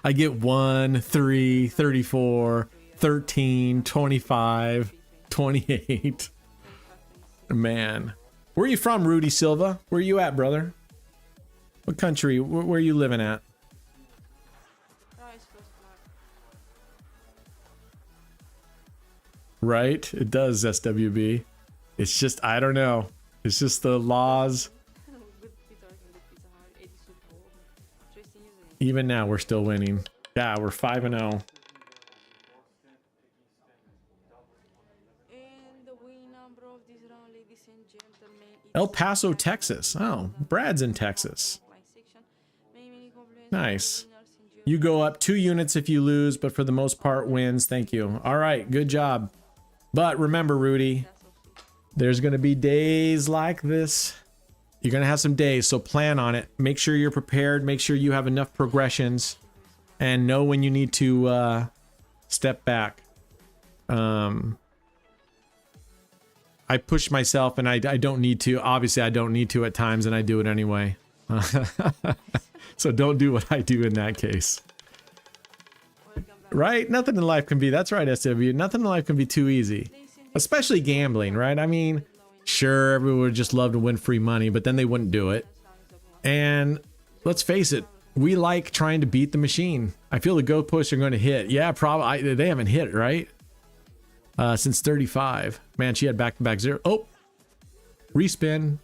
I get 1, 3, 34, 13, 25, 28. Man. Where are you from, Rudy Silva? Where are you at, brother? What country? Where are you living at? Right? It does, SWB. It's just, I don't know. It's just the laws. Even now, we're still winning. Yeah, we're 5-0. El Paso, Texas. Oh, Brad's in Texas. Nice. You go up 2 units if you lose, but for the most part wins. Thank you. All right, good job. But remember, Rudy, there's going to be days like this. You're going to have some days, so plan on it. Make sure you're prepared. Make sure you have enough progressions and know when you need to step back. I push myself and I don't need to. Obviously, I don't need to at times, and I do it anyway. So don't do what I do in that case. Right? Nothing in life can be, that's right, SW. Nothing in life can be too easy. Especially gambling, right? I mean, sure, everyone would just love to win free money, but then they wouldn't do it. And let's face it, we like trying to beat the machine. I feel the go push are going to hit. Yeah, probably. They haven't hit, right? Since 35. Man, she had back-to-back 0. Oh! Respin.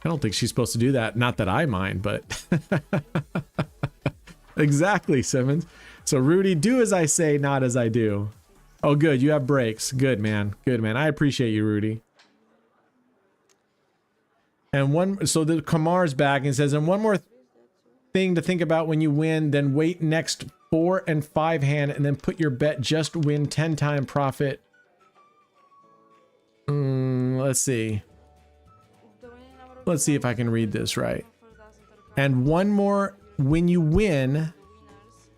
I don't think she's supposed to do that. Not that I mind, but... Exactly, Simmons. So, Rudy, do as I say, not as I do. Oh, good. You have breaks. Good, man. Good, man. I appreciate you, Rudy. And so the Kamar's back and says, and one more thing to think about when you win, then wait next 4 and 5 hand and then put your bet just win 10-time profit. Let's see. Let's see if I can read this right. And one more, when you win,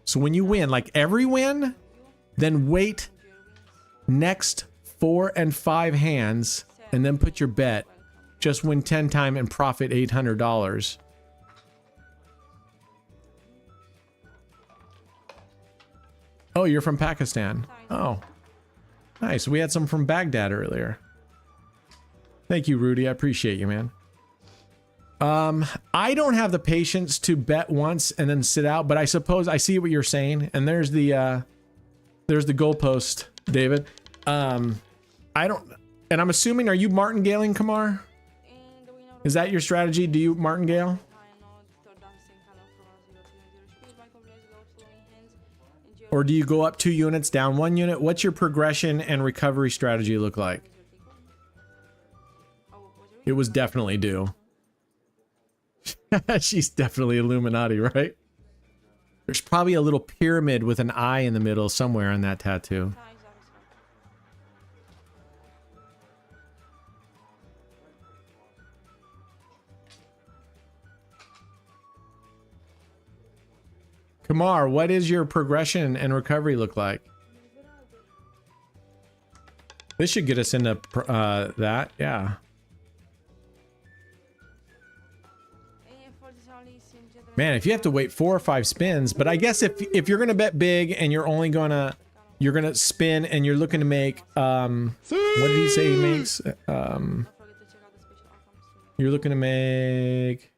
so when you win, like every win, then wait next 4 and 5 hands and then put your bet. Just win 10 time and profit $800. Oh, you're from Pakistan. Oh, nice. We had some from Baghdad earlier. Thank you, Rudy. I appreciate you, man. I don't have the patience to bet once and then sit out, but I suppose I see what you're saying. And there's the goalpost, David. I don't, and I'm assuming, are you martingaling, Kamar? Is that your strategy? Do you martingale? Or do you go up 2 units, down 1 unit? What's your progression and recovery strategy look like? It was definitely due. She's definitely Illuminati, right? There's probably a little pyramid with an eye in the middle somewhere on that tattoo. Kamar, what is your progression and recovery look like? This should get us into that, yeah. Man, if you have to wait 4 or 5 spins, but I guess if you're gonna bet big and you're gonna spin and you're looking to make what did he say he makes? You're looking to make,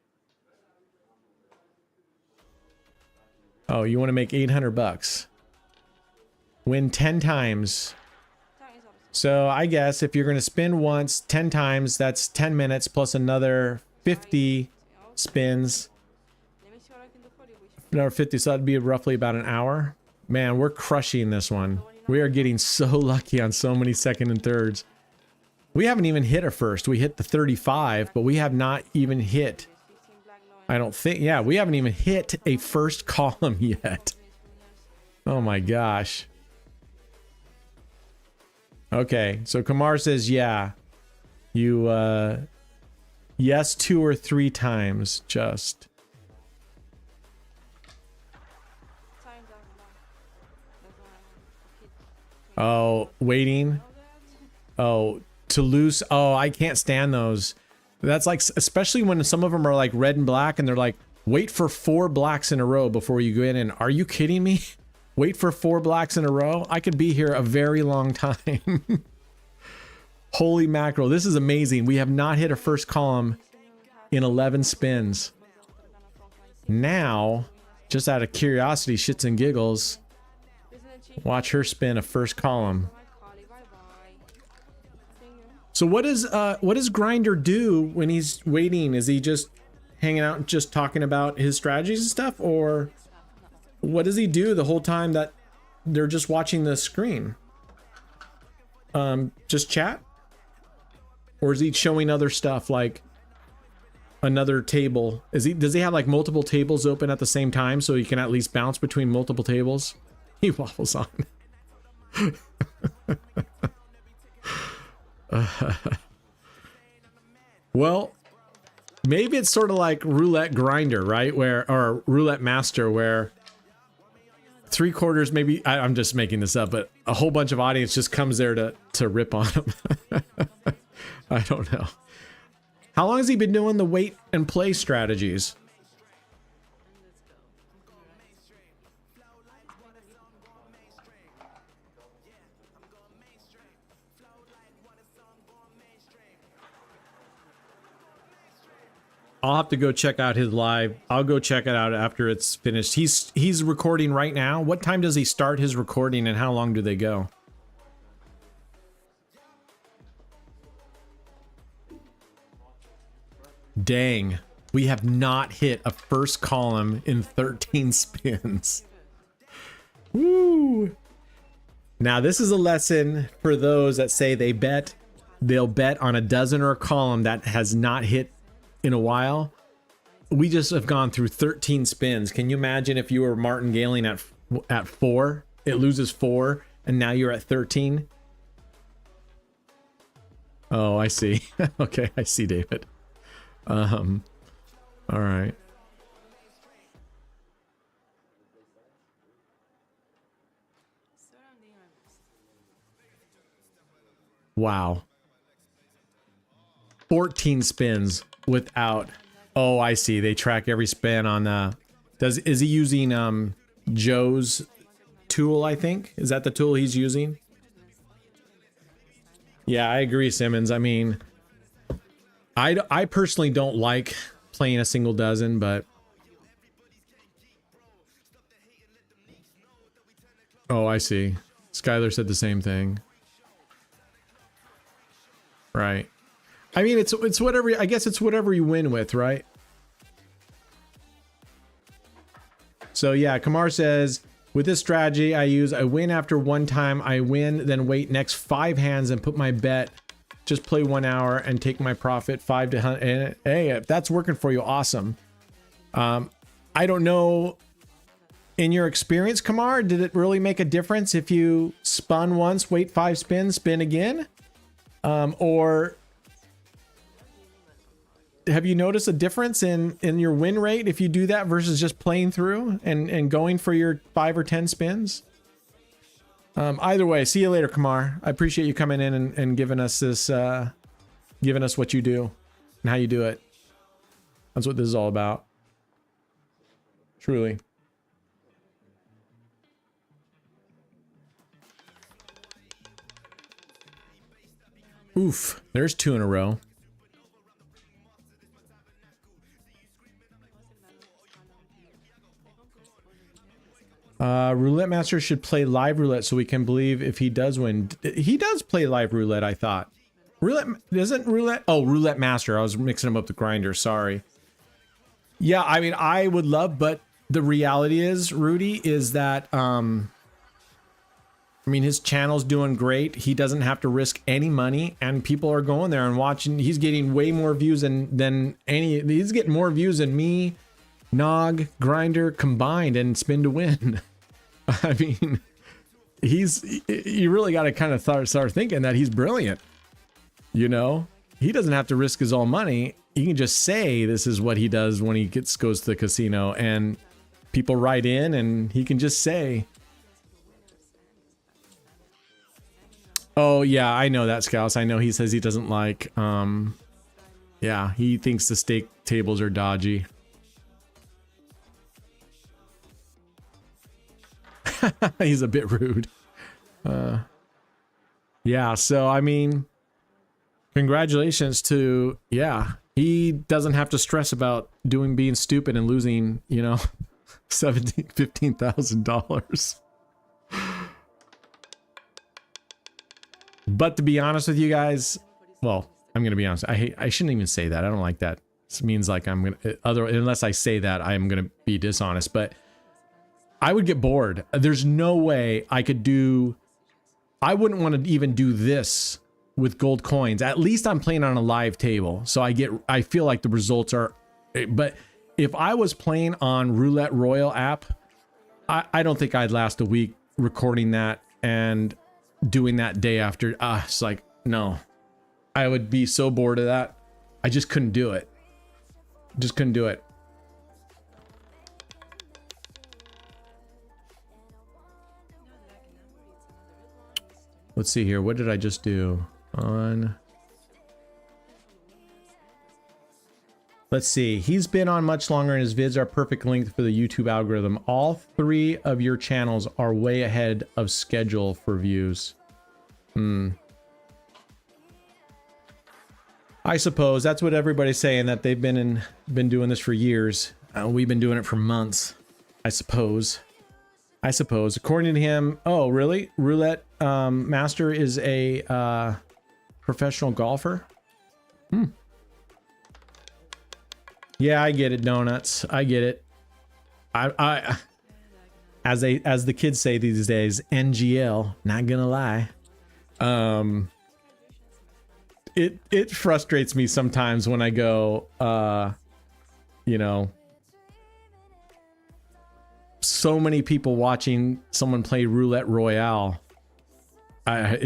oh, you want to make $800. Win 10 times. So I guess if you're going to spin once 10 times, that's 10 minutes plus another 50 spins. Another 50, so that'd be roughly about an hour. Man, we're crushing this one. We are getting so lucky on so many second and thirds. We haven't even hit a first. We hit the 35, but we have not even hit, I don't think, yeah, we haven't even hit a first column yet. Oh my gosh. Okay, so Kamar says, yeah, you, yes, 2 or 3 times, just. Oh, waiting. Oh, to lose. Oh, I can't stand those. That's like, especially when some of them are like red and black and they're like, wait for 4 blacks in a row before you go in. Are you kidding me? Wait for 4 blacks in a row? I could be here a very long time. Holy mackerel. This is amazing. We have not hit a first column in 11 spins. Now, just out of curiosity, shits and giggles, watch her spin a first column. So what does Grinder do when he's waiting? Is he just hanging out and just talking about his strategies and stuff? Or what does he do the whole time that they're just watching the screen? Just chat? Or is he showing other stuff like another table? Does he have like multiple tables open at the same time so he can at least bounce between multiple tables? He waffles on. Well, maybe it's sort of like Roulette Grinder, right? Or Roulette Master, where 3/4, maybe, I'm just making this up, but a whole bunch of audience just comes there to rip on him. I don't know. How long has he been doing the wait and play strategies? I'll have to go check out his live. I'll go check it out after it's finished. He's recording right now. What time does he start his recording and how long do they go? Dang. We have not hit a first column in 13 spins. Woo! Now this is a lesson for those that say they'll bet on a dozen or a column that has not hit in a while. We just have gone through 13 spins. Can you imagine if you were Martin Gailing at 4? It loses 4 and now you're at 13. Oh, I see. Okay, I see, David. All right. Wow. 14 spins without. Oh, I see. They track every spin on is he using Joe's tool, I think? Is that the tool he's using? Yeah, I agree, Simmons. I mean, I personally don't like playing a single dozen, but oh, I see. Skylar said the same thing. Right. I mean, it's whatever. I guess it's whatever you win with, right? So yeah, Kamar says, with this strategy I win after one time, I win, then wait next 5 hands and put my bet. Just play 1 hour and take my profit 5 to 100. And hey, if that's working for you, awesome. I don't know, in your experience, Kamar, did it really make a difference if you spun once, wait 5 spins, spin again? Or have you noticed a difference in your win rate if you do that versus just playing through and going for your 5 or 10 spins? Either way, see you later, Kamar. I appreciate you coming in and giving us this, giving us what you do and how you do it. That's what this is all about. Truly. Oof, there's 2 in a row. Roulette Master should play live roulette so we can believe if he does win. He does play live roulette, I thought. Roulette isn't roulette. Oh, Roulette Master. I was mixing him up with Grinder. Sorry. Yeah, I mean, I would love, but the reality is, Rudy, is that I mean, his channel's doing great. He doesn't have to risk any money, and people are going there and watching. He's getting way more views than any. He's getting more views than me, Nog, Grinder combined, and Spin to Win. I mean, you really got to kind of start thinking that he's brilliant. You know, he doesn't have to risk his own money. He can just say this is what he does when he goes to the casino, and people write in, and he can just say. Oh yeah, I know that, Scouse. I know he says he doesn't like yeah, he thinks the stake tables are dodgy. He's a bit rude. Yeah, so I mean, congratulations to, yeah, he doesn't have to stress about being stupid and losing, you know, $15,000. But to be honest with you guys, well, I'm gonna be honest. I shouldn't even say that. I don't like that. This means like I'm gonna unless I say that I am gonna be dishonest. But I would get bored. There's no way I could do. I wouldn't want to even do this with gold coins. At least I'm playing on a live table, so I feel like the results are. But if I was playing on Roulette Royal app, I don't think I'd last a week recording that and doing that day after. It's like, no, I would be so bored of that. I just couldn't do it. Just couldn't do it. Let's see here. What did I just do? Let's see. He's been on much longer and his vids are perfect length for the YouTube algorithm. All 3 of your channels are way ahead of schedule for views. I suppose that's what everybody's saying, that they've been doing this for years. We've been doing it for months. I suppose. According to him, oh really? Roulette Master is a professional golfer? Yeah, I get it, Donuts. I get it. I as the kids say these days, NGL, not gonna lie. It frustrates me sometimes when I go, you know, so many people watching someone play Roulette Royale. I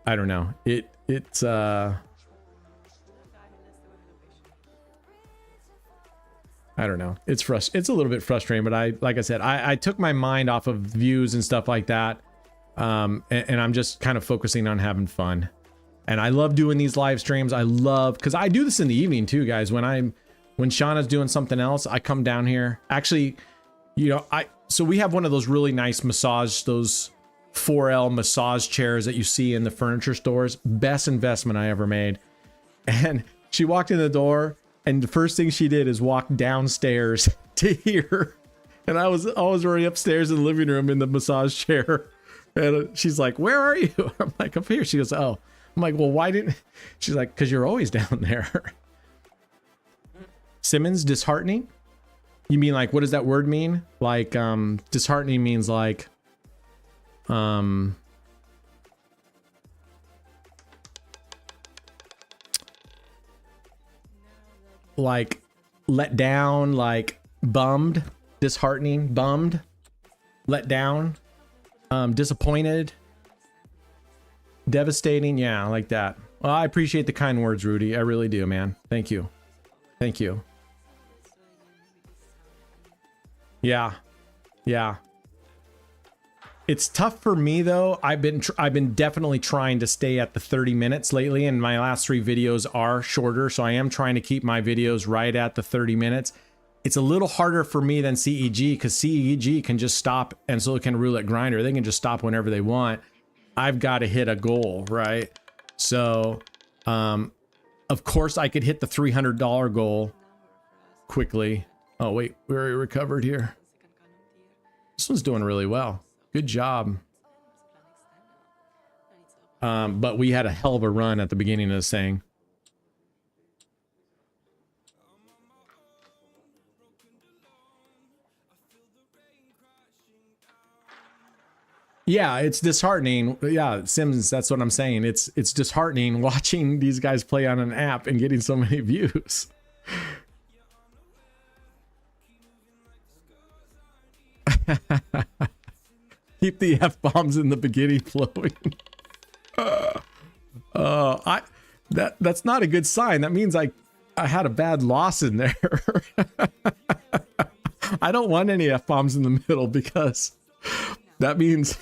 don't know. It's I don't know. It's a little bit frustrating, but like I said, I took my mind off of views and stuff like that. And I'm just kind of focusing on having fun. And I love doing these live streams. I love, because I do this in the evening too, guys. When Shauna's doing something else, I come down here. Actually, you know, so we have one of those really nice those 4L massage chairs that you see in the furniture stores. Best investment I ever made. And she walked in the door, and the first thing she did is walk downstairs to here. And I was already upstairs in the living room in the massage chair. And she's like, "Where are you?" I'm like, "Up here." She goes, "Oh." I'm like, "Well, why didn't..." She's like, "Because you're always down there." Simmons, disheartening? You mean like, what does that word mean? Like, disheartening means like, like let down, like bummed, disheartening, bummed, let down, disappointed, devastating. Yeah, like that. Well, I appreciate the kind words, Rudy. I really do, man. Thank you. Thank you. Yeah. Yeah. It's tough for me though. I've been definitely trying to stay at the 30 minutes lately, and my last 3 videos are shorter, so I am trying to keep my videos right at the 30 minutes. It's a little harder for me than CEG, because CEG can just stop, and so can Roulette Grinder. They can just stop whenever they want. I've got to hit a goal, right? So, of course I could hit the $300 goal quickly. Oh wait, we already recovered here. This one's doing really well. Good job. But we had a hell of a run at the beginning of this thing. Yeah, it's disheartening. Yeah, Sims, that's what I'm saying. It's disheartening watching these guys play on an app and getting so many views. Keep the F-bombs in the beginning flowing. That's not a good sign. That means I had a bad loss in there. I don't want any F-bombs in the middle, because that means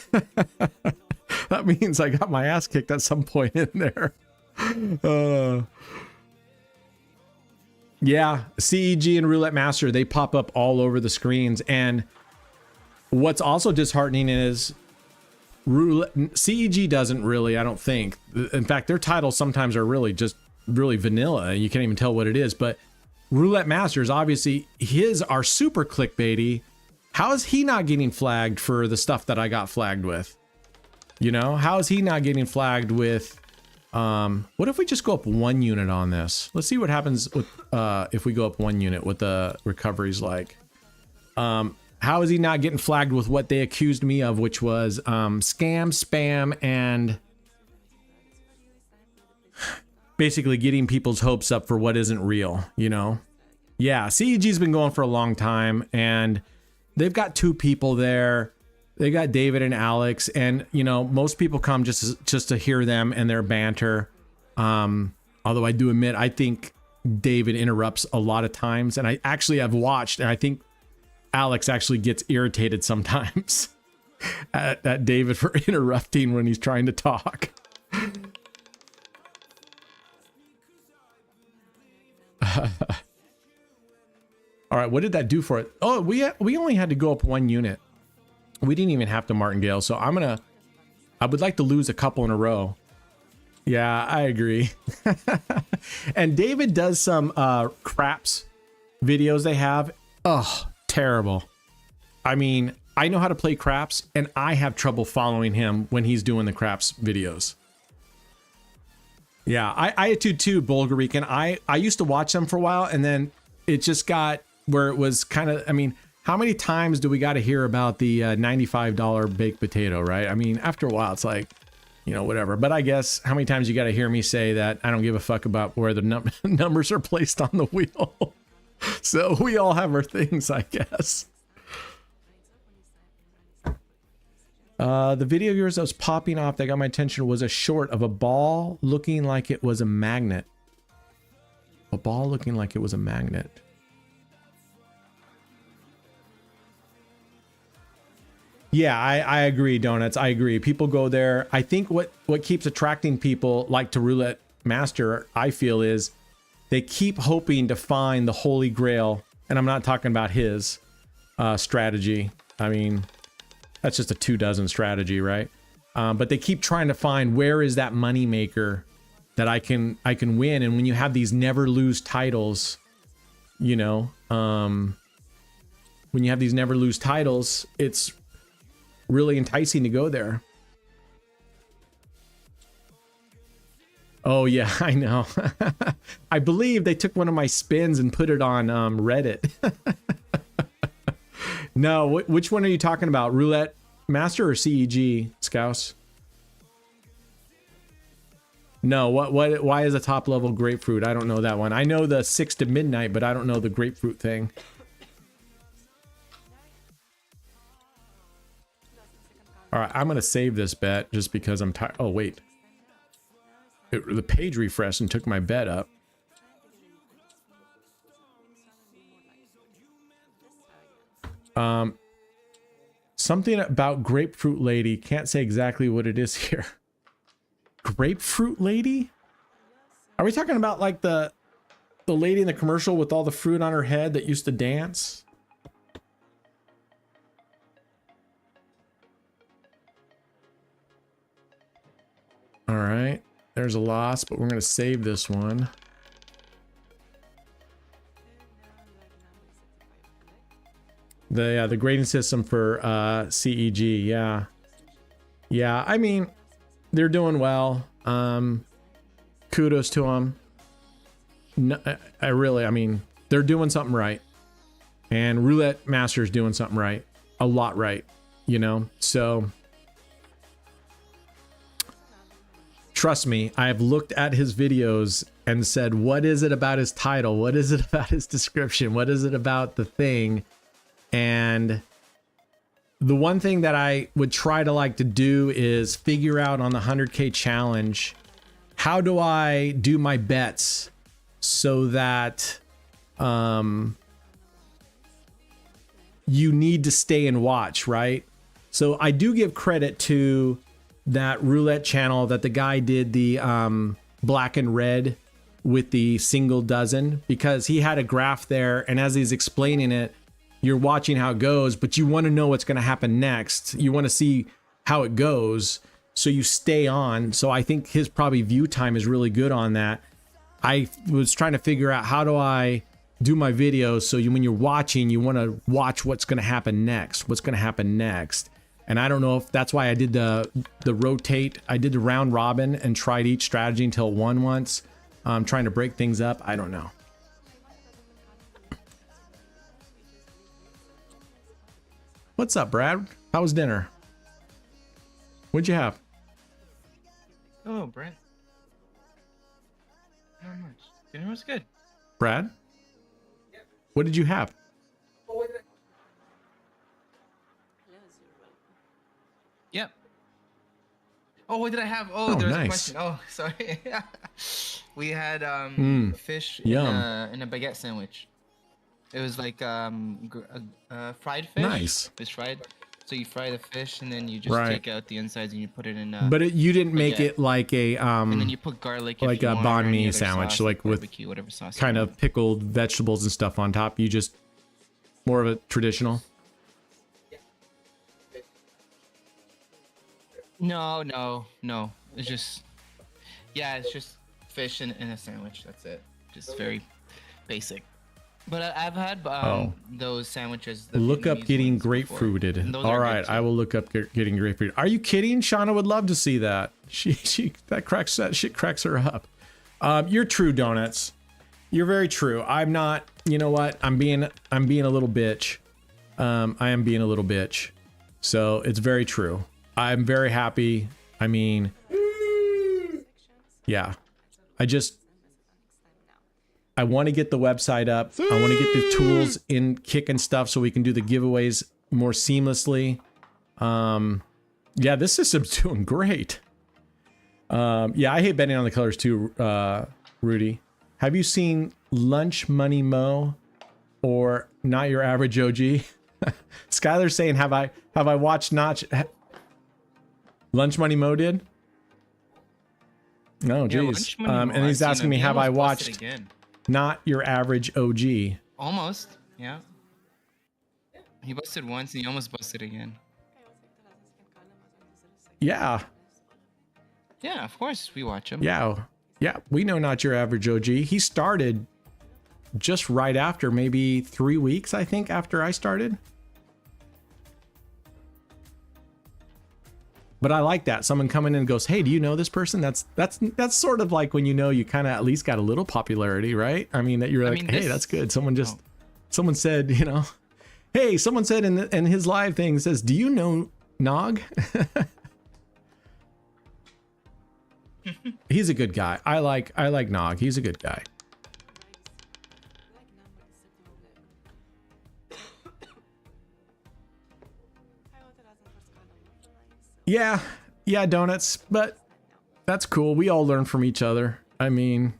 That means I got my ass kicked at some point in there. Yeah, CEG and Roulette Master, they pop up all over the screens. And what's also disheartening is CEG doesn't really, I don't think. In fact, their titles sometimes are really just really vanilla. You can't even tell what it is. But Roulette Masters, obviously, his are super clickbaity. How is he not getting flagged for the stuff that I got flagged with? You know, how is he not getting flagged with... what if we just go up 1 unit on this? Let's see what happens with, if we go up 1 unit, what the recovery's like. How is he not getting flagged with what they accused me of, which was scam, spam, and basically getting people's hopes up for what isn't real, you know? Yeah, CEG's been going for a long time, and they've got 2 people there. They got David and Alex, and you know, most people come just to hear them and their banter. Although I do admit, I think David interrupts a lot of times, and I've watched, and I think Alex actually gets irritated sometimes at David for interrupting when he's trying to talk. All right, what did that do for it? Oh, we only had to go up 1 unit. We didn't even have to martingale, so I would like to lose a couple in a row. Yeah, I agree. And David does some craps videos they have. Oh, terrible. I mean, I know how to play craps, and I have trouble following him when he's doing the craps videos. Yeah, I Atudo too, Bulgarican. I used to watch them for a while, and then it just got where it was kind of, I mean, how many times do we got to hear about the $95 baked potato, right? I mean, after a while, it's like, you know, whatever. But I guess how many times you got to hear me say that I don't give a fuck about where the numbers are placed on the wheel. So we all have our things, I guess. The video of yours that was popping off that got my attention was a short of a ball looking like it was a magnet. A ball looking like it was a magnet. Yeah, I agree, Donuts. I agree. People go there. I think what keeps attracting people like to Roulette Master, I feel, is they keep hoping to find the Holy Grail. And I'm not talking about his strategy. I mean, that's just a 24 strategy, right? But they keep trying to find where is that money maker that I can win. And when you have these never lose titles, you know, when you have these never lose titles, it's really enticing to go there. Oh yeah, I know. I believe they took one of my spins and put it on Reddit. No, which one are you talking about? Roulette Master or CEG, Scouse? No, why is a top level grapefruit? I don't know that one. I know the 6 to midnight, but I don't know the grapefruit thing. All right, I'm going to save this bet just because I'm tired. Oh, wait. The page refreshed and took my bet up. Something about Grapefruit Lady. Can't say exactly what it is here. Grapefruit Lady? Are we talking about like the lady in the commercial with all the fruit on her head that used to dance? All right, there's a loss, but we're going to save this one. The grading system for CEG, yeah. Yeah, I mean, they're doing well. Kudos to them. No, I mean, they're doing something right. And Roulette Master's doing something right. A lot right, you know? So... trust me, I have looked at his videos and said, what is it about his title? What is it about his description? What is it about the thing? And the one thing that I would try to like to do is figure out on the 100K challenge, how do I do my bets so that you need to stay and watch, right? So I do give credit to that roulette channel that the guy did the black and red with the single dozen, because he had a graph there, and as he's explaining it, you're watching how it goes, but you want to know what's going to happen next. You want to see how it goes, so you stay on. So I think his probably view time is really good on that. I was trying to figure out, how do I do my videos so when you're watching, you want to watch what's going to happen next, and I don't know if that's why I did the rotate. I did the round robin and tried each strategy until it won once, trying to break things up. I don't know. What's up, Brad? How was dinner? What'd you have? Oh, Brent. Not much. Dinner was good. Brad? What did you have? Yep. Oh, what did I have? Oh, Oh, there was nice. a question. Oh, sorry. We had fish Yum. in a baguette sandwich. It was like fried fish. Nice. Fish fried. So you fry the fish and then you just Right. take out the insides and you put it in. But you didn't make baguette. it like a And then you put garlic. like if you a want, or banh any mi other sandwich, sauce, like with barbecue, whatever sauce. you kind want. of pickled vegetables and stuff on top. You just more of a traditional. No. It's just, it's just fish in a sandwich. That's it. Just very basic. But I've had those sandwiches. the Look up Vietnamese getting ones before, and grapefruited. those All are good right, too. I will look up getting grapefruit. Are you kidding? Shauna would love to see that. She that shit cracks her up. You're true, donuts. You're very true. I'm not. You know what? I'm being a little bitch. I am being a little bitch. So it's very true. I'm very happy. I mean, yeah. I want to get the website up. I want to get the tools in Kick and stuff so we can do the giveaways more seamlessly. Yeah, this system's doing great. Yeah, I hate betting on the colors too, Rudy. Have you seen Lunch Money Mo or Not Your Average OG? Skylar's saying, have I watched Lunch Money Mo did? No, Yeah, geez. Lunch Money Mo, And I've he's seen asking him. me, He have I almost busted watched again. Not Your Average OG? Almost, yeah. He busted once and he almost busted again. Yeah. Yeah, of course we watch him. Yeah. Yeah. We know Not Your Average OG. He started just right after, maybe 3 weeks, I think, after I started. But I like that. Someone coming in and goes, hey, do you know this person? That's sort of like when you know you kind of at least got a little popularity, right? I mean, that you're like, hey, that's good. Someone said, you know, hey, someone said in his live thing says, do you know Nog? He's a good guy. I like Nog. He's a good guy. Yeah, donuts, but that's cool. We all learn from each other. I mean,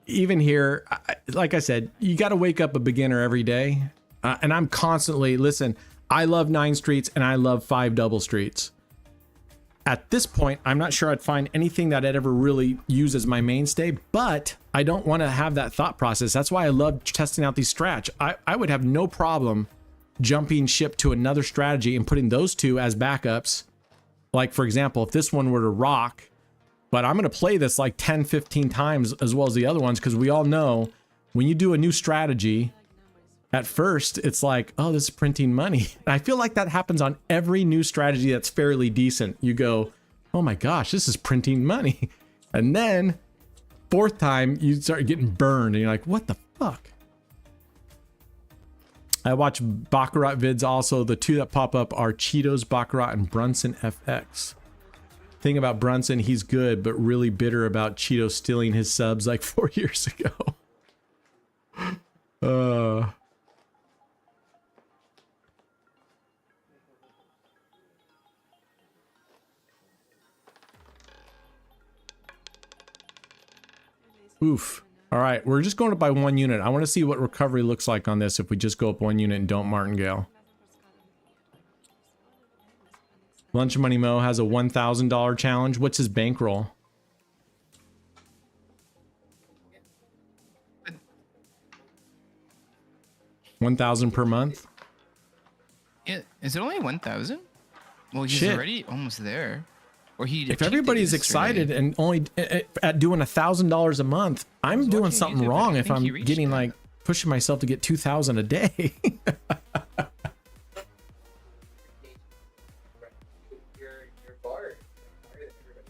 even here, like I said, you got to wake up a beginner every day. And I'm constantly, listen, I love 9 streets and I love 5 double streets. At this point, I'm not sure I'd find anything that I'd ever really use as my mainstay, but I don't want to have that thought process. That's why I love testing out these strats. I would have no problem jumping ship to another strategy and putting those two as backups. Like, for example, if this one were to rock, but I'm going to play this like 10, 15 times as well as the other ones, because we all know when you do a new strategy, at first it's like, oh, this is printing money. And I feel like that happens on every new strategy that's fairly decent. You go, oh my gosh, this is printing money. And then 4th time you start getting burned and you're like, what the fuck? I watch Baccarat vids also. The 2 that pop up are Cheetos Baccarat and Brunson FX. Thing about Brunson, he's good, but really bitter about Cheetos stealing his subs like 4 years ago. Oof. All right, we're just going up by 1 unit. I want to see what recovery looks like on this if we just go up 1 unit and don't martingale. Lunch Money Mo has a $1,000 challenge. What's his bankroll? $1,000 per month. Yeah, is it only 1,000? Well, he's Shit. already almost there. Or he. If achieved it everybody's yesterday. excited and only at doing $1,000 a month, I'm was doing watching something YouTube, I wrong don't if think I'm he reached getting that. like pushing myself to get 2,000 a day. You're barred.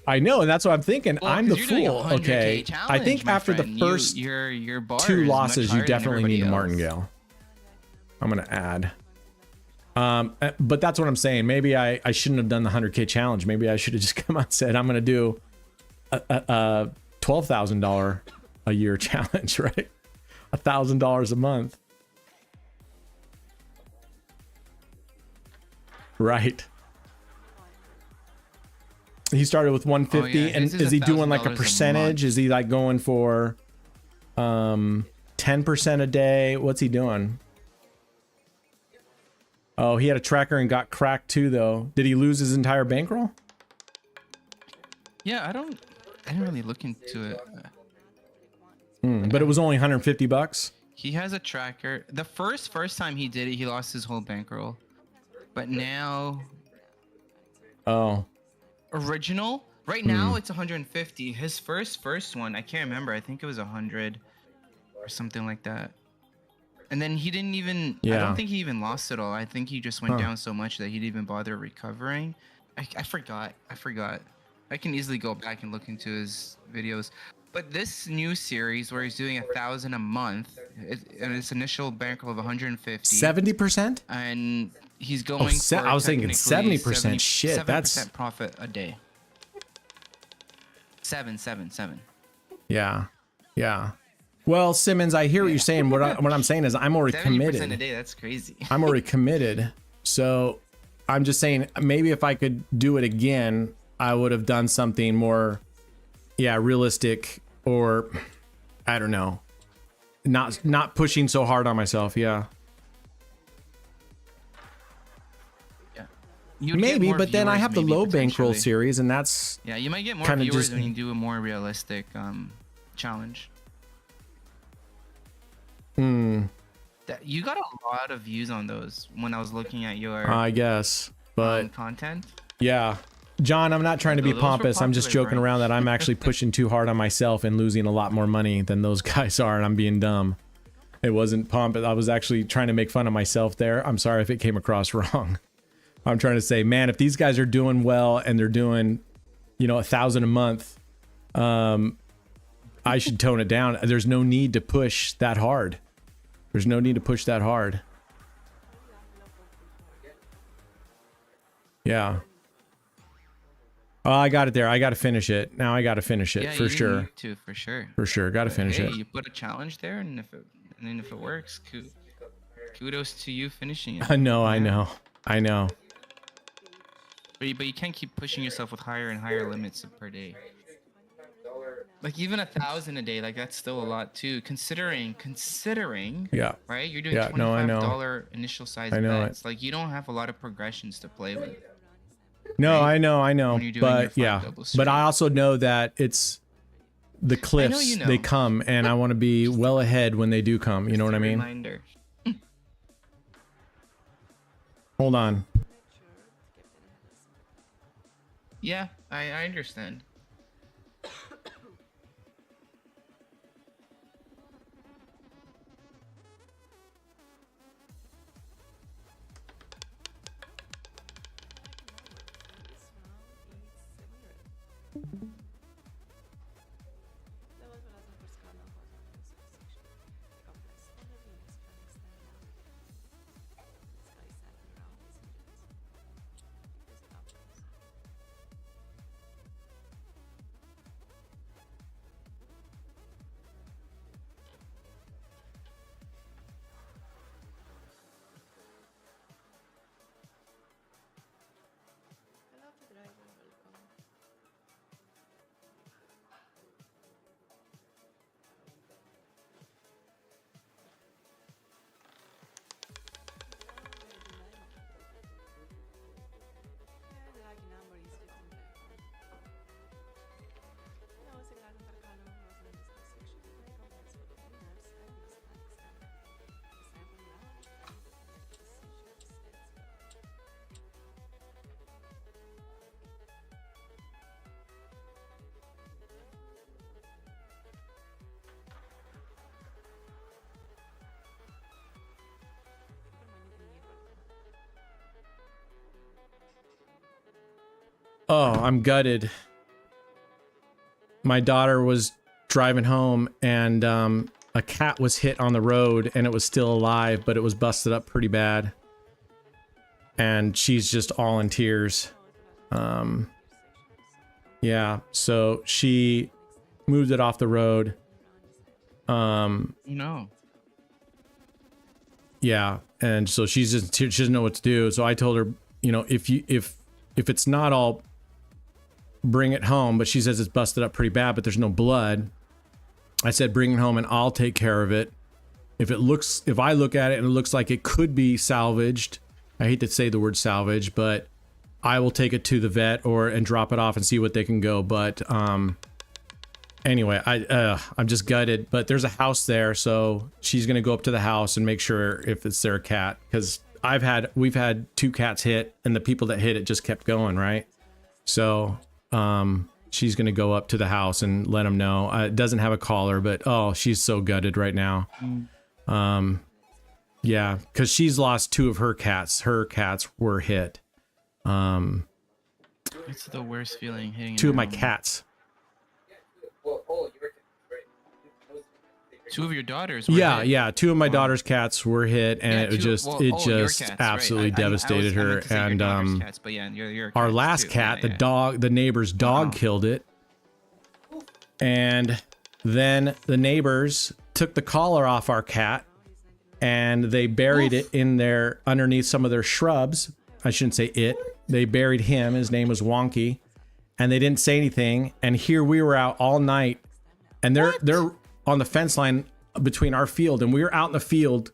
I know, and that's what I'm thinking. Well, I'm the 'cause you're doing a fool. 100K Okay, I challenge, think my after friend. the first your bar 2 is much losses, you higher than definitely need a everybody else. martingale. I'm gonna add. But that's what I'm saying. Maybe I shouldn't have done the 100K challenge. Maybe I should have just come out and said I'm gonna do a $12,000 a year challenge, right? $1,000 a month, right? He started with 150, Oh, yeah, and his is he doing like a $1,000 a percentage? month. Is he like going for 10% a day? What's he doing? Oh, he had a tracker and got cracked too, though. Did he lose his entire bankroll? Yeah, I didn't really look into it. But it was only 150 bucks. He has a tracker. The first time he did it, he lost his whole bankroll. But now, Oh, original right now it's 150. His first one, I can't remember. I think it was 100 or something like that. And then he didn't even. I Yeah. don't think he even lost it all. I think he just went Huh. down so much that he didn't even bother recovering. I forgot. I can easily go back and look into his videos. But this new series where he's doing 1,000 a month, and his initial bankroll of 150. 70%? And he's going. se- for I was thinking technically 70%. Shit, 7% that's- profit a day. 7. Yeah. Yeah. Well, Simmons, I hear what you're saying. What I'm saying is I'm already 70% a committed. day. That's crazy. I'm already committed. So I'm just saying maybe if I could do it again, I would have done something more, realistic, or I don't know. Not pushing so hard on myself. Yeah. You'd get Maybe, more but then I viewers have the maybe, low bankroll potentially. series, and that's Yeah, you might get more kinda viewers just- when you do a more realistic challenge. That you got a lot of views on those when I was looking at your I guess. But content. yeah. John, I'm not trying to be Those were pompous. I'm just popular, joking right? around that I'm actually pushing too hard on myself and losing a lot more money than those guys are, and I'm being dumb. It wasn't pompous. I was actually trying to make fun of myself there. I'm sorry if it came across wrong. I'm trying to say, man, if these guys are doing well and they're doing, 1,000 a month, I should tone it down. There's no need to push that hard. There's no need to push that hard. Yeah. Oh, I got it there. I got to finish it. Now I got to finish it Yeah, for you sure. need to, for sure. For sure. Got to finish Hey, it. you put a challenge there, and if it works, kudos to you finishing it. I know. Yeah. I know. But you can't keep pushing yourself with higher and higher limits per day. Like even 1,000 a day, like that's still a lot too. Considering, Yeah. right? You're doing Yeah, no, I know. $25 initial size I know bets. Like you don't have a lot of progressions to play with. No, Right? I know. When you're doing your But 5 yeah. double But I straight. also know that it's the cliffs, you know. they come, and I want to be well ahead when they do come. You know what I mean? Reminder. Hold on. Yeah, I understand. Oh, I'm gutted. My daughter was driving home and a cat was hit on the road and it was still alive, but it was busted up pretty bad. And she's just all in tears. Yeah, so she moved it off the road. No. Yeah, and so she doesn't know what to do. So I told her, you know, if it's not all, bring it home. But she says it's busted up pretty bad, but there's no blood. I said bring it home and I'll take care of it. If I look at it and it looks like it could be salvaged, I hate to say the word salvage, but I will take it to the vet and drop it off and see what they can go. But anyway, I'm just gutted. But there's a house there, so she's gonna go up to the house and make sure if it's their cat, because we've had 2 cats hit, and the people that hit it just kept going, right? So she's gonna go up to the house and let them know. It doesn't have a collar, but oh, she's so gutted right now. Yeah, because she's lost 2 of her cats. Her cats were hit. It's the worst feeling hitting 2 of my your own- cats. Well, oh, you were right. 2 of your daughters were Yeah, hit. yeah. 2 of my daughter's cats were hit, and Yeah, it your just cats, right. absolutely I devastated meant her. to say your And daughter's cats, but yeah, your our cats last too. cat, Yeah, yeah. the neighbor's dog killed it. And then the neighbors took the collar off our cat and they buried it in there underneath some of their shrubs. I shouldn't say it. They buried him. His name was Wonky. And they didn't say anything. And here we were out all night, and they're on the fence line between our field, and we were out in the field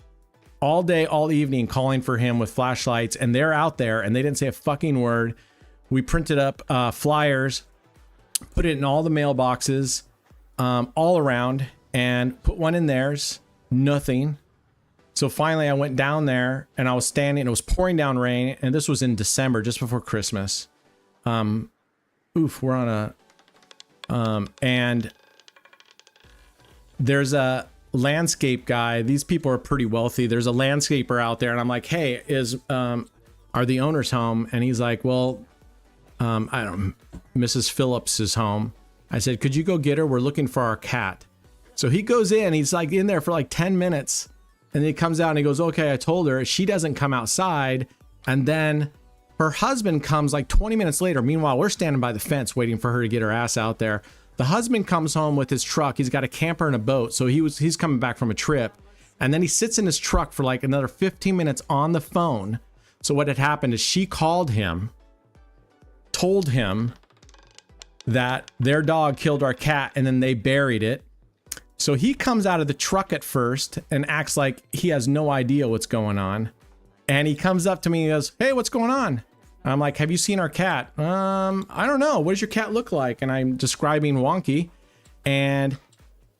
all day, all evening, calling for him with flashlights, and they're out there and they didn't say a fucking word. We printed up flyers, put it in all the mailboxes all around, and put one in theirs. Nothing. So finally I went down there and I was standing, it was pouring down rain, and this was in December, just before Christmas. We're on a and there's a landscape guy. These people are pretty wealthy. There's a landscaper out there, and I'm like, hey, are the owners home? And he's like, well, I don't, Mrs. Phillips is home. I said, could you go get her? We're looking for our cat. So he goes in, he's like in there for like 10 minutes, and then he comes out and he goes, okay, I told her. She doesn't come outside. And then her husband comes like 20 minutes later. Meanwhile, we're standing by the fence waiting for her to get her ass out there. The husband comes home with his truck. He's got a camper and a boat. So he's coming back from a trip. And then he sits in his truck for like another 15 minutes on the phone. So what had happened is she called him, told him that their dog killed our cat, and then they buried it. So he comes out of the truck at first and acts like he has no idea what's going on. And he comes up to me and goes, hey, what's going on? I'm like, have you seen our cat? I don't know. What does your cat look like? And I'm describing Wonky. And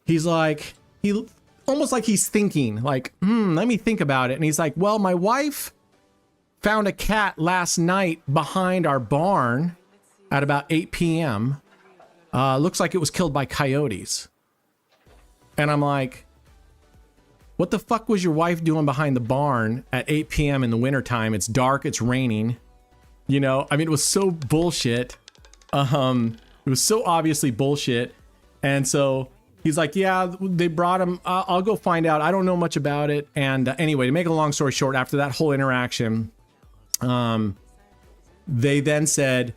he's like, he almost like he's thinking, like, let me think about it. And he's like, well, my wife found a cat last night behind our barn at about 8 p.m. Looks like it was killed by coyotes. And I'm like, what the fuck was your wife doing behind the barn at 8 p.m. in the wintertime? It's dark, it's raining. You know, I mean, it was so bullshit. It was so obviously bullshit. And so he's like, yeah, they brought him. I'll go find out. I don't know much about it. And anyway, to make a long story short, after that whole interaction, they then said,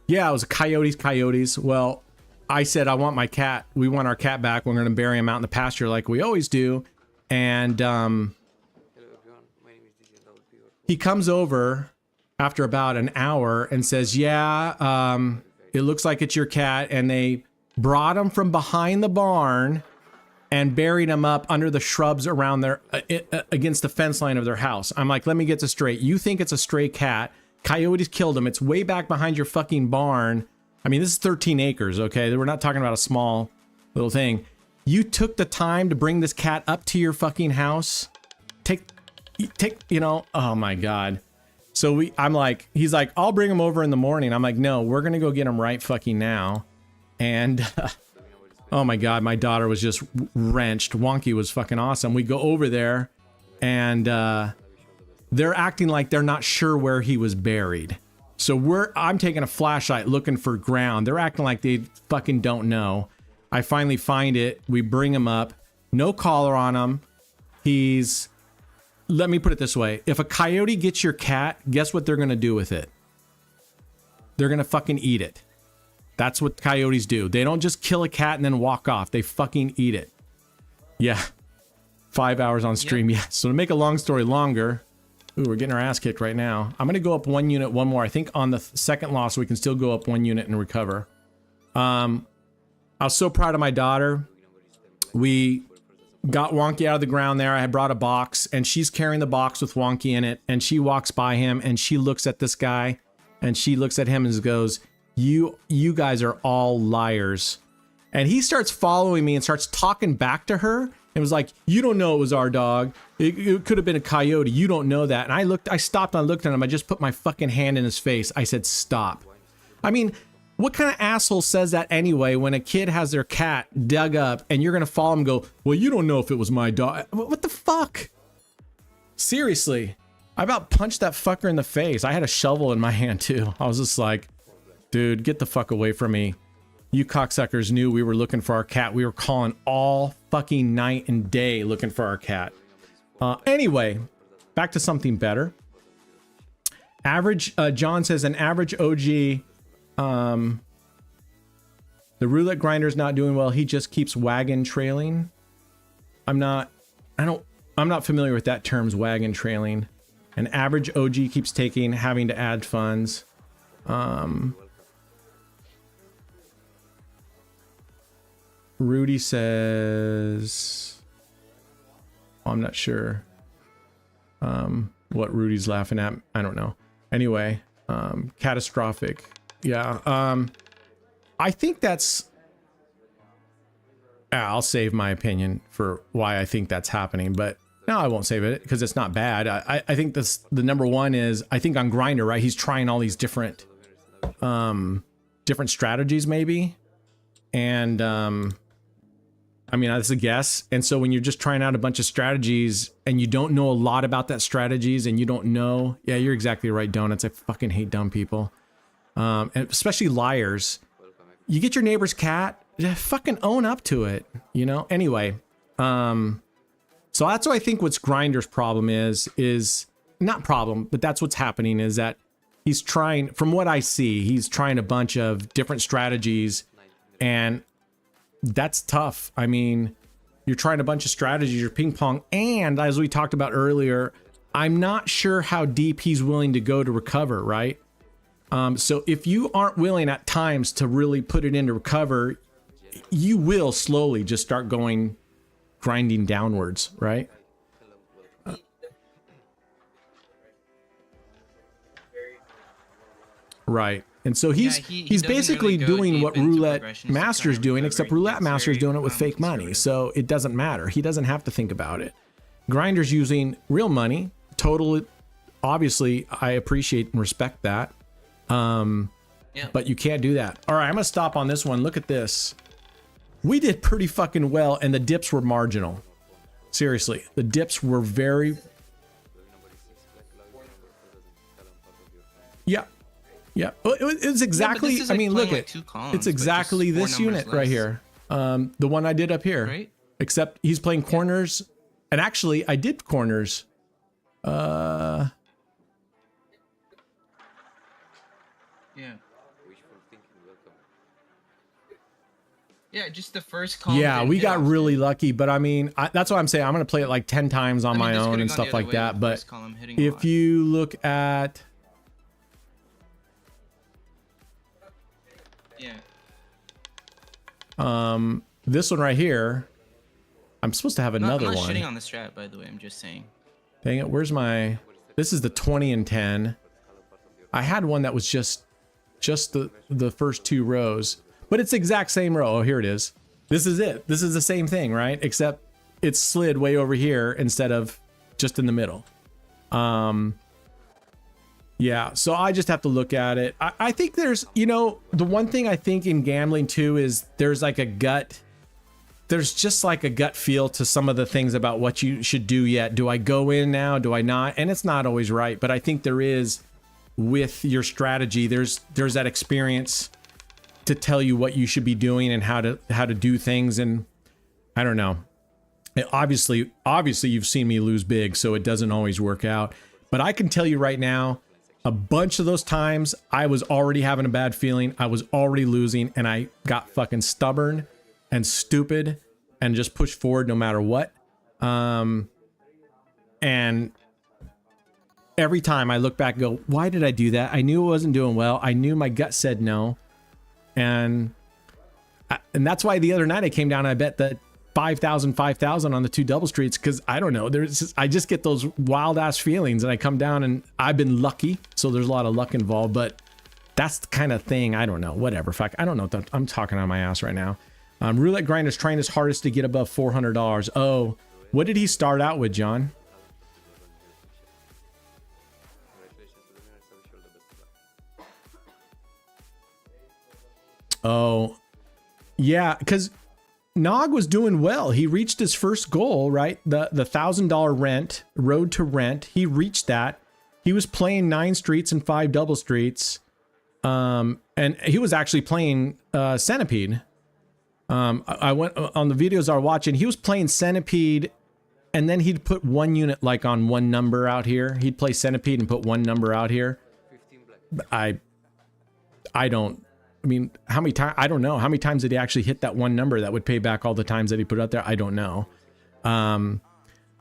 yeah, it was coyotes. Well, I said, I want my cat. We want our cat back. We're going to bury him out in the pasture like we always do. And he comes over after about an hour and says, yeah, it looks like it's your cat. And they brought him from behind the barn and buried him up under the shrubs around their against the fence line of their house. I'm like, let me get this straight. You think it's a stray cat. Coyotes killed him. It's way back behind your fucking barn. I mean, this is 13 acres, okay? We're not talking about a small little thing. You took the time to bring this cat up to your fucking house. Take, you know, oh my God. So I'm like, he's like, I'll bring him over in the morning. I'm like, no, we're going to go get him right fucking now. And oh my God, my daughter was just wrenched. Wonky was fucking awesome. We go over there and they're acting like they're not sure where he was buried. So I'm taking a flashlight looking for ground. They're acting like they fucking don't know. I finally find it. We bring him up. No collar on him. Let me put it this way. If a coyote gets your cat, guess what they're going to do with it? They're going to fucking eat it. That's what coyotes do. They don't just kill a cat and then walk off. They fucking eat it. Yeah. 5 hours on stream. Yeah. So to make a long story longer, ooh, we're getting our ass kicked right now. I'm going to go up 1 unit, one more. I think on the second loss, we can still go up 1 unit and recover. I was so proud of my daughter. We got Wonky out of the ground there. I had brought a box and she's carrying the box with Wonky in it. And she walks by him and she looks at this guy and she looks at him and goes, you guys are all liars. And he starts following me and starts talking back to her. It was like, you don't know it was our dog. It could have been a coyote. You don't know that. And I stopped and I looked at him. I just put my fucking hand in his face. I said, stop. I mean, what kind of asshole says that anyway when a kid has their cat dug up and you're going to follow him and go, well, you don't know if it was my dog. What the fuck? Seriously. I about punched that fucker in the face. I had a shovel in my hand too. I was just like, dude, get the fuck away from me. You cocksuckers knew we were looking for our cat. We were calling all fucking night and day looking for our cat. Anyway, back to something better. Average, John says an average OG, the roulette grinder's not doing well. He just keeps wagon trailing. I'm not familiar with that term's wagon trailing. An average OG keeps having to add funds. Rudy says, I'm not sure what Rudy's laughing at. I don't know. Anyway, catastrophic. Yeah. I think that's, I'll save my opinion for why I think that's happening, but no, I won't save it because it's not bad. I think the number one is, I think on Grindr, right? He's trying all these different strategies maybe. And, I mean, that's a guess. And so when you're just trying out a bunch of strategies and you don't know a lot about that strategies and you don't know, yeah, you're exactly right, Donuts. I fucking hate dumb people. And especially liars. You get your neighbor's cat, fucking own up to it, you know? Anyway, so that's what I think what's Grindr's problem is not problem, but that's what's happening is that he's trying, from what I see, he's trying a bunch of different strategies and that's tough. I mean, you're trying a bunch of strategies, you're ping pong. And as we talked about earlier, I'm not sure how deep he's willing to go to recover, right? So if you aren't willing at times to really put it in to recover, you will slowly just start grinding downwards, right? Right. And so he's basically really doing what deep into Roulette progressions to Master's kind of doing, recover. except He Roulette gets Master's very doing it with fake money. conservative. So it doesn't matter. He doesn't have to think about it. Grindr's using real money. Totally. Obviously, I appreciate and respect that. But you can't do that. All right, I'm going to stop on this one. Look at this. We did pretty fucking well, and the dips were marginal. Seriously, the dips were very... Yeah. Yeah, it's exactly. this is I like mean, playing look like at two columns, it's but exactly just this four numbers unit right less. here. The one I did up here. Right? Except he's playing corners, and actually I did corners. Yeah. Yeah, just the first column. Yeah, didn't we hit got off. really lucky, but I mean, that's what I'm saying. I'm gonna play it like 10 times on I mean, my this own could've and gone stuff the other like way that. with the But first column hitting a if lot. you look at, Yeah. this one right here, I'm supposed to have another I'm not one. shitting on the strat, by the way. I'm just saying. Dang it, where's my... This is the 20 and 10. I had one that was just the first two rows. But it's the exact same row. Oh, here it is. This is it. This is the same thing, right? Except it's slid way over here instead of just in the middle. Yeah, so I just have to look at it. I think there's, you know, the one thing I think in gambling too is there's like a gut... There's just like a gut feel to some of the things about what you should do yet. Do I go in now? Do I not? And it's not always right, but I think there is with your strategy. There's that experience to tell you what you should be doing and how to do things. And I don't know. Obviously you've seen me lose big, so it doesn't always work out. But I can tell you right now, a bunch of those times I was already having a bad feeling. I was already losing, and I got fucking stubborn and stupid and just pushed forward no matter what. And every time I look back and go, why did I do that? I knew it wasn't doing well. I knew my gut said no. And that's why the other night I came down and I bet that 5,000 on the 2 double streets, because I don't know, I just get those wild ass feelings, and I come down, and I've been lucky, so there's a lot of luck involved, but that's the kind of thing. I don't know, whatever. Fuck, I don't know. I'm talking on my ass right now. Roulette Grinder's trying his hardest to get above $400. Oh, what did he start out with, John? Oh, yeah, because Nog was doing well. He reached his first goal, right? The $1,000 rent, road to rent. He reached that. He was playing 9 streets and 5 double streets. And he was actually playing Centipede. I went on the videos I was watching. He was playing Centipede, and then he'd put 1 unit like on 1 number out here. He'd play Centipede and put 1 number out here. I mean, how many times? I don't know. How many times did he actually hit that 1 number that would pay back all the times that he put out there? I don't know.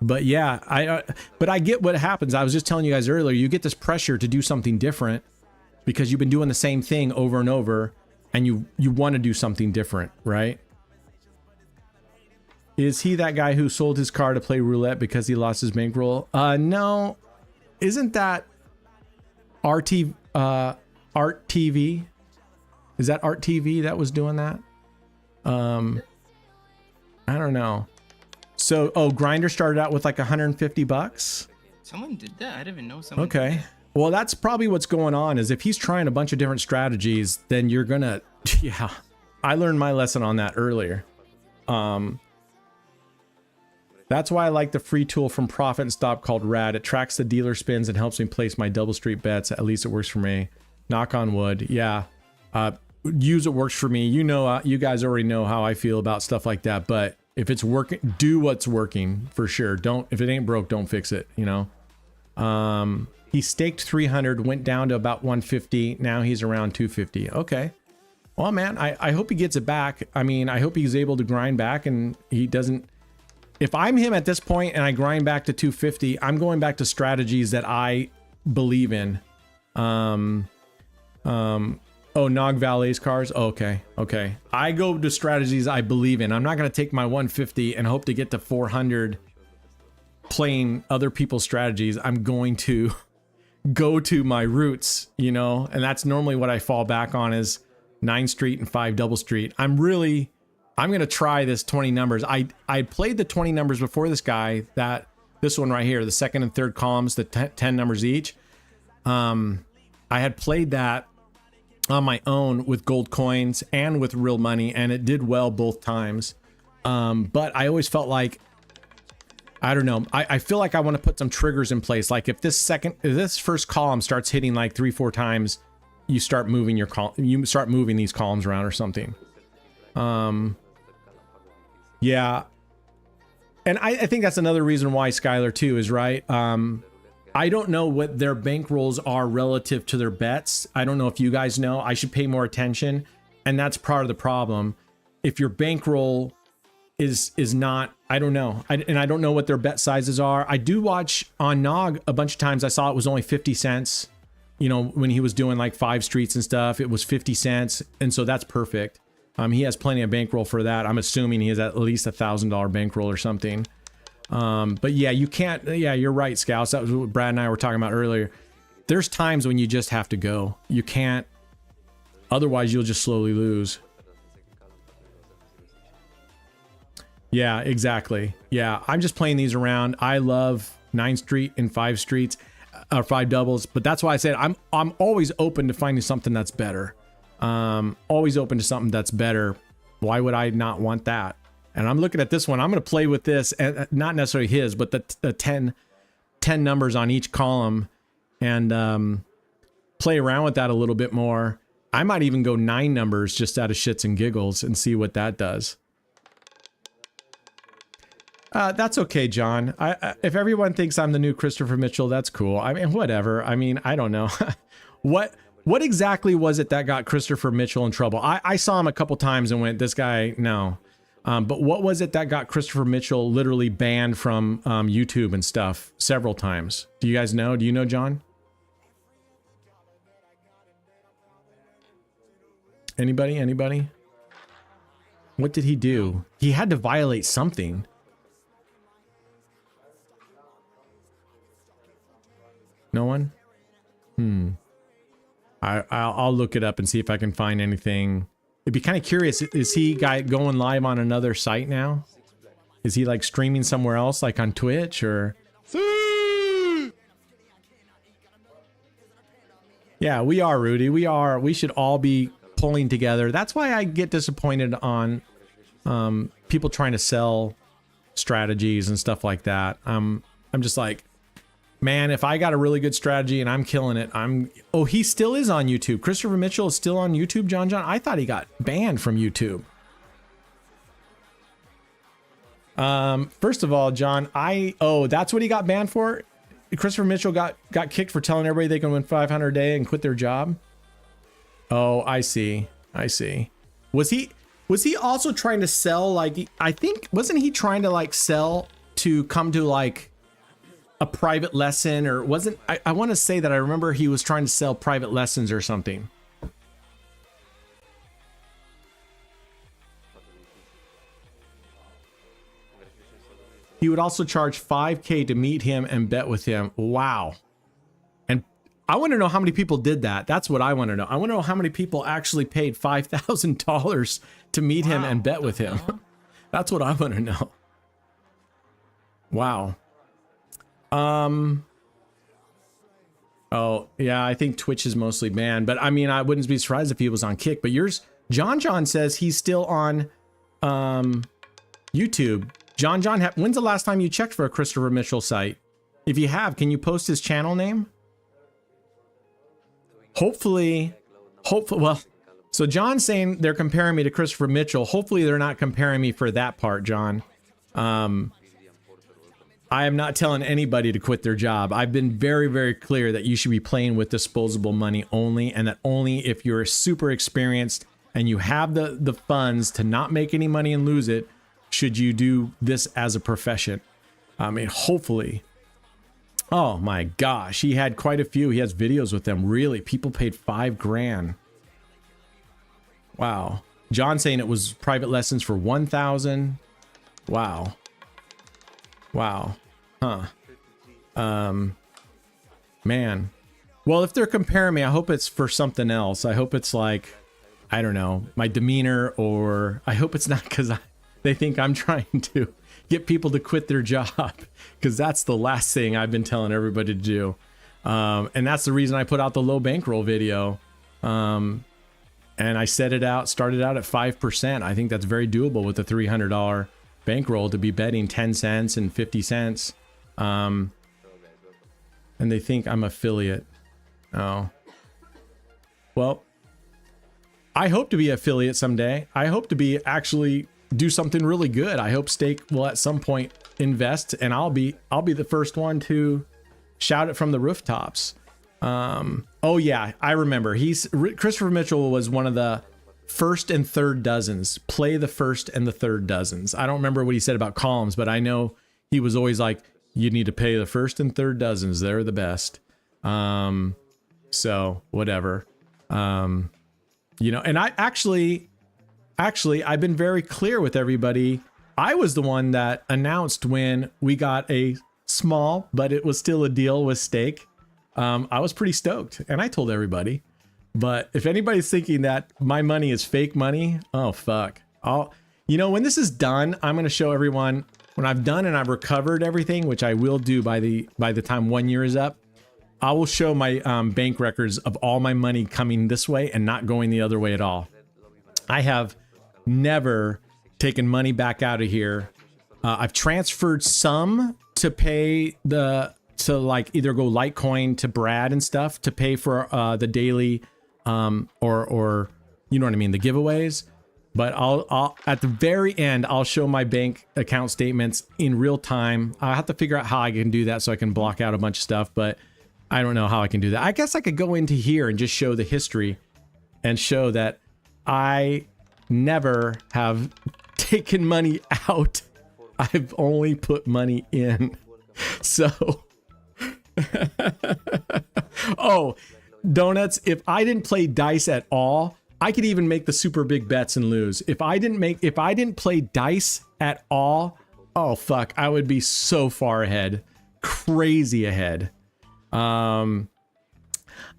But yeah, but I get what happens. I was just telling you guys earlier, you get this pressure to do something different because you've been doing the same thing over and over, and you want to do something different, right? Is he that guy who sold his car to play roulette because he lost his bankroll? No. Isn't that Art TV? Is that Art TV that was doing that? I don't know. So, Grinder started out with like $150. Someone did that. I didn't even know someone. Okay. Did that. Well, that's probably what's going on. Is if he's trying a bunch of different strategies, then you're gonna. Yeah, I learned my lesson on that earlier. That's why I like the free tool from Profit and Stop called Rad. It tracks the dealer spins and helps me place my double street bets. At least it works for me. Knock on wood. Yeah. Use it works for me. You know, you guys already know how I feel about stuff like that. But if it's working, do what's working for sure. Don't, if it ain't broke, don't fix it. You know. He staked 300, went down to about 150. Now he's around 250. Okay. Well, man, I hope he gets it back. I mean, I hope he's able to grind back and he doesn't. If I'm him at this point and I grind back to 250, I'm going back to strategies that I believe in. Oh, Nog Valet's cars. Oh, okay. I go to strategies I believe in. I'm not going to take my 150 and hope to get to 400 playing other people's strategies. I'm going to go to my roots, you know, and that's normally what I fall back on is 9 street and 5 double street. I'm going to try this 20 numbers. I played the 20 numbers before this guy, this one right here, the second and third columns, the 10 numbers each. I had played that on my own with gold coins and with real money, and it did well both times. But I always felt like, I don't know, I feel like I want to put some triggers in place. Like if this first column starts hitting like 3-4 times, you start moving these columns around or something. Yeah. And I think that's another reason why Skylar too is right. I don't know what their bankrolls are relative to their bets. I don't know if you guys know. I should pay more attention. And that's part of the problem. If your bankroll is not, I don't know. And I don't know what their bet sizes are. I do watch on Nog a bunch of times. I saw it was only 50 cents. You know, when he was doing like 5 streets and stuff, it was 50 cents. And so that's perfect. He has plenty of bankroll for that. I'm assuming he has at least $1,000 bankroll or something. But yeah, you can't, yeah, you're right, Scouts. That was what Brad and I were talking about earlier. There's times when you just have to go. You can't, otherwise you'll just slowly lose. Yeah, exactly. Yeah, I'm just playing these around. I love 9 street and 5 streets, or 5 doubles, but that's why I said I'm always open to finding something that's better. Always open to something that's better. Why would I not want that? And I'm looking at this one. I'm going to play with this, and not necessarily his, but the 10 numbers on each column. And play around with that a little bit more. I might even go 9 numbers just out of shits and giggles and see what that does. That's okay, John. If everyone thinks I'm the new Christopher Mitchell, that's cool. I mean, whatever. I mean, I don't know. What exactly was it that got Christopher Mitchell in trouble? I saw him a couple times and went, this guy, no. But what was it that got Christopher Mitchell literally banned from YouTube and stuff several times? Do you guys know? Do you know, John? Anybody? What did he do? He had to violate something. No one? I'll look it up and see if I can find anything. It'd be kind of curious. Is he going live on another site now? Is he like streaming somewhere else, like on Twitch or? Yeah, we are, Rudy. We should all be pulling together. That's why I get disappointed on people trying to sell strategies and stuff like that. I'm just like, man, if I got a really good strategy and I'm killing it, oh, he still is on YouTube. Christopher Mitchell is still on YouTube, John. I thought he got banned from YouTube. First of all, John, that's what he got banned for? Christopher Mitchell got kicked for telling everybody they can win 500 a day and quit their job? Oh, I see. Was he also trying to sell, like, I think, wasn't he trying to like sell to come to like a private lesson, or wasn't, I want to say that I remember he was trying to sell private lessons or something. He would also charge $5,000 to meet him and bet with him. Wow. And I want to know how many people did that. That's what I want to know. I want to know how many people actually paid $5,000 to meet him and bet with him. That's what I want to know. Wow. Oh, yeah, I think Twitch is mostly banned, but I mean, I wouldn't be surprised if he was on Kick, but John says he's still on, YouTube. John, when's the last time you checked for a Christopher Mitchell site? If you have, can you post his channel name? Hopefully, well, so John's saying they're comparing me to Christopher Mitchell. Hopefully they're not comparing me for that part, John. I am not telling anybody to quit their job. I've been very, very clear that you should be playing with disposable money only, and that only if you're super experienced and you have the funds to not make any money and lose it, should you do this as a profession. I mean, hopefully. Oh my gosh, he had quite a few. He has videos with them. Really, people paid $5,000. Wow. John saying it was private lessons for 1,000. Wow. Wow. Huh. Man. Well, if they're comparing me, I hope it's for something else. I hope it's like, I don't know, my demeanor, or I hope it's not because they think I'm trying to get people to quit their job, because that's the last thing I've been telling everybody to do. And that's the reason I put out the low bankroll video. And I started out at 5%. I think that's very doable with the $300 bankroll to be betting 10 cents and 50 cents. And they think I'm affiliate. Oh. Well, I hope to be affiliate someday. I hope to be actually do something really good. I hope Stake will at some point invest, and I'll be the first one to shout it from the rooftops. Oh yeah, I remember. Christopher Mitchell was one of the first and third dozens. Play the first and the third dozens. I don't remember what he said about columns, but I know he was always like, you need to pay the first and third dozens. They're the best. So whatever. You know, and I actually, I've been very clear with everybody. I was the one that announced when we got a small, but it was still a deal with Stake. I was pretty stoked, and I told everybody. But if anybody's thinking that my money is fake money, oh fuck. You know, when this is done, I'm going to show everyone when I've done and I've recovered everything, which I will do by the time 1 year is up. I will show my bank records of all my money coming this way and not going the other way at all. I have never taken money back out of here. I've transferred some to pay the to like either go Litecoin to Brad and stuff to pay for the daily or you know what I mean, the giveaways. But I'll at the very end, I'll show my bank account statements in real time. I have to figure out how I can do that so I can block out a bunch of stuff, but I don't know how I can do that. I guess I could go into here and just show the history and show that I never have taken money out. I've only put money in. So, oh, donuts. If I didn't play dice at all, I could even make the super big bets and lose. If I didn't play dice at all, oh fuck, I would be so far ahead, crazy ahead. I'm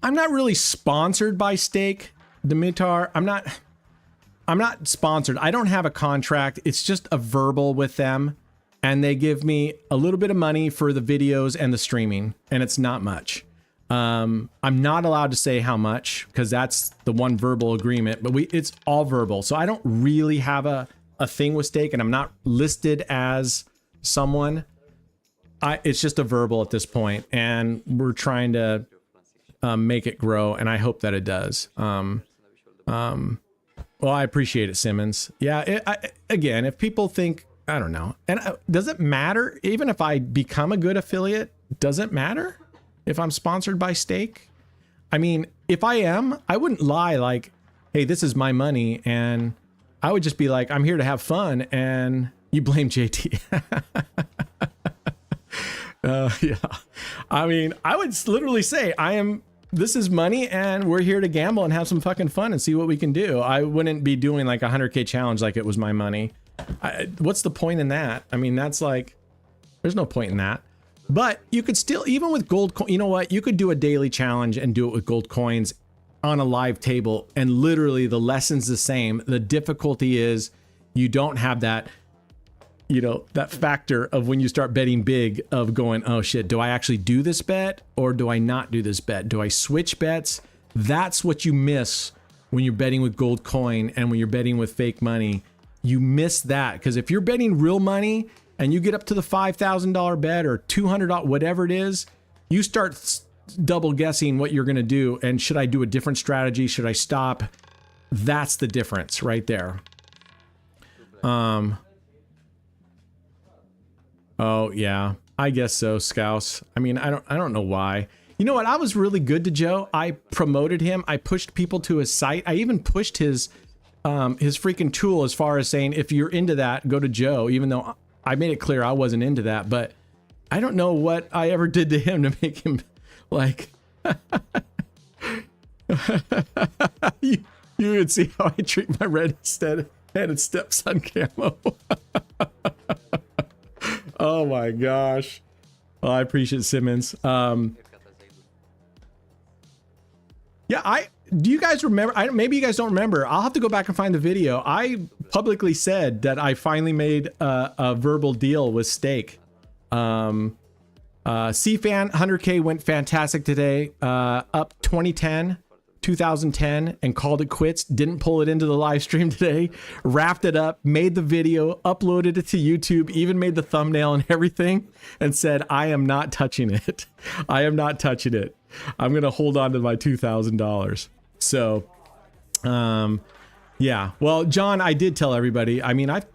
not really sponsored by Stake, Dimitar. I'm not sponsored. I don't have a contract. It's just a verbal with them, and they give me a little bit of money for the videos and the streaming, and it's not much. I'm not allowed to say how much because that's the one verbal agreement, but it's all verbal. So I don't really have a thing with Stake, and I'm not listed as someone. It's just a verbal at this point, and we're trying to make it grow, and I hope that it does. Well, I appreciate it, Simmons. Yeah, again, if people think, I don't know, and does it matter? Even if I become a good affiliate, does it matter if I'm sponsored by Stake? I mean, if I am, I wouldn't lie like, hey, this is my money, and I would just be like, I'm here to have fun, and you blame JT. Yeah, I mean, I would literally say this is money and we're here to gamble and have some fucking fun and see what we can do. I wouldn't be doing like a 100K challenge like it was my money. What's the point in that? I mean, that's like, there's no point in that. But you could still, even with gold, you know what? You could do a daily challenge and do it with gold coins on a live table, and literally the lesson's the same. The difficulty is you don't have that, you know, that factor of when you start betting big of going, oh shit, do I actually do this bet or do I not do this bet? Do I switch bets? That's what you miss when you're betting with gold coin and when you're betting with fake money. You miss that, because if you're betting real money and you get up to the $5,000 bet or $200, whatever it is, you start double guessing what you're going to do. And should I do a different strategy? Should I stop? That's the difference right there. Oh yeah, I guess so, Scouse. I mean, I don't know why. You know what? I was really good to Joe. I promoted him. I pushed people to his site. I even pushed his freaking tool as far as saying, if you're into that, go to Joe, even though I made it clear I wasn't into that. But I don't know what I ever did to him to make him like, you would see how I treat my red-headed stepson camo. Oh my gosh. Well, I appreciate Simmons. Yeah, do you guys remember? Maybe you guys don't remember. I'll have to go back and find the video. I publicly said that I finally made a verbal deal with Stake. CFan 100K went fantastic today. Up 2010, and called it quits. Didn't pull it into the live stream today. Wrapped it up, made the video, uploaded it to YouTube, even made the thumbnail and everything, and said, I am not touching it. I am not touching it. I'm going to hold on to my $2,000. So, yeah. Well, John, I did tell everybody. I mean, I've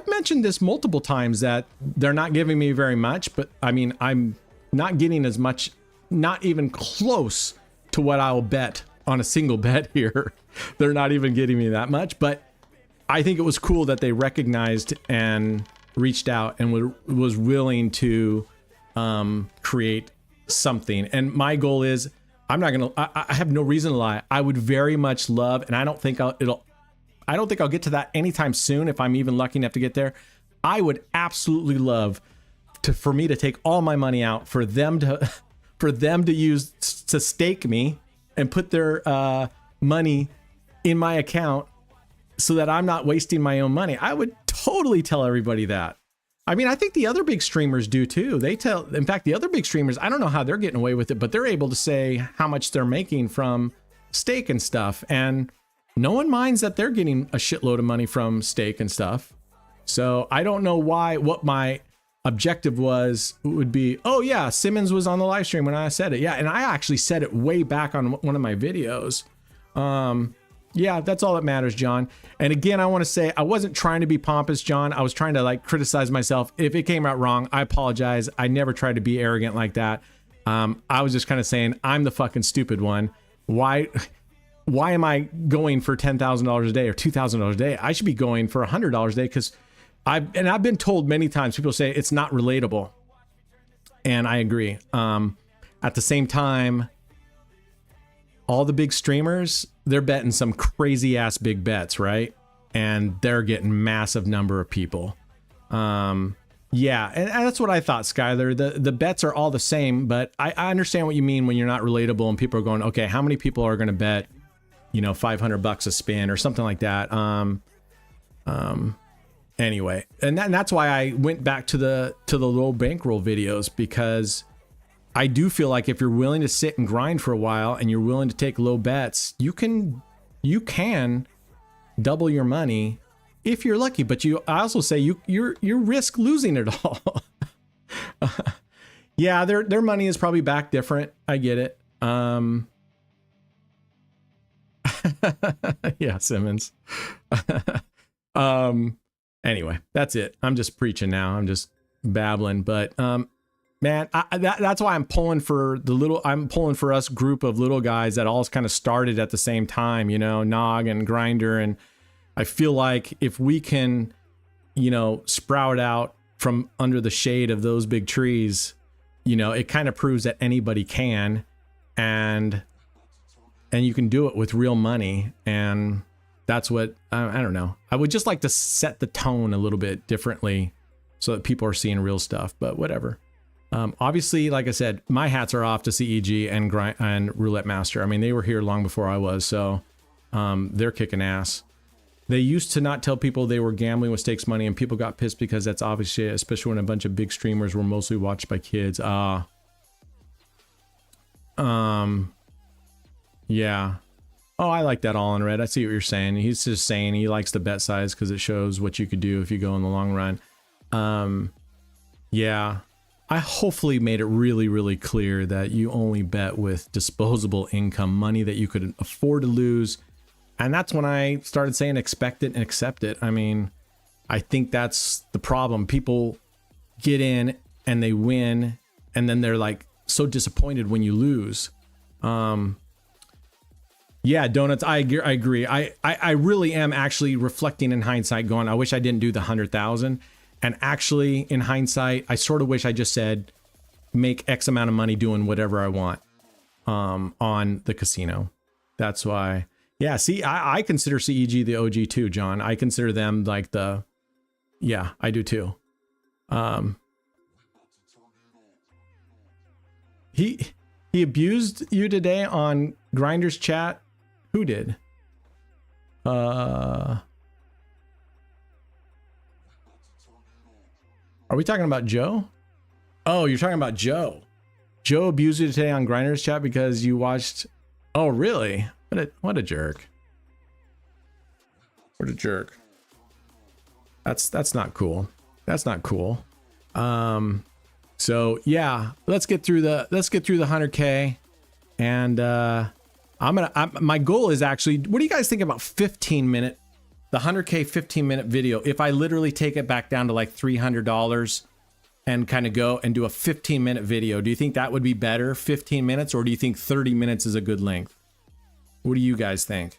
mentioned this multiple times that they're not giving me very much, but I mean, I'm not getting as much, not even close to what I'll bet on a single bet here. They're not even getting me that much, but I think it was cool that they recognized and reached out and was willing to create something. And my goal is, I have no reason to lie. I would very much love, and I don't think I'll get to that anytime soon, if I'm even lucky enough to get there. I would absolutely love for me to take all my money out, for them to use to stake me and put their money in my account so that I'm not wasting my own money. I would totally tell everybody that. I mean, I think the other big streamers do too. In fact, the other big streamers, I don't know how they're getting away with it, but they're able to say how much they're making from Stake and stuff. And no one minds that they're getting a shitload of money from Stake and stuff. So I don't know what my objective would be, oh yeah, Simmons was on the live stream when I said it. Yeah, and I actually said it way back on one of my videos. Yeah, that's all that matters, John. And again, I want to say I wasn't trying to be pompous, John. I was trying to like criticize myself. If it came out wrong, I apologize. I never tried to be arrogant like that. I was just kind of saying I'm the fucking stupid one. Why am I going for $10,000 a day or $2,000 a day? I should be going for $100 a day because I've been told many times, people say it's not relatable. And I agree. At the same time, all the big streamers, they're betting some crazy ass big bets, right? And they're getting massive number of people. Yeah, and that's what I thought, Skylar. The bets are all the same, but I understand what you mean when you're not relatable and people are going, okay, how many people are going to bet, you know, $500 a spin or something like that? Anyway, and that's why I went back to the low bankroll videos, because I do feel like if you're willing to sit and grind for a while and you're willing to take low bets, you can double your money if you're lucky. But I also say you risk losing it all. Yeah, their money is probably back different. I get it. Yeah, Simmons. Anyway, that's it. I'm just preaching now. I'm just babbling, but man, that's why I'm pulling for us group of little guys that all kind of started at the same time, you know, Nog and Grinder. And I feel like if we can, you know, sprout out from under the shade of those big trees, you know, it kind of proves that anybody can, and you can do it with real money. And that's what, I don't know. I would just like to set the tone a little bit differently so that people are seeing real stuff, but whatever. Obviously, like I said, my hats are off to CEG and Roulette Master. I mean, they were here long before I was, so they're kicking ass. They used to not tell people they were gambling with stakes money, and people got pissed because that's obviously, especially when a bunch of big streamers were mostly watched by kids. Yeah. Oh, I like that all in red. I see what you're saying. He's just saying he likes the bet size because it shows what you could do if you go in the long run. Yeah. I hopefully made it really, really clear that you only bet with disposable income, money that you could afford to lose. And that's when I started saying expect it and accept it. I mean, I think that's the problem. People get in and they win, and then they're like so disappointed when you lose. Yeah, Donuts, I agree. I really am actually reflecting in hindsight going, I wish I didn't do the 100,000. And actually, in hindsight, I sort of wish I just said, make X amount of money doing whatever I want on the casino. That's why. Yeah, see, I consider CEG the OG too, John. I consider them like yeah, I do too. He abused you today on Grinder's chat. Who did? Are we talking about Joe? Oh, you're talking about Joe. Joe abused you today on Grinder's chat because you watched. Oh, really? What a jerk. What a jerk. That's not cool. That's not cool. So yeah, let's get through the 100K, and my goal is actually, what do you guys think about the 100K 15-minute video? If I literally take it back down to like $300 and kind of go and do a 15-minute video, do you think that would be better, 15 minutes, or do you think 30 minutes is a good length? What do you guys think?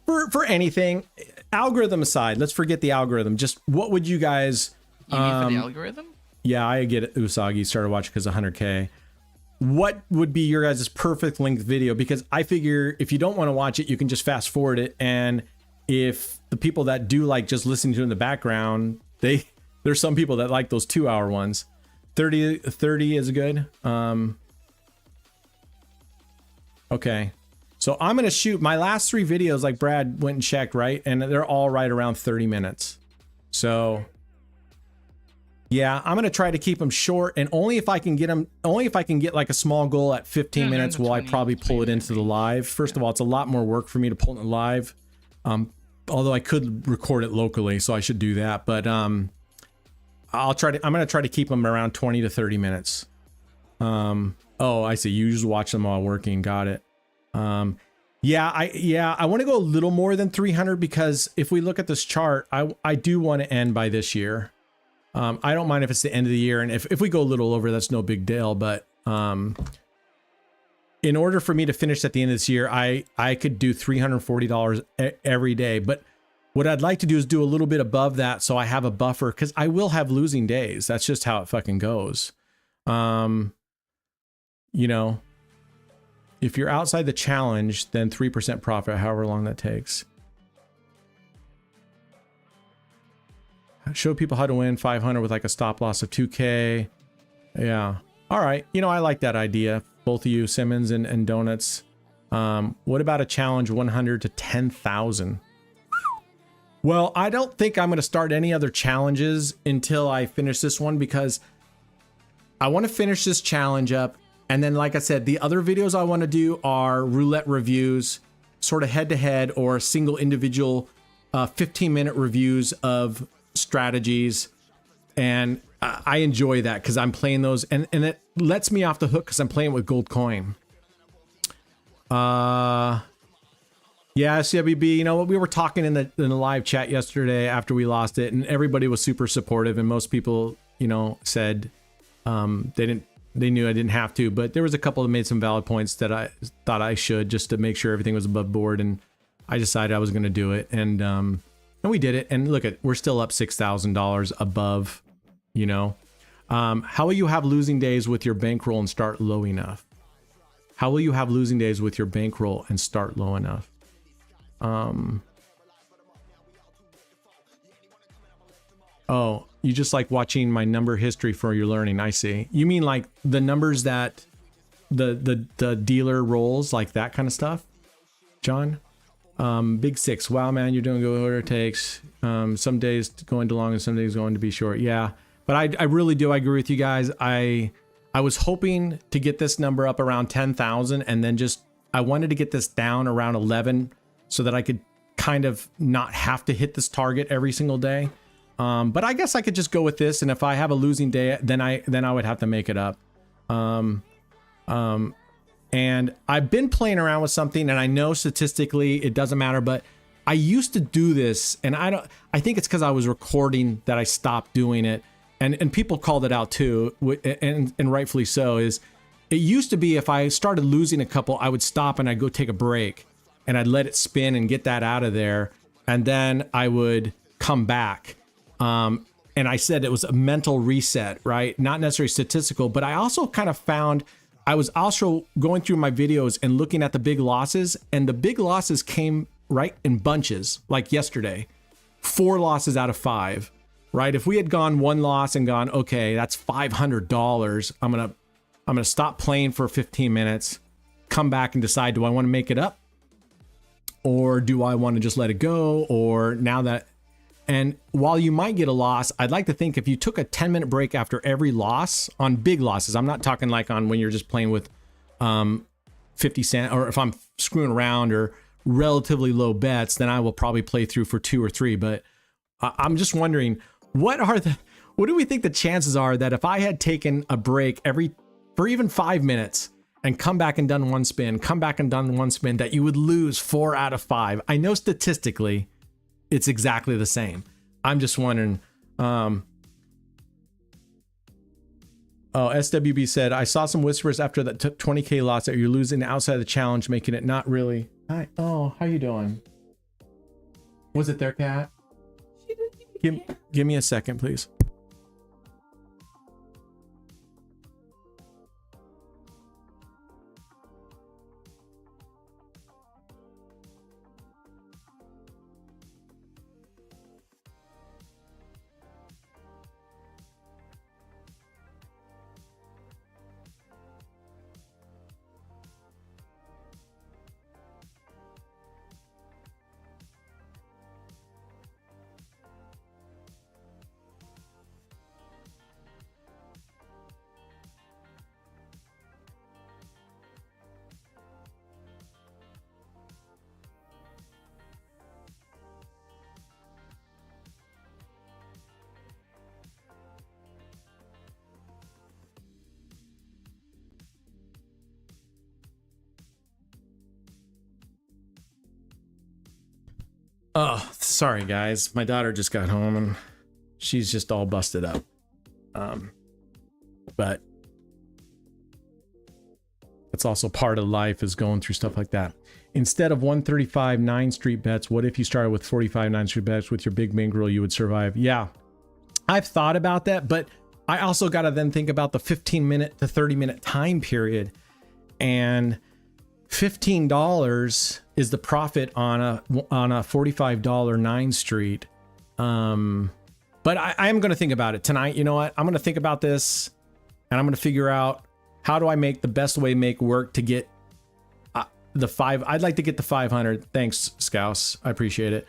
For anything, algorithm aside, let's forget the algorithm. Just what would you guys? You mean for the algorithm? Yeah, I get it. Usagi started watching because of 100K. What would be your guys' perfect length video? Because I figure if you don't want to watch it, you can just fast forward it. And if the people that do like just listening to it in the background, there's some people that like those 2-hour ones. 30 is good. Okay. So I'm going to shoot my last 3 videos, like Brad went and checked, right? And they're all right around 30 minutes. So yeah, I'm going to try to keep them short, and only if I can get like a small goal at 15 minutes will I probably pull it into the live. First of all, it's a lot more work for me to pull it in live. although I could record it locally, so I should do that. But I'm gonna try to keep them around 20 to 30 minutes. Oh, I see. You just watch them while working. Got it. Yeah, I want to go a little more than 300 because if we look at this chart, I do want to end by this year. I don't mind if it's the end of the year, and if we go a little over, that's no big deal. But in order for me to finish at the end of this year, I could do $340 every day. But what I'd like to do is do a little bit above that so I have a buffer, because I will have losing days. That's just how it fucking goes. You know, if you're outside the challenge, then 3% profit, however long that takes. Show people how to win 500 with like a stop loss of 2K. Yeah. All right. You know, I like that idea. Both of you, Simmons and Donuts. What about a challenge 100 to 10,000? Well, I don't think I'm going to start any other challenges until I finish this one, because I want to finish this challenge up. And then, like I said, the other videos I want to do are roulette reviews, sort of head-to-head or single individual 15-minute reviews of strategies. And I enjoy that because I'm playing those, and it lets me off the hook because I'm playing with gold coin. Yeah, CWB, you know what? We were talking in the live chat yesterday after we lost it, and everybody was super supportive, and most people, you know, said they knew I didn't have to, but there was a couple that made some valid points that I thought I should, just to make sure everything was above board, and I decided I was going to do it, and we did it. And look we're still up $6,000 above, you know. How will you have losing days with your bankroll and start low enough? How will you have losing days with your bankroll and start low enough? Oh, you just like watching my number history for your learning. I see. You mean like the numbers that the dealer rolls, like that kind of stuff, John? Big six. Wow, man, you're doing good. Whatever it takes. Some days going too long and some days going to be short. Yeah, but I really do. I agree with you guys. I was hoping to get this number up around 10,000, and then I wanted to get this down around 11 so that I could kind of not have to hit this target every single day. But I guess I could just go with this, and if I have a losing day, then I would have to make it up. And I've been playing around with something, and I know statistically it doesn't matter, but I used to do this, and I think it's because I was recording that I stopped doing it, and people called it out too, and rightfully so. Is it used to be if I started losing a couple, I would stop and I'd go take a break, and I'd let it spin and get that out of there, and then I would come back. And I said it was a mental reset, right? Not necessarily statistical, but I also kind of found I was also going through my videos and looking at the big losses, and the big losses came right in bunches, like yesterday, 4 losses out of 5, right? If we had gone 1 loss and gone, okay, that's $500. I'm going to stop playing for 15 minutes, come back and decide, do I want to make it up? Or do I want to just let it go? Or now that, and while you might get a loss, I'd like to think if you took a 10-minute break after every loss on big losses, I'm not talking like on when you're just playing with 50 cent, or if I'm screwing around or relatively low bets, then I will probably play through for 2 or 3. But I'm just wondering, what do we think the chances are that if I had taken a break for even 5 minutes and come back and done one spin, that you would lose 4 out of 5? I know statistically it's exactly the same. I'm just wondering. SWB said, I saw some whispers after that 20K loss that you're losing outside the challenge, making it not really. Hi. Oh, how you doing? Was it their cat? Give me a second, please. Oh, sorry guys. My daughter just got home and she's just all busted up. But that's also part of life, is going through stuff like that. Instead of 135 9 street bets, what if you started with 45 9 street bets with your big bankroll? You would survive. Yeah, I've thought about that, but I also got to then think about the 15-minute to 30-minute time period, and $15 is the profit on a $45 9 street. But I am going to think about it tonight. You know what? I'm going to think about this, and I'm going to figure out how do I make the best way make work to get the 5. I'd like to get the 500. Thanks, Scouse. I appreciate it.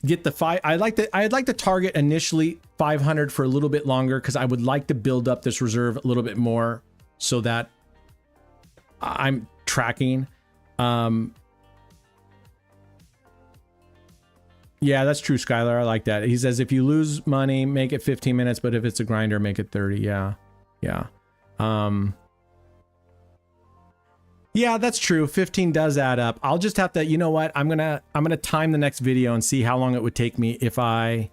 Get the 5. I'd like to target initially 500 for a little bit longer, because I would like to build up this reserve a little bit more so that I'm tracking. Yeah, that's true, Skylar. I like that. He says if you lose money, make it 15 minutes, but if it's a grinder, make it 30. Yeah. Yeah. Yeah, that's true. 15 does add up. I'll just have to, you know what? I'm gonna time the next video and see how long it would take me if I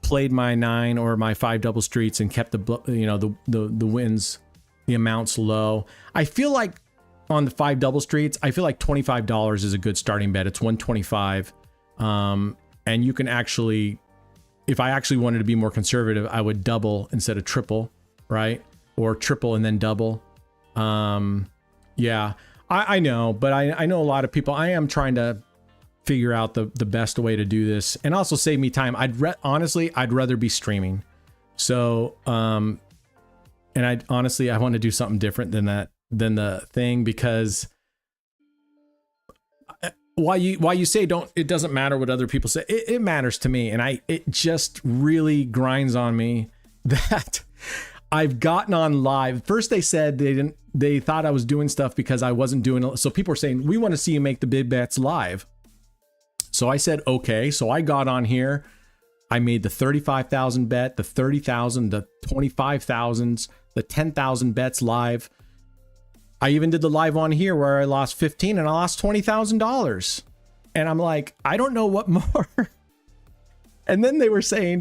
played my 9 or my 5 double streets and kept the wins, the amounts low. I feel like on the 5 double streets, I feel like $25 is a good starting bet. It's 125. And you can actually, if I actually wanted to be more conservative, I would double instead of triple, right? Or triple and then double. Yeah, I know, but I know a lot of people. I am trying to figure out the best way to do this and also save me time. Honestly, I'd rather be streaming. So, and I want to do something different than than the thing, because why you say it doesn't matter what other people say. It matters to me, and it just really grinds on me that I've gotten on live. First they said they thought I was doing stuff because I wasn't doing it. So people are saying, we want to see you make the big bets live. So I said, okay. So I got on here. I made the 35,000 bet, the 30,000, the 25,000s, the 10,000 bets live. I even did the live on here where I lost 15 and I lost $20,000. And I'm like, I don't know what more. And then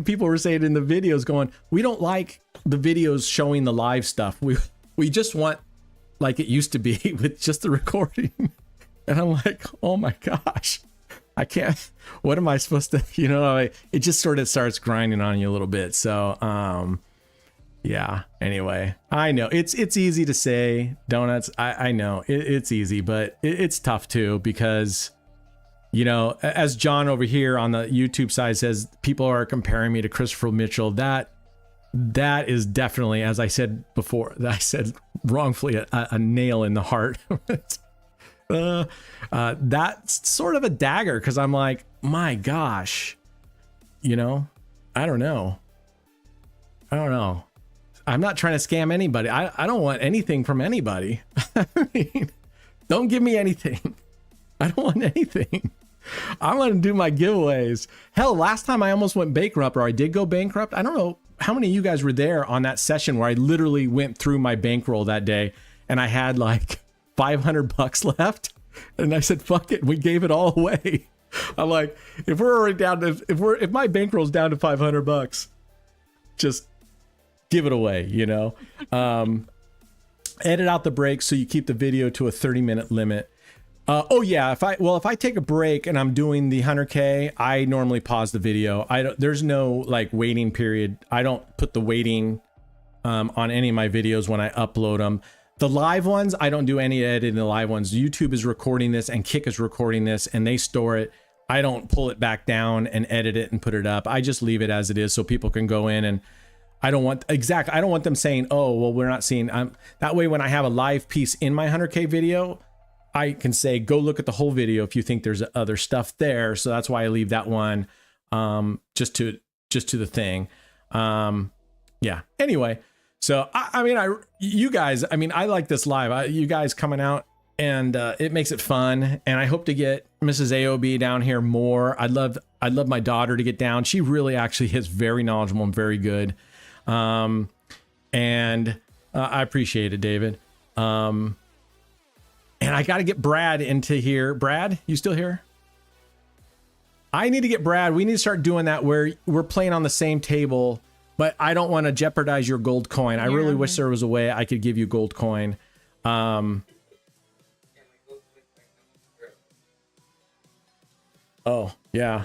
people were saying in the videos going, we don't like the videos showing the live stuff. We just want like it used to be with just the recording. And I'm like, oh my gosh, I can't, what am I supposed to, it just sort of starts grinding on you a little bit. So, yeah, anyway, I know it's easy to say donuts. I know it's easy, but it's tough too, because, as John over here on the YouTube side says, people are comparing me to Christopher Mitchell. That is definitely, as I said before, I said wrongfully, a nail in the heart. That's sort of a dagger, because I'm like, my gosh, I don't know. I'm not trying to scam anybody. I don't want anything from anybody. I mean, don't give me anything. I don't want anything. I want to do my giveaways. Hell, last time I almost went bankrupt, or I did go bankrupt. I don't know how many of you guys were there on that session where I literally went through my bankroll that day and I had like $500 left. And I said, fuck it. We gave it all away. I'm like, if we're already down to, if my bankroll's down to $500, just give it away, edit out the breaks so you keep the video to a 30-minute limit. Oh yeah, if I take a break and I'm doing the 100K, I normally pause the video. There's no like waiting period. I don't put the waiting on any of my videos when I upload them. The live ones, I don't do any editing in the live ones. YouTube is recording this and Kick is recording this and they store it. I don't pull it back down and edit it and put it up. I just leave it as it is so people can go in, and I don't want them saying, oh, well, we're not seeing. That way, when I have a live piece in my 100K video, I can say, go look at the whole video if you think there's other stuff there. So that's why I leave that one just to the thing. Yeah. Anyway, so you guys, I like this live. You guys coming out, and it makes it fun. And I hope to get Mrs. AOB down here more. I'd love my daughter to get down. She really actually is very knowledgeable and very good. And I appreciate it, David. And I got to get Brad into here. Brad, you still here? I need to get Brad. We need to start doing that where we're playing on the same table, but I don't want to jeopardize your gold coin. I really wish there was a way I could give you gold coin. Oh, yeah.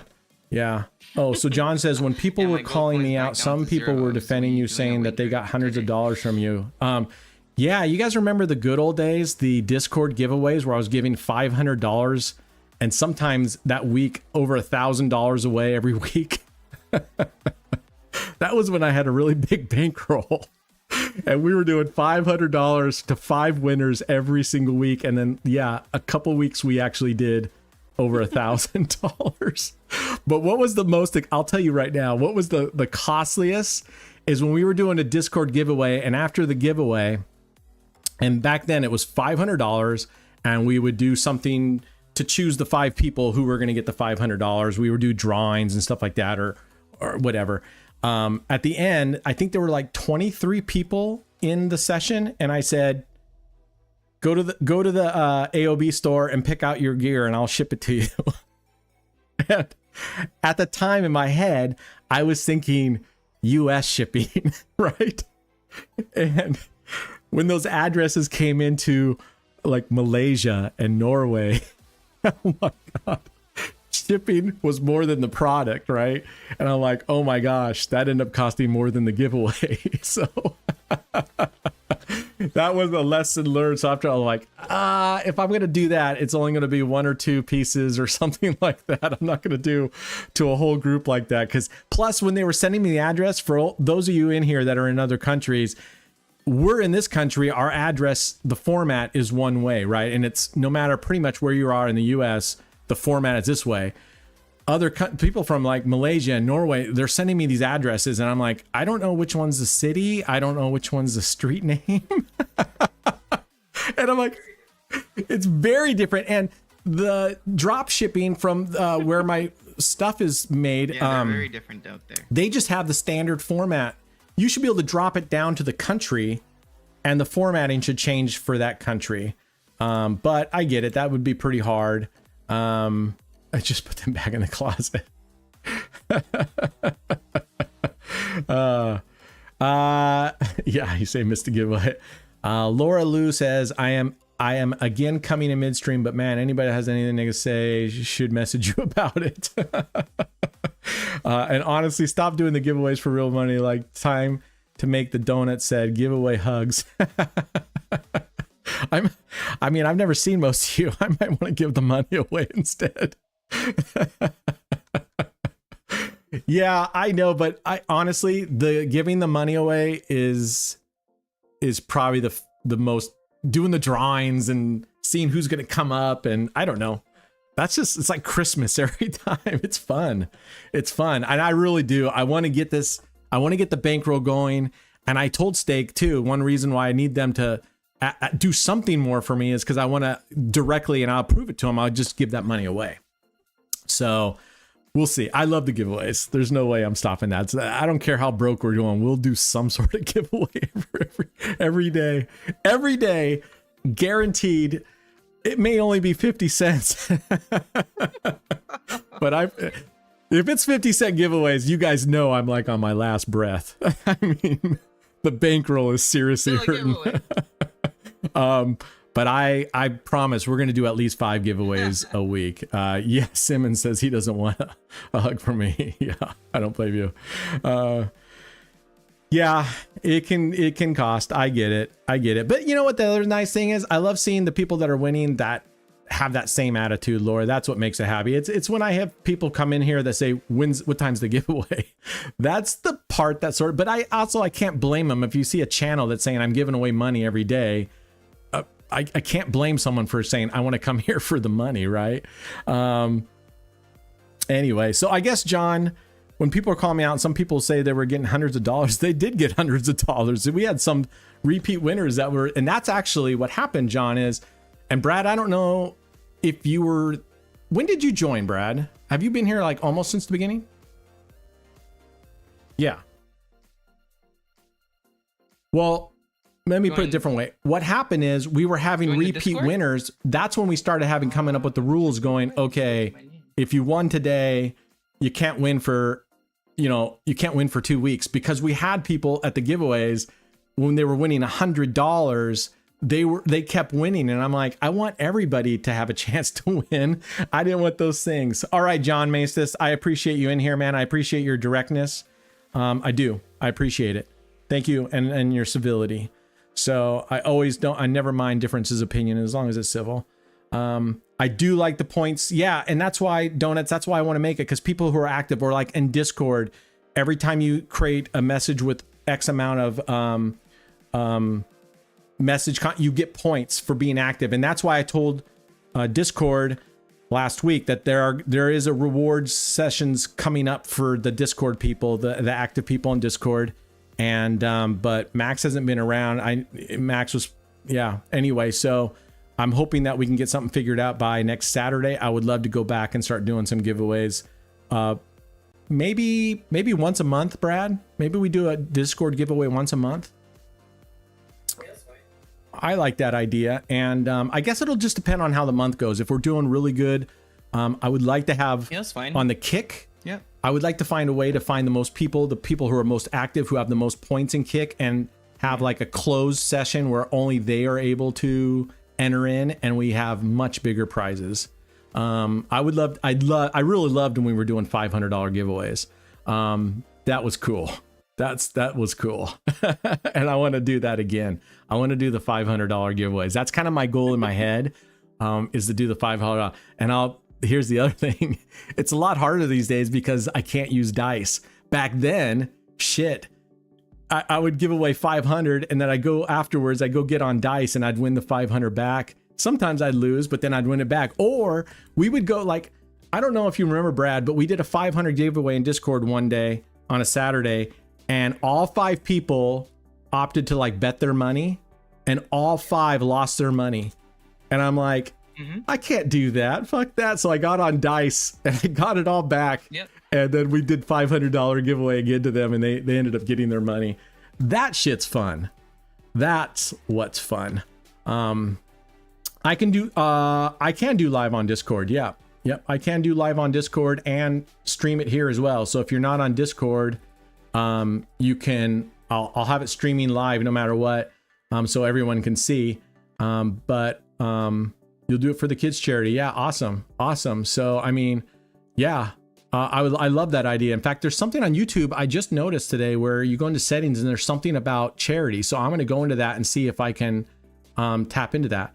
Yeah. Oh, so John says, when people were calling me out, some people were defending you, saying that they got hundreds of dollars from you. Yeah, you guys remember the good old days, the Discord giveaways where I was giving $500 and sometimes that week over $1,000 away every week? That was when I had a really big bankroll. And we were doing $500 to 5 winners every single week. And then, yeah, a couple weeks we actually did over $1,000. But what was the most, I'll tell you right now, what was the costliest is when we were doing a Discord giveaway, and after the giveaway, and back then it was $500, and we would do something to choose the 5 people who were going to get the $500. We would do drawings and stuff like that, or whatever. At the end, I think there were like 23 people in the session, and I said, go to the AOB store and pick out your gear and I'll ship it to you. And at the time in my head, I was thinking US shipping, right? And when those addresses came into like Malaysia and Norway, oh my God, shipping was more than the product, right? And I'm like, oh my gosh, that ended up costing more than the giveaway. So that was a lesson learned. So after I'm like, if I'm going to do that, it's only going to be 1 or 2 pieces or something like that. I'm not going to do to a whole group like that. Because plus when they were sending me the address, for those of you in here that are in other countries, we're in this country, our address, the format is one way, right? And it's no matter pretty much where you are in the US, the format is this way. Other people from like Malaysia and Norway, they're sending me these addresses and I'm like, I don't know which one's the city. I don't know which one's the street name. And I'm like, it's very different. And the drop shipping from where my stuff is made, they're very different out there. They just have the standard format. You should be able to drop it down to the country and the formatting should change for that country. But I get it. That would be pretty hard. I just put them back in the closet. Yeah, you say missed a giveaway. Laura Lou says, I am again coming in midstream, but man, anybody that has anything to say should message you about it. And honestly, stop doing the giveaways for real money. Like time to make the donut said, giveaway hugs. I mean, I've never seen most of you. I might want to give the money away instead. Yeah, I know, but I honestly, the giving the money away is probably the most, doing the drawings and seeing who's going to come up. And I don't know. That's just, it's like Christmas every time. It's fun. It's fun. And I really do. I want to get this. I want to get the bankroll going. And I told Steak too, one reason why I need them to do something more for me is because I want to directly, and I'll prove it to them, I'll just give that money away. So we'll see. I love the giveaways. There's no way I'm stopping that. So I don't care how broke we're doing. We'll do some sort of giveaway every day, guaranteed. It may only be 50 cents, but if it's 50-cent giveaways, you guys know I'm like on my last breath. I mean, the bankroll is seriously hurting. But I promise we're going to do at least 5 giveaways a week. Yeah, Simmons says he doesn't want a hug from me. Yeah, I don't blame you. Yeah, it can cost. I get it. But you know what the other nice thing is? I love seeing the people that are winning that have that same attitude, Laura. That's what makes it happy. It's when I have people come in here that say, what time's the giveaway? That's the part that sort of, but I can't blame them. If you see a channel that's saying I'm giving away money every day, I can't blame someone for saying, I want to come here for the money, right? Anyway, so I guess, John, when people are calling me out, some people say they were getting hundreds of dollars. They did get hundreds of dollars. We had some repeat winners that were, and that's actually what happened, John, is, and Brad, I don't know if you were, when did you join, Brad? Have you been here like almost since the beginning? Yeah. Well, let me put it a different way. What happened is we were having repeat winners. That's when we started having coming up with the rules going, okay, if you won today, you can't win for, you can't win for 2 weeks, because we had people at the giveaways when they were winning $100, they kept winning. And I'm like, I want everybody to have a chance to win. I didn't want those things. All right, John Maestas, I appreciate you in here, man. I appreciate your directness. I do. I appreciate it. Thank you. And your civility. So I never mind differences of opinion as long as it's civil. I do like the points. Yeah. And that's why Donuts, that's why I want to make it. Cause people who are active or like in Discord, every time you create a message with X amount of, you get points for being active. And that's why I told Discord last week that there is a rewards sessions coming up for the Discord people, the active people in Discord. And but Max hasn't been around. Max was, yeah, anyway, so I'm hoping that we can get something figured out by next Saturday. I would love to go back and start doing some giveaways. Maybe once a month, Brad. Maybe we do a Discord giveaway once a month. I like that idea. And I guess it'll just depend on how the month goes. If we're doing really good, I would like to have that's fine. On the kick. Yeah. I would like to find a way to find the people who are most active, who have the most points in kick, and have like a closed session where only they are able to enter in, and we have much bigger prizes. I really loved when we were doing $500 giveaways. That was cool. That was cool. And I want to do that again. I want to do the $500 giveaways. That's kind of my goal in my head, is to do the $500. And here's the other thing. It's a lot harder these days because I can't use dice. Back then, shit, I would give away 500 and then I go get on dice and I'd win the 500 back. Sometimes I'd lose, but then I'd win it back. Or we would go like, I don't know if you remember, Brad, but we did a 500 giveaway in Discord one day on a Saturday, and all 5 people opted to like bet their money, and all 5 lost their money. And I'm like, I can't do that. Fuck that. So I got on dice and I got it all back. Yep. And then we did $500 giveaway again to them, and they ended up getting their money. That shit's fun. That's what's fun. I can do live on Discord. Yeah. Yep. I can do live on Discord and stream it here as well. So if you're not on Discord, you can, I'll have it streaming live no matter what. So everyone can see. But you'll do it for the kids charity. Yeah. Awesome. So, I mean, yeah, I love that idea. In fact, there's something on YouTube I just noticed today where you go into settings and there's something about charity. So I'm going to go into that and see if I can, tap into that.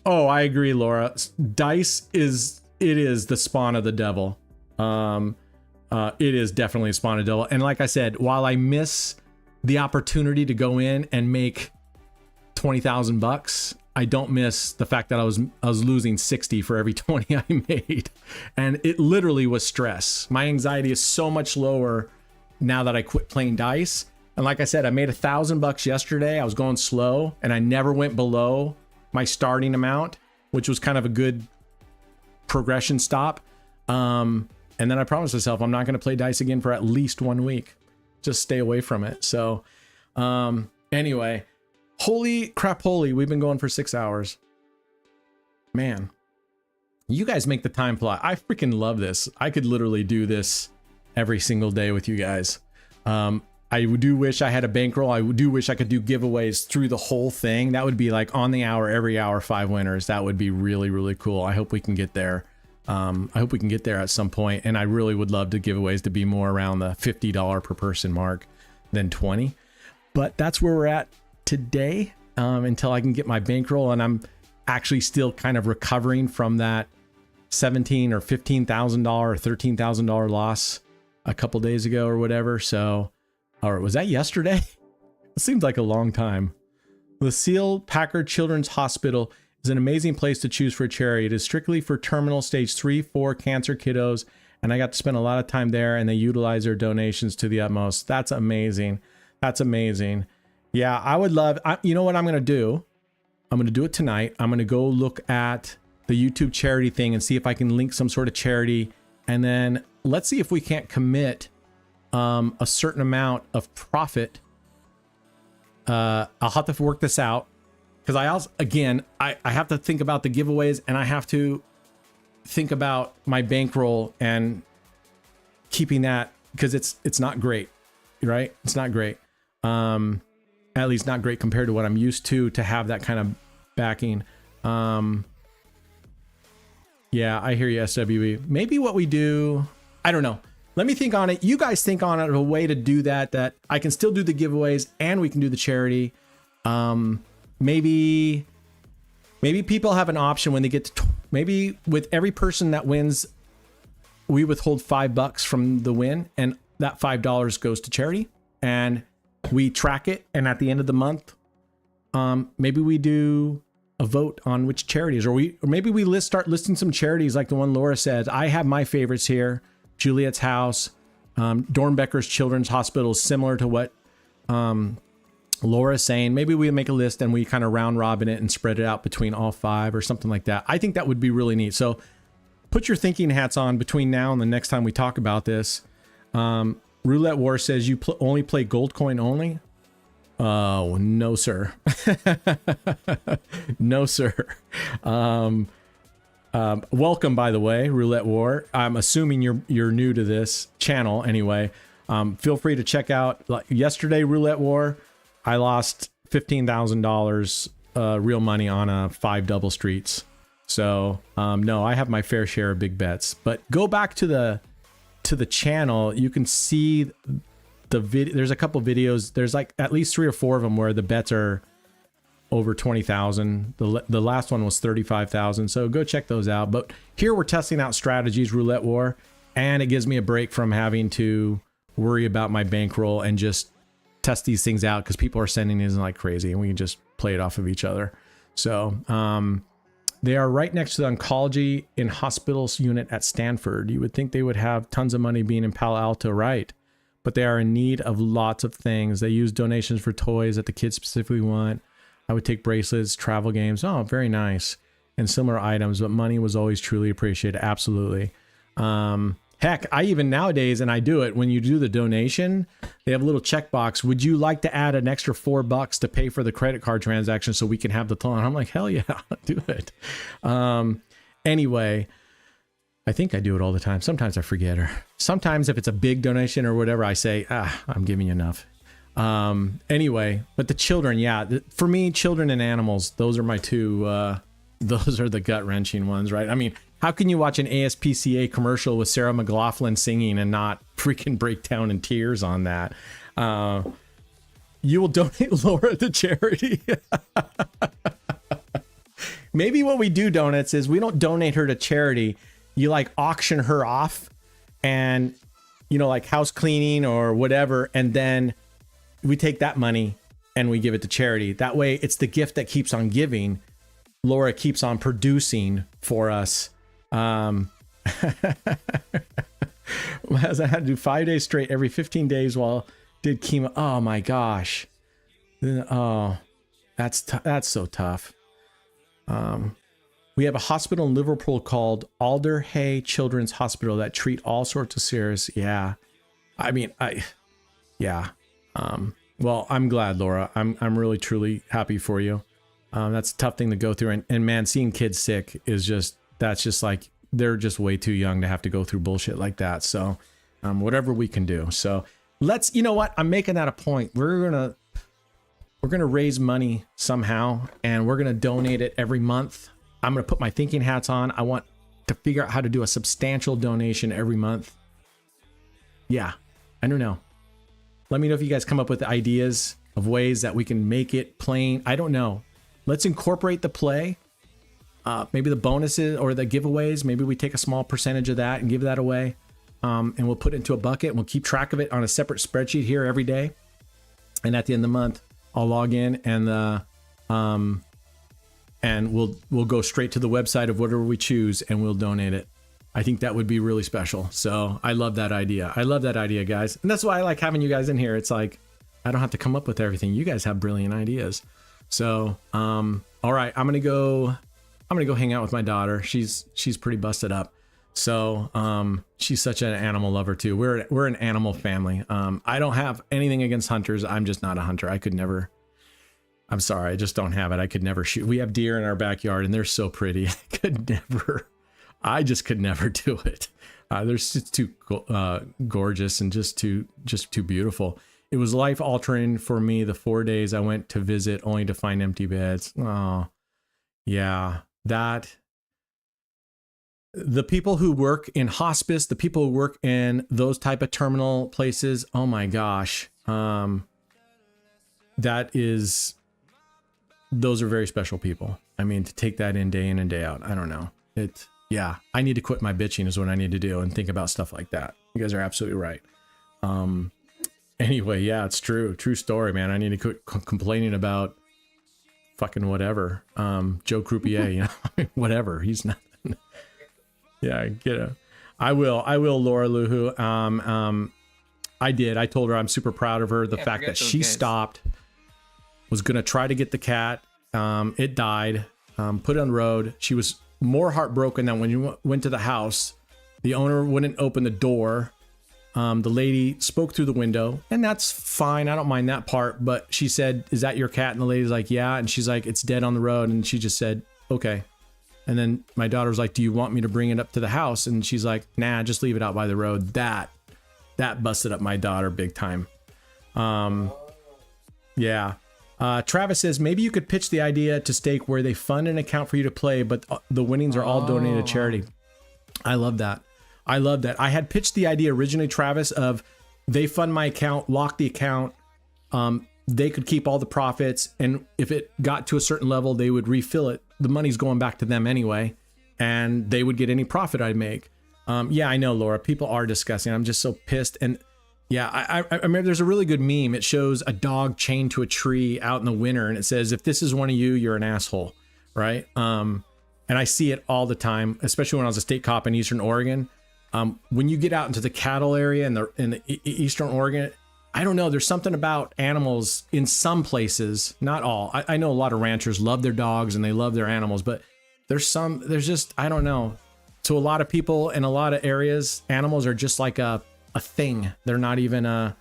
Oh, I agree, Laura. Dice is the spawn of the devil. It is definitely a spawn of the devil. And like I said, while I miss the opportunity to go in and make $20,000, I don't miss the fact that I was losing 60 for every 20 I made. And it literally was stress. My anxiety is so much lower now that I quit playing dice. And like I said, I made $1,000 yesterday. I was going slow and I never went below my starting amount, which was kind of a good progression stop. And then I promised myself I'm not going to play dice again for at least 1 week. Just stay away from it. So anyway, holy crap, we've been going for 6 hours. Man, you guys make the time fly. I freaking love this. I could literally do this every single day with you guys. I do wish I had a bankroll. I do wish I could do giveaways through the whole thing. That would be like on the hour, every hour, 5 winners. That would be really, really cool. I hope we can get there. I hope we can get there at some point. And I really would love to giveaways to be more around the $50 per person mark than 20. But that's where we're at today, until I can get my bankroll. And I'm actually still kind of recovering from that $17,000 or $15,000 or $13,000 loss a couple days ago or whatever. So, or was that yesterday? It seems like a long time. Lucille Packard Children's Hospital is an amazing place to choose for a charity. It is strictly for terminal stage 3-4 cancer kiddos, and I got to spend a lot of time there, and they utilize their donations to the utmost. That's amazing. That's amazing. Yeah, I would love, you know what I'm going to do? I'm going to do it tonight. I'm going to go look at the YouTube charity thing and see if I can link some sort of charity, and then let's see if we can't commit a certain amount of profit. I'll have to work this out, because I also, again, I have to think about the giveaways, and I have to think about my bankroll and keeping that, because it's not great, right? It's not great. At least not great compared to what I'm used to have that kind of backing. Yeah, I hear you, SWE. Maybe what we do, I don't know. Let me think on it. You guys think on it, a way to do that I can still do the giveaways and we can do the charity. Maybe people have an option when they get to, maybe with every person that wins, we withhold $5 from the win, and that $5 goes to charity, and we track it. And at the end of the month, maybe we do a vote on which charities, or maybe we start listing some charities like the one Laura said. I have my favorites here. Juliet's House, Dornbecker's Children's Hospital is similar to what Laura's saying. Maybe we make a list and we kind of round robin it and spread it out between all 5 or something like that. I think that would be really neat. So put your thinking hats on between now and the next time we talk about this. Roulette War says you only play gold coin only. Oh, no, sir. No, sir. Welcome, by the way, Roulette War. I'm assuming you're new to this channel anyway. Feel free to check out yesterday, Roulette War. I lost $15,000 real money on a 5 double streets. So no, I have my fair share of big bets. But go back to the channel. You can see the video. There's a couple videos. There's like at least 3 or 4 of them where the bets are over 20,000. The last one was 35,000. So go check those out. But here we're testing out strategies, Roulette War, and it gives me a break from having to worry about my bankroll and just test these things out, because people are sending these like crazy and we can just play it off of each other. So they are right next to the oncology in hospitals unit at Stanford. You would think they would have tons of money being in Palo Alto, right? But they are in need of lots of things. They use donations for toys that the kids specifically want. I would take bracelets, travel games. Oh, very nice. And similar items, but money was always truly appreciated. Absolutely. Heck, I even nowadays, and I do it, when you do the donation, they have a little checkbox. Would you like to add an extra $4 to pay for the credit card transaction so we can have the phone? I'm like, hell yeah, do it. Anyway, I think I do it all the time. Sometimes I forget, or sometimes if it's a big donation or whatever, I say, I'm giving you enough. Anyway, but the children, yeah, for me, children and animals, those are my two, those are the gut-wrenching ones, right? I mean, how can you watch an ASPCA commercial with Sarah McLachlan singing and not freaking break down in tears on that? You will donate Laura to charity. Maybe what we do, Donuts, is we don't donate her to charity. You like auction her off and, you know, like house cleaning or whatever. And then we take that money and we give it to charity. That way it's the gift that keeps on giving. Laura keeps on producing for us. As I had to do 5 days straight every 15 days while did chemo. Oh my gosh. Oh, that's so tough. We have a hospital in Liverpool called Alderhay Children's Hospital that treat all sorts of serious. Yeah. I mean, yeah. Well, I'm glad, Laura. I'm really, truly happy for you. That's a tough thing to go through. And man, seeing kids sick is that's just like, they're just way too young to have to go through bullshit like that. So, whatever we can do. So you know what? I'm making that a point. We're going to raise money somehow, and we're going to donate it every month. I'm going to put my thinking hats on. I want to figure out how to do a substantial donation every month. Yeah. I don't know. Let me know if you guys come up with ideas of ways that we can make it plain. I don't know. Let's incorporate the play. Maybe the bonuses or the giveaways. Maybe we take a small percentage of that and give that away. And we'll put it into a bucket and we'll keep track of it on a separate spreadsheet here every day. And at the end of the month, I'll log in and we'll go straight to the website of whatever we choose and we'll donate it. I think that would be really special. So I love that idea. I love that idea, guys. And that's why I like having you guys in here. It's like, I don't have to come up with everything. You guys have brilliant ideas. So, all right, I'm going to go hang out with my daughter. She's pretty busted up. So, she's such an animal lover too. We're an animal family. I don't have anything against hunters. I'm just not a hunter. I could never, I'm sorry. I just don't have it. I could never shoot. We have deer in our backyard and they're so pretty. I could never. I just could never do it. They're just too gorgeous and just too beautiful. It was life altering for me the 4 days I went to visit only to find empty beds. Oh, yeah, that. The people who work in hospice, the people who work in those type of terminal places, oh my gosh, those are very special people. I mean, to take that in and day out, I don't know. Yeah, I need to quit my bitching is what I need to do and think about stuff like that. You guys are absolutely right. Anyway, yeah, it's true. True story, man. I need to quit complaining about fucking whatever. Joe Croupier, you know, whatever. He's not. Yeah, I get it. I will, Laura Luhu. I did. I told her I'm super proud of her. The fact that she stopped, was going to try to get the cat. It died. Put it on the road. She was more heartbroken than when you went to the house. The owner wouldn't open the door. The lady spoke through the window, and that's fine. I don't mind that part. But she said, "Is that your cat?" And the lady's like, "Yeah." And she's like, "It's dead on the road." And she just said, "Okay." And then my daughter was like, "Do you want me to bring it up to the house?" And she's like, "Nah, just leave it out by the road." That busted up my daughter big time. Yeah. Travis says, maybe you could pitch the idea to Stake where they fund an account for you to play, but the winnings are all donated to charity. I love that. I had pitched the idea originally, Travis, of they fund my account, lock the account. They could keep all the profits. And if it got to a certain level, they would refill it. The money's going back to them anyway, and they would get any profit I'd make. Yeah, I know, Laura. People are disgusting. I'm just so pissed. And yeah, I remember there's a really good meme. It shows a dog chained to a tree out in the winter, and it says, "If this is one of you, you're an asshole," right? And I see it all the time, especially when I was a state cop in Eastern Oregon. When you get out into the cattle area in the Eastern Oregon, I don't know. There's something about animals in some places, not all. I know a lot of ranchers love their dogs and they love their animals, but there's just, I don't know. To a lot of people in a lot of areas, animals are just like a thing. They're not even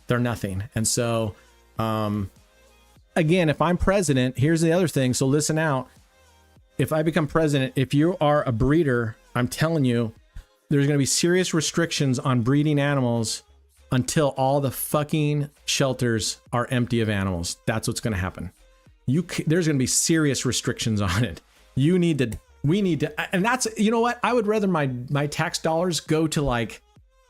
they're nothing. And so, again, if I'm president, here's the other thing. So listen out. If I become president, if you are a breeder, I'm telling you, there's going to be serious restrictions on breeding animals until all the fucking shelters are empty of animals. That's what's going to happen. There's going to be serious restrictions on it. We need to, and that's, you know what? I would rather my tax dollars go to like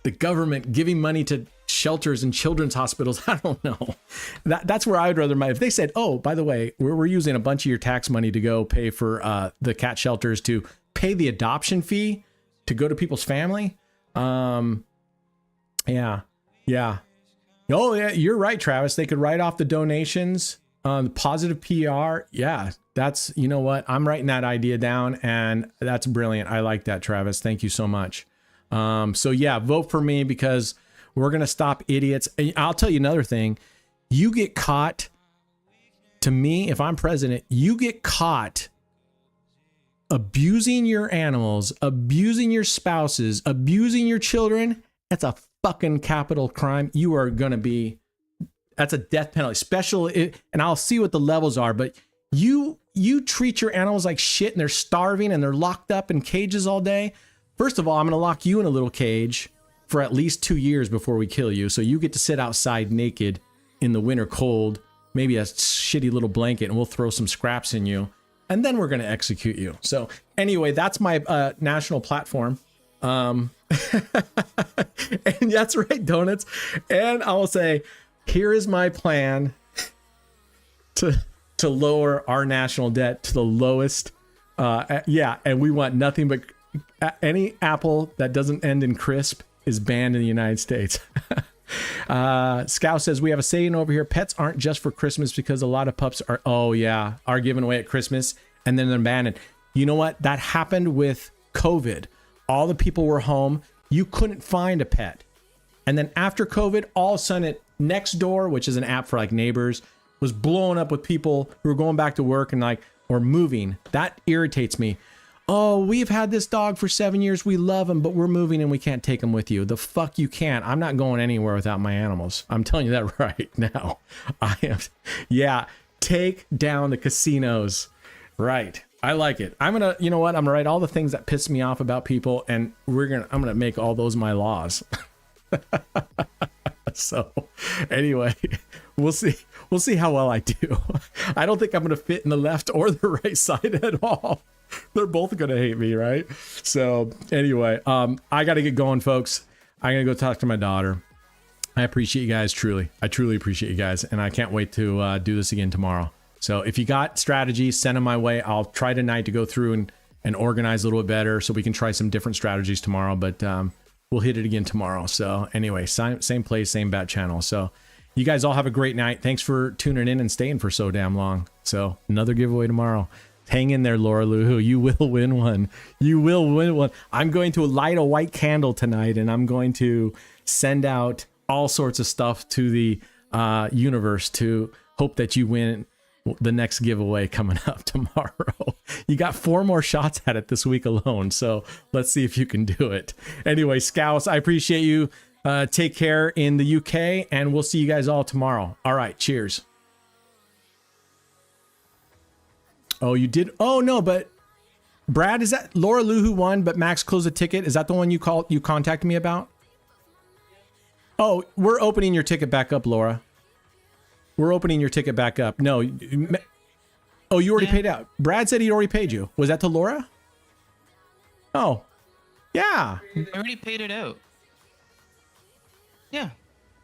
the government giving money to shelters and children's hospitals. I don't know. That's where I would rather if they said, "Oh, by the way, we're using a bunch of your tax money to go pay for the cat shelters to pay the adoption fee to go to people's family." Yeah. Oh, yeah, you're right, Travis. They could write off the donations, positive PR. Yeah, that's, you know what? I'm writing that idea down, and that's brilliant. I like that, Travis. Thank you so much. So yeah, vote for me because we're going to stop idiots. And I'll tell you another thing. You get caught, to me, if I'm president, you get caught abusing your animals, abusing your spouses, abusing your children. That's a fucking capital crime. You are going to be, that's a death penalty, special. And I'll see what the levels are, but you treat your animals like shit and they're starving and they're locked up in cages all day. First of all, I'm going to lock you in a little cage for at least 2 years before we kill you. So you get to sit outside naked in the winter cold, maybe a shitty little blanket, and we'll throw some scraps in you. And then we're going to execute you. So anyway, that's my national platform. And that's right, Donuts. And I will say, here is my plan to lower our national debt to the lowest. Yeah, and we want nothing but any apple that doesn't end in crisp is banned in the United States. Scout says, we have a saying over here, pets aren't just for Christmas because a lot of pups are given away at Christmas and then they're banned. You know what? That happened with COVID. All the people were home. You couldn't find a pet. And then after COVID, all of a sudden Nextdoor, which is an app for like neighbors, was blowing up with people who were going back to work and or moving. That irritates me. Oh, we've had this dog for 7 years. We love him, but we're moving and we can't take him with you. The fuck you can't. I'm not going anywhere without my animals. I'm telling you that right now. I am. Yeah. Take down the casinos. Right. I like it. I'm gonna, you know what? I'm gonna write all the things that piss me off about people, and I'm gonna make all those my laws. So, anyway, we'll see. We'll see how well I do. I don't think I'm gonna fit in the left or the right side at all. They're both gonna hate me, right? So, anyway, I gotta get going, folks. I'm gonna go talk to my daughter. I appreciate you guys, truly. I truly appreciate you guys, and I can't wait to do this again tomorrow. So if you got strategies, send them my way. I'll try tonight to go through and organize a little bit better so we can try some different strategies tomorrow, but we'll hit it again tomorrow. So anyway, same place, same bat channel. So you guys all have a great night. Thanks for tuning in and staying for so damn long. So another giveaway tomorrow. Hang in there, Laura Lou. You will win one. You will win one. I'm going to light a white candle tonight, and I'm going to send out all sorts of stuff to the universe to hope that you win the next giveaway coming up tomorrow. You got 4 more shots at it this week alone, so let's see if you can do it. Anyway, Scouts, I appreciate you. Take care in the UK, and we'll see you guys all tomorrow. All right, cheers. Oh, you did? Oh, no, but Brad, is that Laura Lou who won, but Max closed the ticket? Is that the one you contacted me about? Oh, we're opening your ticket back up, Laura. We're opening your ticket back up. No. Oh, you already paid out. Brad said he already paid you. Was that to Laura? Oh, yeah. I already paid it out. Yeah.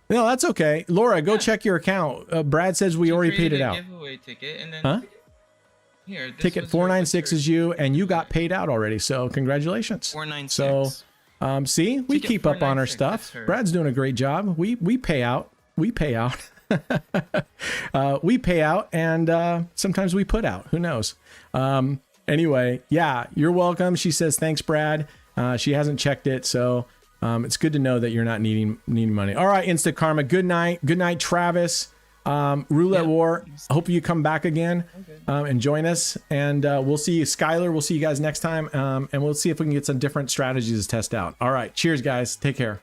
No, that's okay. Laura, go check your account. Brad says we already paid it out. Giveaway ticket and then huh? Here, this ticket was 496 is you, and you got paid out already. So congratulations. 496. So, see, we Ticket keep up on our stuff. Brad's doing a great job. We pay out. We pay out. We pay out, and sometimes we put out. Who knows? Anyway, yeah, you're welcome. She says thanks, Brad. She hasn't checked it, so it's good to know that you're not needing money. All right, Insta Karma. Good night, Travis. Roulette War. I hope you come back again and join us, and we'll see you, Skylar. We'll see you guys next time, and we'll see if we can get some different strategies to test out. All right, cheers, guys. Take care.